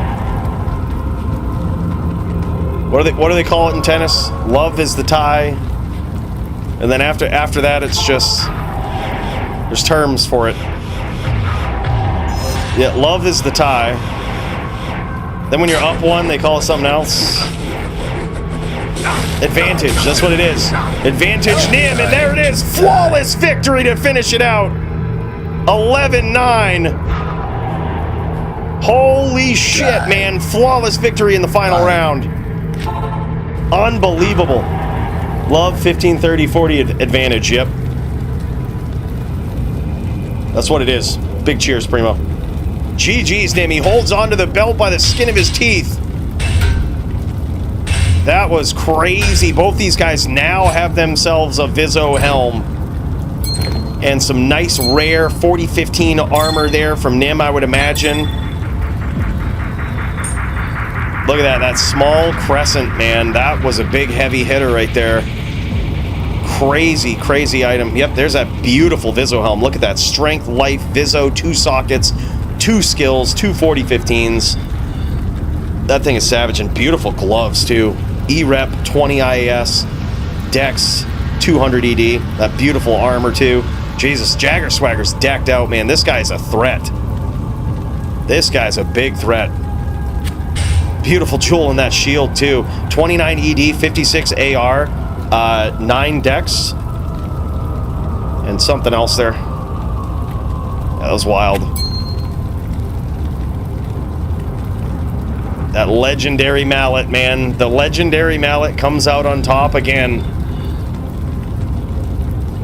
What do they call it in tennis? Love is the tie. And then after that, it's just there's terms for it. Yeah, love is the tie. Then when you're up 1, they call it something else. Advantage, that's what it is. Advantage Nim, and there it is. Flawless victory to finish it out. 11-9. Holy shit, man. Flawless victory in the final round. Unbelievable. Love 15-30-40 advantage, yep. That's what it is. Big cheers, Primo. GG's, Nim. He holds on to the belt by the skin of his teeth. That was crazy. Both these guys now have themselves a Vizzo helm. And some nice rare 4015 armor there from Nim, I would imagine. Look at that small crescent, man. That was a big heavy hitter right there. Crazy, crazy item. Yep, there's that beautiful Vizzo helm. Look at that. Strength, life, Vizzo, 2 sockets, 2 skills, 2 4015s. That thing is savage, and beautiful gloves too. E-Rep, 20 IAS, Dex, 200 ED. That beautiful armor too. Jesus, Jagger Swagger's decked out, man. This guy's a threat. This guy's a big threat. Beautiful jewel in that shield too. 29 ED, 56 AR, 9 Dex, and something else there. That was wild. That legendary mallet, man. The legendary mallet comes out on top again.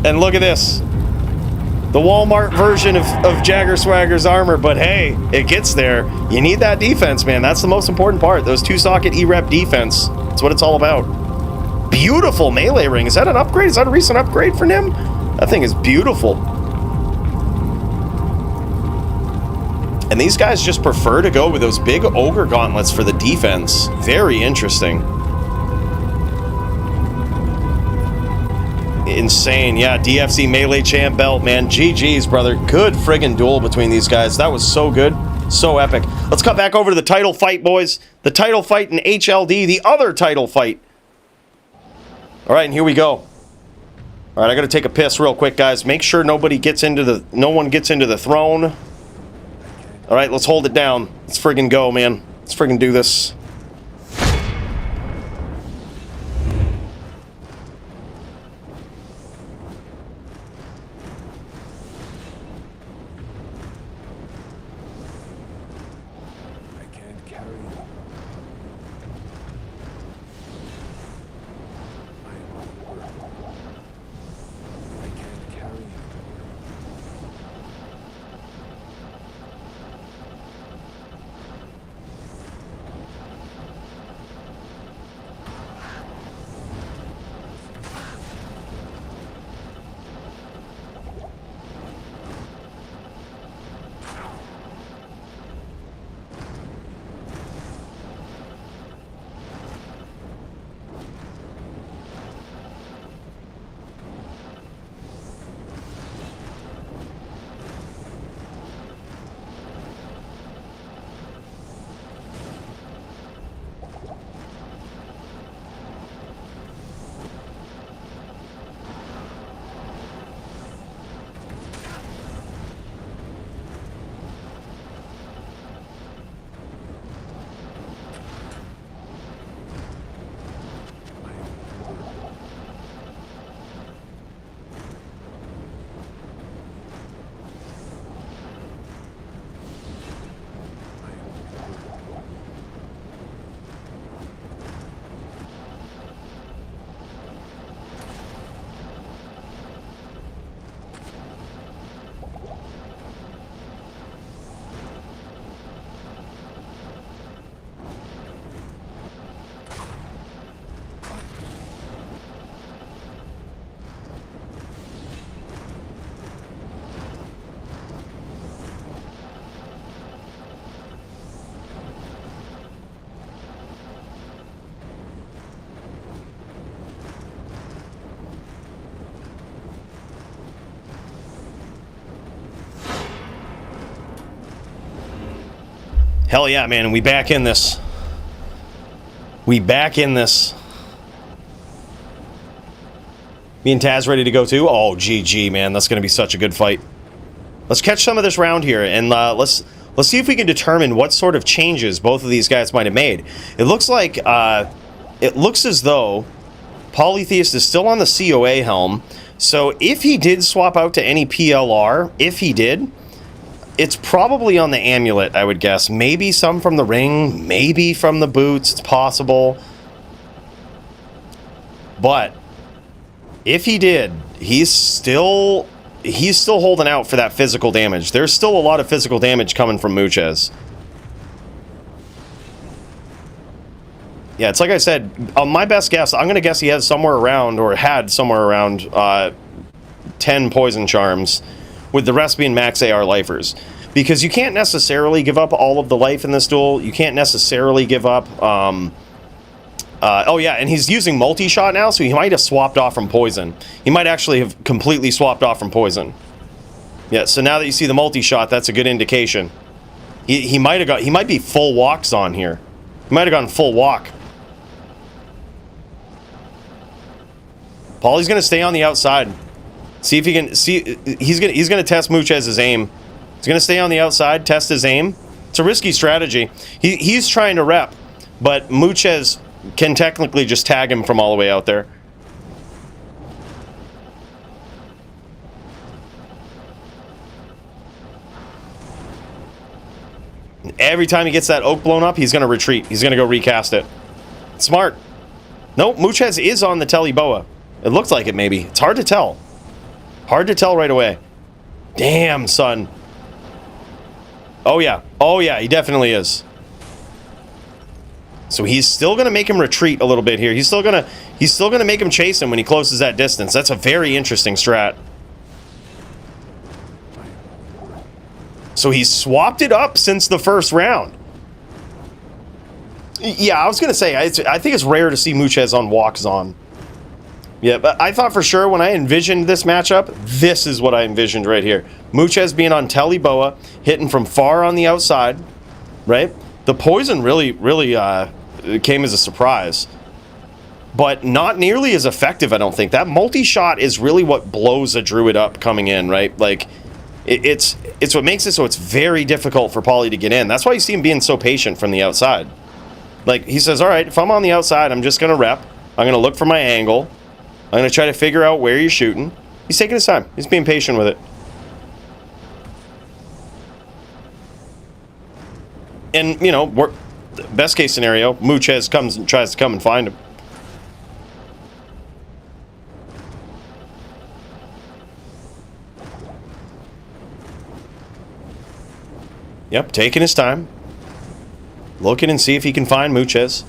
And look at this. The Walmart version of Jagger Swagger's armor, but hey, it gets there. You need that defense, man. That's the most important part. Those 2-socket E-Rep defense. That's what it's all about. Beautiful melee ring. Is that an upgrade? Is that a recent upgrade for Nim? That thing is beautiful. And these guys just prefer to go with those big ogre gauntlets for the defense. Very interesting. Insane. Yeah, DFC melee champ belt, man. GG's, brother. Good friggin' duel between these guys. That was so good. So epic. Let's cut back over to the title fight, boys. The title fight in HLD. The other title fight. All right, and here we go. All right, I gotta take a piss real quick, guys. Make sure no one gets into the throne. All right, let's hold it down. Let's friggin' go, man. Let's friggin' do this.
I can't carry you. I am unworthy. I can't carry you.
Hell yeah, man. We back in this. We back in this. Me and Taz ready to go too? Oh, GG, man. That's going to be such a good fight. Let's catch some of this round here, and let's see if we can determine what sort of changes both of these guys might have made. It looks like, it looks as though Polytheist is still on the COA helm, so if he did swap out to any PLR, if he did, it's probably on the amulet, I would guess. Maybe some from the ring, maybe from the boots, it's possible. But if he did, he's still holding out for that physical damage. There's still a lot of physical damage coming from Muchez. Yeah, it's like I said, my best guess, I'm going to guess he has somewhere around, or had somewhere around, 10 poison charms, with the rest being max AR lifers. Because you can't necessarily give up all of the life in this duel. You can't necessarily give up, oh yeah, and he's using multi-shot now, so he might have swapped off from poison. He might actually have completely swapped off from poison. Yeah, so now that you see the multi-shot, that's a good indication. He might be full walks on here. He might have gone full walk. Pauly's gonna stay on the outside. See if he can see. He's gonna test Muchez's aim. He's gonna stay on the outside, test his aim. It's a risky strategy. He's trying to rep, but Muchez can technically just tag him from all the way out there. Every time he gets that oak blown up, he's going to retreat. He's going to go recast it. Smart. Nope, Muchez is on the Telly Boa. It looks like it, maybe. It's hard to tell. Hard to tell right away. Damn, son. Oh, yeah. Oh, yeah, he definitely is. So he's still going to make him retreat a little bit here. He's still going to make him chase him when he closes that distance. That's a very interesting strat. So he's swapped it up since the first round. Yeah, I was going to say, I think it's rare to see Muchez on walks on. Yeah, but I thought for sure when I envisioned this matchup, this is what I envisioned right here. Muchez being on Telly Boa, hitting from far on the outside, right? The poison really came as a surprise. But not nearly as effective, I don't think. That multi-shot is really what blows a druid up coming in, right? Like, it's what makes it so it's very difficult for Poly to get in. That's why you see him being so patient from the outside. Like, he says, all right, if I'm on the outside, I'm just going to rep. I'm going to look for my angle. I'm going to try to figure out where you're shooting. He's taking his time. He's being patient with it. And, you know, best case scenario, Muchez comes and tries to come and find him. Yep, taking his time. Looking and see if he can find Muchez.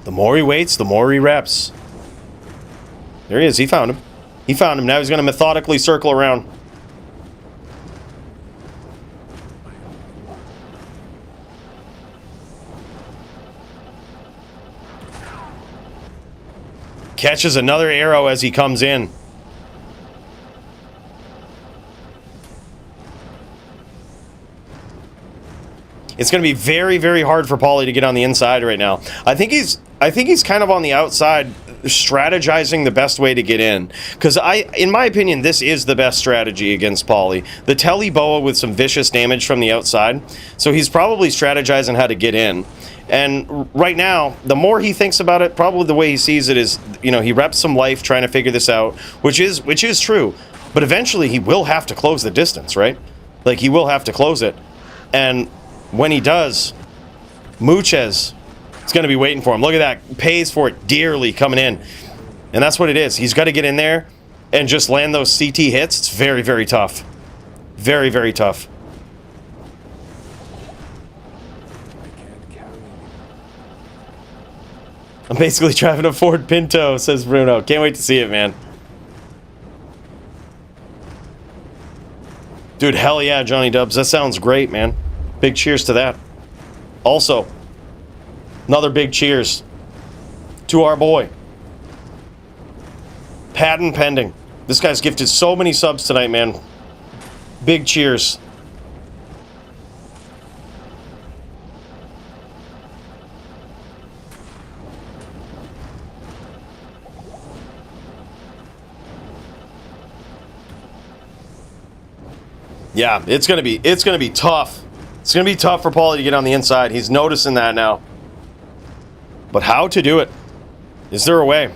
The more he waits, the more he reps. There he is. He found him. He found him. Now he's going to methodically circle around. Catches another arrow as he comes in. It's going to be very, very hard for Poly to get on the inside right now. I think he's kind of on the outside strategizing the best way to get in. Because in my opinion, this is the best strategy against Poly. The Telly Boa with some vicious damage from the outside. So he's probably strategizing how to get in. And right now, the more he thinks about it, probably the way he sees it is, you know, he reps some life trying to figure this out, which is true. But eventually he will have to close the distance, right? Like, he will have to close it. And when he does, Muchez is going to be waiting for him. Look at that. Pays for it dearly coming in. And that's what it is. He's got to get in there and just land those CT hits. It's very, very tough. Very, very tough. I'm basically driving a Ford Pinto, says Bruno. Can't wait to see it, man. Dude, hell yeah, Johnny Dubs. That sounds great, man. Big cheers to that. Also, another big cheers to our boy. Patent pending. This guy's gifted so many subs tonight, man. Big cheers. Yeah, it's gonna be tough. It's gonna be tough for Paulie to get on the inside. He's noticing that now. But how to do it? Is there a way?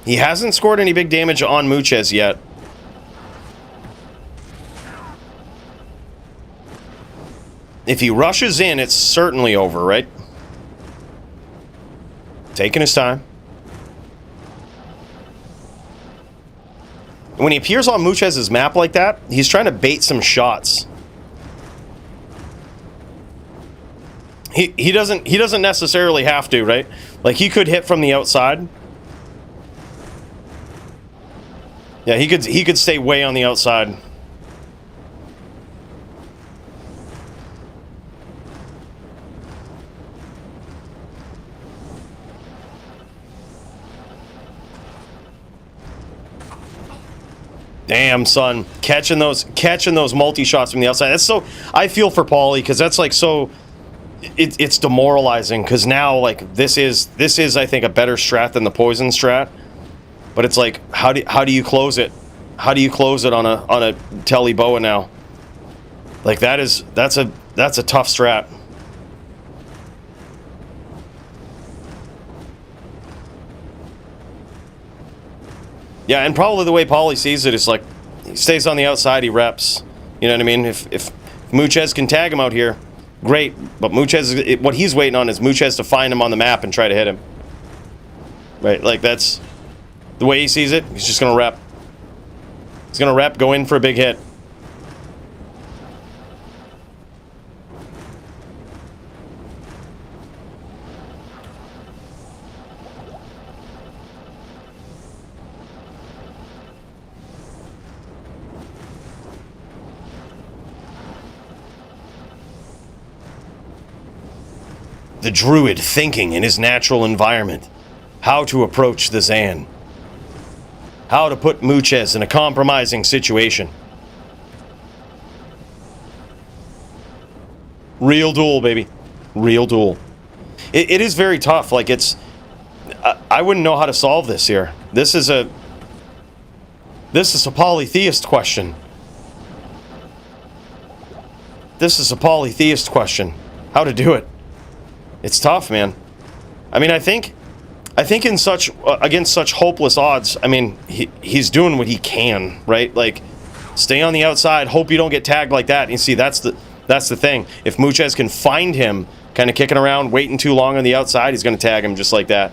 He hasn't scored any big damage on Muchez yet. If he rushes in, it's certainly over, right? Taking his time. When he appears on Muchez's map like that, he's trying to bait some shots. He doesn't necessarily have to, right? Like, he could hit from the outside. Yeah, he could stay way on the outside. Damn, son, catching those multi shots from the outside. That's so. I feel for Paulie because that's like so. It's demoralizing because now like this is I think a better strat than the poison strat, but it's like how do you close it? How do you close it on a telly boa now? Like that's a tough strat. Yeah, and probably the way Paulie sees it is like he stays on the outside, he reps. You know what I mean? If Muchez can tag him out here, great. But Muchez, what he's waiting on is Muchez to find him on the map and try to hit him. Right? Like that's the way he sees it. He's just gonna rep. He's gonna rep, go in for a big hit. The druid thinking in his natural environment. How to approach the Zan. How to put Muchez in a compromising situation. Real duel, baby. Real duel. It is very tough. Like, it's... I wouldn't know how to solve this here. This is a polytheist question. This is a polytheist question. How to do it. It's tough, man. I mean, I think in such against such hopeless odds, I mean, he's doing what he can, right? Like, stay on the outside, hope you don't get tagged like that. And you see, that's the thing. If Muchez can find him kind of kicking around, waiting too long on the outside, he's going to tag him just like that.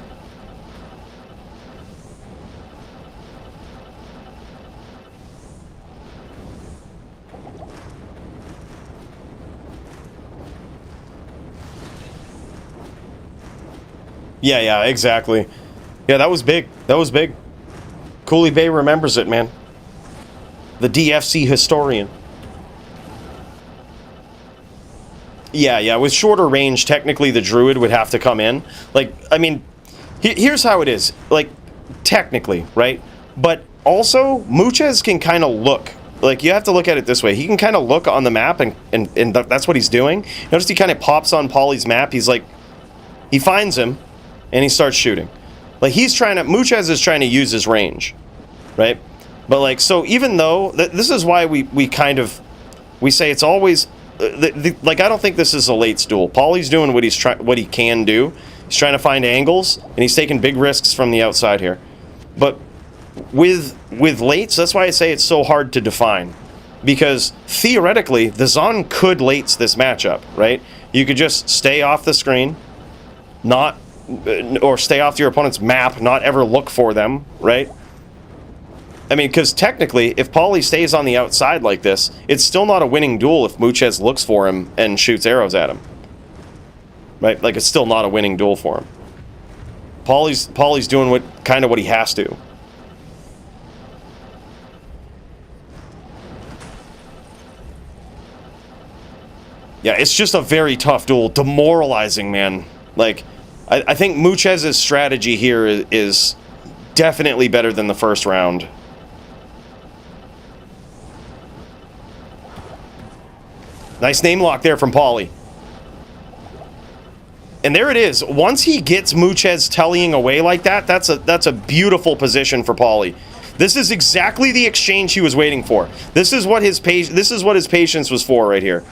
Yeah, exactly. Yeah, that was big. That was big. Cooley Bay remembers it, man. The DFC historian. Yeah, with shorter range, technically the druid would have to come in. Like, I mean, here's how it is. Like, technically, right? But also, Muchez can kind of look. Like, you have to look at it this way. He can kind of look on the map, and that's what he's doing. Notice he kind of pops on Paulie's map. He's like, he finds him. And he starts shooting. Like, Muchez is trying to use his range, right? But, like, so even though, this is why we say it's always, like, I don't think this is a late duel. Paulie's doing what he can do. He's trying to find angles, and he's taking big risks from the outside here. But with lates, that's why I say it's so hard to define. Because, theoretically, the Zon could lates this matchup, right? You could just stay off the screen, or stay off your opponent's map, not ever look for them, right? I mean, because technically, if Paulie stays on the outside like this, it's still not a winning duel if Muchez looks for him and shoots arrows at him. Right? Like, it's still not a winning duel for him. Paulie's doing what he has to. Yeah, it's just a very tough duel. Demoralizing, man. Like, I think Muchez's strategy here is definitely better than the first round. Nice name lock there from Paulie. And there it is. Once he gets Muchez tellying away like that, that's a beautiful position for Paulie. This is exactly the exchange he was waiting for. This is what his patience was for right here.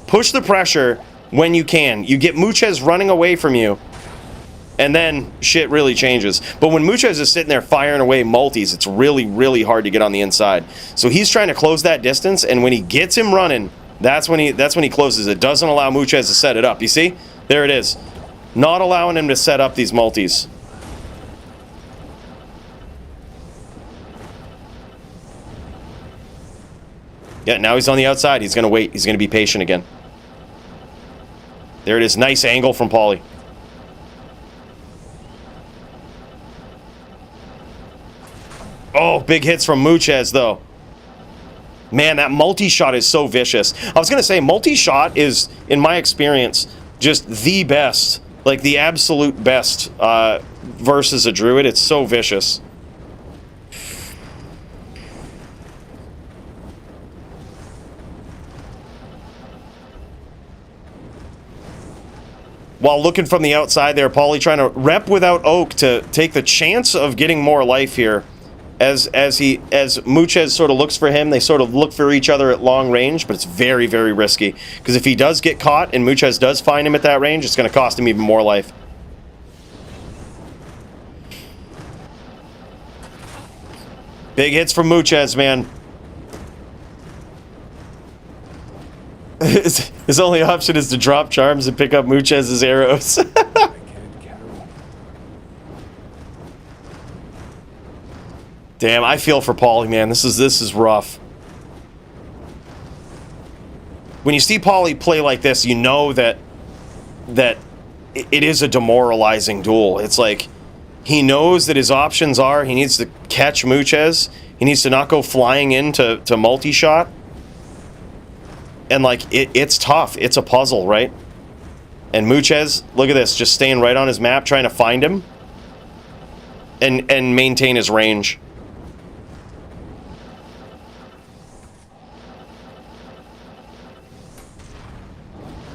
Push the pressure when you can. You get Muchez running away from you, and then shit really changes. But when Muchez is sitting there firing away multis, it's really, really hard to get on the inside. So he's trying to close that distance, and when he gets him running, that's when he closes it. Doesn't allow Muchez to set it up. You see? There it is. Not allowing him to set up these multis. Yeah, now he's on the outside. He's going to wait. He's going to be patient again. There it is. Nice angle from Paulie. Oh, big hits from Muchez, though. Man, that multi-shot is so vicious. I was going to say, multi-shot is, in my experience, just the best. Like, the absolute best versus a druid. It's so vicious. While looking from the outside there, Paulie trying to rep without Oak to take the chance of getting more life here. As Muchez sort of looks for him, they sort of look for each other at long range, but it's very, very risky. Because if he does get caught and Muchez does find him at that range, it's going to cost him even more life. Big hits from Muchez, man. His only option is to drop charms and pick up Muchez's arrows. Damn, I feel for Paulie, man. This is rough. When you see Paulie play like this, you know that it is a demoralizing duel. It's like he knows that his options are he needs to catch Muchez. He needs to not go flying into multi-shot. And like it's tough. It's a puzzle, right? And Muchez, look at this, just staying right on his map, trying to find him and maintain his range.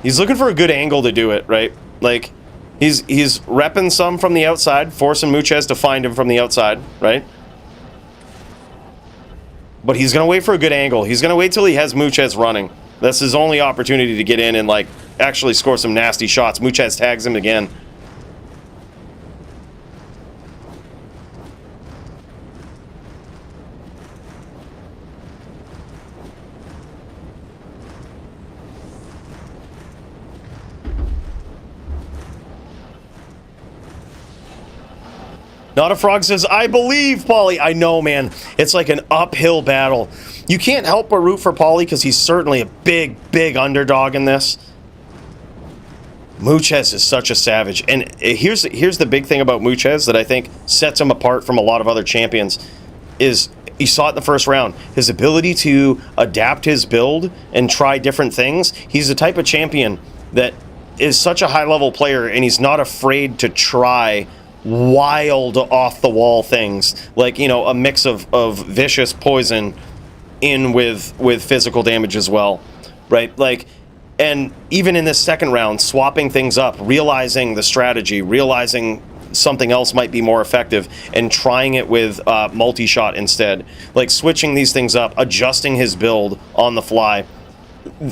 He's looking for a good angle to do it, right? Like he's repping some from the outside, forcing Muchez to find him from the outside, right? But he's gonna wait for a good angle. He's gonna wait till he has Muchez running. That's his only opportunity to get in and, like, actually score some nasty shots. Muchez tags him again. Not a Frog says, I believe, Paulie. I know, man. It's like an uphill battle. You can't help but root for Paulie because he's certainly a big, big underdog in this. Muchez is such a savage. And here's the big thing about Muchez that I think sets him apart from a lot of other champions is you saw it in the first round. His ability to adapt his build and try different things. He's the type of champion that is such a high-level player, and he's not afraid to try wild off-the-wall things. Like, you know, a mix of vicious poison in with physical damage as well, right? Like, and even in this second round, swapping things up, realizing the strategy, realizing something else might be more effective, and trying it with multi-shot instead. Like, switching these things up, adjusting his build on the fly.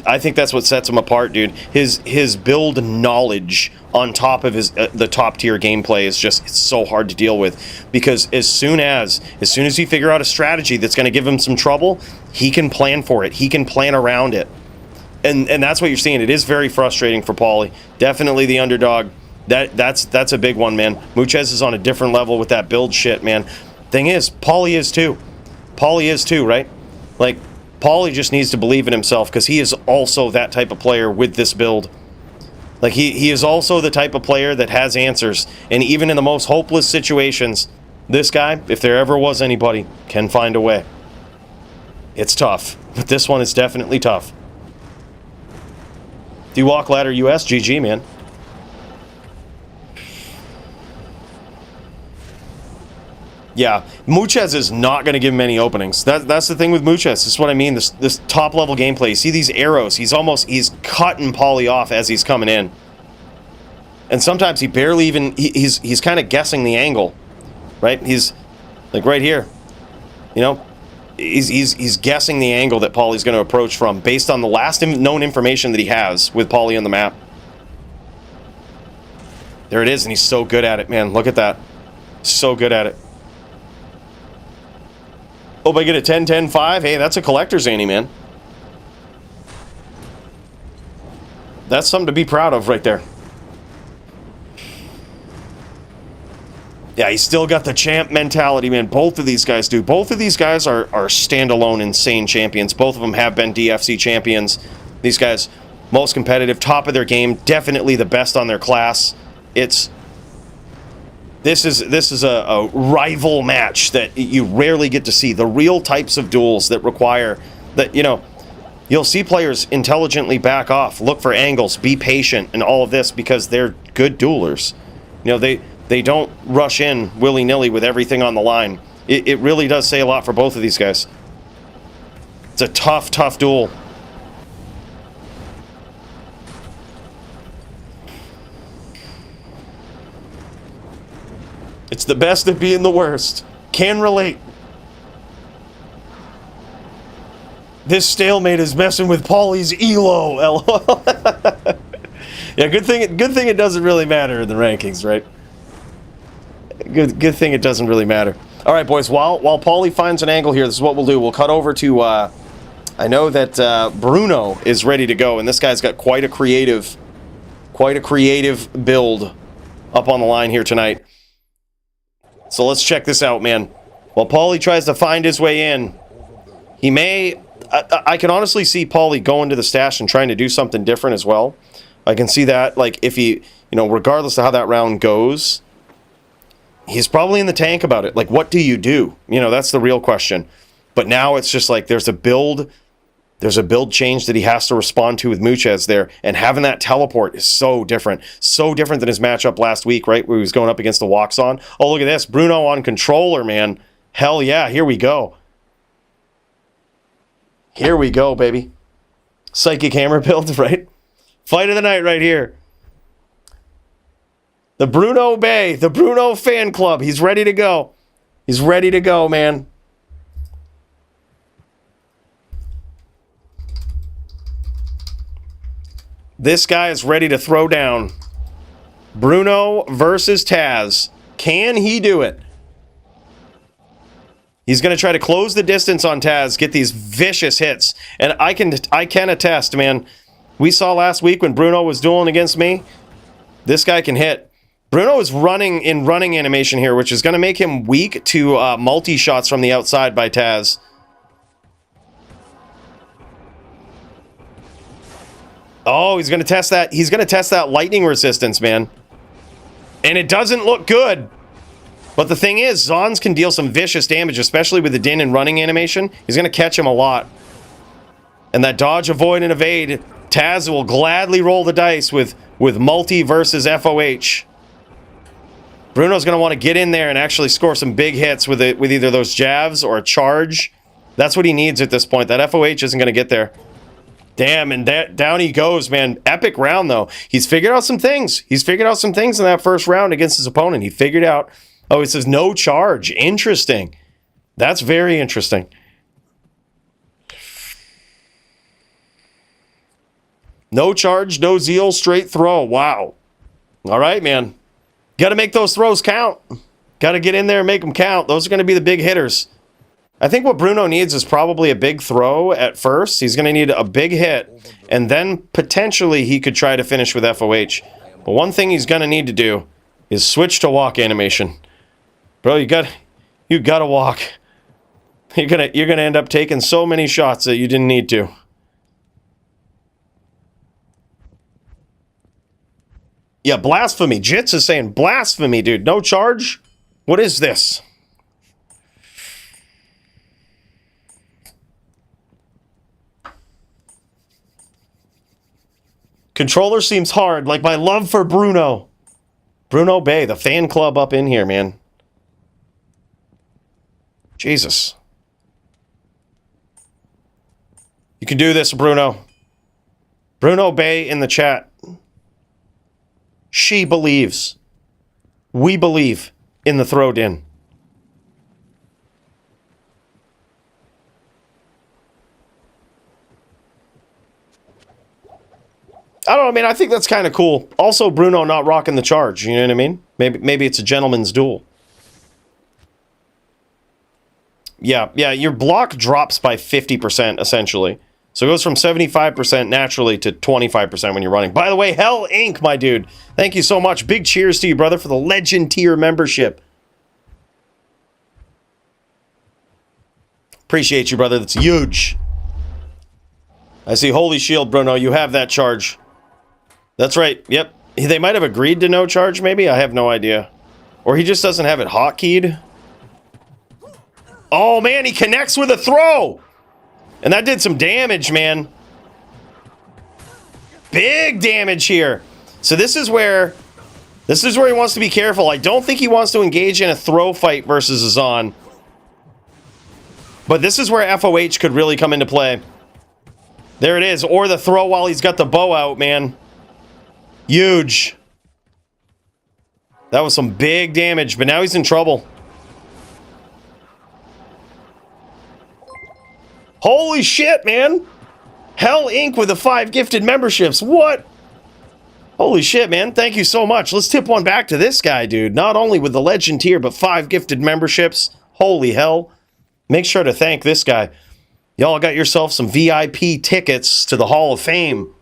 I think that's what sets him apart, dude. His build knowledge on top of his the top tier gameplay is just, it's so hard to deal with, because as soon as you figure out a strategy that's going to give him some trouble, he can plan for it. He can plan around it, and that's what you're seeing. It is very frustrating for Paulie. Definitely the underdog. That's a big one, man. Muchez is on a different level with that build shit, man. Thing is, Paulie is too. Paulie is too, right? Like, Paulie just needs to believe in himself, because he is also that type of player with this build. Like, he is also the type of player that has answers. And even in the most hopeless situations, this guy, if there ever was anybody, can find a way. It's tough, but this one is definitely tough. D-Walk Ladder US, GG, man. Yeah, Muchez is not going to give him any openings. That's the thing with Muchez. This is what I mean. This top level gameplay. You see these arrows. He's cutting Paulie off as he's coming in, and sometimes he barely even. He's kind of guessing the angle, right? He's like right here, you know. He's guessing the angle that Paulie's going to approach from based on the last known information that he has with Paulie on the map. There it is, and he's so good at it, man. Look at that. So good at it. Oh, but I get a 10-10-5. Hey, that's a collector's ante, man. That's something to be proud of right there. Yeah, he's still got the champ mentality, man. Both of these guys do. Both of these guys are standalone insane champions. Both of them have been DFC champions. These guys, most competitive, top of their game, definitely the best on their class. This is a rival match that you rarely get to see. The real types of duels that require that, you'll see players intelligently back off, look for angles, be patient, and all of this because they're good duelers. They don't rush in willy-nilly with everything on the line. It really does say a lot for both of these guys. It's a tough, tough duel. It's the best of being the worst. Can relate. This stalemate is messing with Pauly's elo. LOL. Yeah, good thing it doesn't really matter in the rankings, right? Good thing it doesn't really matter. All right, boys. While Pauly finds an angle here, this is what we'll do. We'll cut over to. I know that Bruno is ready to go, and this guy's got quite a creative build up on the line here tonight. So let's check this out, man. While Pauly tries to find his way in, he may. I can honestly see Pauly going to the stash and trying to do something different as well. I can see that, like, if he, regardless of how that round goes, he's probably in the tank about it. Like, what do you do? That's the real question. But now it's just like there's a build change that he has to respond to with Muchez there, and having that teleport is so different than his matchup last week, right, where he was going up against the Walks-On. Oh, look at this, Bruno on controller, man. Hell yeah, here we go. Here we go, baby. Psychic hammer build, right? Fight of the night right here. The Bruno Bay, the Bruno fan club. He's ready to go. He's ready to go, man. This guy is ready to throw down. Bruno versus Taz. Can he do it? He's going to try to close the distance on Taz, get these vicious hits. And I can attest, man. We saw last week when Bruno was dueling against me. This guy can hit. Bruno is running animation here, which is going to make him weak to multi-shots from the outside by Taz. Oh, he's going to test that. He's going to test that lightning resistance, man. And it doesn't look good. But the thing is, Zons can deal some vicious damage, especially with the din and running animation. He's going to catch him a lot. And that dodge, avoid, and evade, Taz will gladly roll the dice with multi versus FOH. Bruno's going to want to get in there and actually score some big hits with either those jabs or a charge. That's what he needs at this point. That FOH isn't going to get there. Damn, and down he goes, man. Epic round, though. He's figured out some things. He's figured out some things in that first round against his opponent. He figured out... Oh, it says no charge. Interesting. That's very interesting. No charge, no zeal, straight throw. Wow. All right, man. Got to make those throws count. Got to get in there and make them count. Those are going to be the big hitters. I think what Bruno needs is probably a big throw at first. He's going to need a big hit, and then potentially he could try to finish with FOH. But one thing he's going to need to do is switch to walk animation. Bro, you got to walk. You're gonna end up taking so many shots that you didn't need to. Yeah, blasphemy. Jits is saying blasphemy, dude. No charge? What is this? Controller seems hard, like my love for Bruno. Bruno Bay, the fan club up in here, man. Jesus. You can do this, Bruno. Bruno Bay in the chat. She believes. We believe in the throw-in. I don't know, man. I think that's kind of cool. Also, Bruno not rocking the charge. You know what I mean? Maybe it's a gentleman's duel. Yeah, your block drops by 50%, essentially. So it goes from 75% naturally to 25% when you're running. By the way, Hell Inc., my dude. Thank you so much. Big cheers to you, brother, for the Legend tier membership. Appreciate you, brother. That's huge. I see. Holy shield, Bruno. You have that charge. That's right. Yep. They might have agreed to no charge, maybe? I have no idea. Or he just doesn't have it hotkeyed. Oh, man. He connects with a throw. And that did some damage, man. Big damage here. So this is where he wants to be careful. I don't think he wants to engage in a throw fight versus Azan. But this is where FOH could really come into play. There it is. Or the throw while he's got the bow out, man. Huge. That was some big damage, but now he's in trouble. Holy shit, man. Hell Inc. with the 5 gifted memberships. What? Holy shit, man. Thank you so much. Let's tip one back to this guy, dude. Not only with the legend tier, but 5 gifted memberships. Holy hell. Make sure to thank this guy. Y'all got yourself some VIP tickets to the Hall of Fame.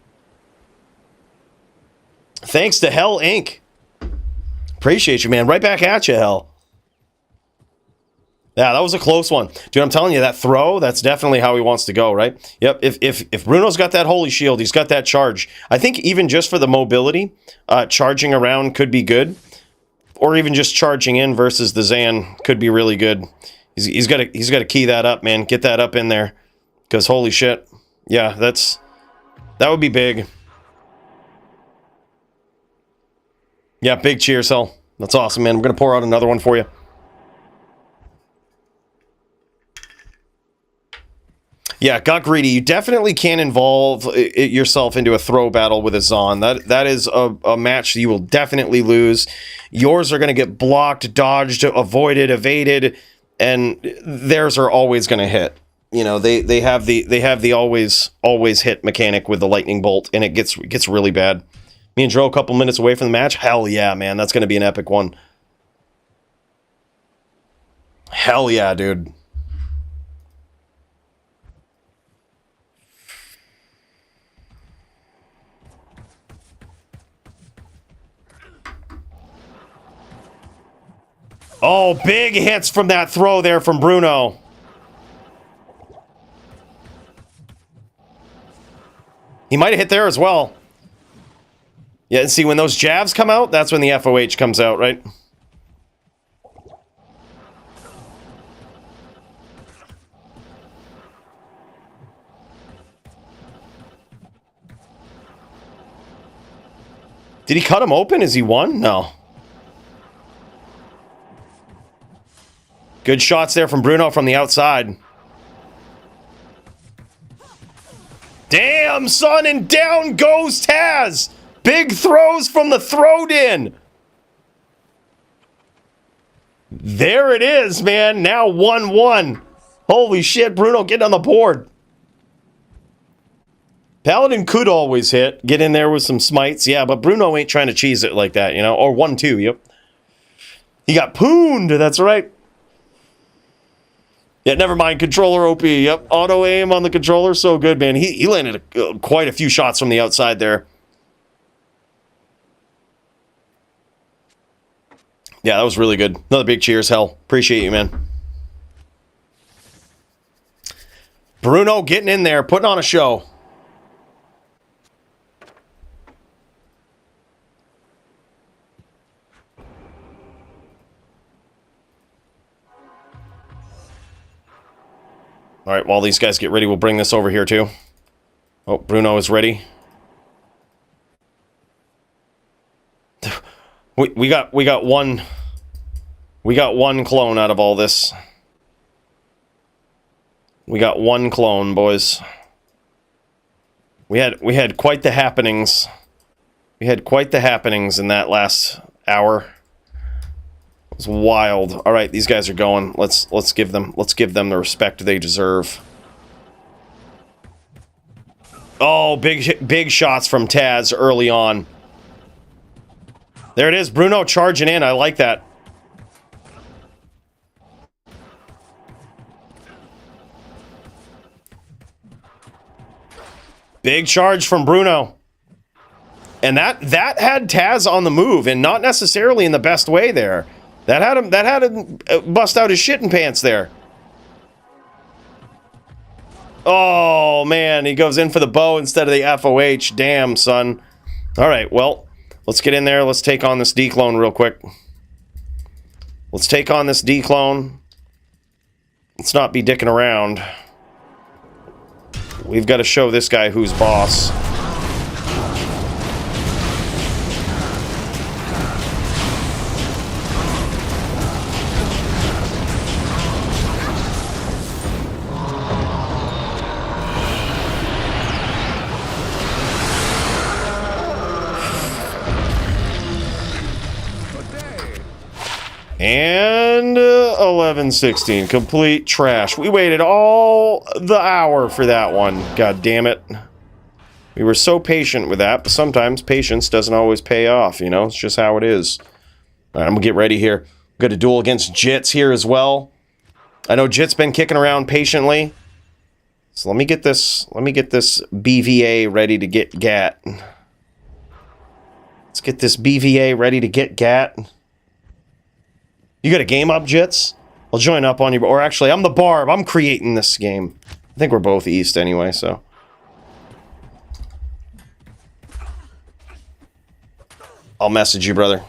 Thanks to Hell Inc. Appreciate you, man. Right back at you, Hell. Yeah, that was a close one. Dude, I'm telling you, that throw, that's definitely how he wants to go, right? Yep, if Bruno's got that holy shield, he's got that charge. I think even just for the mobility, charging around could be good. Or even just charging in versus the Zan could be really good. He's got to key that up, man. Get that up in there. Because holy shit. Yeah, that would be big. Yeah, big cheers, Hell. That's awesome, man. We're going to pour out another one for you. Yeah, got greedy. You definitely can involve yourself into a throw battle with Azan. That is a match you will definitely lose. Yours are going to get blocked, dodged, avoided, evaded, and theirs are always going to hit. You know, they have the always hit mechanic with the lightning bolt, and it gets really bad. Me and Joe a couple minutes away from the match. Hell yeah, man, that's going to be an epic one. Hell yeah, dude. Oh, big hits from that throw there from Bruno. He might have hit there as well. Yeah, and see, when those jabs come out, that's when the FOH comes out, right? Did he cut him open? Is he won? No. Good shots there from Bruno from the outside. Damn, son, and down goes Taz. Big throws from the throwed-in. There it is, man. Now 1-1. Holy shit, Bruno getting on the board. Paladin could always hit. Get in there with some smites. Yeah, but Bruno ain't trying to cheese it like that, you know? Or 1-2, yep. He got pooned, that's right. Yeah, never mind. Controller OP. Yep, auto aim on the controller. So good, man. He landed quite a few shots from the outside there. Yeah, that was really good. Another big cheers, Hell. Appreciate you, man. Bruno getting in there, putting on a show. All right, while these guys get ready, we'll bring this over here too. Oh, Bruno is ready. We got one clone out of all this. We got one clone, boys. We had quite the happenings. We had quite the happenings in that last hour. It was wild. All right, these guys are going. Let's give them the respect they deserve. Oh, big shots from Taz early on. There it is, Bruno charging in. I like that. Big charge from Bruno. And that had Taz on the move, and not necessarily in the best way there. That had him bust out his shitting pants there. Oh, man, he goes in for the bow instead of the FOH. Damn, son. All right, well, let's get in there. Let's take on this D-clone real quick. Let's take on this D-clone. Let's not be dicking around. We've got to show this guy who's boss. And 11:16, complete trash. We waited all the hour for that one. God damn it. We were so patient with that, but sometimes patience doesn't always pay off, you know? It's just how it is. All right, I'm gonna get ready here. We've got a duel against Jits here as well. I know Jit's been kicking around patiently. So let me get this BVA ready to get GAT. Let's get this BVA ready to get GAT. You got a game up, Jits? I'll join up on you. Or actually, I'm the Barb. I'm creating this game. I think we're both East anyway, so. I'll message you, brother.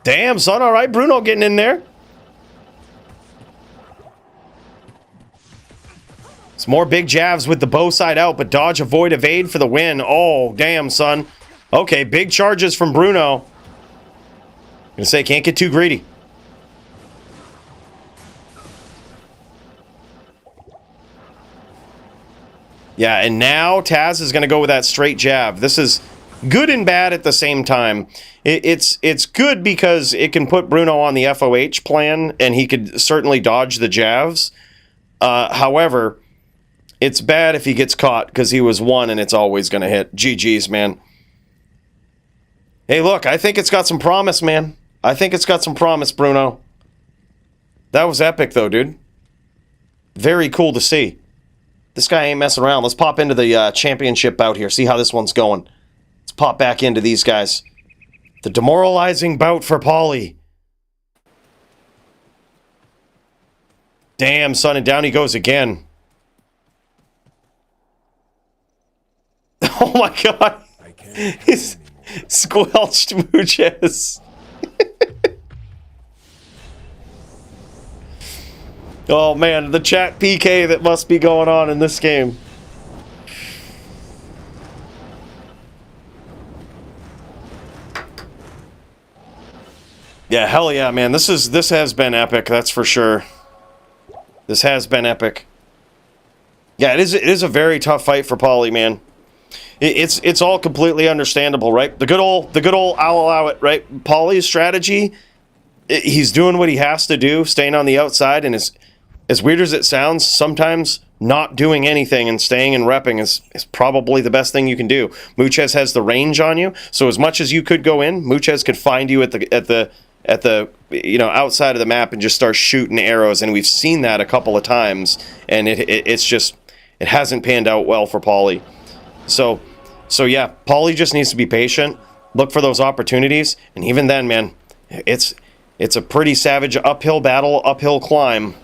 Damn, son. All right, Bruno getting in there. It's more big jabs with the bow side out, but dodge, avoid, evade for the win. Oh, damn, son. Okay, big charges from Bruno. Gonna say, can't get too greedy. Yeah, and now Taz is gonna go with that straight jab. This is good and bad at the same time. It's good because it can put Bruno on the FOH plan, and he could certainly dodge the jabs. However, it's bad if he gets caught, because he was one and it's always going to hit. GG's, man. Hey, look, I think it's got some promise, man. I think it's got some promise, Bruno. That was epic, though, dude. Very cool to see. This guy ain't messing around. Let's pop into the championship bout here, see how this one's going. Let's pop back into these guys. The demoralizing bout for Poly. Damn, son, and down he goes again. Oh my god. He's squelched Muches. Oh man, the chat PK that must be going on in this game. Yeah, hell yeah, man. This has been epic, that's for sure. This has been epic. Yeah, it is a very tough fight for Poly, man. It's all completely understandable, right? The good old I'll allow it, right? Poly's strategy, he's doing what he has to do, staying on the outside, and as weird as it sounds, sometimes not doing anything and staying and repping is probably the best thing you can do. Muches has the range on you, so as much as you could go in, Muches could find you at the outside of the map and just start shooting arrows, and we've seen that a couple of times, and it hasn't panned out well for Poly. So yeah, Poly just needs to be patient, look for those opportunities, and even then, man, it's a pretty savage uphill battle, uphill climb.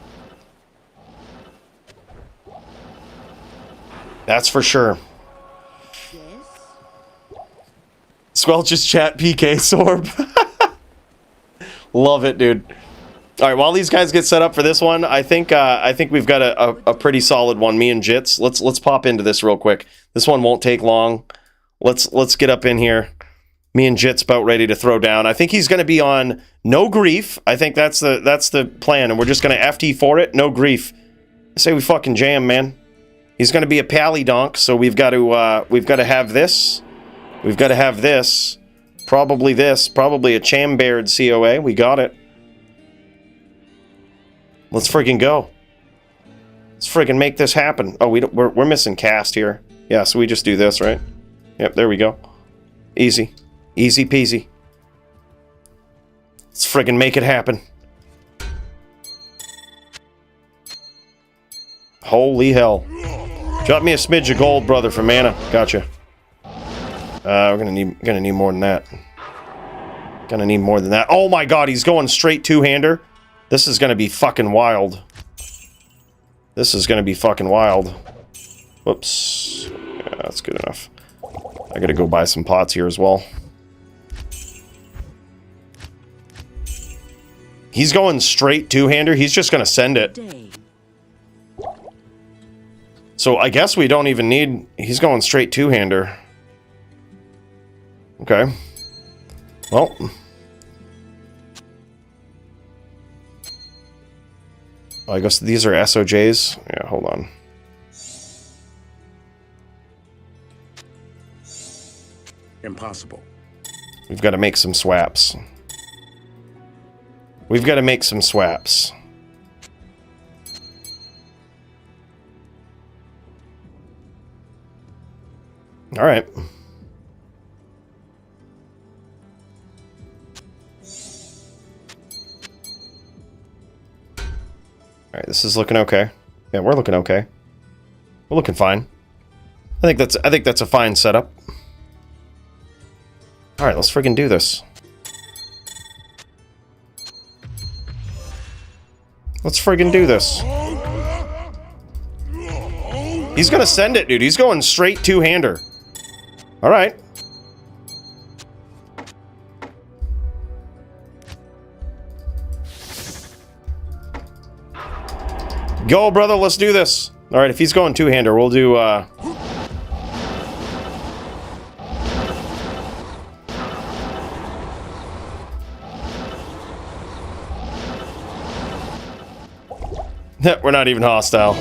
That's for sure. Squelch's chat PK Sorb. Love it, dude. All right, while these guys get set up for this one, I think we've got a pretty solid one. Me and Jits. Let's pop into this real quick. This one won't take long. Let's get up in here. Me and Jits about ready to throw down. I think he's going to be on No Grief. I think that's the plan, and we're just going to FT for it. No Grief. I say we fucking jam, man. He's going to be a pally donk, so we've got to have this. We've got to have this. Probably this. Probably a Chambeard COA. We got it. Let's freaking go. Let's freaking make this happen. Oh, we're missing cast here. Yeah, so we just do this, right? Yep, there we go. Easy. Easy peasy. Let's friggin' make it happen. Holy hell. Drop me a smidge of gold, brother, for mana. Gotcha. We're gonna need more than that. Gonna need more than that. Oh my god, he's going straight two-hander. This is gonna be fucking wild. This is gonna be fucking wild. Whoops. Yeah, that's good enough. I gotta go buy some pots here as well. He's going straight two-hander. He's just gonna send it. So I guess we don't even need... He's going straight two-hander. Okay. Well. I guess these are SOJs. Yeah, hold on.
Impossible.
We've got to make some swaps. We've got to make some swaps. All right. All right, this is looking okay. Yeah, we're looking okay. We're looking fine. I think that's a fine setup. All right, let's friggin' do this. Let's friggin' do this. He's gonna send it, dude. He's going straight two-hander. All right. Go, brother. Let's do this. All right, if he's going two-hander, we'll do, We're not even hostile.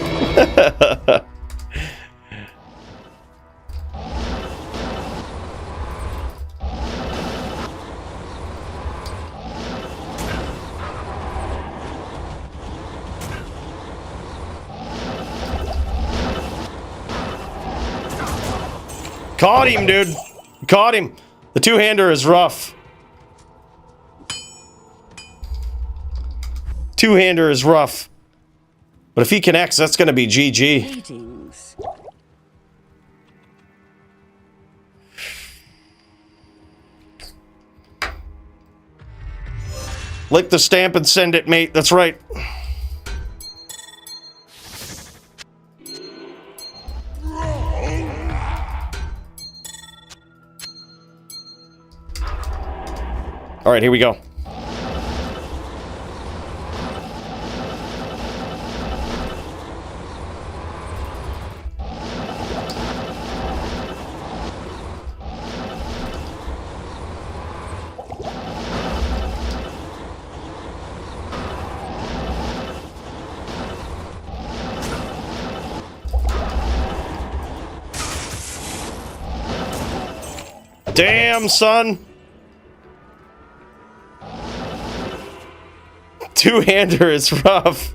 Caught him, dude. Caught him. The two-hander is rough. Two-hander is rough. But if he connects, that's going to be GG.
Greetings.
Lick the stamp and send it, mate. That's right. All right, here we go. Damn, son. Two-hander is rough.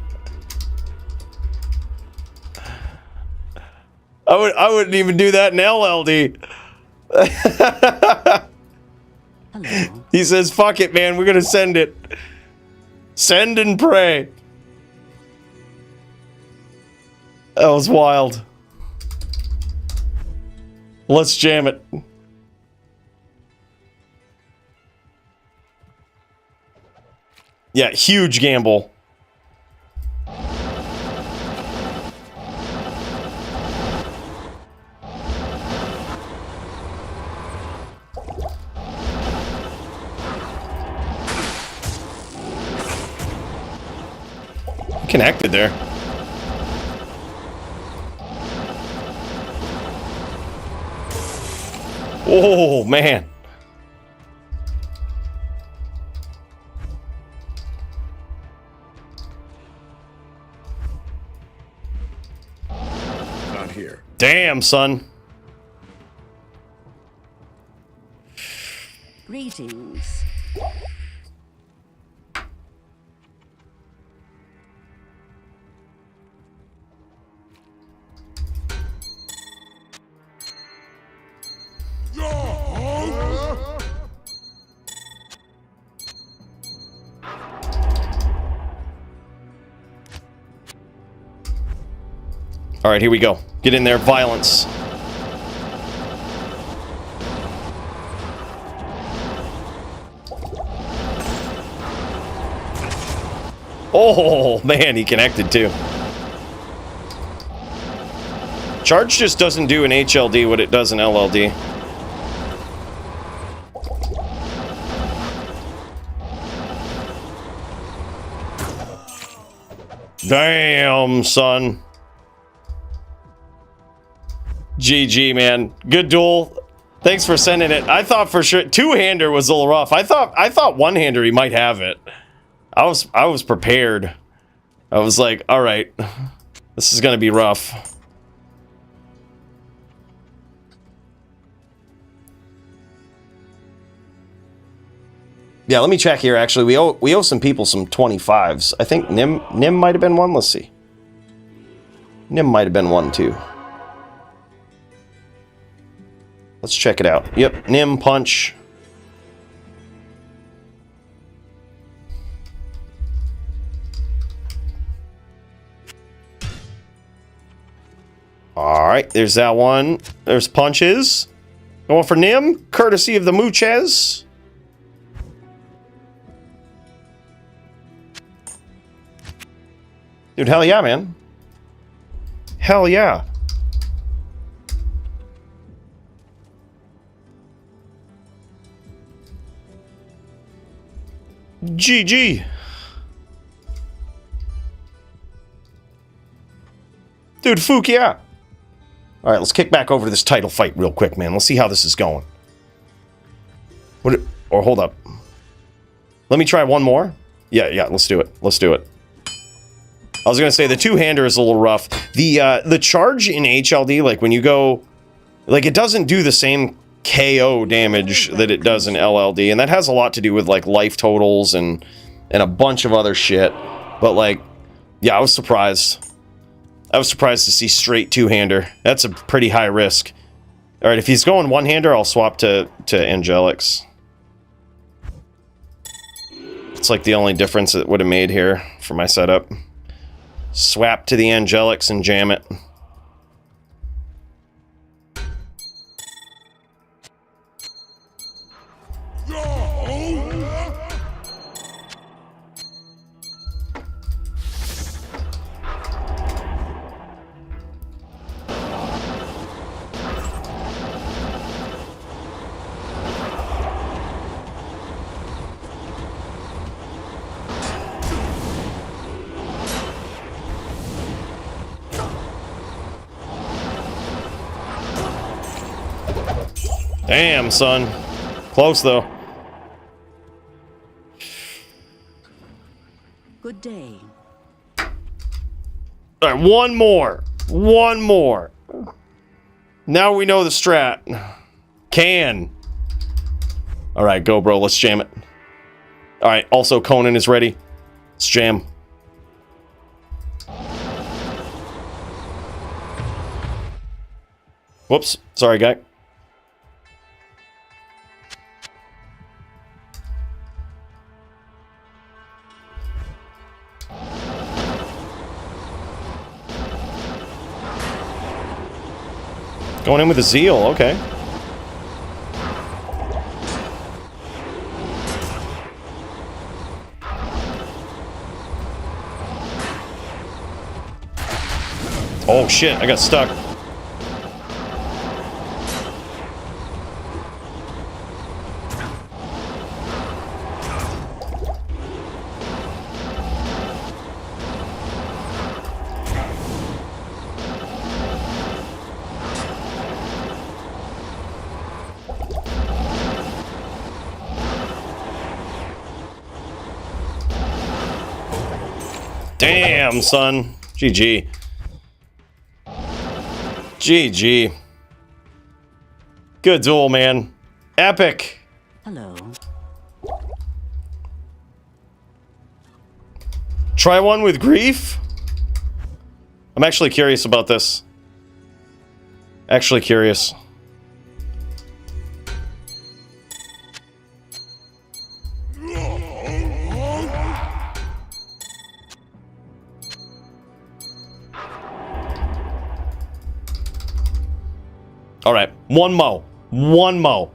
I wouldn't even do that in LLD.
Hello.
He says, fuck it, man. We're going to send it. Send and pray. That was wild. Let's jam it. Yeah, huge gamble. Connected there. Oh, man.
Not here.
Damn, son.
Greetings.
All right, here we go. Get in there, violence. Oh, man, he connected too. Charge just doesn't do in HLD what it does in LLD. Damn, son. GG, man. Good duel. Thanks for sending it. I thought for sure two-hander was a little rough. I thought one-hander he might have it. I was prepared. I was like, all right, this is gonna be rough. Yeah, let me check here. Actually, we owe some people some 25s. I think Nim might have been one. Let's see. Nim might have been one too. Let's check it out. Yep, Nim, Punch. Alright, there's that one. There's Punches. Going for Nim, courtesy of the Mooches. Dude, hell yeah, man. Hell yeah. GG. Dude, Fook, yeah. All right, let's kick back over to this title fight real quick, man. Let's see how this is going. Or hold up. Let me try one more. Yeah, let's do it. Let's do it. I was gonna say the two-hander is a little rough. The charge in HLD, like when you go, like it doesn't do the same KO damage that it does in LLD, and that has a lot to do with like life totals and a bunch of other shit. But like, yeah, I was surprised. I was surprised to see straight two-hander. That's a pretty high risk. All right, if he's going one-hander, I'll swap to Angelics. It's like the only difference it would have made here for my setup. Swap to the Angelics and jam it. Damn, son. Close, though.
Good day.
All right, one more. One more. Now we know the strat. Can. All right, go, bro. Let's jam it. All right, also Conan is ready. Let's jam. Whoops. Sorry, guy. Going in with a zeal, okay. Oh shit, I got stuck. Damn, son. GG. GG. Good duel, man. Epic.
Hello.
Try one with grief? I'm actually curious about this. Actually curious. One mo. One mo.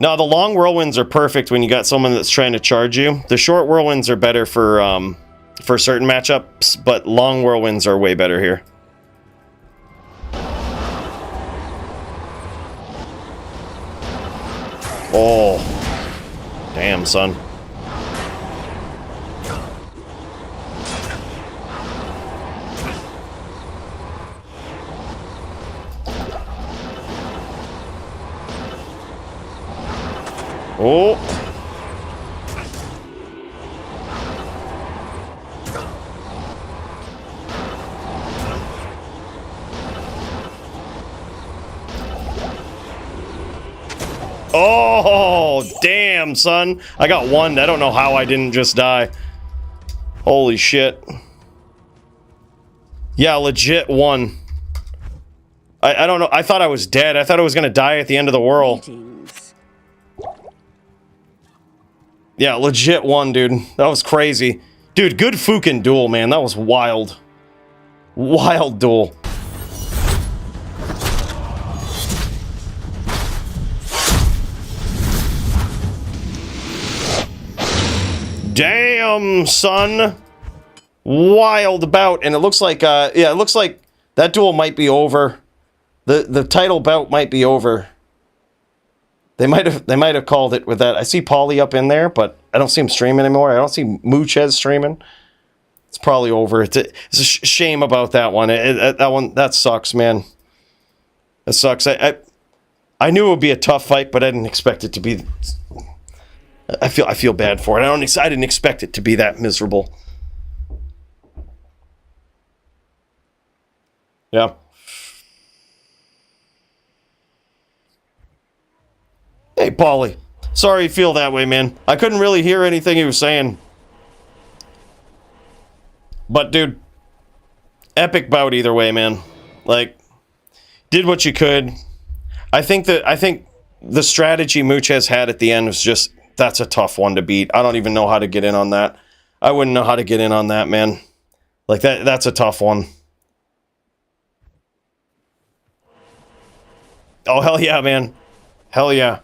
No, the long whirlwinds are perfect when you got someone that's trying to charge you. The short whirlwinds are better for certain matchups, but long whirlwinds are way better here. Oh, damn, son. Oh. Oh, damn, son. I got one. I don't know how I didn't just die. Holy shit. Yeah, legit one. I don't know. I thought I was dead. I thought I was going to die at the end of the whirl.
Greetings.
Yeah, legit one, dude. That was crazy. Dude, good fucking duel, man. That was wild. Wild duel. Damn, son. Wild bout. And it looks like, yeah, it looks like that duel might be over. The title bout might be over. They might have called it with that. I see Polly up in there, but I don't see him streaming anymore. I don't see Moochez streaming. It's probably over. It's a shame about that one. That sucks, man. That sucks. I knew it would be a tough fight, but I didn't expect it to be. I feel bad for it. I didn't expect it to be that miserable. Yeah. Hey, Paulie. Sorry you feel that way, man. I couldn't really hear anything he was saying. But, dude, epic bout either way, man. Like, did what you could. I think the strategy Mooch has had at the end was just, that's a tough one to beat. I don't even know how to get in on that. I wouldn't know how to get in on that, man. Like, that's a tough one. Oh, hell yeah, man. Hell yeah.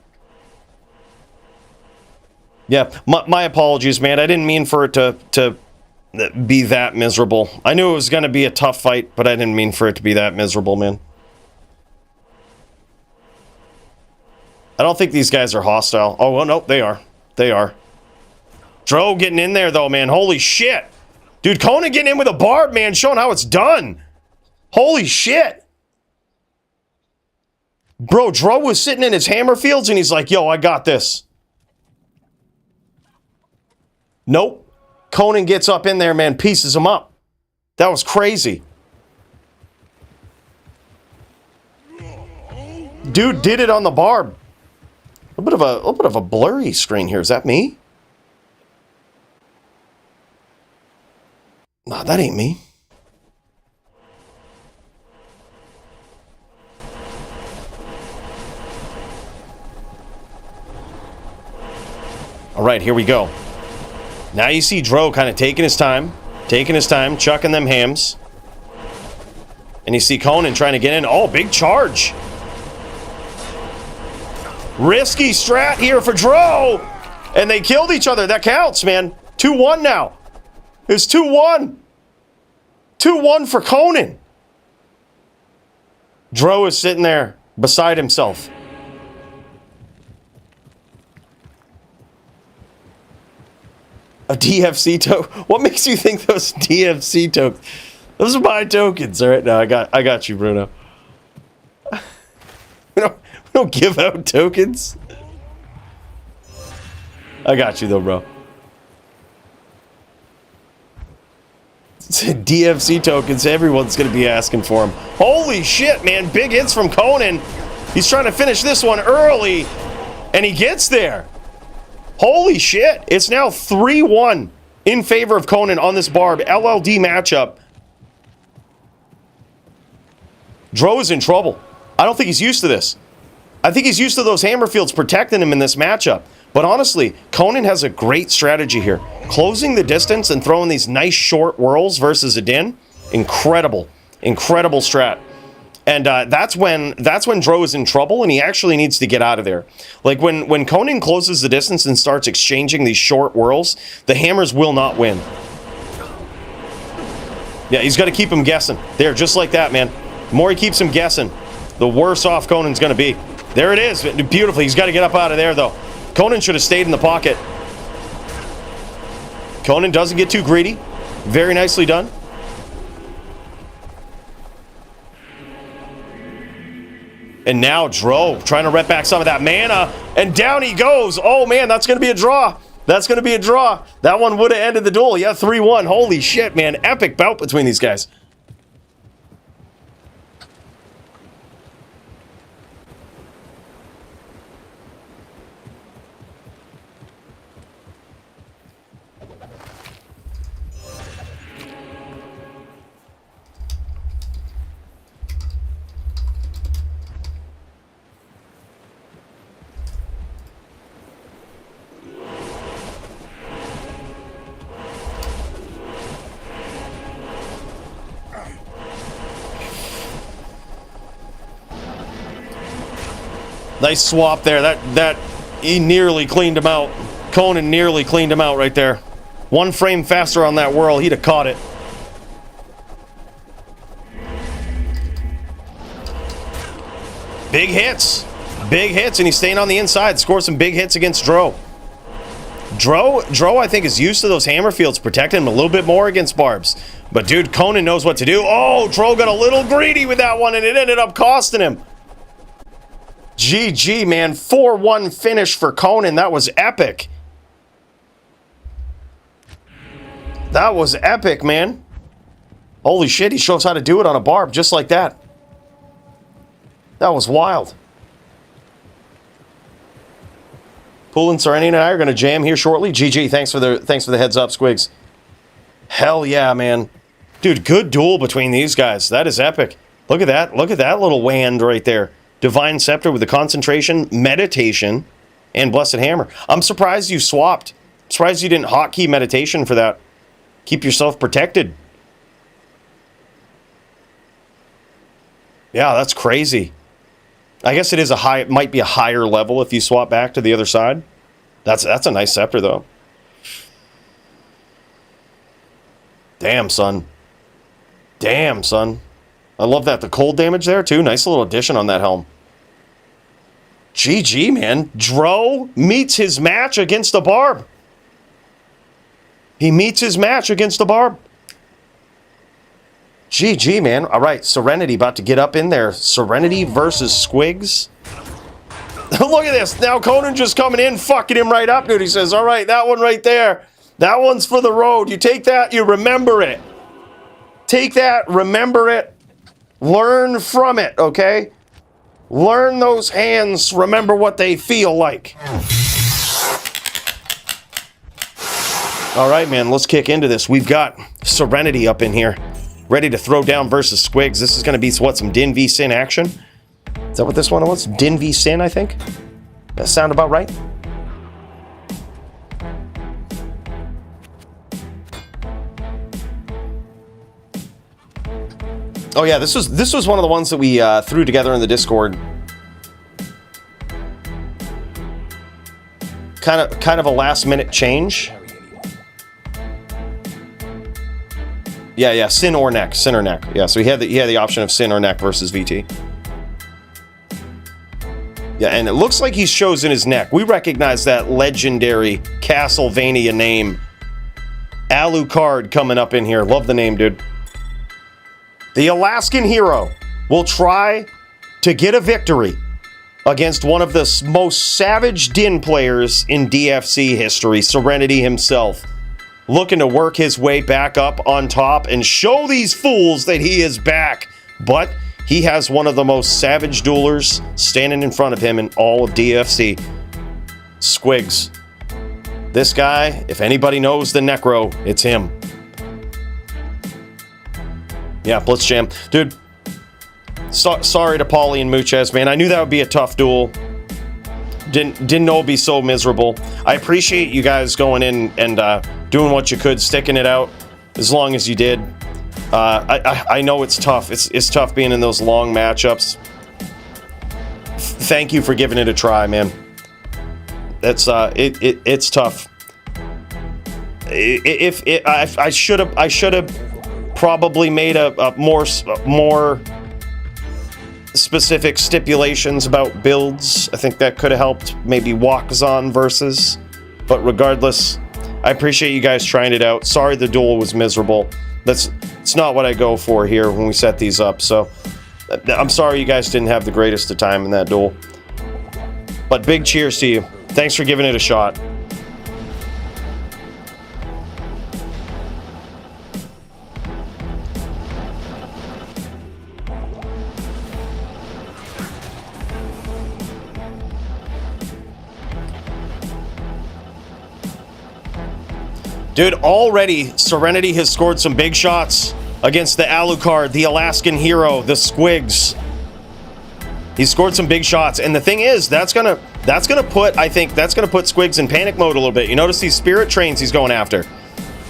Yeah, my apologies, man. I didn't mean for it to be that miserable. I knew it was going to be a tough fight, but I didn't mean for it to be that miserable, man. I don't think these guys are hostile. Oh, well, no, they are. They are. Dro getting in there, though, man. Holy shit. Dude, Conan getting in with a barb, man, showing how it's done. Holy shit. Bro, Dro was sitting in his hammer fields, and he's like, yo, I got this. Nope. Conan gets up in there, man, pieces him up. That was crazy. Dude did it on the barb. A little bit of a blurry screen here. Is that me? No, that ain't me. All right, here we go. Now you see Dro kind of taking his time, chucking them hams. And you see Conan trying to get in. Oh, big charge. Risky strat here for Dro. And they killed each other. That counts, man. 2-1 now. It's 2-1. 2-1 for Conan. Dro is sitting there beside himself. A DFC token? What makes you think those DFC tokens? Those are my tokens. All right, now I got you, Bruno. we don't give out tokens. I got you though, bro. DFC tokens. Everyone's gonna be asking for them. Holy shit, man! Big hits from Conan. He's trying to finish this one early, and he gets there. Holy shit. It's now 3-1 in favor of Conan on this barb. LLD matchup. Dro is in trouble. I don't think he's used to this. I think he's used to those hammer fields protecting him in this matchup. But honestly, Conan has a great strategy here. Closing the distance and throwing these nice short whirls versus a Din. Incredible. Incredible strat. And that's when Dro is in trouble and he actually needs to get out of there. Like when Conan closes the distance and starts exchanging these short whirls, the hammers will not win. Yeah, he's got to keep him guessing. There, just like that, man. The more he keeps him guessing, the worse off Conan's going to be. There it is. Beautifully. He's got to get up out of there, though. Conan should have stayed in the pocket. Conan doesn't get too greedy. Very nicely done. And now Dro trying to rep back some of that mana. And down he goes. Oh, man, that's going to be a draw. That's going to be a draw. That one would have ended the duel. Yeah, 3-1. Holy shit, man. Epic bout between these guys. Nice swap there. That he nearly cleaned him out. Conan nearly cleaned him out right there. One frame faster on that whirl, he'd have caught it. Big hits. Big hits, and he's staying on the inside. Scores some big hits against Dro. Dro, I think, is used to those hammer fields, protecting him a little bit more against barbs. But, dude, Conan knows what to do. Oh, Dro got a little greedy with that one, and it ended up costing him. GG, man. 4-1 finish for Conan. That was epic. That was epic, man. Holy shit, he shows how to do it on a barb just like that. That was wild. Pool and Serenity and I are going to jam here shortly. GG, thanks for the heads up, Squigs. Hell yeah, man. Dude, good duel between these guys. That is epic. Look at that. Look at that little wand right there. Divine Scepter with the concentration, meditation, and Blessed Hammer. I'm surprised you swapped. I'm surprised you didn't hotkey meditation for that. Keep yourself protected. Yeah, that's crazy. I guess it is it might be a higher level if you swap back to the other side. That's a nice scepter though. Damn, son. Damn, son. I love that. The cold damage there, too. Nice little addition on that helm. GG, man. Dro meets his match against the barb. He meets his match against the barb. GG, man. All right, Serenity about to get up in there. Serenity versus Squigs. Look at this. Now Conan just coming in, fucking him right up, dude. He says, all right, that one right there. That one's for the road. You take that, you remember it. Take that, remember it. Learn from it, okay? Learn those hands, remember what they feel like. All right, man, let's kick into this. We've got Serenity up in here, ready to throw down versus Squigs. This is going to be, what, some Din v Sin action? Is that what this one was? Din v Sin, I think? That sound about right? Oh yeah, this was one of the ones that we threw together in the Discord. Kind of a last minute change. Yeah, Sin or Neck, Sin or Neck. Yeah, so he had the option of Sin or Neck versus VT. Yeah, and it looks like he's chosen his neck. We recognize that legendary Castlevania name. Alucard coming up in here. Love the name, dude. The Alaskan hero will try to get a victory against one of the most savage Din players in DFC history, Serenity himself. Looking to work his way back up on top and show these fools that he is back. But he has one of the most savage duelers standing in front of him in all of DFC. Squigs. This guy, if anybody knows the Necro, it's him. Yeah, Blitz Jam. Dude, sorry to Paulie and Muchez, man. I knew that would be a tough duel. Didn't know it'd be so miserable. I appreciate you guys going in and doing what you could, sticking it out as long as you did. I know it's tough. It's tough being in those long matchups. Thank you for giving it a try, man. It's tough. I should have probably made a more specific stipulations about builds. I think that could have helped. Maybe walks-on versus. But regardless, I appreciate you guys trying it out. Sorry the duel was miserable. It's not what I go for here when we set these up. So I'm sorry you guys didn't have the greatest of time in that duel. But big cheers to you. Thanks for giving it a shot. Dude, already Serenity has scored some big shots against the Alucard, the Alaskan hero, the Squigs. He scored some big shots, and the thing is, that's gonna put Squigs in panic mode a little bit. You notice these spirit trains he's going after.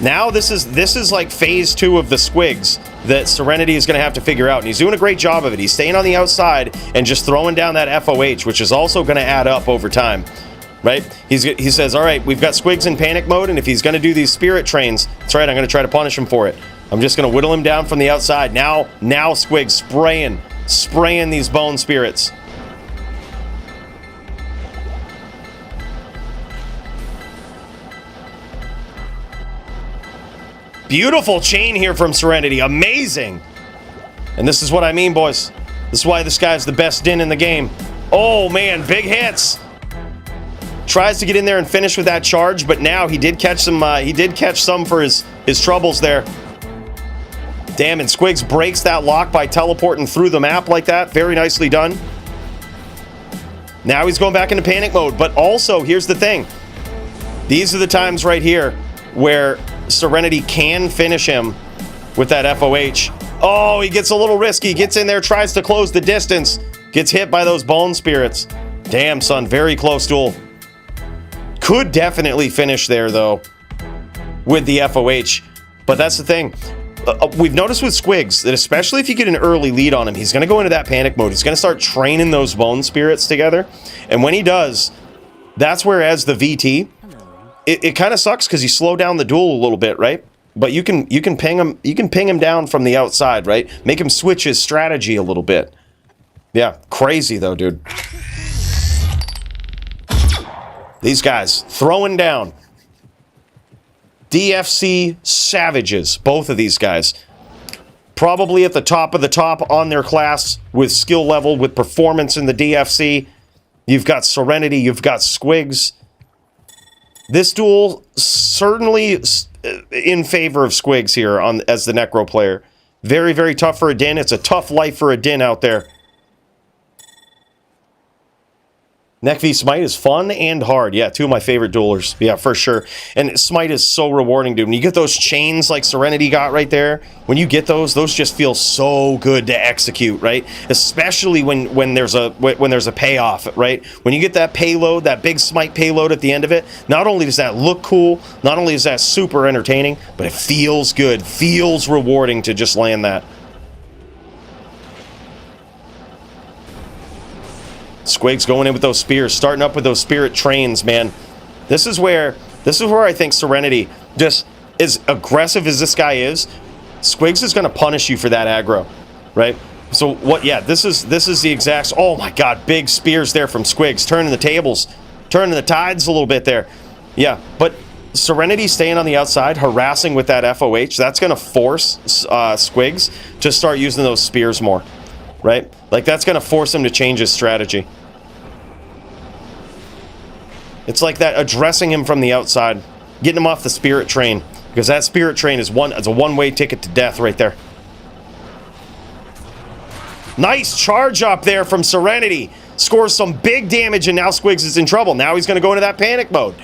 Now this is like phase 2 of the Squigs that Serenity is gonna have to figure out, and he's doing a great job of it. He's staying on the outside and just throwing down that FOH, which is also gonna add up over time. Right? He says, all right, we've got Squigs in panic mode, and if he's going to do these spirit trains, that's right, I'm going to try to punish him for it. I'm just going to whittle him down from the outside. Now Squigs spraying these bone spirits. Beautiful chain here from Serenity. Amazing. And this is what I mean, boys. This is why this guy's the best din in the game. Oh, man, big hits. Tries to get in there and finish with that charge, but now he did catch some. He did catch some for his troubles there. Damn, and Squigs breaks that lock by teleporting through the map like that. Very nicely done. Now he's going back into panic mode, but also here's the thing. These are the times right here where Serenity can finish him with that FOH. Oh, he gets a little risky. Gets in there, tries to close the distance. Gets hit by those bone spirits. Damn, son, very close duel. Could definitely finish there, though, with the FOH. But that's the thing. We've noticed with Squigs that especially if you get an early lead on him, he's going to go into that panic mode. He's going to start training those bone spirits together. And when he does, that's where, as the VT, it kind of sucks because you slow down the duel a little bit, right? But you can ping him down from the outside, right? Make him switch his strategy a little bit. Yeah, crazy, though, dude. These guys throwing down. DFC savages, both of these guys. Probably at the top of the top on their class with skill level, with performance in the DFC. You've got Serenity, you've got Squigs. This duel certainly in favor of Squigs here as the Necro player. Very, very tough for a Din. It's a tough life for a Din out there. Neck v Smite is fun and hard. Yeah, two of my favorite duelers. Yeah, for sure. And Smite is so rewarding, dude. When you get those chains like Serenity got right there, when you get those just feel so good to execute, right? Especially when there's a payoff, right? When you get that payload, that big Smite payload at the end of it, not only does that look cool, not only is that super entertaining, but it feels good, feels rewarding to just land that. Squigs going in with those spears, starting up with those spirit trains, man. This is where I think Serenity, just as aggressive as this guy is, Squigs is going to punish you for that aggro, right? So what? Yeah, this is the exact. Oh my God, big spears there from Squigs, turning the tables, turning the tides a little bit there. Yeah, but Serenity staying on the outside, harassing with that FOH. That's going to force Squigs to start using those spears more, right? Like that's going to force him to change his strategy. It's like that, addressing him from the outside, getting him off the spirit train, because that spirit train is it's a one-way ticket to death right there. Nice charge up there from Serenity. Scores some big damage, and now Squigs is in trouble. Now he's going to go into that panic mode.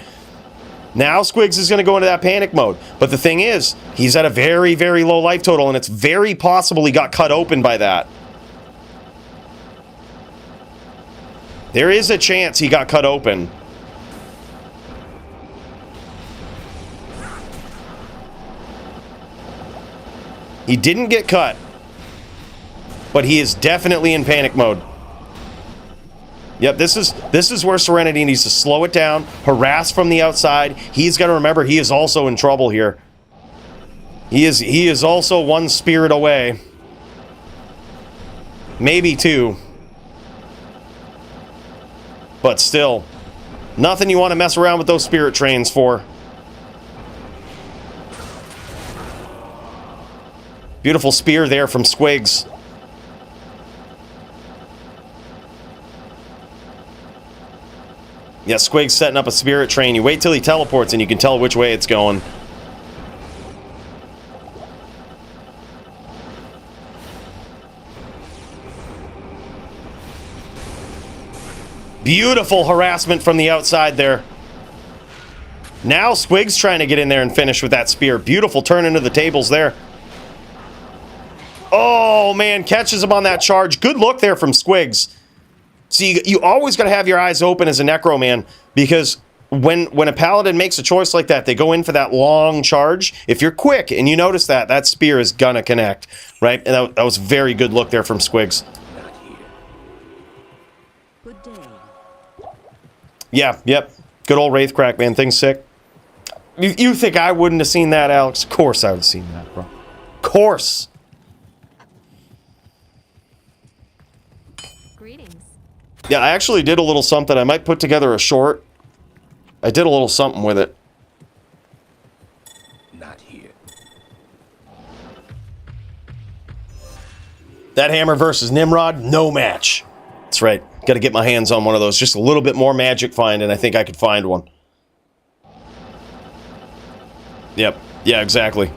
Now Squigs is going to go into that panic mode. But the thing is, he's at a very, very low life total, and it's very possible he got cut open by that. There is a chance he got cut open. He didn't get cut, but he is definitely in panic mode. Yep, this is where Serenity needs to slow it down, harass from the outside. He's got to remember he is also in trouble here. He is also one spirit away. Maybe two. But still, nothing you want to mess around with those spirit trains for. Beautiful spear there from Squigs. Yeah, Squig's setting up a spirit train. You wait till he teleports and you can tell which way it's going. Beautiful harassment from the outside there. Now Squig's trying to get in there and finish with that spear. Beautiful turn into the tables there. Oh, man, catches him on that charge. Good look there from Squigs. See, you always got to have your eyes open as a Necro Man, because when a Paladin makes a choice like that, they go in for that long charge. If you're quick and you notice that spear is gonna connect, right? And that was very good look there from Squigs.
Good day.
Yeah, yep. Good old Wraithcrack, man. Thing's sick. You think I wouldn't have seen that, Alex? Of course I would have seen that, bro. Of course.
Greetings.
Yeah, I actually did a little something. I might put together a short. I did a little something with it.
Not here.
That hammer versus Nimrod, no match. That's right. Got to get my hands on one of those. Just a little bit more magic find, and I think I could find one. Yep. Yeah, exactly.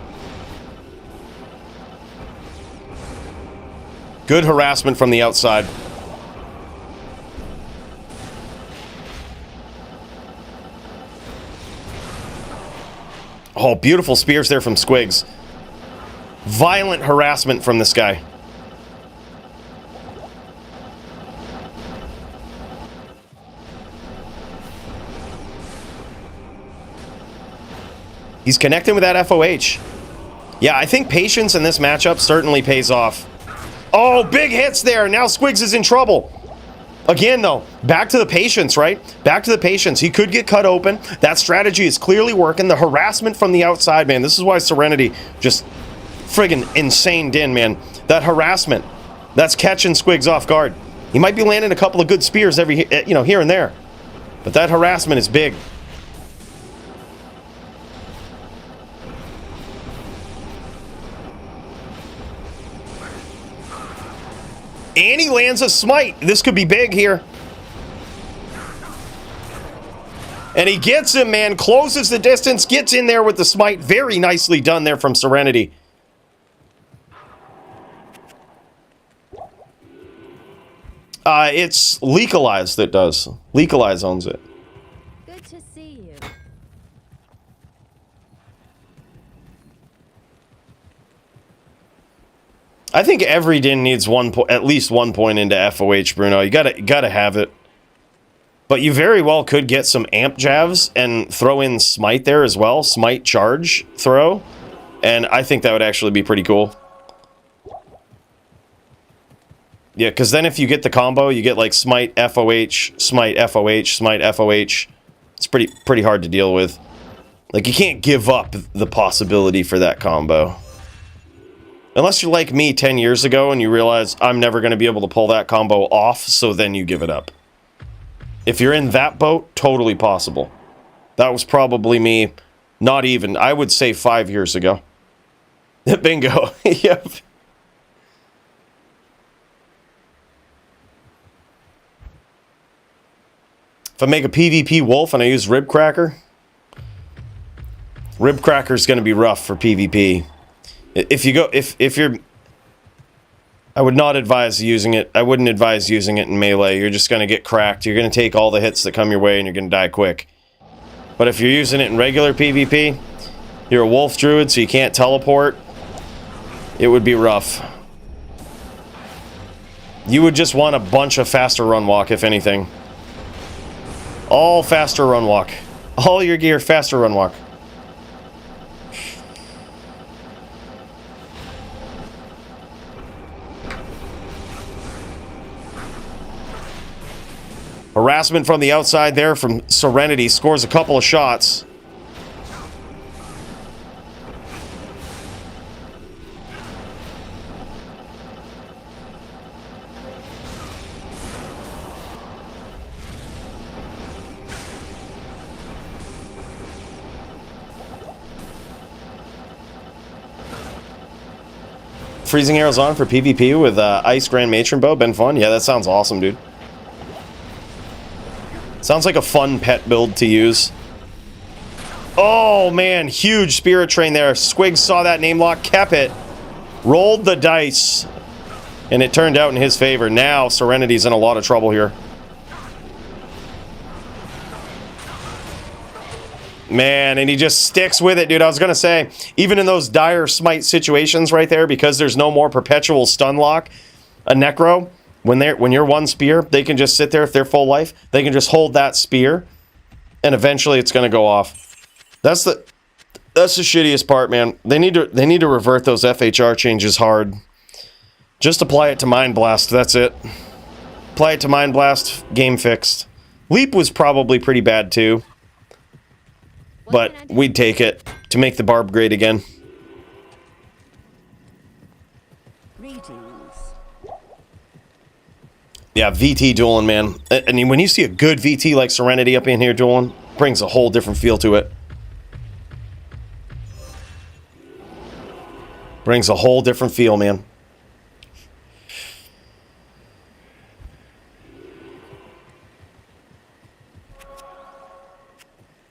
Good harassment from the outside. Oh, beautiful spears there from Squigs. Violent harassment from this guy. He's connecting with that FOH. Yeah, I think patience in this matchup certainly pays off. Oh, big hits there. Now Squigs is in trouble. Again, though, back to the patience, right? Back to the patience. He could get cut open. That strategy is clearly working. The harassment from the outside, man. This is why Serenity just friggin' insane din, man. That harassment, that's catching Squigs off guard. He might be landing a couple of good spears every, here and there. But that harassment is big. And he lands a smite. This could be big here. And he gets him, man. Closes the distance. Gets in there with the smite. Very nicely done there from Serenity. It's Legalize that does. Legalize owns it.
Good to see you.
I think every din needs at least 1 point into FOH, Bruno. You gotta have it. But you very well could get some amp javs and throw in smite there as well. Smite charge throw. And I think that would actually be pretty cool. Yeah, because then if you get the combo, you get like smite FOH, smite FOH, smite FOH. It's pretty hard to deal with. Like, you can't give up the possibility for that combo. Unless you're like me 10 years ago and you realize I'm never going to be able to pull that combo off, so then you give it up. If you're in that boat, totally possible. That was probably me, not even, I would say 5 years ago. Bingo. Yep. If I make a PvP wolf and I use Ribcracker, Ribcracker's going to be rough for PvP. If you're, I would not advise using it. I wouldn't advise using it in melee. You're just going to get cracked. You're going to take all the hits that come your way and you're going to die quick. But if you're using it in regular PvP, you're a wolf druid, so you can't teleport. It would be rough. You would just want a bunch of faster run walk, if anything. All faster run walk. All your gear faster run walk. Harassment from the outside there from Serenity. Scores a couple of shots. Freezing arrows on for PvP with Ice Grand Matron bow. Been fun? Yeah, that sounds awesome, dude. Sounds like a fun pet build to use. Oh, man. Huge Spirit Train there. Squig saw that name lock, kept it. Rolled the dice. And it turned out in his favor. Now, Serenity's in a lot of trouble here. Man, and he just sticks with it, dude. I was going to say, even in those dire smite situations right there, because there's no more perpetual stun lock, a Necro, when you're one spear, they can just sit there. If they're full life, they can just hold that spear, and eventually it's going to go off. That's the shittiest part, man. They need to revert those FHR changes hard. Just apply it to Mind Blast. That's it. Apply it to Mind Blast. Game fixed. Leap was probably pretty bad too. But we'd take it to make the barb great again.
Greetings.
Yeah, VT dueling, man. I mean, when you see a good VT like Serenity up in here dueling, brings a whole different feel to it. Brings a whole different feel, man.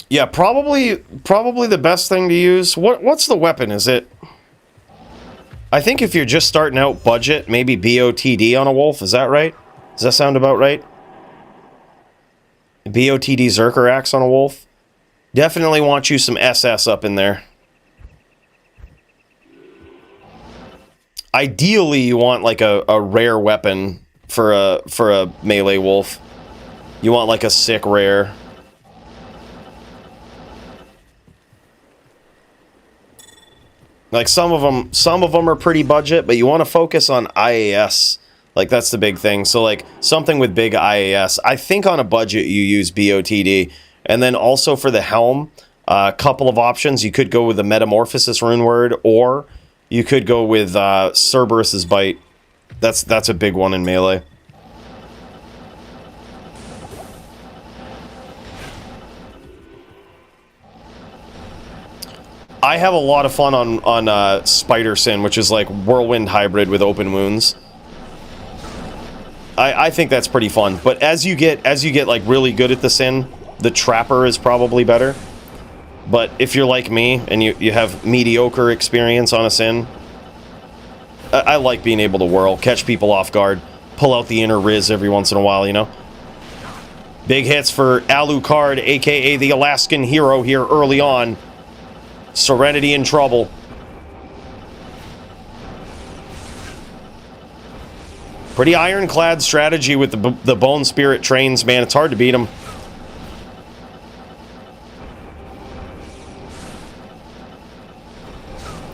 Yeah, probably the best thing to use. What's the weapon? Is it? I think if you're just starting out budget, maybe BOTD on a wolf. Is that right? Does that sound about right? BOTD Zerker Axe on a wolf. Definitely want you some SS up in there. Ideally, you want like a rare weapon for a melee wolf. You want like a sick rare. Like some of them are pretty budget, but you want to focus on IAS. Like that's the big thing. So like something with big IAS. I think on a budget you use BOTD, and then also for the helm, a couple of options. You could go with the Metamorphosis rune word, or you could go with Cerberus's bite. That's a big one in melee. I have a lot of fun on Spider Sin, which is like Whirlwind hybrid with open wounds. I think that's pretty fun. But as you get like really good at the Sin, the Trapper is probably better. But if you're like me and you have mediocre experience on a Sin, I like being able to whirl, catch people off guard, pull out the inner Riz every once in a while, you know. Big hits for Alucard, aka the Alaskan hero here early on. Serenity in trouble. Pretty ironclad strategy with the Bone Spirit trains, man. It's hard to beat them.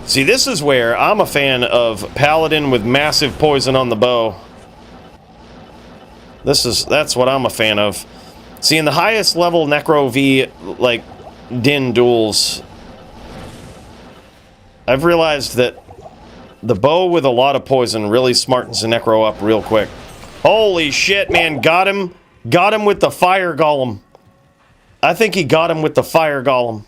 See, this is where I'm a fan of Paladin with massive poison on the bow. That's what I'm a fan of. See, in the highest level Necro V, like, Din duels, I've realized that the bow with a lot of poison really smartens the Necro up real quick. Holy shit, man. Got him with the Fire Golem. I think he got him with the Fire Golem.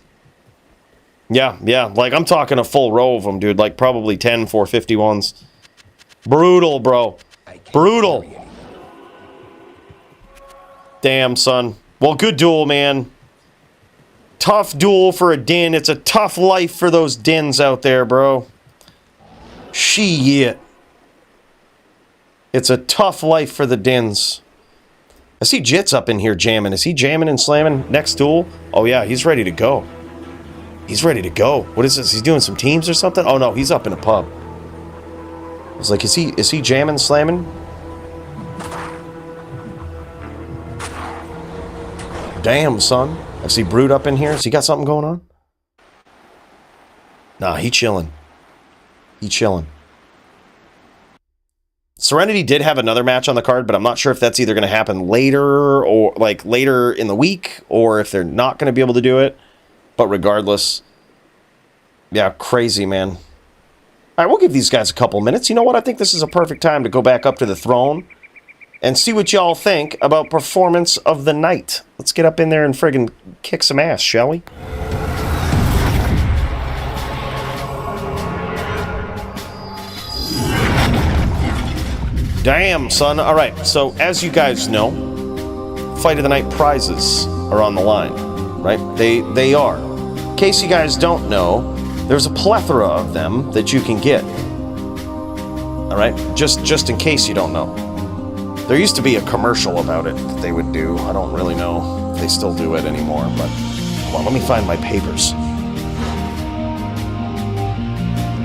Yeah. Like, I'm talking a full row of them, dude. Like, probably 10 451s. Brutal, bro. Brutal. Damn, son. Well, good duel, man. Tough duel for a Din. It's a tough life for those Dins out there, bro. Shit. It's a tough life for the Dins. I see Jit's up in here jamming. Is he jamming and slamming next duel? Oh, yeah, he's ready to go. He's ready to go. What is this? He's doing some teams or something? Oh, no, he's up in a pub. I was like, is he jamming, slamming? Damn, son. I see Brood up in here. Has he got something going on? Nah, he chilling. He chilling. Serenity did have another match on the card, but I'm not sure if that's either going to happen later or like later in the week, or if they're not going to be able to do it. But regardless, yeah, crazy, man. All right, we'll give these guys a couple minutes. You know what? I think this is a perfect time to go back up to the throne and see what y'all think about performance of the night. Let's get up in there and friggin' kick some ass, shall we? Damn, son. All right, so as you guys know, Fight of the Night prizes are on the line, right? They are. In case you guys don't know, there's a plethora of them that you can get. All right, just in case you don't know. There used to be a commercial about it that they would do. I don't really know if they still do it anymore, but hold on, let me find my papers.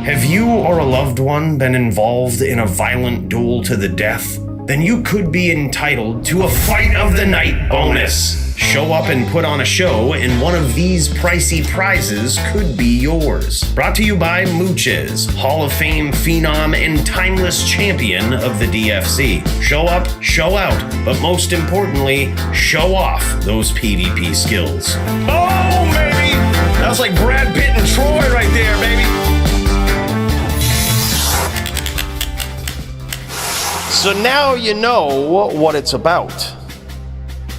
Have you or a loved one been involved in a violent duel to the death? Then you could be entitled to a Fight of the Night bonus. Show up and put on a show, and one of these pricey prizes could be yours. Brought to you by Mooches, Hall of Fame phenom and timeless champion of the DFC. Show up, show out, but most importantly, show off those PvP skills.
Oh, baby! That was like Brad Pitt and Troy right there, baby! So now you know what it's about.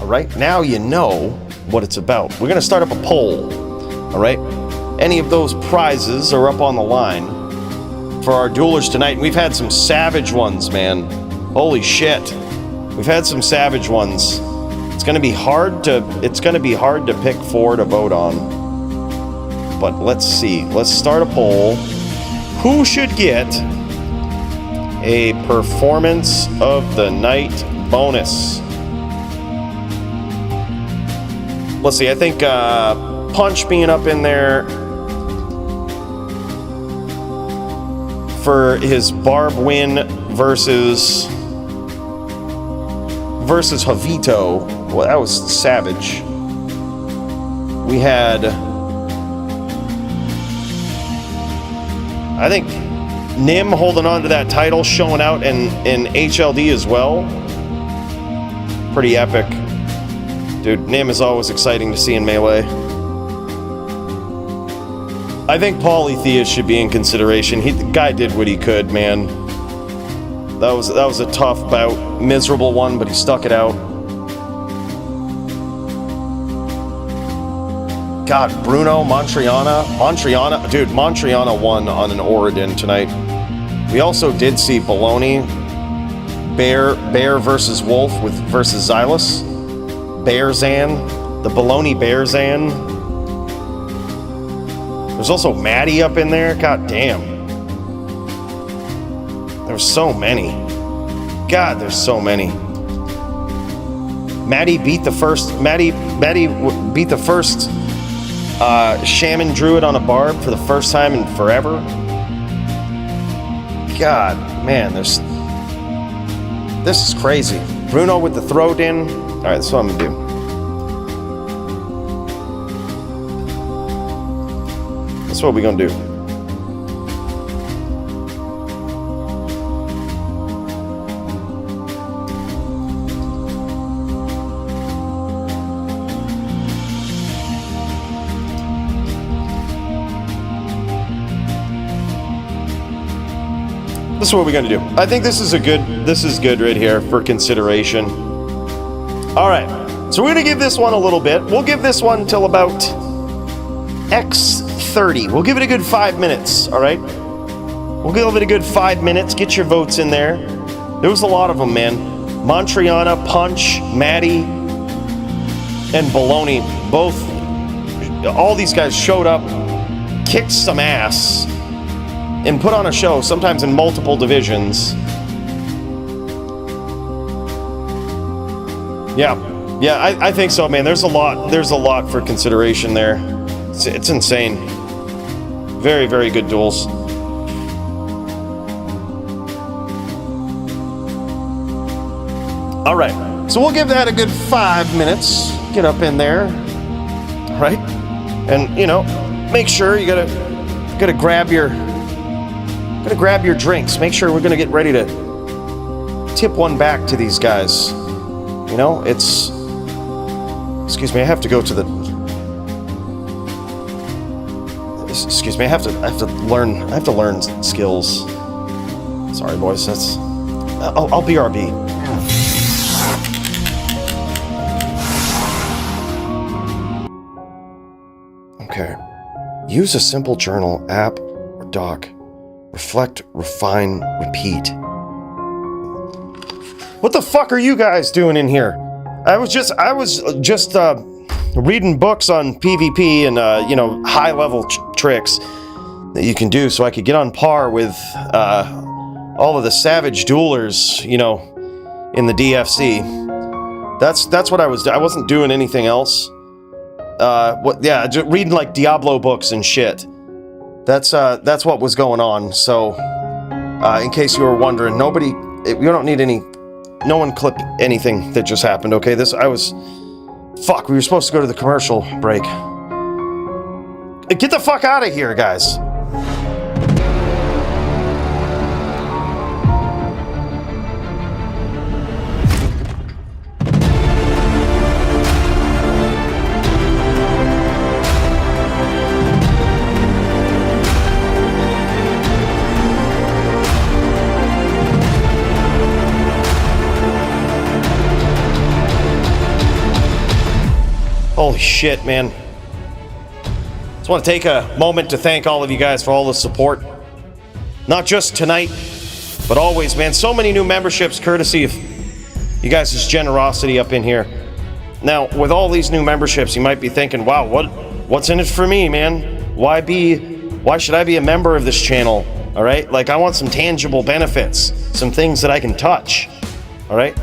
All right, now you know what it's about. We're gonna start up a poll. All right, any of those prizes are up on the line for our duelers tonight. And we've had some savage ones, man. Holy shit, we've had some savage ones. It's gonna be hard to pick 4 to vote on. But let's see. Let's start a poll. Who should get a performance of the night bonus? Let's see, I think Punch being up in there for his Barb win versus Javito. Well, that was savage. We had, I think, Nim holding on to that title, showing out in HLD as well. Pretty epic. Dude, Nim is always exciting to see in Melee. I think Polytheist should be in consideration. The guy did what he could, man. That was a tough bout. Miserable one, but he stuck it out. God, Bruno, Montriana. Dude, Montriana won on an Oridin tonight. We also did see Bologna. Bear versus Wolf versus Xylus. Bearzan, the Bologna Bearzan. There's also Maddie up in there. God damn. There's so many. God, there's so many. Maddie beat the first Shaman Druid on a Barb for the first time in forever. God, man, this is crazy. Bruno with the throat in. All right, that's what I'm gonna do. That's what we're gonna do. This is what we're gonna do. I think this is good right here for consideration. All right, so we're gonna give this one a little bit. We'll give this one till about X30. We'll give it a good 5 minutes, all right? We'll give it a good 5 minutes. Get your votes in there. There was a lot of them, man. Montriana, Punch, Maddie, and Bologna, all these guys showed up, kicked some ass, and put on a show, sometimes in multiple divisions. Yeah, I think so, man. There's a lot for consideration there. It's insane. Very, very good duels. All right, So we'll give that a good 5 minutes. Get up in there, right? And you know, make sure you gotta grab your drinks. Make sure we're gonna get ready to tip one back to these guys. You know, it's. Excuse me, I have to go to the. Excuse me, I have to learn skills. Sorry, boys. I'll BRB. Okay. Use a simple journal, app, or doc. Reflect, refine, repeat. What the fuck are you guys doing in here? I was just reading books on PvP and high level tricks that you can do, so I could get on par with all of the savage duelers, in the DFC. That's what I was. I wasn't doing anything else. Just reading like Diablo books and shit. That's what was going on. So, in case you were wondering, you don't need any. No one clip anything that just happened. Okay, we were supposed to go to the commercial break. Get the fuck out of here, guys. Holy shit, man. Just want to take a moment to thank all of you guys for all the support. Not just tonight, but always, man. So many new memberships courtesy of you guys' generosity up in here. Now, with all these new memberships, you might be thinking, wow, what's in it for me, man? Why should I be a member of this channel? All right? Like, I want some tangible benefits, some things that I can touch. All right?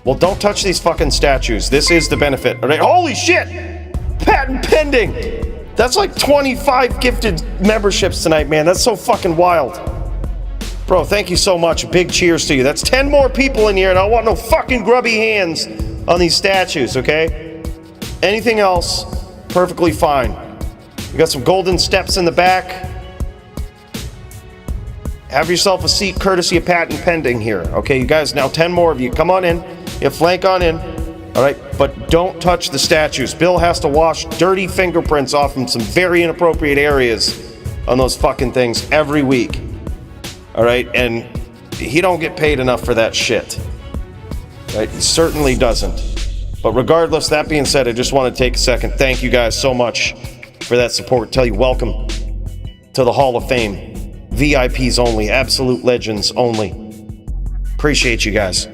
Well, don't touch these fucking statues. This is the benefit. All right? Holy shit! Patent pending! That's like 25 gifted memberships tonight, man. That's so fucking wild. Bro, thank you so much. Big cheers to you. That's 10 more people in here, and I don't want no fucking grubby hands on these statues, okay? Anything else, perfectly fine. You got some golden steps in the back. Have yourself a seat courtesy of patent pending here. Okay, you guys, now 10 more of you. Come on in. You flank on in. All right, but don't touch the statues. Bill has to wash dirty fingerprints off from some very inappropriate areas on those fucking things every week. All right, and he don't get paid enough for that shit. Right? He certainly doesn't. But regardless, that being said, I just want to take a second. Thank you guys so much for that support. Tell you welcome to the Hall of Fame. VIPs only, absolute legends only. Appreciate you guys.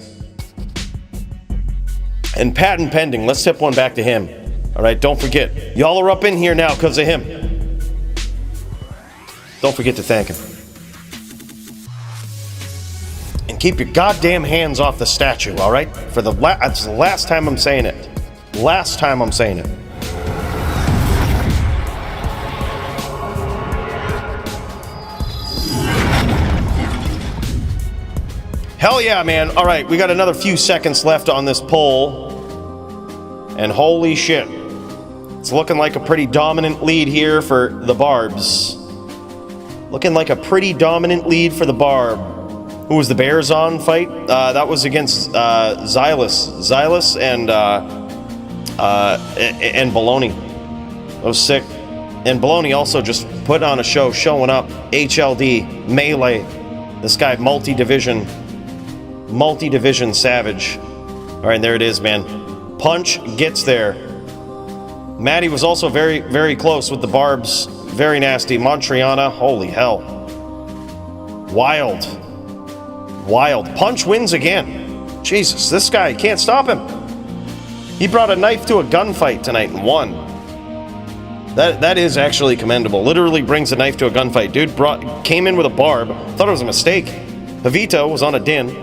And patent pending, let's tip one back to him. All right, don't forget. Y'all are up in here now because of him. Don't forget to thank him. And keep your goddamn hands off the statue, all right? That's the last time I'm saying it. Last time I'm saying it. Hell yeah, man. All right, we got another few seconds left on this poll. And holy shit. It's looking like a pretty dominant lead here for the Barbs. Looking like a pretty dominant lead for the Barb. Who was the Bears on fight? That was against Xylus and Bologna. That was sick. And Bologna also just put on a show, showing up. HLD, Melee. This guy, multi-division savage. All right, there it is, man. Punch gets there. Maddie was also very, very close with the Barbs. Very nasty. Montriana, holy hell. Wild. Punch wins again. Jesus, this guy, can't stop him. He brought a knife to a gunfight tonight and won. That is actually commendable. Literally brings a knife to a gunfight. Dude came in with a barb. Thought it was a mistake. Javito was on a din.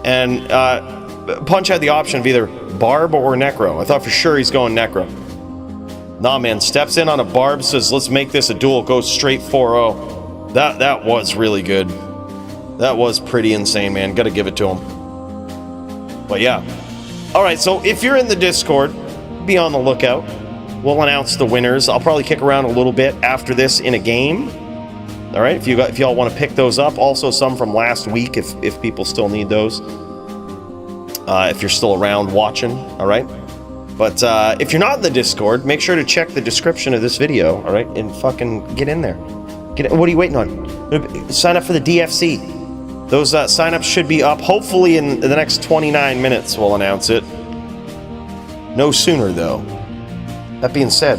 And Punch had the option of either barb or necro. I thought for sure he's going necro. Nah, man, steps in on a barb, says let's make this a duel, goes straight 4-0. That was really good. That was pretty insane, man. Gotta give it to him. But yeah. All right, so if you're in the Discord, be on the lookout. We'll announce the winners. I'll probably kick around a little bit after this in a game. All right, if y'all want to pick those up. Also some from last week if people still need those. If you're still around watching, all right? But if you're not in the Discord, make sure to check the description of this video, all right? And fucking get in there. What are you waiting on? Sign up for the DFC. Those sign-ups should be up hopefully in the next 29 minutes. We'll announce it. No sooner, though. That being said,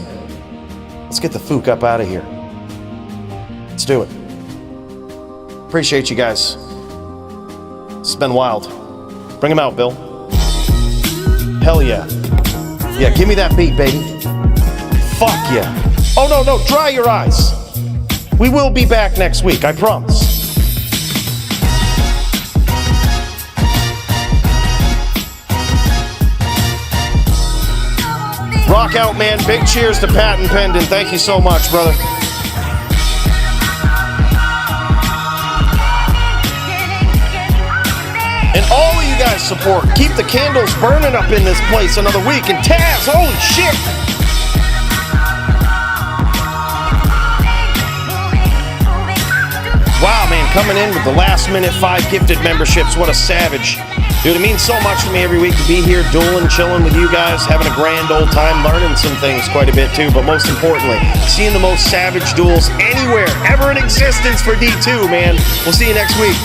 let's get the fook up out of here. Let's do it. Appreciate you guys. It's been wild. Bring him out, Bill. Hell yeah. Yeah, give me that beat, baby. Fuck yeah. Oh, no, dry your eyes. We will be back next week, I promise. Rock out, man. Big cheers to Pat and Pendon. Thank you so much, brother. And all of you guys support. Keep the candles burning up in this place another week. And Taz, holy shit. Wow, man, coming in with the last minute 5 gifted memberships. What a savage. Dude, it means so much to me every week to be here, dueling, chilling with you guys, having a grand old time, learning some things quite a bit too, but most importantly, seeing the most savage duels anywhere ever in existence for D2, man. We'll see you next week.